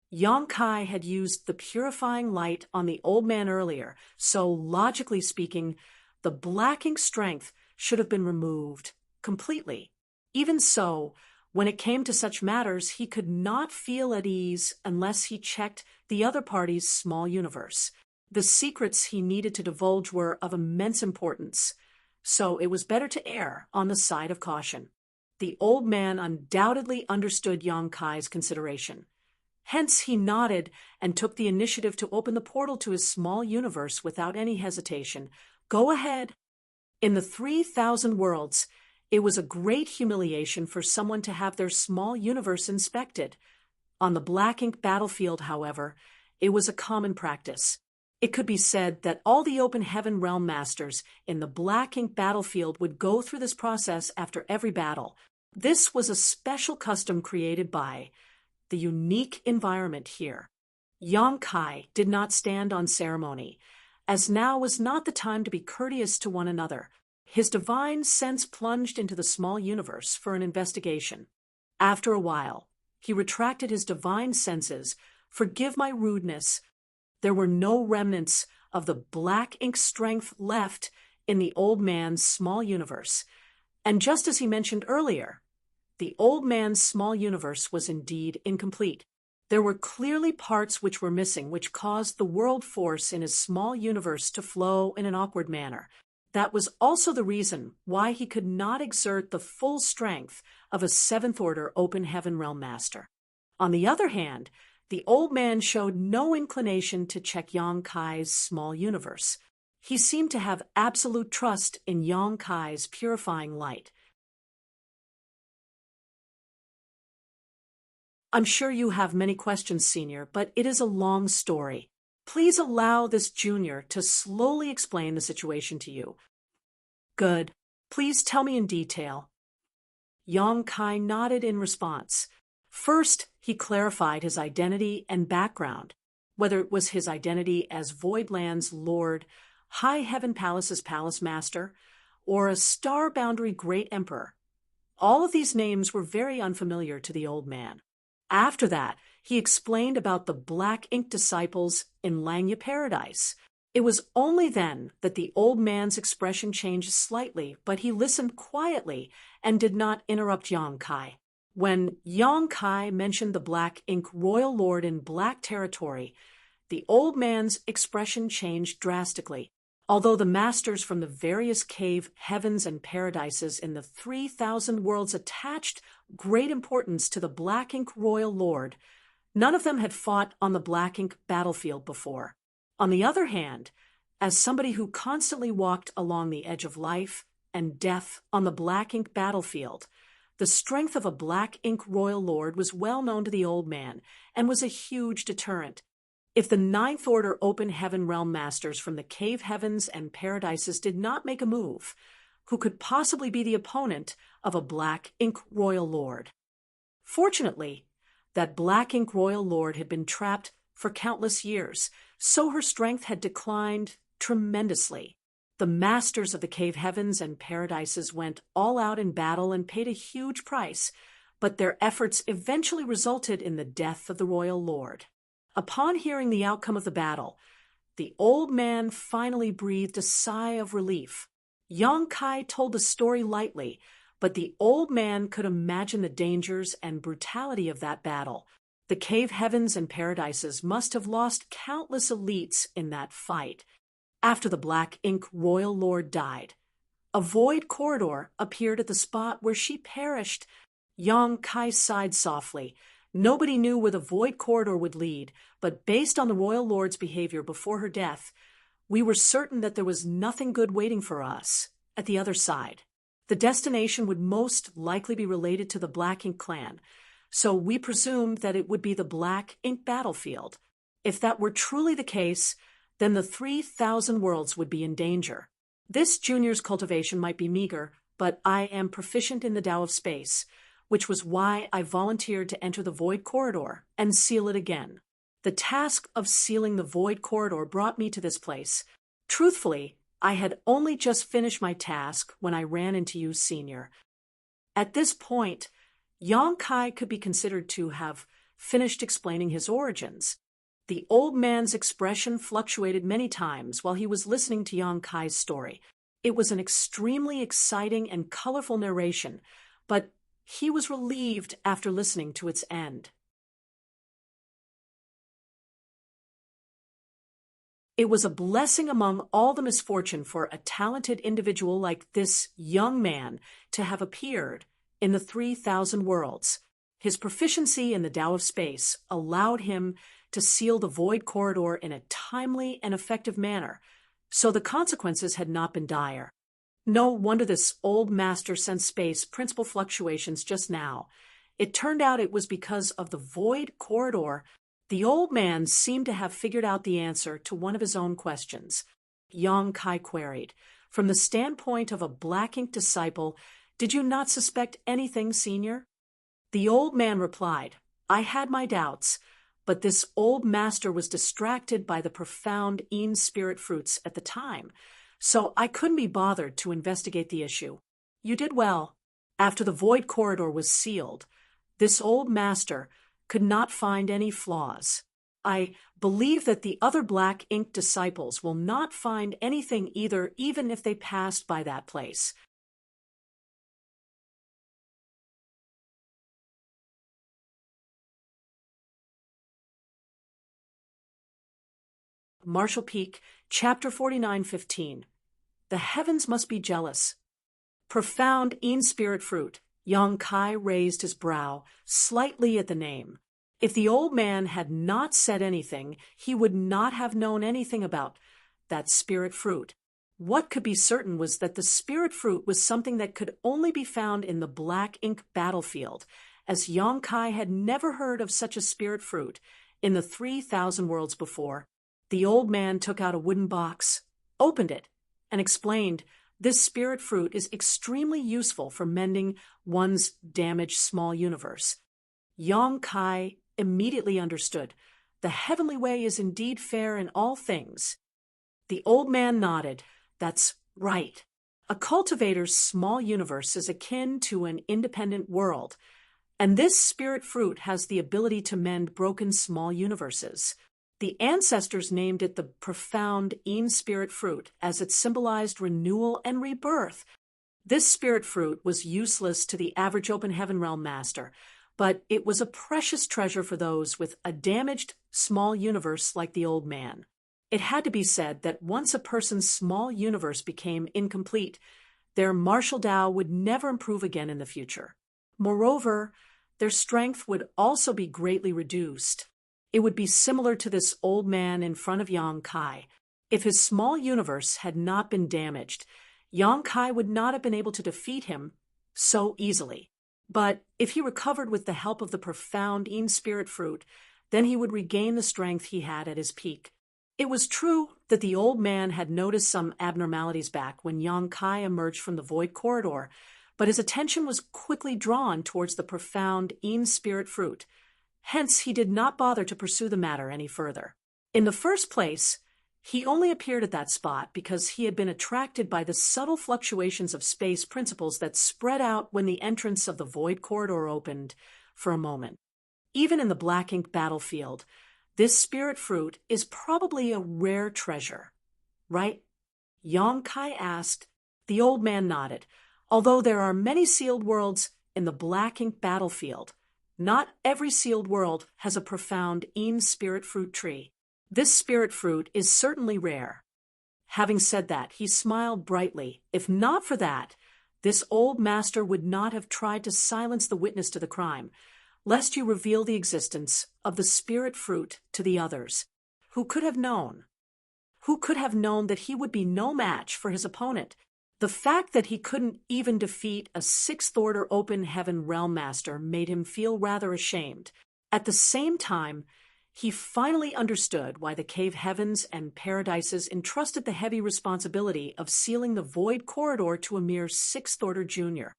Yang Kai had used the purifying light on the old man earlier, so logically speaking, the Black Ink strength should have been removed completely. Even so, when it came to such matters, he could not feel at ease unless he checked the other party's small universe. The secrets he needed to divulge were of immense importance, so it was better to err on the side of caution. The old man undoubtedly understood Yang Kai's consideration. Hence he nodded and took the initiative to open the portal to his small universe without any hesitation. Go ahead. In the 3,000 worlds, it was a great humiliation for someone to have their small universe inspected. On the Black Ink battlefield, however, it was a common practice. It could be said that all the open heaven realm masters in the Black Ink battlefield would go through this process after every battle. This was a special custom created by the unique environment here. Yang Kai did not stand on ceremony, as now was not the time to be courteous to one another. His divine sense plunged into the small universe for an investigation. After a while, he retracted his divine senses. Forgive my rudeness. There were no remnants of the Black Ink strength left in the old man's small universe. And just as he mentioned earlier, the old man's small universe was indeed incomplete. There were clearly parts which were missing, which caused the world force in his small universe to flow in an awkward manner. That was also the reason why he could not exert the full strength of a seventh-order open heaven realm master. On the other hand, the old man showed no inclination to check Yang Kai's small universe. He seemed to have absolute trust in Yang Kai's purifying light. I'm sure you have many questions, Senior, but it is a long story. Please allow this Junior to slowly explain the situation to you. Good. Please tell me in detail. Yang Kai nodded in response. First, he clarified his identity and background, whether it was his identity as Voidland's Lord, High Heaven Palace's Palace Master, or a Star Boundary Great Emperor. All of these names were very unfamiliar to the old man. After that, he explained about the Black Ink disciples in Langya Paradise. It was only then that the old man's expression changed slightly, but he listened quietly and did not interrupt Yang Kai. When Yang Kai mentioned the Black Ink Royal Lord in Black Territory, the old man's expression changed drastically. Although the masters from the various cave heavens and paradises in the 3,000 worlds attached great importance to the Black Ink Royal Lord, none of them had fought on the Black Ink battlefield before. On the other hand, as somebody who constantly walked along the edge of life and death on the Black Ink battlefield, the strength of a Black Ink Royal Lord was well known to the old man and was a huge deterrent. If the Ninth Order Open Heaven Realm Masters from the Cave Heavens and Paradises did not make a move, who could possibly be the opponent of a Black Ink Royal Lord? Fortunately, that Black Ink Royal Lord had been trapped for countless years, so her strength had declined tremendously. The masters of the Cave Heavens and Paradises went all out in battle and paid a huge price, but their efforts eventually resulted in the death of the Royal Lord. Upon hearing the outcome of the battle, the old man finally breathed a sigh of relief. Yang Kai told the story lightly, but the old man could imagine the dangers and brutality of that battle. The Cave Heavens and Paradises must have lost countless elites in that fight. After the Black Ink Royal Lord died, a void corridor appeared at the spot where she perished. Yang Kai sighed softly. Nobody knew where the void corridor would lead, but based on the Royal Lord's behavior before her death, we were certain that there was nothing good waiting for us at the other side. The destination would most likely be related to the Black Ink clan, so we presumed that it would be the Black Ink battlefield. If that were truly the case, then the 3,000 worlds would be in danger. This Junior's cultivation might be meager, but I am proficient in the Tao of Space, which was why I volunteered to enter the Void Corridor and seal it again. The task of sealing the Void Corridor brought me to this place. Truthfully, I had only just finished my task when I ran into you, Senior. At this point, Yang Kai could be considered to have finished explaining his origins. The old man's expression fluctuated many times while he was listening to Yang Kai's story. It was an extremely exciting and colorful narration, but he was relieved after listening to its end. It was a blessing among all the misfortune for a talented individual like this young man to have appeared in the 3,000 worlds. His proficiency in the Tao of Space allowed him to seal the Void Corridor in a timely and effective manner, so the consequences had not been dire. No wonder this old master sensed space principal fluctuations just now. It turned out it was because of the Void Corridor. The old man seemed to have figured out the answer to one of his own questions. Yang Kai queried, "From the standpoint of a Black Ink disciple, did you not suspect anything, Senior?" The old man replied, "I had my doubts, but this old master was distracted by the profound Een spirit fruits at the time, so I couldn't be bothered to investigate the issue. You did well. After the Void Corridor was sealed, this old master could not find any flaws. I believe that the other Black Ink disciples will not find anything either, even if they passed by that place." Marshall Peak, Chapter 49:15. The heavens must be jealous. Profound Een spirit fruit. Yang Kai raised his brow slightly at the name. If the old man had not said anything, he would not have known anything about that spirit fruit. What could be certain was that the spirit fruit was something that could only be found in the Black Ink battlefield, as Yong Kai had never heard of such a spirit fruit in the 3,000 worlds before. The old man took out a wooden box, opened it, and explained, "This spirit fruit is extremely useful for mending one's damaged small universe." Yong Kai immediately understood. The heavenly way is indeed fair in all things. The old man nodded. "That's right. A cultivator's small universe is akin to an independent world, and this spirit fruit has the ability to mend broken small universes. The ancestors named it the profound Een spirit fruit, as it symbolized renewal and rebirth. This spirit fruit was useless to the average open heaven realm master, but it was a precious treasure for those with a damaged small universe like the old man. It had to be said that once a person's small universe became incomplete, their martial Tao would never improve again in the future. Moreover, their strength would also be greatly reduced. It would be similar to this old man in front of Yong Kai. If his small universe had not been damaged, Yong Kai would not have been able to defeat him so easily. But if he recovered with the help of the profound Een spirit fruit, then he would regain the strength he had at his peak. It was true that the old man had noticed some abnormalities back when Yong Kai emerged from the void corridor, but his attention was quickly drawn towards the profound Een spirit fruit. Hence, he did not bother to pursue the matter any further. In the first place, he only appeared at that spot because he had been attracted by the subtle fluctuations of space principles that spread out when the entrance of the void corridor opened for a moment. Even in the black ink battlefield, this spirit fruit is probably a rare treasure, right? Yong Kai asked. The old man nodded. Although there are many sealed worlds in the black ink battlefield, not every sealed world has a profound Een spirit fruit tree. This spirit fruit is certainly rare. Having said that, he smiled brightly. If not for that, this old master would not have tried to silence the witness to the crime, lest you reveal the existence of the spirit fruit to the others. Who could have known? Who could have known that he would be no match for his opponent? The fact that he couldn't even defeat a sixth-order open heaven realm master made him feel rather ashamed. At the same time, he finally understood why the cave heavens and paradises entrusted the heavy responsibility of sealing the void corridor to a mere sixth-order junior.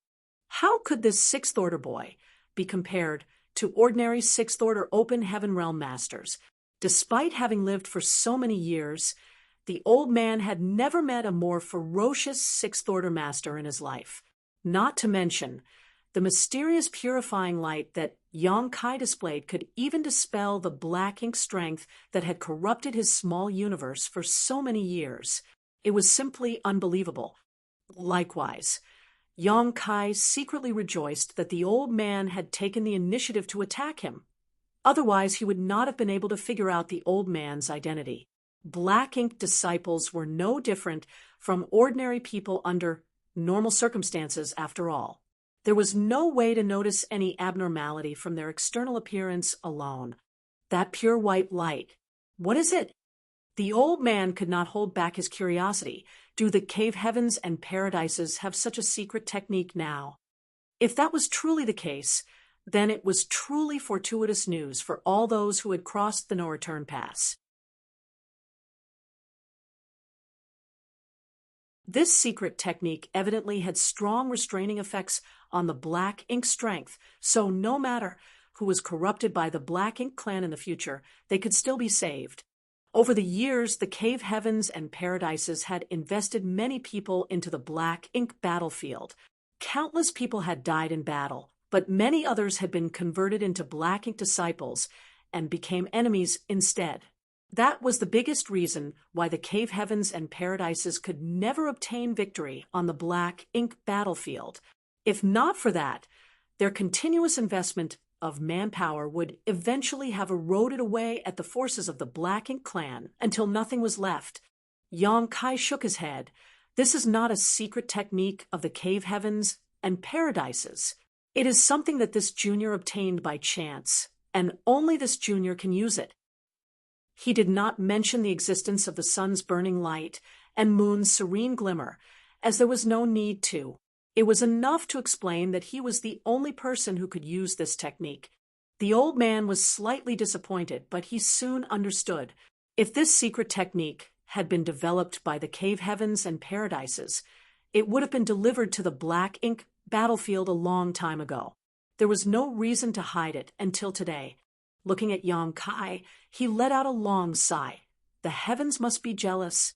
How could this sixth-order boy be compared to ordinary sixth-order open heaven realm masters? Despite having lived for so many years, the old man had never met a more ferocious sixth-order master in his life. Not to mention, the mysterious purifying light that Yong Kai displayed could even dispel the black ink strength that had corrupted his small universe for so many years. It was simply unbelievable. Likewise, Yong Kai secretly rejoiced that the old man had taken the initiative to attack him. Otherwise, he would not have been able to figure out the old man's identity. Black ink disciples were no different from ordinary people under normal circumstances after all. There was no way to notice any abnormality from their external appearance alone. That pure white light. What is it? The old man could not hold back his curiosity. Do the cave heavens and paradises have such a secret technique now? If that was truly the case, then it was truly fortuitous news for all those who had crossed the no-return pass. This secret technique evidently had strong restraining effects on the black ink strength, so no matter who was corrupted by the black ink clan in the future, they could still be saved. Over the years, the cave heavens and paradises had invested many people into the black ink battlefield. Countless people had died in battle, but many others had been converted into black ink disciples and became enemies instead. That was the biggest reason why the cave heavens and paradises could never obtain victory on the black ink battlefield. If not for that, their continuous investment of manpower would eventually have eroded away at the forces of the black ink clan until nothing was left. Yong Kai shook his head. This is not a secret technique of the cave heavens and paradises. It is something that this junior obtained by chance, and only this junior can use it. He did not mention the existence of the sun's burning light and moon's serene glimmer, as there was no need to. It was enough to explain that he was the only person who could use this technique. The old man was slightly disappointed, but he soon understood. If this secret technique had been developed by the cave heavens and paradises, it would have been delivered to the black ink battlefield a long time ago. There was no reason to hide it until today. Looking at Yang Kai, he let out a long sigh. The heavens must be jealous.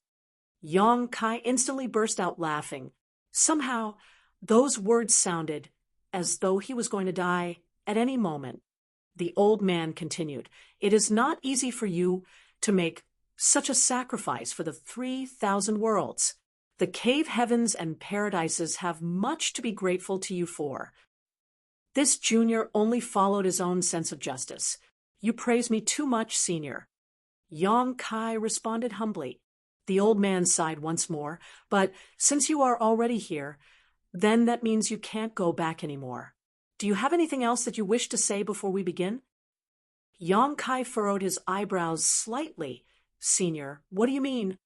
Yang Kai instantly burst out laughing. Somehow, those words sounded as though he was going to die at any moment. The old man continued, "It is not easy for you to make such a sacrifice for the 3,000 worlds. The cave heavens and paradises have much to be grateful to you for." This junior only followed his own sense of justice. "You praise me too much, senior." Yang Kai responded humbly. The old man sighed once more, "But since you are already here, then that means you can't go back anymore. Do you have anything else that you wish to say before we begin?" Yang Kai furrowed his eyebrows slightly. "Senior, what do you mean?"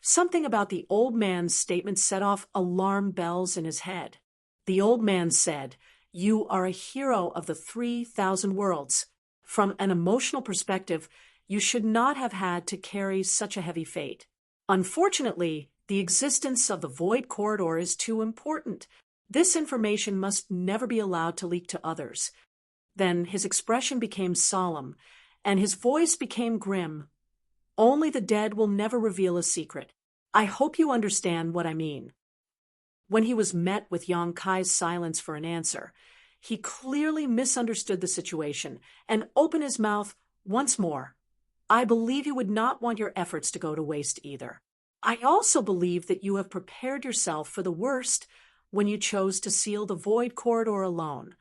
Something about the old man's statement set off alarm bells in his head. The old man said, "You are a hero of the 3,000 worlds. From an emotional perspective, you should not have had to carry such a heavy fate. Unfortunately, the existence of the void corridor is too important. This information must never be allowed to leak to others." Then his expression became solemn, and his voice became grim. "Only the dead will never reveal a secret. I hope you understand what I mean." When he was met with Yang Kai's silence for an answer, he clearly misunderstood the situation and opened his mouth once more. "I believe you would not want your efforts to go to waste either. I also believe that you have prepared yourself for the worst when you chose to seal the void corridor alone."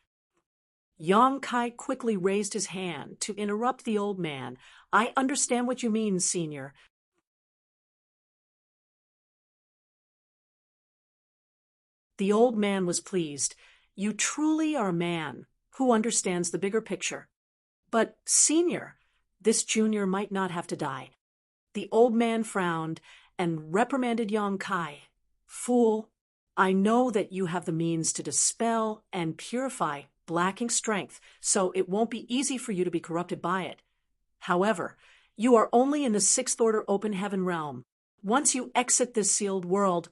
Yang Kai quickly raised his hand to interrupt the old man. "I understand what you mean, senior." The old man was pleased. "You truly are a man who understands the bigger picture. But, senior, this junior might not have to die." The old man frowned and reprimanded Yang Kai. "Fool, I know that you have the means to dispel and purify black ink strength, so it won't be easy for you to be corrupted by it. However, you are only in the sixth order open heaven realm. Once you exit this sealed world,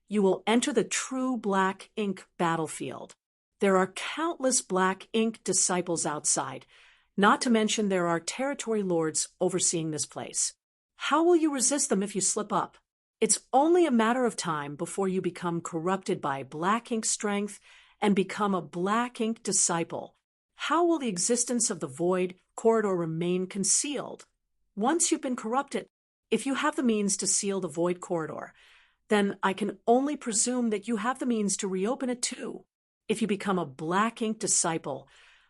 you will enter the true black ink battlefield. There are countless black ink disciples outside, not to mention there are territory lords overseeing this place. How will you resist them if you slip up? It's only a matter of time before you become corrupted by black ink strength and become a black ink disciple. How will the existence of the void corridor remain concealed? Once you've been corrupted, if you have the means to seal the void corridor, then I can only presume that you have the means to reopen it too. If you become a black ink disciple,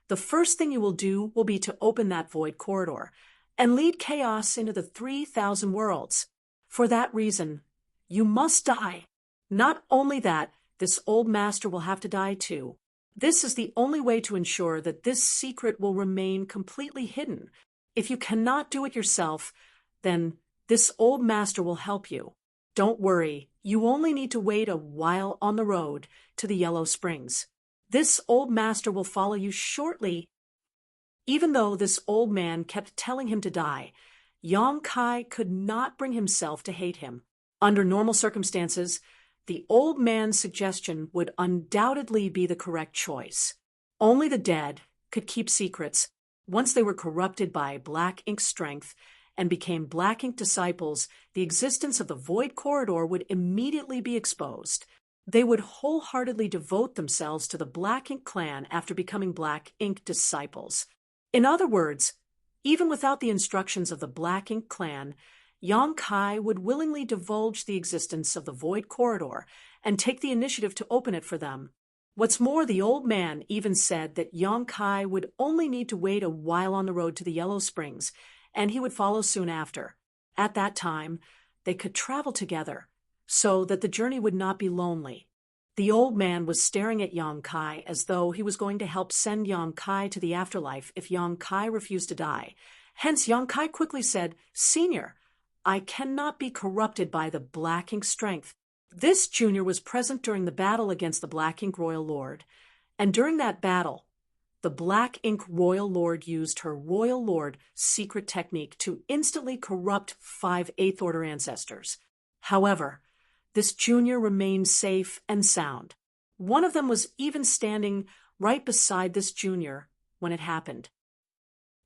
the first thing you will do will be to open that void corridor and lead chaos into the 3,000 worlds. For that reason, you must die. Not only that, this old master will have to die too. This is the only way to ensure that this secret will remain completely hidden. If you cannot do it yourself, then this old master will help you. Don't worry, you only need to wait a while on the road to the Yellow Springs. This old master will follow you shortly." Even though this old man kept telling him to die, Yang Kai could not bring himself to hate him. Under normal circumstances, the old man's suggestion would undoubtedly be the correct choice. Only the dead could keep secrets. Once they were corrupted by black ink strength and became black ink disciples, the existence of the void corridor would immediately be exposed. They would wholeheartedly devote themselves to the black ink clan after becoming black ink disciples. In other words, even without the instructions of the black ink clan, Yang Kai would willingly divulge the existence of the void corridor and take the initiative to open it for them. What's more, the old man even said that Yang Kai would only need to wait a while on the road to the Yellow Springs, and he would follow soon after. At that time, they could travel together, so that the journey would not be lonely. The old man was staring at Yang Kai as though he was going to help send Yang Kai to the afterlife if Yang Kai refused to die. Hence, Yang Kai quickly said, "Senior, I cannot be corrupted by the black ink strength. This junior was present during the battle against the Black Ink Royal Lord, and during that battle, the Black Ink Royal Lord used her Royal Lord secret technique to instantly corrupt 5 Eighth Order ancestors. However, this junior remained safe and sound. One of them was even standing right beside this junior when it happened.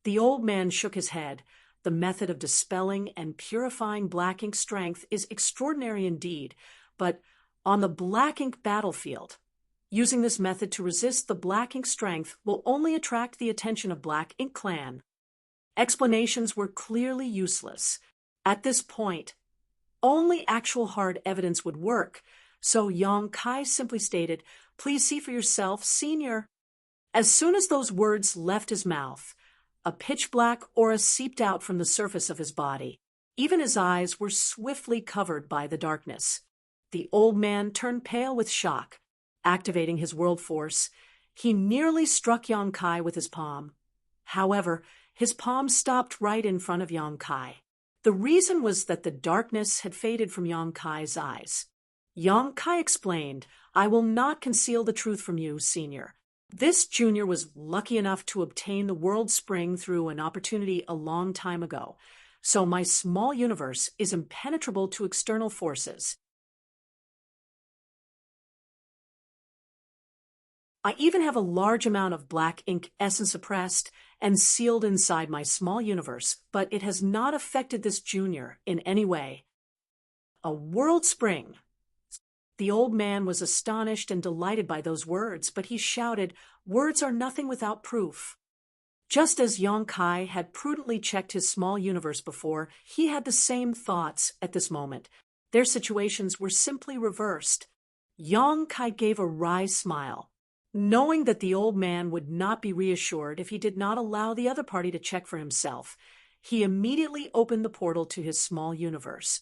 The old man shook his head. The method of dispelling and purifying black ink strength is extraordinary indeed, but on the black ink battlefield, using this method to resist the black ink strength will only attract the attention of Black Ink Clan. Explanations were clearly useless. At this point, only actual hard evidence would work, so Yang Kai simply stated, "Please see for yourself, Senior." As soon as those words left his mouth, a pitch-black aura seeped out from the surface of his body. Even his eyes were swiftly covered by the darkness. The old man turned pale with shock. Activating his world force, he nearly struck Yang Kai with his palm. However, his palm stopped right in front of Yang Kai. The reason was that the darkness had faded from Yang Kai's eyes. Yang Kai explained, "I will not conceal the truth from you, Senior. This junior was lucky enough to obtain the World Spring through an opportunity a long time ago, so my small universe is impenetrable to external forces. I even have a large amount of black ink essence suppressed and sealed inside my small universe, but it has not affected this junior in any way." A World Spring. The old man was astonished and delighted by those words, but he shouted, "Words are nothing without proof." Just as Yang Kai had prudently checked his small universe before, he had the same thoughts at this moment. Their situations were simply reversed. Yang Kai gave a wry smile. Knowing that the old man would not be reassured if he did not allow the other party to check for himself, he immediately opened the portal to his small universe.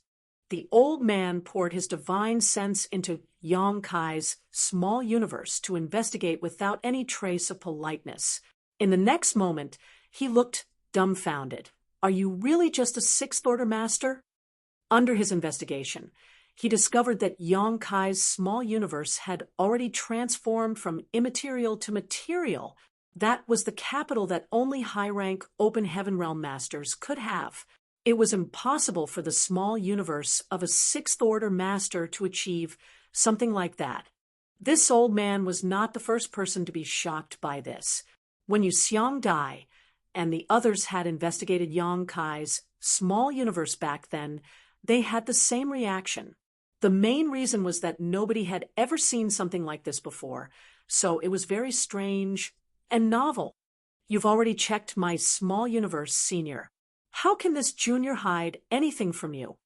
The old man poured his divine sense into Yang Kai's small universe to investigate without any trace of politeness. In the next moment, he looked dumbfounded. "Are you really just a Sixth Order master?" Under his investigation, he discovered that Yang Kai's small universe had already transformed from immaterial to material. That was the capital that only high-rank Open Heaven Realm masters could have. It was impossible for the small universe of a Sixth Order master to achieve something like that. This old man was not the first person to be shocked by this. When Yu Xiang Dai and the others had investigated Yang Kai's small universe back then, they had the same reaction. The main reason was that nobody had ever seen something like this before, so it was very strange and novel. "You've already checked my small universe, Senior. How can this junior hide anything from you?"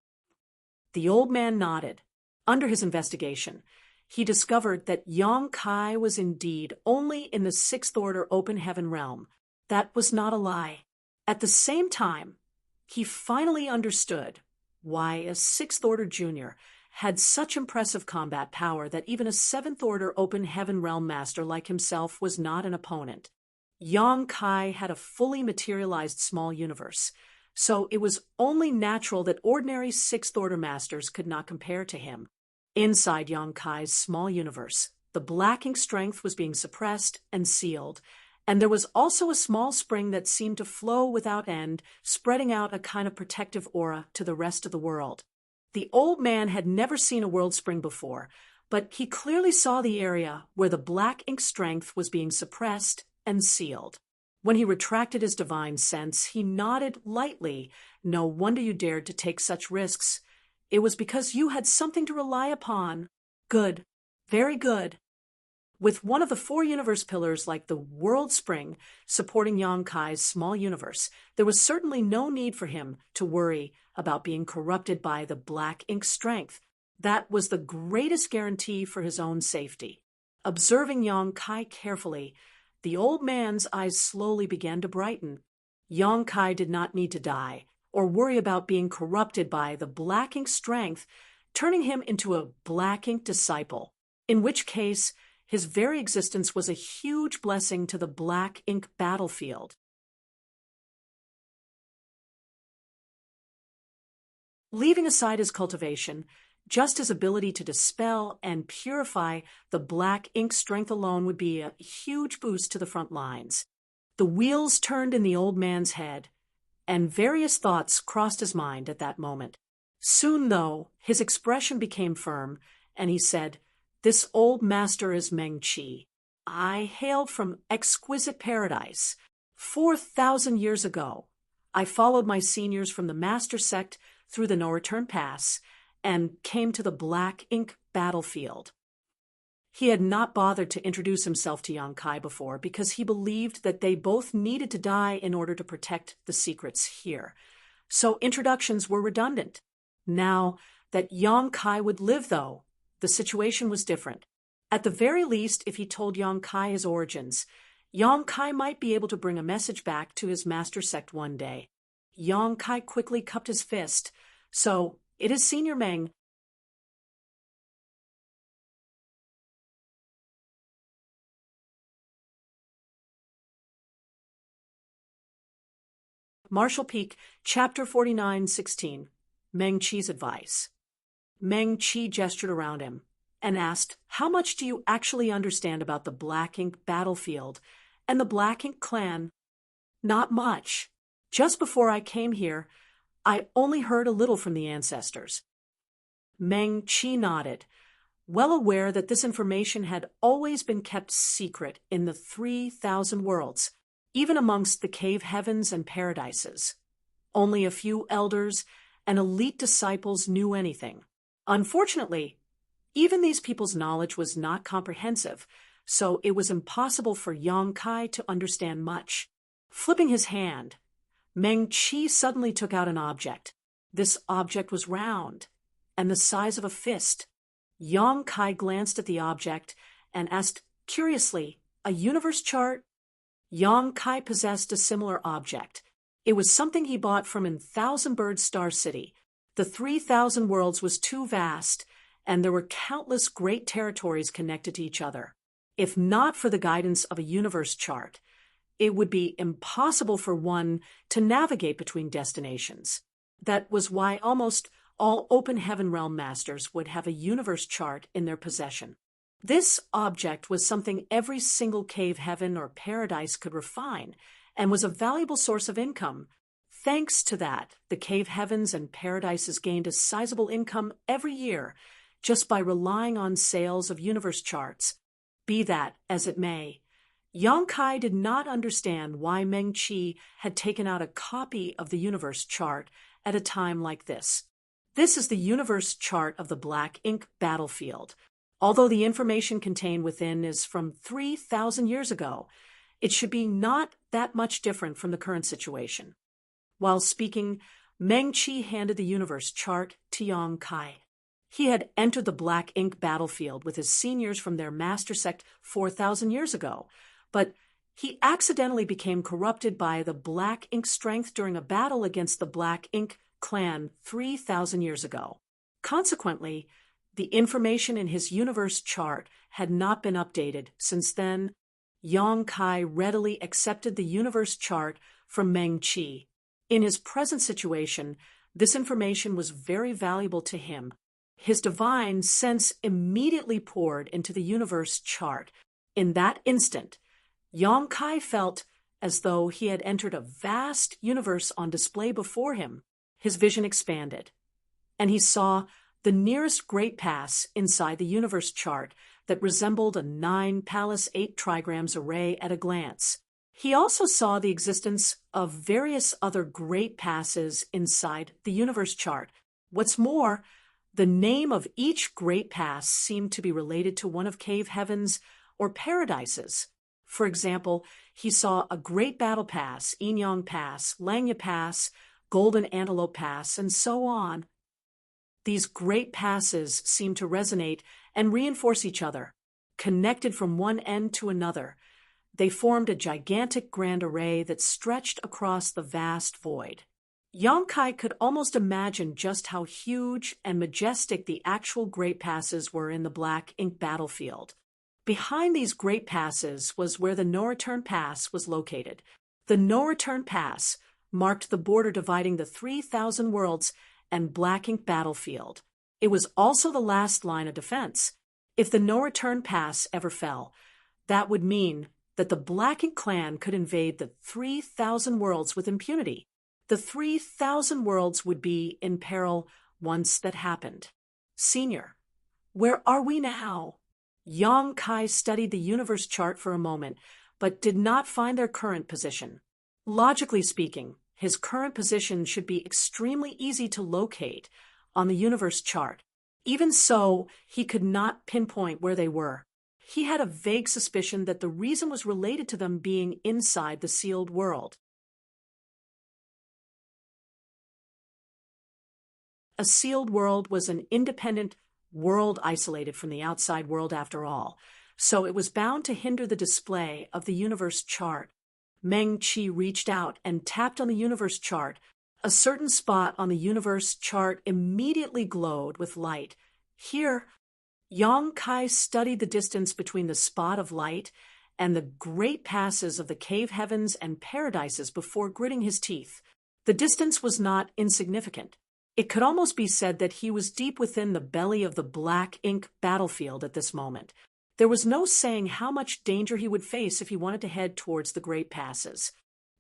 The old man nodded. Under his investigation, he discovered that Yang Kai was indeed only in the Sixth Order Open Heaven Realm. That was not a lie. At the same time, he finally understood why a Sixth Order junior had such impressive combat power that even a Seventh Order Open Heaven Realm master like himself was not an opponent. Yang Kai had a fully materialized small universe, so it was only natural that ordinary Sixth Order masters could not compare to him. Inside Yang Kai's small universe, the black ink strength was being suppressed and sealed, and there was also a small spring that seemed to flow without end, spreading out a kind of protective aura to the rest of the world. The old man had never seen a world spring before, but he clearly saw the area where the black ink strength was being suppressed and sealed. When he retracted his divine sense, he nodded lightly. "No wonder you dared to take such risks. It was because you had something to rely upon." "Good. Very good." With one of the 4 universe pillars like the World Spring supporting Yang Kai's small universe, there was certainly no need for him to worry about being corrupted by the black ink strength. That was the greatest guarantee for his own safety. Observing Yang Kai carefully, the old man's eyes slowly began to brighten. Yang Kai did not need to die or worry about being corrupted by the black ink strength, turning him into a black ink disciple, in which case his very existence was a huge blessing to the black ink battlefield. Leaving aside his cultivation, Just his ability to dispel and purify the black ink strength alone would be a huge boost to the front lines. The wheels turned in the old man's head, and various thoughts crossed his mind at that moment. Soon, though, his expression became firm, and he said, "This old master is Meng Qi. I hailed from exquisite paradise. 4,000 years ago, I followed my seniors from the master sect through the no-return pass and came to the black ink battlefield." He had not bothered to introduce himself to Yang Kai before because he believed that they both needed to die in order to protect the secrets here. So introductions were redundant. Now that Yang Kai would live, though, the situation was different. At the very least, if he told Yang Kai his origins, Yang Kai might be able to bring a message back to his master sect one day. Yang Kai quickly cupped his fist. "So, it is Senior Meng." Marshall Peak, Chapter 49:16. Meng Qi's Advice. Meng Qi gestured around him and asked, "How much do you actually understand about the Black Ink battlefield and the Black Ink clan?" "Not much. Just before I came here, I only heard a little from the ancestors." Meng Qi nodded, well aware that this information had always been kept secret in the 3,000 worlds, even amongst the cave heavens and paradises. Only a few elders and elite disciples knew anything. Unfortunately, even these people's knowledge was not comprehensive, so it was impossible for Yang Kai to understand much. Flipping his hand, Meng Qi suddenly took out an object. This object was round and the size of a fist. Yang Kai glanced at the object and asked curiously, "A universe chart?" Yang Kai possessed a similar object. It was something he bought from in Thousand Bird Star City. The 3,000 worlds was too vast, and there were countless great territories connected to each other. If not for the guidance of a universe chart, it would be impossible for one to navigate between destinations. That was why almost all Open Heaven Realm masters would have a universe chart in their possession. This object was something every single cave heaven or paradise could refine, and was a valuable source of income. Thanks to that, the cave heavens and paradises gained a sizable income every year just by relying on sales of universe charts. Be that as it may, Yang Kai did not understand why Meng Qi had taken out a copy of the universe chart at a time like this. This is the universe chart of the Black Ink battlefield. Although the information contained within is from 3,000 years ago, it should be not that much different from the current situation. While speaking, Meng Qi handed the universe chart to Yang Kai. He had entered the Black Ink battlefield with his seniors from their master sect 4,000 years ago, but he accidentally became corrupted by the Black Ink strength during a battle against the Black Ink clan 3,000 years ago. Consequently, the information in his universe chart had not been updated since then. Yang Kai readily accepted the universe chart from Meng Qi. In his present situation, this information was very valuable to him. His divine sense immediately poured into the universe chart. In that instant, Yang Kai felt as though he had entered a vast universe on display before him. His vision expanded, and he saw the nearest great pass inside the universe chart that resembled a 9-palace 8 trigrams array at a glance. He also saw the existence of various other great passes inside the universe chart. What's more, the name of each great pass seemed to be related to one of cave heavens or paradises. For example, he saw a Great Battle Pass, Yin Yang Pass, Langya Pass, Golden Antelope Pass, and so on. These great passes seemed to resonate and reinforce each other. Connected from one end to another, they formed a gigantic grand array that stretched across the vast void. Yang Kai could almost imagine just how huge and majestic the actual great passes were in the Black Ink battlefield. Behind these great passes was where the no-return pass was located. The no-return pass marked the border dividing the 3,000 worlds and Black Ink battlefield. It was also the last line of defense. If the no-return pass ever fell, that would mean that the Black Ink clan could invade the 3,000 worlds with impunity. The 3,000 worlds would be in peril once that happened. Senior, where are we now? Yang Kai studied the universe chart for a moment, but did not find their current position. Logically speaking, his current position should be extremely easy to locate on the universe chart. Even so, he could not pinpoint where they were. He had a vague suspicion that the reason was related to them being inside the sealed world. A sealed world was an independent world isolated from the outside world after all, so it was bound to hinder the display of the universe chart. Meng Qi reached out and tapped on the universe chart. A certain spot on the universe chart immediately glowed with light. Here, Yang Kai studied the distance between the spot of light and the great passes of the cave heavens and paradises before gritting his teeth. The distance was not insignificant. It could almost be said that he was deep within the belly of the Black Ink battlefield at this moment. There was no saying how much danger he would face if he wanted to head towards the Great Passes.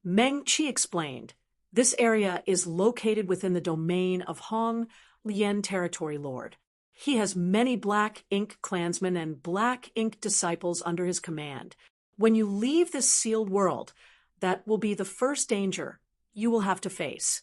Meng Qi explained, this area is located within the domain of Hong Lian Territory Lord. He has many Black Ink clansmen and Black Ink disciples under his command. When you leave this sealed world, that will be the first danger you will have to face.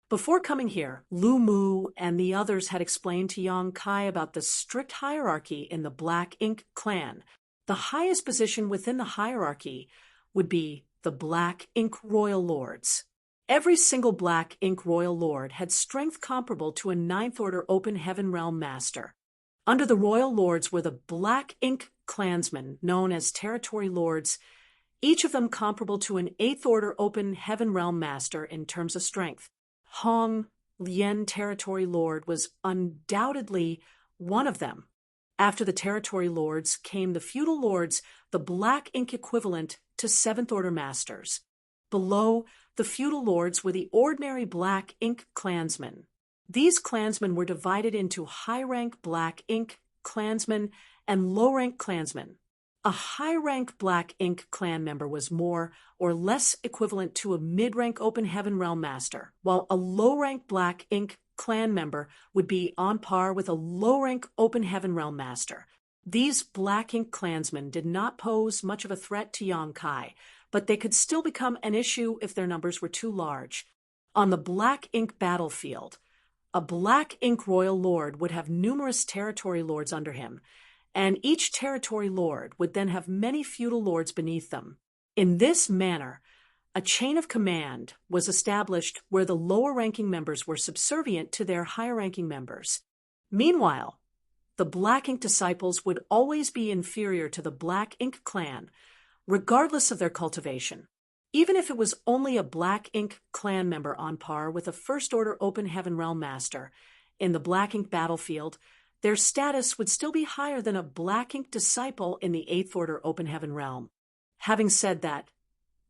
Before coming here, Lu Mu and the others had explained to Yang Kai about the strict hierarchy in the Black Ink clan. The highest position within the hierarchy would be the Black Ink Royal Lords. Every single Black Ink Royal Lord had strength comparable to a Ninth Order Open Heaven Realm Master. Under the Royal Lords were the Black Ink clansmen, known as Territory Lords, each of them comparable to an Eighth Order Open Heaven Realm Master in terms of strength. Hong Lian Territory Lord was undoubtedly one of them. After the Territory Lords came the Feudal Lords, the Black Ink equivalent to Seventh Order Masters. Below the Feudal Lords were the ordinary Black Ink clansmen. These clansmen were divided into high-rank Black Ink clansmen and low-rank clansmen. A high-rank Black Ink clan member was more or less equivalent to a mid-rank Open Heaven Realm Master, while a low-rank Black Ink clan member would be on par with a low-rank Open Heaven Realm Master. These Black Ink clansmen did not pose much of a threat to Yang Kai, but they could still become an issue if their numbers were too large. On the Black Ink battlefield, a Black Ink Royal Lord would have numerous Territory Lords under him, and each Territory Lord would then have many Feudal Lords beneath them. In this manner, a chain of command was established where the lower-ranking members were subservient to their higher-ranking members. Meanwhile, the Black Ink disciples would always be inferior to the Black Ink clan, regardless of their cultivation. Even if it was only a Black Ink clan member on par with a First Order Open Heaven Realm Master in the Black Ink battlefield, their status would still be higher than a Black Ink disciple in the Eighth Order Open Heaven Realm. Having said that,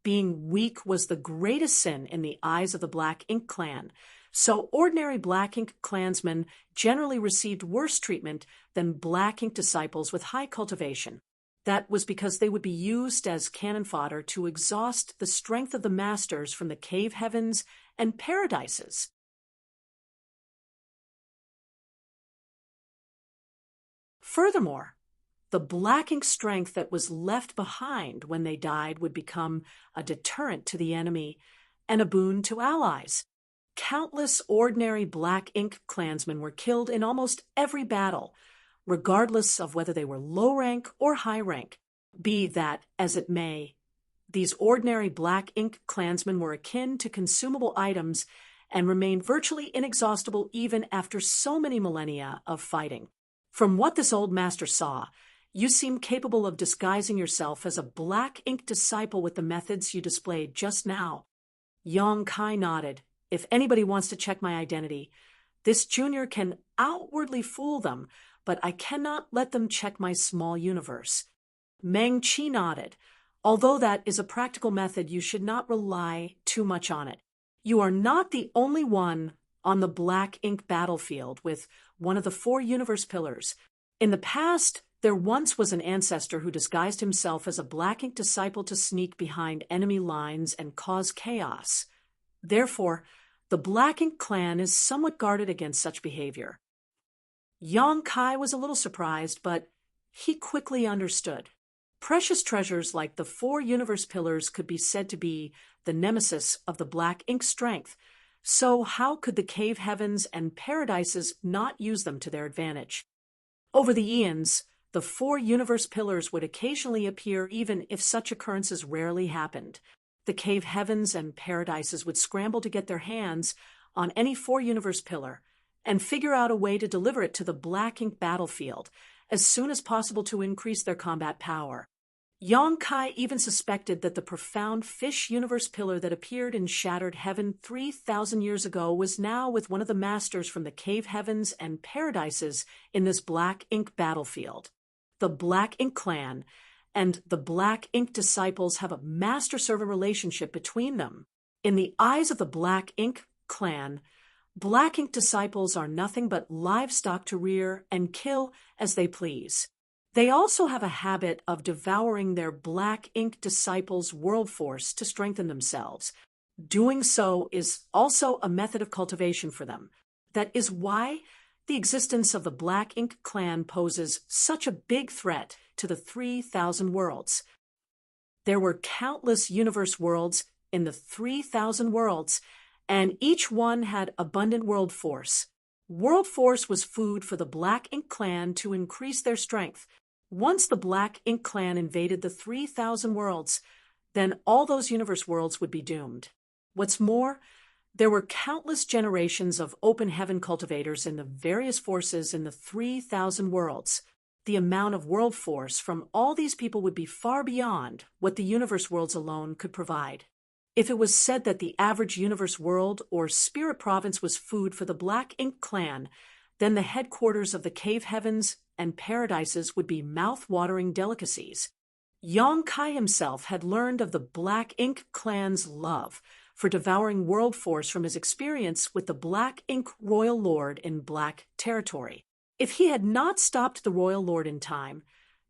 being weak was the greatest sin in the eyes of the Black Ink clan, so ordinary Black Ink clansmen generally received worse treatment than Black Ink disciples with high cultivation. That was because they would be used as cannon fodder to exhaust the strength of the masters from the cave heavens and paradises. Furthermore, the Black Ink strength that was left behind when they died would become a deterrent to the enemy and a boon to allies. Countless ordinary Black Ink clansmen were killed in almost every battle, regardless of whether they were low rank or high rank. Be that as it may, these ordinary Black Ink clansmen were akin to consumable items and remained virtually inexhaustible even after so many millennia of fighting. From what this old master saw, you seem capable of disguising yourself as a Black Ink disciple with the methods you displayed just now. Yang Kai nodded. If anybody wants to check my identity, this junior can outwardly fool them, but I cannot let them check my small universe. Meng Qi nodded. Although that is a practical method, you should not rely too much on it. You are not the only one on the black ink battlefield with one of the 4 universe pillars. In the past, there once was an ancestor who disguised himself as a black ink disciple to sneak behind enemy lines and cause chaos. Therefore, the Black Ink clan is somewhat guarded against such behavior. Yang Kai was a little surprised, but he quickly understood. Precious treasures like the 4 universe pillars could be said to be the nemesis of the Black Ink strength, so how could the cave heavens and paradises not use them to their advantage? Over the eons, the 4 universe pillars would occasionally appear even if such occurrences rarely happened. The cave heavens and paradises would scramble to get their hands on any 4 universe pillar and figure out a way to deliver it to the Black Ink battlefield as soon as possible to increase their combat power. Yang Kai even suspected that the profound fish universe pillar that appeared in Shattered Heaven 3,000 years ago was now with one of the masters from the cave heavens and paradises in this Black Ink battlefield. The Black Ink clan and the Black Ink disciples have a master-servant relationship between them. In the eyes of the Black Ink clan, Black Ink disciples are nothing but livestock to rear and kill as they please. They also have a habit of devouring their Black Ink disciples' world force to strengthen themselves. Doing so is also a method of cultivation for them. That is why the existence of the Black Ink clan poses such a big threat to the 3,000 worlds. There were countless universe worlds in the 3,000 worlds, and each one had abundant world force. World force was food for the Black Ink clan to increase their strength. Once the Black Ink clan invaded the 3,000 worlds, then all those universe worlds would be doomed. What's more, there were countless generations of open heaven cultivators in the various forces in the 3,000 worlds. The amount of world force from all these people would be far beyond what the universe worlds alone could provide. If it was said that the average universe world or spirit province was food for the Black Ink clan, then the headquarters of the cave heavens and paradises would be mouth-watering delicacies. Yang Kai himself had learned of the Black Ink clan's love for devouring world force from his experience with the Black Ink Royal Lord in Black Territory. If he had not stopped the Royal Lord in time,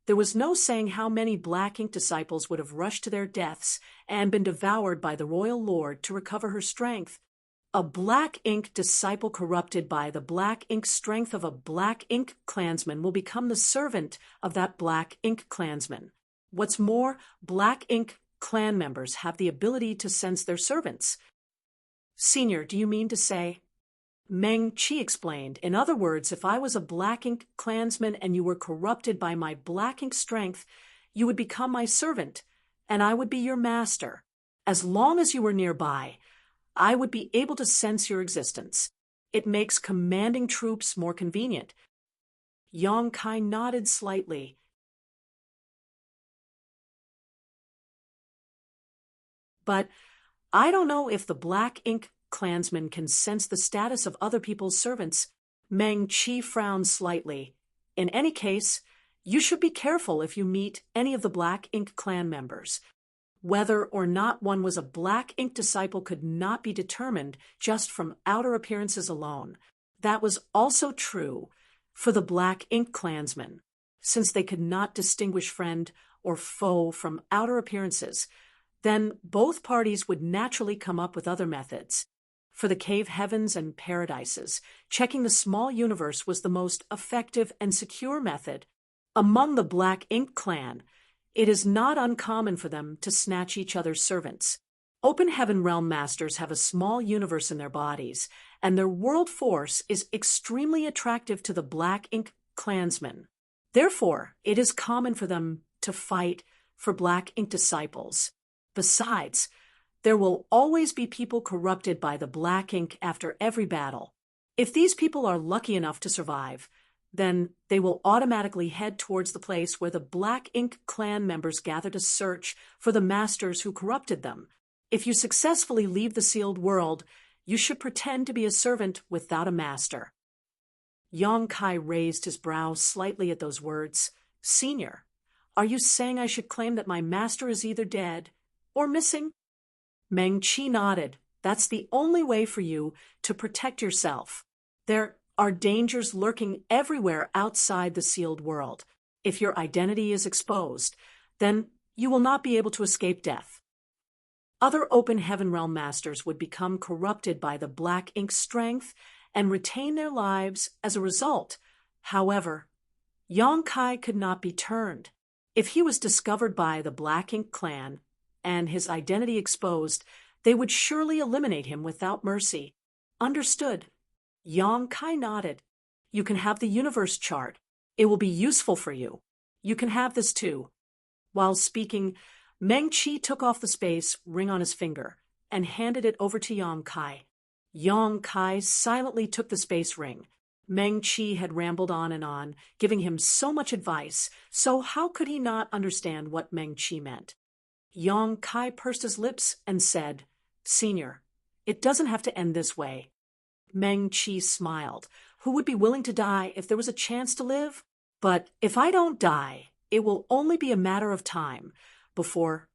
there was no saying how many Black Ink disciples would have rushed to their deaths and been devoured by the Royal Lord to recover her strength. A Black Ink disciple corrupted by the Black Ink strength of a Black Ink clansman will become the servant of that Black Ink clansman. What's more, Black Ink clan members have the ability to sense their servants. Senior, do you mean to say? Meng Qi explained, in other words, if I was a Black Ink clansman and you were corrupted by my Black Ink strength, you would become my servant, and I would be your master. As long as you were nearby, I would be able to sense your existence. It makes commanding troops more convenient. Yang Kai nodded slightly. But I don't know if the Black Ink clansmen can sense the status of other people's servants. Meng Qi frowned slightly. In any case, you should be careful if you meet any of the Black Ink clan members. Whether or not one was a Black Ink disciple could not be determined just from outer appearances alone. That was also true for the Black Ink clansmen. Since they could not distinguish friend or foe from outer appearances, then both parties would naturally come up with other methods. For the cave heavens and paradises, checking the small universe was the most effective and secure method. Among the Black Ink clan, it is not uncommon for them to snatch each other's servants. Open Heaven Realm Masters have a small universe in their bodies, and their world force is extremely attractive to the Black Ink clansmen. Therefore, it is common for them to fight for Black Ink disciples. Besides, there will always be people corrupted by the Black Ink after every battle. If these people are lucky enough to survive, then they will automatically head towards the place where the Black Ink clan members gather to search for the masters who corrupted them. If you successfully leave the sealed world, you should pretend to be a servant without a master. Yang Kai raised his brow slightly at those words. Senior, are you saying I should claim that my master is either dead or missing? Meng Qi nodded. That's the only way for you to protect yourself. There are dangers lurking everywhere outside the sealed world. If your identity is exposed, then you will not be able to escape death. Other open heaven realm masters would become corrupted by the black ink strength and retain their lives as a result. However, Yong-kai could not be turned. If he was discovered by the Black Ink clan and his identity exposed, they would surely eliminate him without mercy. Understood. Yong-kai nodded. You can have the universe chart. It will be useful for you. You can have this too. While speaking, Meng-Chi took off the space ring on his finger and handed it over to Yong-kai. Yong-kai silently took the space ring. Meng-Chi had rambled on, giving him so much advice, so how could he not understand what Meng-Chi meant? Yong-kai pursed his lips and said, "Senior, it doesn't have to end this way." Meng-Chi smiled. Who would be willing to die if there was a chance to live? But if I don't die, it will only be a matter of time before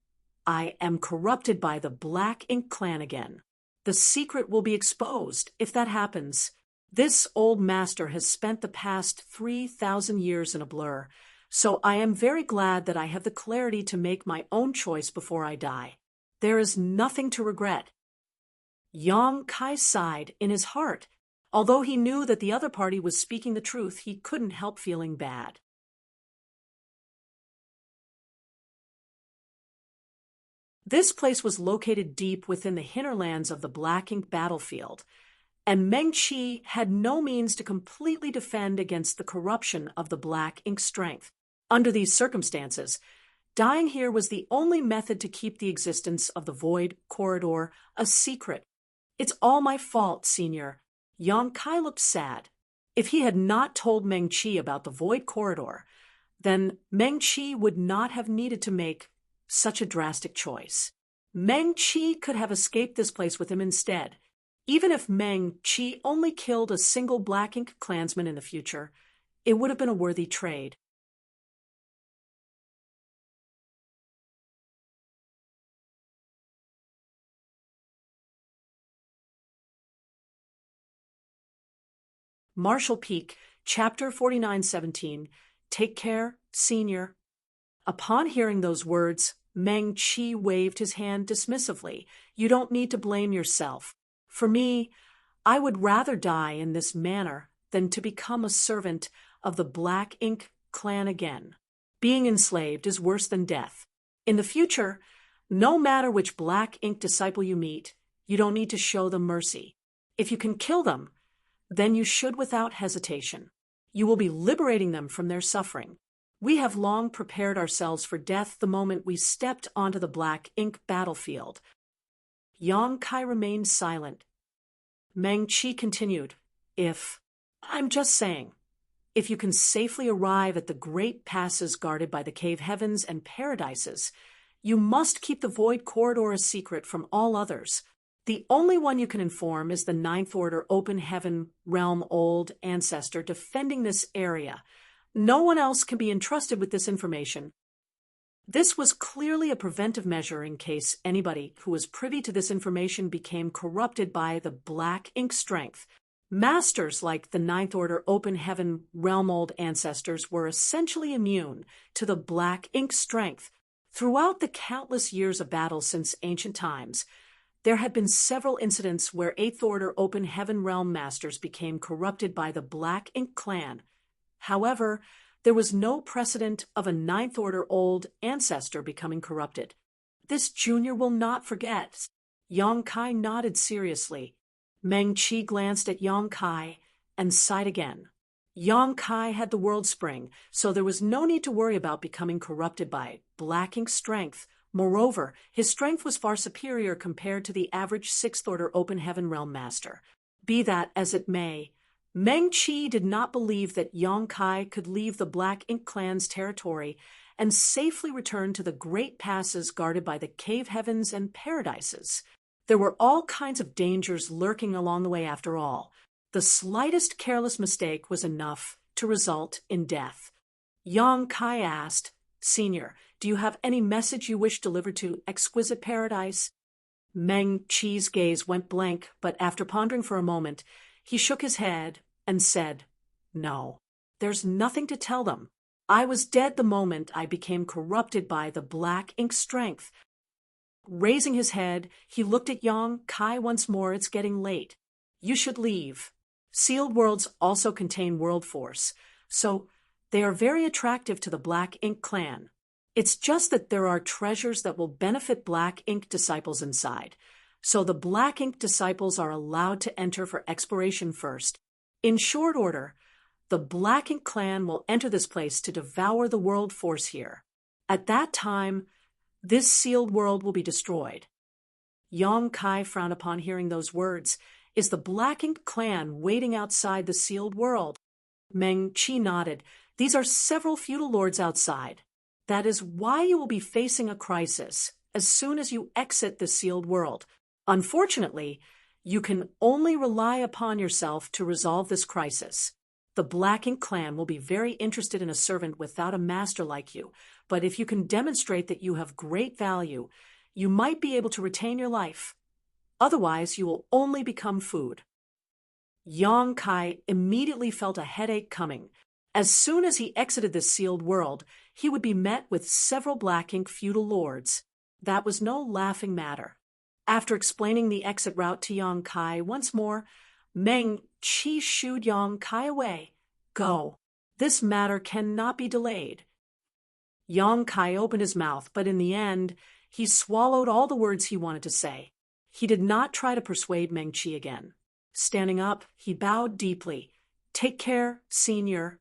I am corrupted by the Black Ink clan again. The secret will be exposed if that happens. This old master has spent the past 3,000 years in a blur, so I am very glad that I have the clarity to make my own choice before I die. There is nothing to regret. Yong-kai sighed in his heart. Although he knew that the other party was speaking the truth, he couldn't help feeling bad. This place was located deep within the hinterlands of the Black Ink battlefield, and Meng-Chi had no means to completely defend against the corruption of the Black Ink strength. Under these circumstances, dying here was the only method to keep the existence of the Void Corridor a secret. It's all my fault, Senior. Yong-kai looked sad. If he had not told Meng-Chi about the Void Corridor, then Meng-Chi would not have needed to make such a drastic choice. Meng-Chi could have escaped this place with him instead. Even if Meng-Chi only killed a single Black Ink clansman in the future, it would have been a worthy trade. Marshall Peak, Chapter 49:17. Take care, Senior. Upon hearing those words, Meng-Chi waved his hand dismissively. You don't need to blame yourself. For me, I would rather die in this manner than to become a servant of the Black Ink clan again. Being enslaved is worse than death. In the future, no matter which Black Ink disciple you meet, you don't need to show them mercy. If you can kill them, then you should without hesitation. You will be liberating them from their suffering. We have long prepared ourselves for death the moment we stepped onto the Black Ink battlefield. Yong-kai remained silent. Meng-Chi continued, I'm just saying, if you can safely arrive at the great passes guarded by the cave heavens and paradises, you must keep the Void Corridor a secret from all others. The only one you can inform is the Ninth Order Open Heaven Realm Old Ancestor defending this area. No one else can be entrusted with this information. This was clearly a preventive measure in case anybody who was privy to this information became corrupted by the Black Ink strength. Masters like the Ninth Order Open Heaven Realm Old Ancestors were essentially immune to the Black Ink strength. Throughout the countless years of battle since ancient times, there had been several incidents where Eighth Order Open Heaven Realm Masters became corrupted by the Black Ink clan. However, there was no precedent of a Ninth Order Old Ancestor becoming corrupted. This junior will not forget. Yong-kai nodded seriously. Meng-Chi glanced at Yong-kai and sighed again. Yong-kai had the World Spring, so there was no need to worry about becoming corrupted by Black Ink strength. Moreover, his strength was far superior compared to the average Sixth Order Open Heaven Realm Master. Be that as it may, Meng-Chi did not believe that Yong-kai could leave the Black Ink clan's territory and safely return to the great passes guarded by the cave heavens and paradises. There were all kinds of dangers lurking along the way after all. The slightest careless mistake was enough to result in death. Yong-kai asked, Senior, do you have any message you wish delivered to Exquisite Paradise? Meng Qi's gaze went blank, but after pondering for a moment, he shook his head and said, "No, there's nothing to tell them. I was dead the moment I became corrupted by the black ink strength." Raising his head, he looked at Yang Kai once more. "It's getting late. You should leave. Sealed worlds also contain world force, so they are very attractive to the Black Ink clan. It's just that there are treasures that will benefit Black Ink disciples inside, so the Black Ink disciples are allowed to enter for exploration first. In short order, the Black Ink clan will enter this place to devour the world force here. At that time, this sealed world will be destroyed." Yang Kai frowned upon hearing those words. "Is the Black Ink clan waiting outside the sealed world?" Meng Qi nodded. "These are several feudal lords outside. That is why you will be facing a crisis as soon as you exit the sealed world. Unfortunately, you can only rely upon yourself to resolve this crisis. The Black Ink clan will be very interested in a servant without a master like you, but if you can demonstrate that you have great value, you might be able to retain your life. Otherwise, you will only become food." Yang Kai immediately felt a headache coming. As soon as he exited this sealed world, he would be met with several Black Ink feudal lords. That was no laughing matter. After explaining the exit route to Yang Kai once more, Meng Qi shooed Yang Kai away. "Go. This matter cannot be delayed." Yang Kai opened his mouth, but in the end, he swallowed all the words he wanted to say. He did not try to persuade Meng Qi again. Standing up, he bowed deeply. "Take care, senior."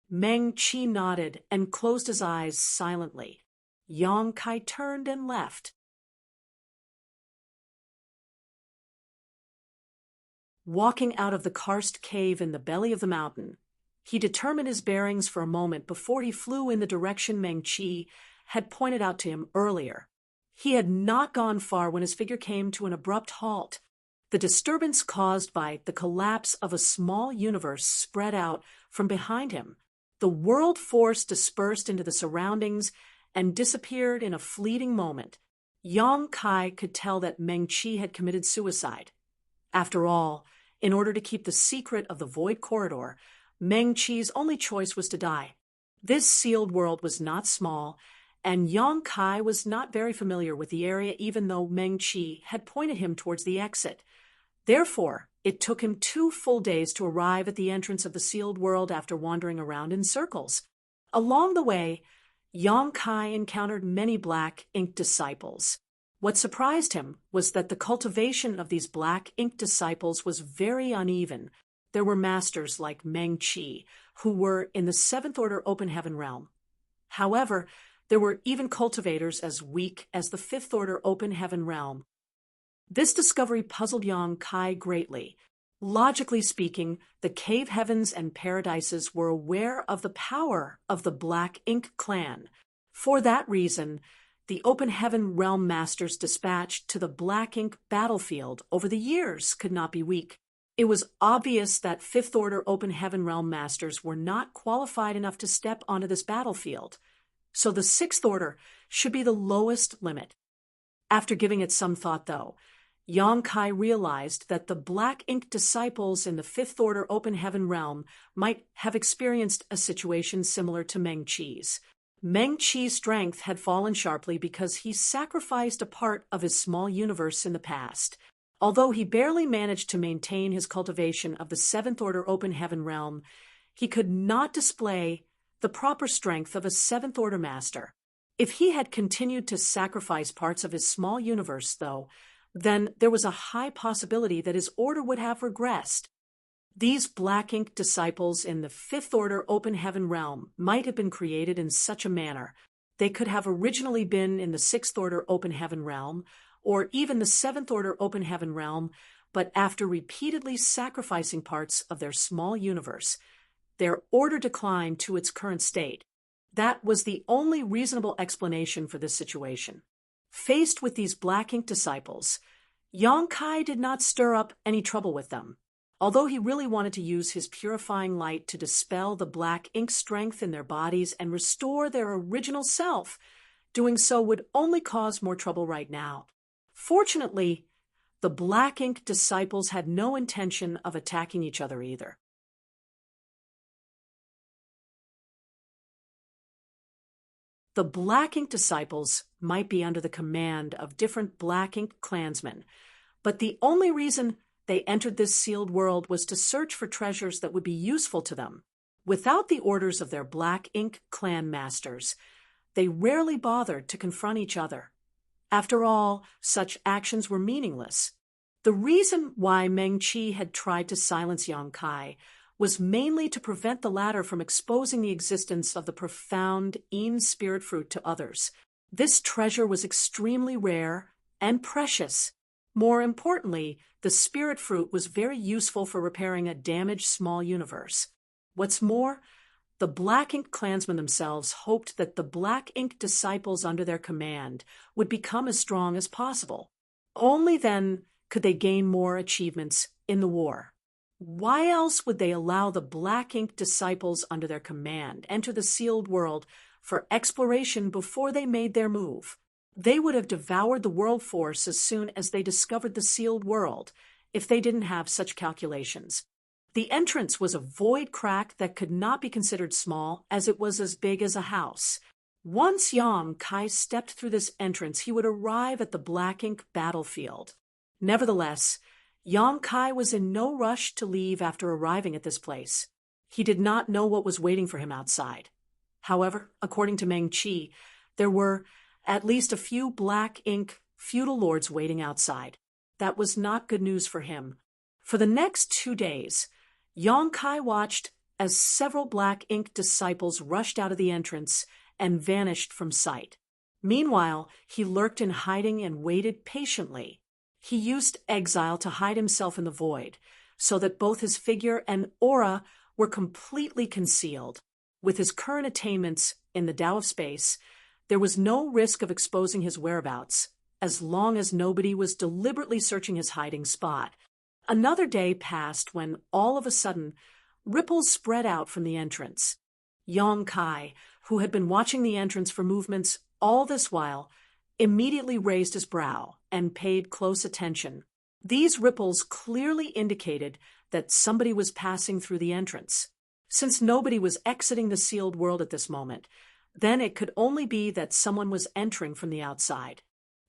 Meng Qi nodded and closed his eyes silently. Yang Kai turned and left. Walking out of the karst cave in the belly of the mountain, he determined his bearings for a moment before he flew in the direction Meng Qi had pointed out to him earlier. He had not gone far when his figure came to an abrupt halt. The disturbance caused by the collapse of a small universe spread out from behind him. The world force dispersed into the surroundings and disappeared in a fleeting moment. Yang Kai could tell that Meng Qi had committed suicide. After all, in order to keep the secret of the Void Corridor, Meng Qi's only choice was to die. This sealed world was not small, and Yang Kai was not very familiar with the area even though Meng Qi had pointed him towards the exit. Therefore, it took him 2 full days to arrive at the entrance of the sealed world after wandering around in circles. Along the way, Yang Kai encountered many Black Ink disciples. What surprised him was that the cultivation of these Black Ink disciples was very uneven. There were masters like Meng Qi, who were in the 7th Order Open Heaven realm. However, there were even cultivators as weak as the 5th Order Open Heaven realm. This discovery puzzled Yang Kai greatly. Logically speaking, the cave heavens and paradises were aware of the power of the Black Ink clan. For that reason, the Open Heaven realm masters dispatched to the Black Ink battlefield over the years could not be weak. It was obvious that 5th Order Open Heaven realm masters were not qualified enough to step onto this battlefield, so the 6th Order should be the lowest limit. After giving it some thought, though, Yang Kai realized that the Black Ink disciples in the 5th Order Open Heaven realm might have experienced a situation similar to Meng Qi's. Meng Qi's strength had fallen sharply because he sacrificed a part of his small universe in the past. Although he barely managed to maintain his cultivation of the 7th Order Open Heaven realm, he could not display the proper strength of a 7th Order master. If he had continued to sacrifice parts of his small universe, though, then there was a high possibility that his order would have regressed. These Black Ink disciples in the 5th Order Open Heaven realm might have been created in such a manner. They could have originally been in the 6th Order Open Heaven realm, or even the 7th Order Open Heaven realm, but after repeatedly sacrificing parts of their small universe, their order declined to its current state. That was the only reasonable explanation for this situation. Faced with these Black Ink disciples, Yang Kai did not stir up any trouble with them. Although he really wanted to use his purifying light to dispel the Black Ink strength in their bodies and restore their original self, doing so would only cause more trouble right now. Fortunately, the Black Ink disciples had no intention of attacking each other either. The Black Ink disciples might be under the command of different Black Ink clansmen, but the only reason they entered this sealed world was to search for treasures that would be useful to them. Without the orders of their Black Ink clan masters, they rarely bothered to confront each other. After all, such actions were meaningless. The reason why Meng Qi had tried to silence Yang Kai was mainly to prevent the latter from exposing the existence of the profound Yin spirit fruit to others. This treasure was extremely rare and precious. More importantly, the spirit fruit was very useful for repairing a damaged small universe. What's more, the Black Ink clansmen themselves hoped that the Black Ink disciples under their command would become as strong as possible. Only then could they gain more achievements in the war. Why else would they allow the Black Ink disciples under their command enter the sealed world for exploration before they made their move? They would have devoured the world force as soon as they discovered the sealed world, if they didn't have such calculations. The entrance was a void crack that could not be considered small, as it was as big as a house. Once Yang Kai stepped through this entrance, he would arrive at the Black Ink battlefield. Nevertheless, Yang Kai was in no rush to leave after arriving at this place. He did not know what was waiting for him outside. However, according to Meng Qi, there were at least a few Black Ink feudal lords waiting outside. That was not good news for him. For the next 2 days, Yang Kai watched as several Black Ink disciples rushed out of the entrance and vanished from sight. Meanwhile, he lurked in hiding and waited patiently. He used exile to hide himself in the void, so that both his figure and aura were completely concealed. With his current attainments in the Tao of space, there was no risk of exposing his whereabouts, as long as nobody was deliberately searching his hiding spot. Another day passed when, all of a sudden, ripples spread out from the entrance. Yang Kai, who had been watching the entrance for movements all this while, immediately raised his brow and paid close attention. These ripples clearly indicated that somebody was passing through the entrance. Since nobody was exiting the sealed world at this moment, then it could only be that someone was entering from the outside.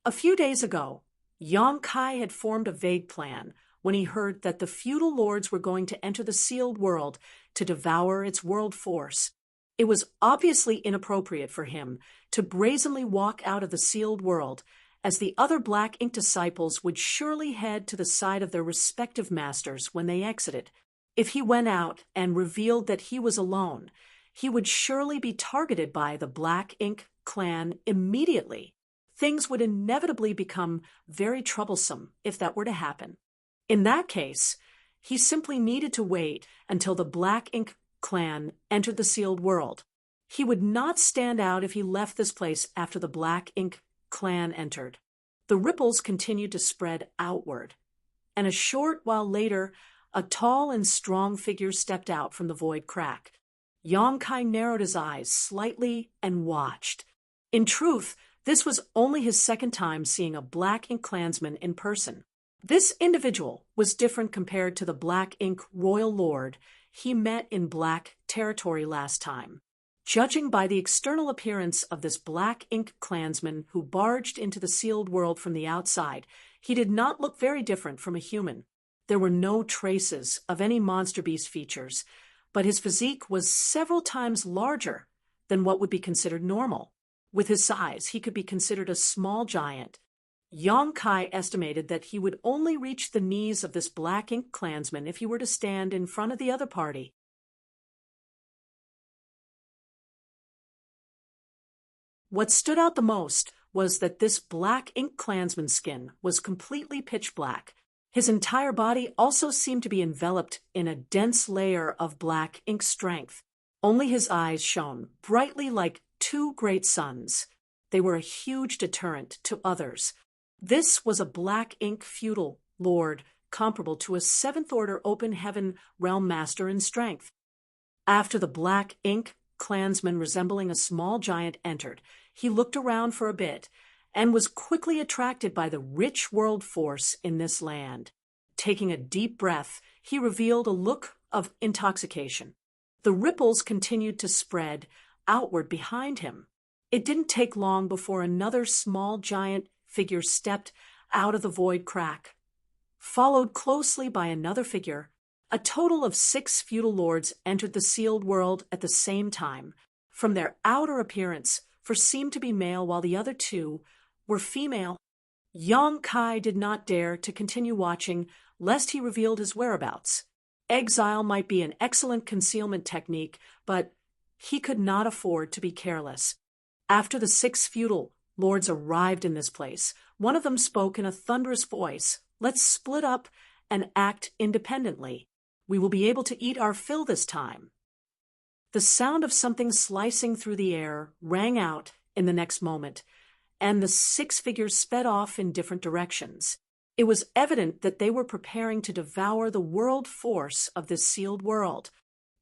A few days ago, Yang Kai had formed a vague plan when he heard that the feudal lords were going to enter the sealed world to devour its world force. It was obviously inappropriate for him to brazenly walk out of the sealed world, as the other Black Ink disciples would surely head to the side of their respective masters when they exited. If he went out and revealed that he was alone, he would surely be targeted by the Black Ink clan immediately. Things would inevitably become very troublesome if that were to happen. In that case, he simply needed to wait until the Black Ink clan entered the sealed world. He would not stand out if he left this place after the Black Ink clan entered. The ripples continued to spread outward, and a short while later, a tall and strong figure stepped out from the void crack. Yang Kai narrowed his eyes slightly and watched. In truth, this was only his second time seeing a Black Ink clansman in person. This individual was different compared to the Black Ink royal lord he met in Black territory last time. Judging by the external appearance of this Black Ink clansman who barged into the sealed world from the outside, he did not look very different from a human. There were no traces of any monster beast features, but his physique was several times larger than what would be considered normal. With his size, he could be considered a small giant. Yang Kai estimated that he would only reach the knees of this Black Ink clansman if he were to stand in front of the other party. What stood out the most was that this Black Ink clansman's skin was completely pitch black. His entire body also seemed to be enveloped in a dense layer of Black Ink strength. Only his eyes shone brightly like two great suns. They were a huge deterrent to others. This was a Black Ink feudal lord comparable to a seventh-order open heaven realm master in strength. After the Black Ink clansman resembling a small giant entered, he looked around for a bit and was quickly attracted by the rich world force in this land. Taking a deep breath, he revealed a look of intoxication. The ripples continued to spread outward behind him. It didn't take long before another small giant figure stepped out of the void crack. Followed closely by another figure, a total of 6 feudal lords entered the sealed world at the same time. From their outer appearance, for seemed to be male while the other 2 were female. Yang Kai did not dare to continue watching lest he revealed his whereabouts. Exile might be an excellent concealment technique, but he could not afford to be careless. After the 6 feudal lords arrived in this place, one of them spoke in a thunderous voice, "Let's split up and act independently. We will be able to eat our fill this time." The sound of something slicing through the air rang out in the next moment, and the 6 figures sped off in different directions. It was evident that they were preparing to devour the world force of this sealed world.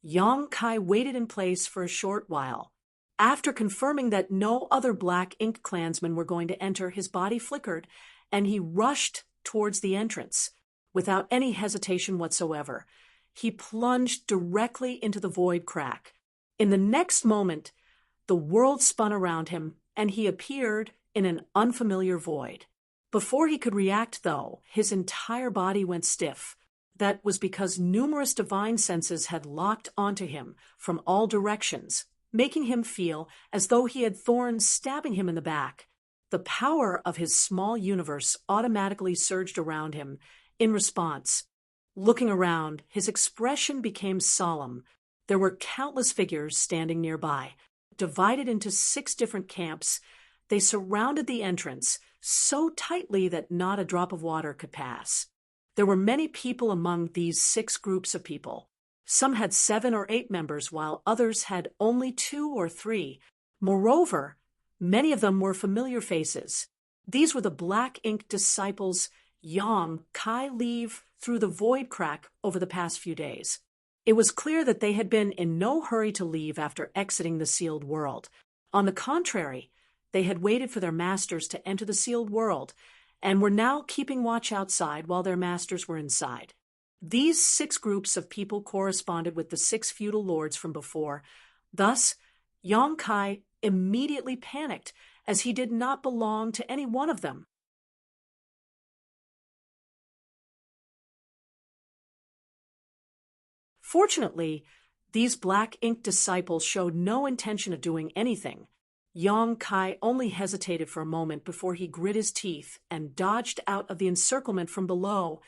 Yang Kai waited in place for a short while. After confirming that no other Black Ink clansmen were going to enter, his body flickered, and he rushed towards the entrance. Without any hesitation whatsoever, he plunged directly into the void crack. In the next moment, the world spun around him, and he appeared in an unfamiliar void. Before he could react, though, his entire body went stiff. That was because numerous divine senses had locked onto him from all directions, making him feel as though he had thorns stabbing him in the back. The power of his small universe automatically surged around him in response. Looking around, his expression became solemn. There were countless figures standing nearby. Divided into 6 different camps, they surrounded the entrance so tightly that not a drop of water could pass. There were many people among these 6 groups of people. Some had 7 or 8 members, while others had only 2 or 3. Moreover, many of them were familiar faces. These were the Black Ink disciples Yang Kai leave through the void crack over the past few days. It was clear that they had been in no hurry to leave after exiting the sealed world. On the contrary, they had waited for their masters to enter the sealed world and were now keeping watch outside while their masters were inside. These 6 groups of people corresponded with the 6 feudal lords from before. Thus, Yang Kai immediately panicked, as he did not belong to any one of them. Fortunately, these Black Ink disciples showed no intention of doing anything. Yang Kai only hesitated for a moment before he grit his teeth and dodged out of the encirclement from below,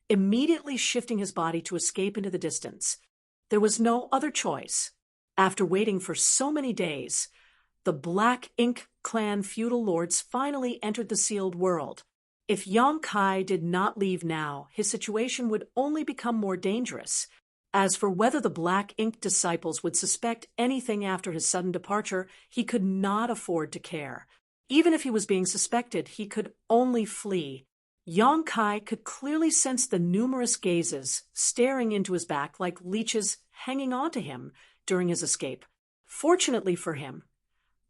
immediately shifting his body to escape into the distance. There was no other choice. After waiting for so many days, the Black Ink clan feudal lords finally entered the sealed world. If Yang Kai did not leave now, his situation would only become more dangerous. As for whether the Black Ink disciples would suspect anything after his sudden departure, he could not afford to care. Even if he was being suspected, he could only flee. Yang Kai could clearly sense the numerous gazes staring into his back like leeches hanging onto him during his escape. Fortunately for him,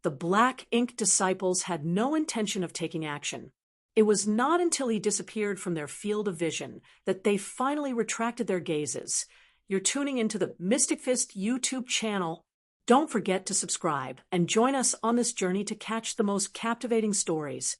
the Black Ink disciples had no intention of taking action. It was not until he disappeared from their field of vision that they finally retracted their gazes. You're tuning into the Mystic Fist YouTube channel. Don't forget to subscribe and join us on this journey to catch the most captivating stories.